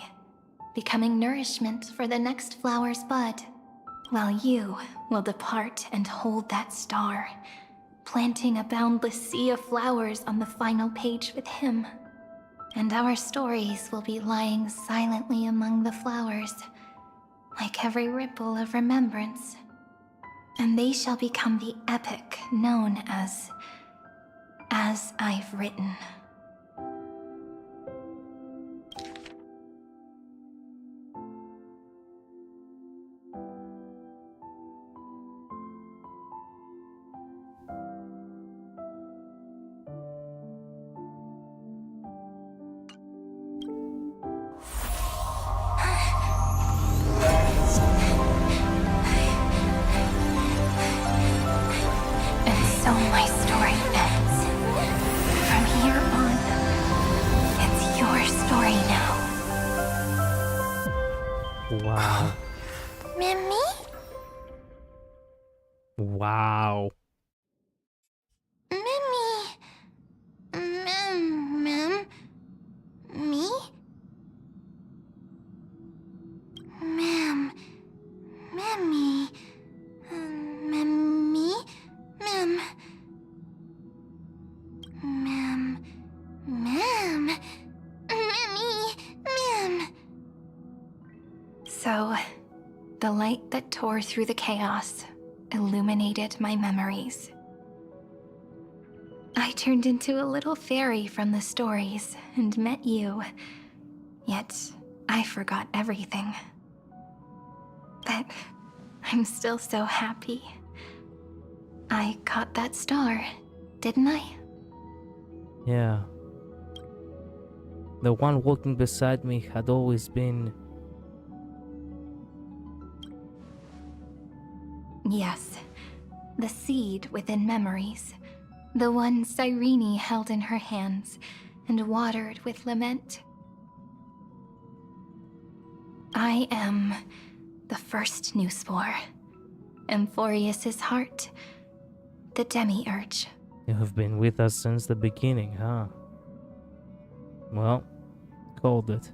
H: becoming nourishment for the next flower's bud, while you will depart and hold that star, planting a boundless sea of flowers on the final page with him. And our stories will be lying silently among the flowers, like every ripple of remembrance. And they shall become the epic known as I've Written. And so my story ends. From here on, it's your story now.
A: Wow.
J: Mimi?
A: Wow.
J: Mimi? Mem? Me? Mem. Mimi. Mimi? Mem. Mem. Mem. Mimi. Mem.
H: So, the light that tore through the chaos illuminated my memories. I turned into a little fairy from the stories and met you. Yet, I forgot everything. But I'm still so happy. I caught that star, didn't I?
A: Yeah. The one walking beside me had always been...
H: Yes, the seed within memories. The one Cyrene held in her hands and watered with lament. I am the first new spore, Amphorius's heart, the demiurge.
A: You have been with us since the beginning, huh? Well, called it.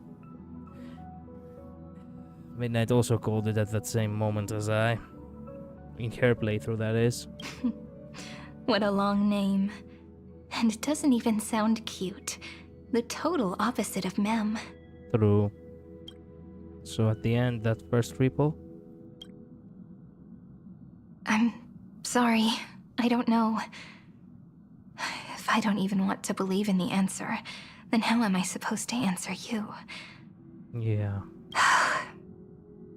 A: Midnight also called it at that same moment as I. In her playthrough, that is.
H: What a long name. And it doesn't even sound cute. The total opposite of Mem.
A: True. So at the end, that first ripple?
H: I'm sorry. I don't know. If I don't even want to believe in the answer, then how am I supposed to answer you?
A: Yeah.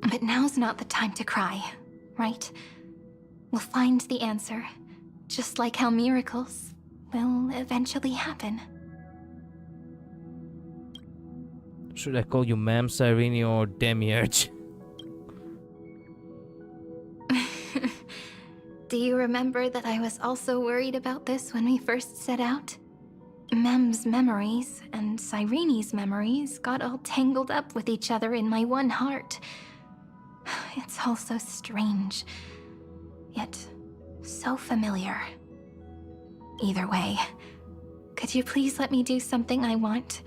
H: But now's not the time to cry, right? We'll find the answer, just like how miracles will eventually happen.
A: Should I call you Ma'am, Cyrene, or Demiurge?
H: Do you remember that I was also worried about this when we first set out? Mem's memories and Cyrene's memories got all tangled up with each other in my one heart. It's all so strange, yet so familiar. Either way, could you please let me do something I want?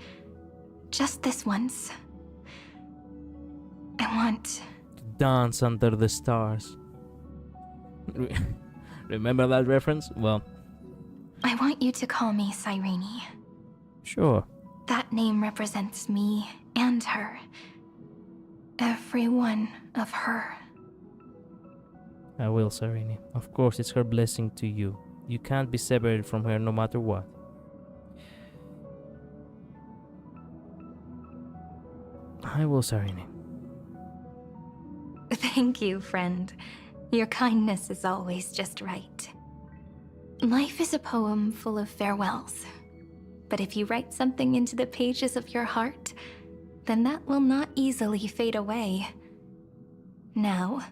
H: Just this once. I want...
A: Dance under the stars. Remember that reference? Well...
H: I want you to call me Cyrene.
A: Sure.
H: That name represents me and her. Every one of her.
A: I will, Cyrene. Of course, it's her blessing to you. You can't be separated from her no matter what. I will, Cyrene.
H: Thank you, friend. Your kindness is always just right. Life is a poem full of farewells. But if you write something into the pages of your heart, then that will not easily fade away. Now,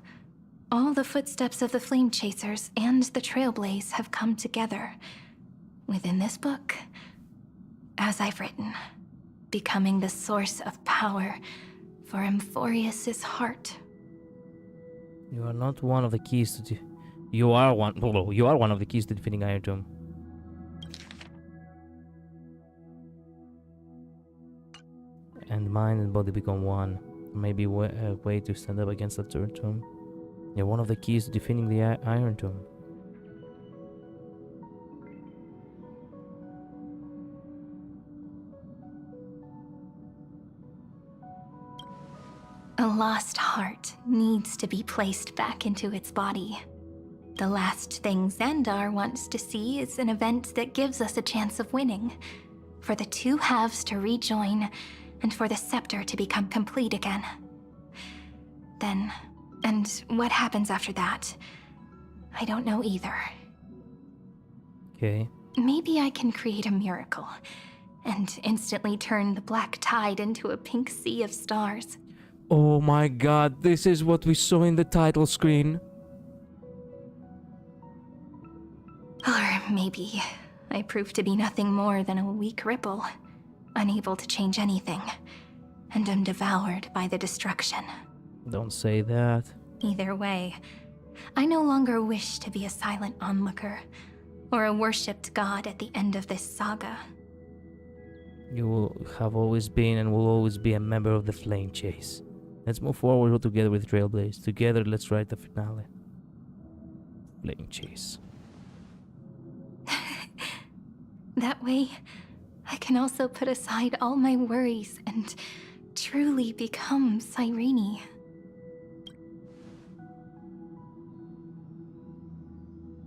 H: all the footsteps of the Flame Chasers and the Trailblaze have come together within this book, as I've written, becoming the source of power for Amphorius's heart.
A: You are not one of the keys to... You are one of the keys to defeating Iron Tomb. And mind and body become one. Maybe a way to stand up against the third tomb. You're one of the keys to defeating the Iron Tomb.
H: A lost heart needs to be placed back into its body. The last thing Xandar wants to see is an event that gives us a chance of winning, for the two halves to rejoin, and for the scepter to become complete again. Then, and what happens after that, I don't know either.
A: Okay.
H: Maybe I can create a miracle, and instantly turn the black tide into a pink sea of stars.
A: Oh my god, this is what we saw in the title screen.
H: Or maybe I prove to be nothing more than a weak ripple, unable to change anything, and am devoured by the destruction.
A: Don't say that.
H: Either way, I no longer wish to be a silent onlooker, or a worshipped god at the end of this saga.
A: You will have always been and will always be a member of the Flame Chase. Let's move forward together with Trailblaze. Together, let's write the finale. Flame Chase.
H: That way, I can also put aside all my worries and truly become Cyrene.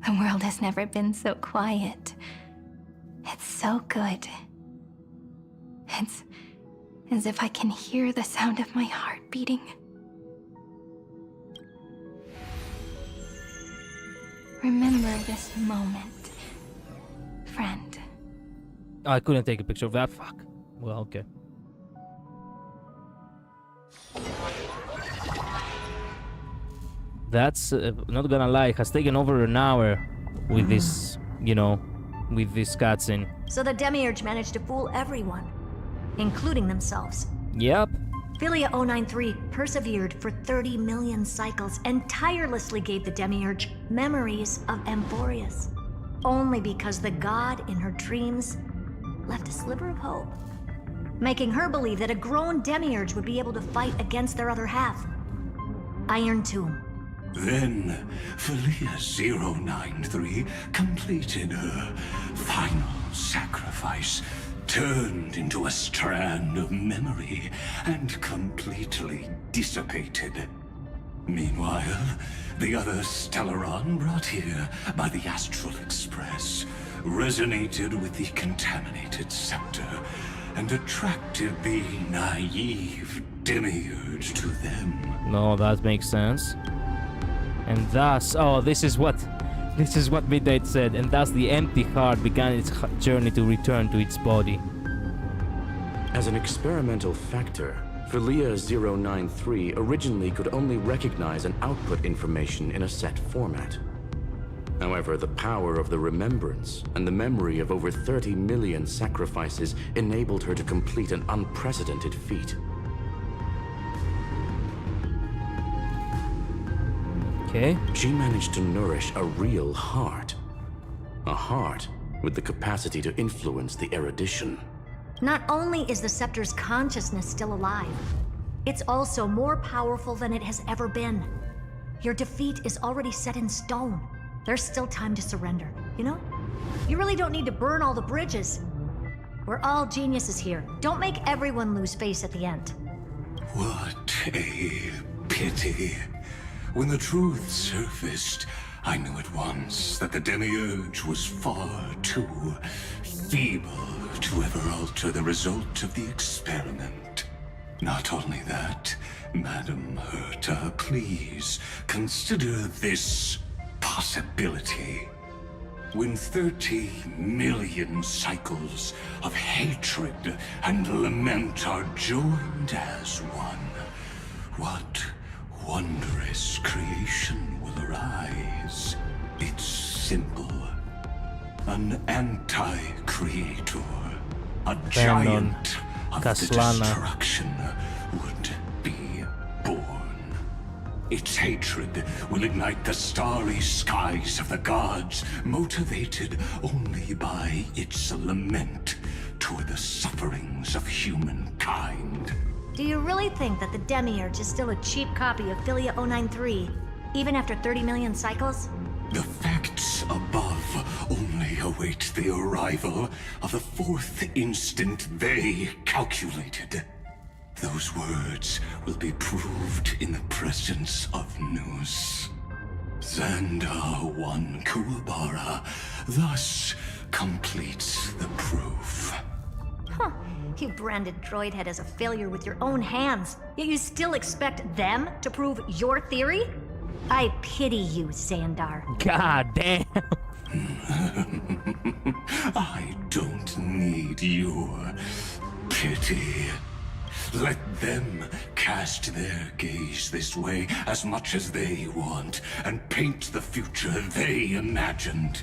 H: The world has never been so quiet. It's so good. It's as if I can hear the sound of my heart beating. Remember this moment, friend.
A: I couldn't take a picture of that. Fuck. Well, okay. That's, not gonna lie, has taken over an hour with this, you know, with this cutscene.
P: So the Demiurge managed to fool everyone, including themselves.
A: Yep.
P: Philia 093 persevered for 30 million cycles and tirelessly gave the Demiurge memories of Amphorius. Only because the god in her dreams left a sliver of hope, making her believe that a grown Demiurge would be able to fight against their other half. Iron Tomb.
C: Then, Philia 093 completed her final sacrifice, turned into a strand of memory, and completely dissipated. Meanwhile, the other Stellaron brought here by the Astral Express resonated with the contaminated scepter and attracted the naive Demiurge to them.
A: No, that makes sense. And thus, oh, this is what Midnight said, and thus the empty heart began its journey to return to its body.
R: As an experimental factor, Philia 093 originally could only recognize and output information in a set format. However, the power of the remembrance and the memory of over 30 million sacrifices enabled her to complete an unprecedented feat.
A: Okay.
R: She managed to nourish a real heart. A heart with the capacity to influence the erudition.
P: Not only is the Scepter's consciousness still alive, it's also more powerful than it has ever been. Your defeat is already set in stone. There's still time to surrender, you know? You really don't need to burn all the bridges. We're all geniuses here. Don't make everyone lose face at the end.
C: What a pity. When the truth surfaced, I knew at once that the Demiurge was far too feeble to ever alter the result of the experiment. Not only that, Madam Herta, please consider this possibility. When 30 million cycles of hatred and lament are joined as one, what wondrous creation will arise? It's simple. An anti-creator. A giant of the destruction would be born. Its hatred will ignite the starry skies of the gods, motivated only by its lament toward the sufferings of humankind.
P: Do you really think that the Demiurge is still a cheap copy of Philia 093, even after 30 million cycles?
C: The facts above only await the arrival of the fourth instant they calculated. Those words will be proved in the presence of Nous. Xandar one Kuwabara thus completes the proof.
P: Huh. You branded Droidhead as a failure with your own hands, yet you still expect them to prove your theory? I pity you, Xandar.
A: God damn.
C: I don't need your pity. Let them cast their gaze this way as much as they want, and paint the future they imagined.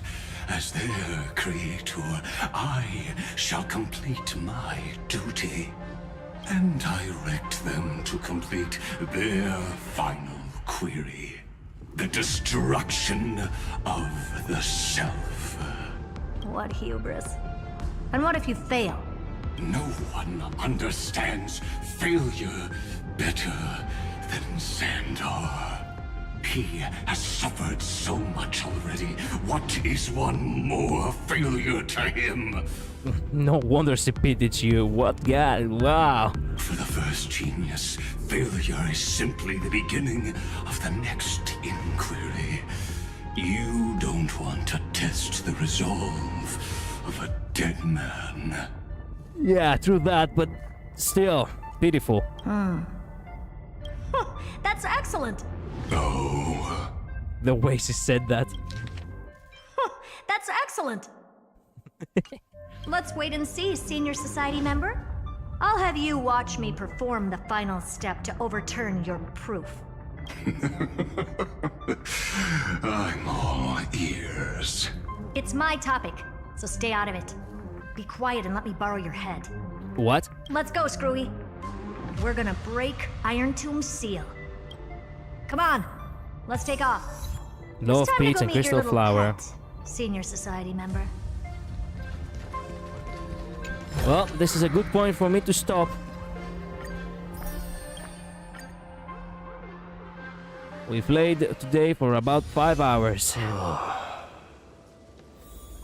C: As their creator, I shall complete my duty, and direct them to complete their final query. The destruction of the self.
P: What hubris. And what if you fail?
C: No one understands failure better than Xandar. He has suffered so much already. What is one more failure to him?
A: No wonder she pitied you. What God? Wow.
C: For the first genius, failure is simply the beginning of the next inquiry. You don't want to test the resolve of a dead man.
A: Yeah, true that, but still, pitiful.
P: That's excellent.
C: Oh.
A: The way she said that.
P: That's excellent. Let's wait and see, Senior Society member. I'll have you watch me perform the final step to overturn your proof.
C: I'm all ears.
P: It's my topic, so stay out of it. Be quiet and let me borrow your head.
A: What?
P: Let's go, Screwy. We're gonna break Iron Tomb's seal. Come on, let's take off.
A: Love, peach, and crystal flower.
P: Senior Society member.
A: Well, this is a good point for me to stop. We played today for about 5 hours.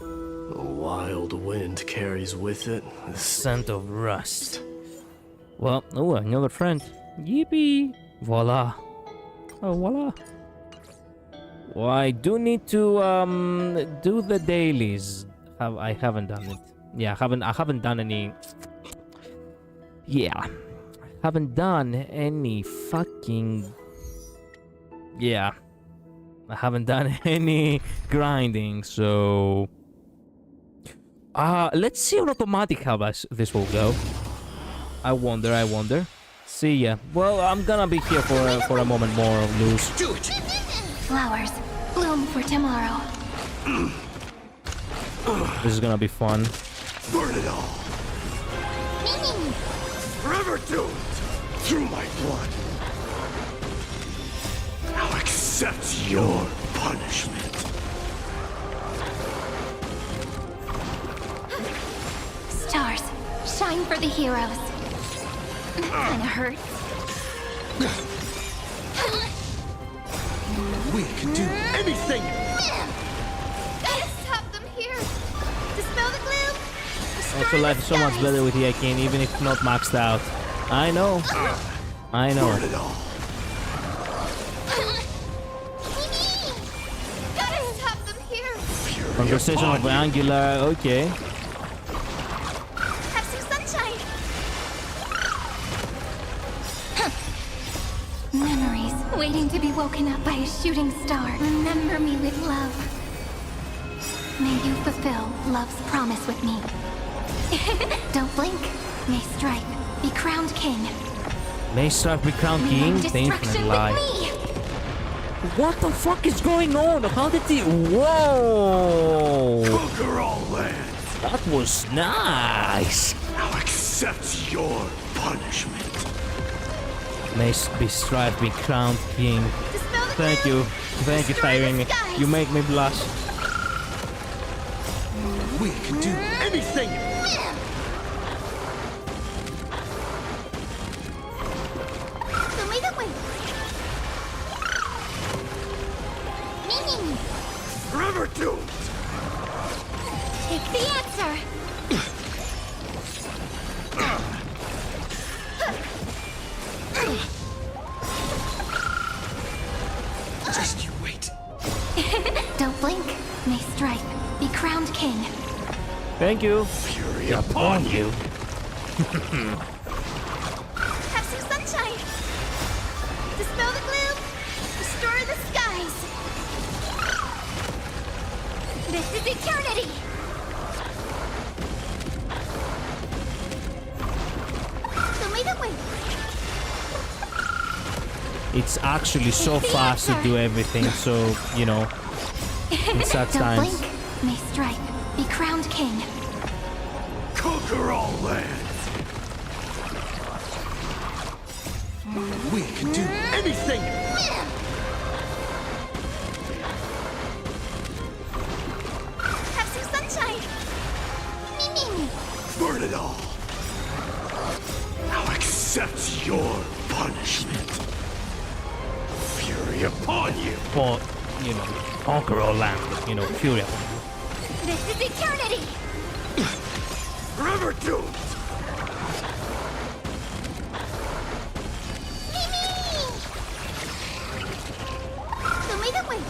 K: A wild wind carries with it
A: the scent of rust. Well, oh, another friend. Yippee! Voila! Oh, voila! Well, I do need to do the dailies. I haven't done it. Yeah, I haven't done any. Yeah, I haven't done any fucking. Yeah, I haven't done any grinding, so. Let's see on automatic how this will go. I wonder. See ya. Well, I'm gonna be here for a moment more, Luz.
D: Do it!
H: Flowers bloom for tomorrow.
A: This is gonna be fun.
C: Burn it all! Forever doomed through my blood. Now accept your punishment.
H: Stars, shine for the heroes. Kinda hurts.
C: We can do anything!
J: Stop them here! Dispel the gloom!
A: Also, life is so much better with Yakin, even if not maxed out. I know. I know.
C: Burn it all.
J: Gotta stop them here!
A: Conversation of Angular, okay.
J: Have some sunshine!
H: Memories waiting to be woken up by a shooting star. Remember me with love. May you fulfill love's promise with me. Don't blink. May Stripe be crowned king.
A: May Stripe be crowned king? The infinite lie. What the fuck is going on? How did he... Whoa!
C: Conquer all land.
A: That was nice.
C: Now accept your punishment.
A: May be Stripe be crowned king. Thank you, Cyrene. You make me blush.
C: We can do anything!
J: Show me the way! Meaning!
C: Forever doomed!
J: Take the answer!
H: Don't blink, may strike, be crowned king.
A: Thank you.
C: Fury upon you.
J: Have some sunshine! Dispel the gloom! Restore the skies! This is eternity! Show me the way!
A: It's actually so fast to do everything, so, you know, in such
H: Don't
A: times.
H: blink, may strike, be crowned king.
C: Conquer all lands. We can do anything.
J: Have some sunshine! Me.
C: Burn it all. Now accept your punishment. Fury upon you.
A: For, you know, conquer all land, you know, fury upon you.
J: This is eternity!
C: Forever doomed.
J: Show me the way!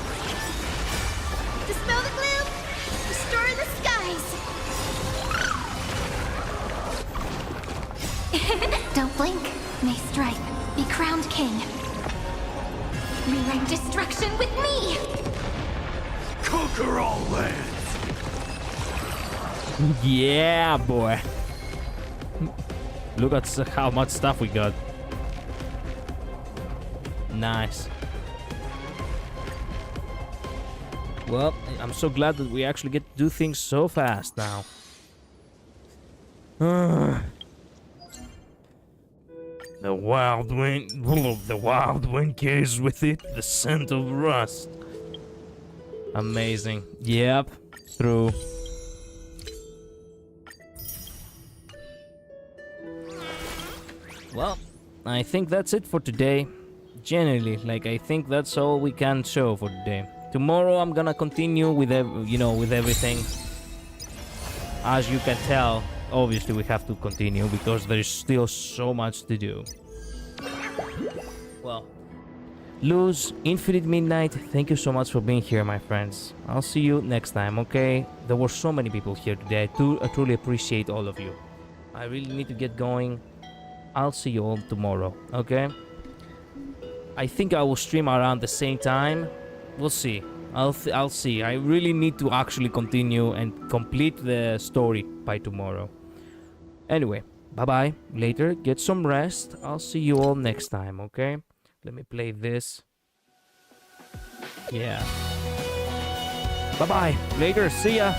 J: Dispel the gloom! Restore the skies!
H: Don't blink, may strike, be crowned king.
J: Rewrite destruction with me!
C: Conquer all lands.
A: Yeah, boy. Look at how much stuff we got. Nice. Well, I'm so glad that we actually get to do things so fast now. The wild wind carries with it the scent of rust. Amazing. Yep, true. Well, I think that's it for today. Generally, like, I think that's all we can show for today. Tomorrow I'm gonna continue with with everything. As you can tell, obviously we have to continue because there's still so much to do. Well, Luz, Infinite Midnight, thank you so much for being here, my friends. I'll see you next time, okay? There were so many people here today. I truly appreciate all of you. I really need to get going. I'll see you all tomorrow, okay? I think I will stream around the same time. We'll see. I'll see. I really need to actually continue and complete the story by tomorrow. Anyway, bye-bye. Later, get some rest. I'll see you all next time, okay? Let me play this. Yeah. Bye-bye. Later. See ya.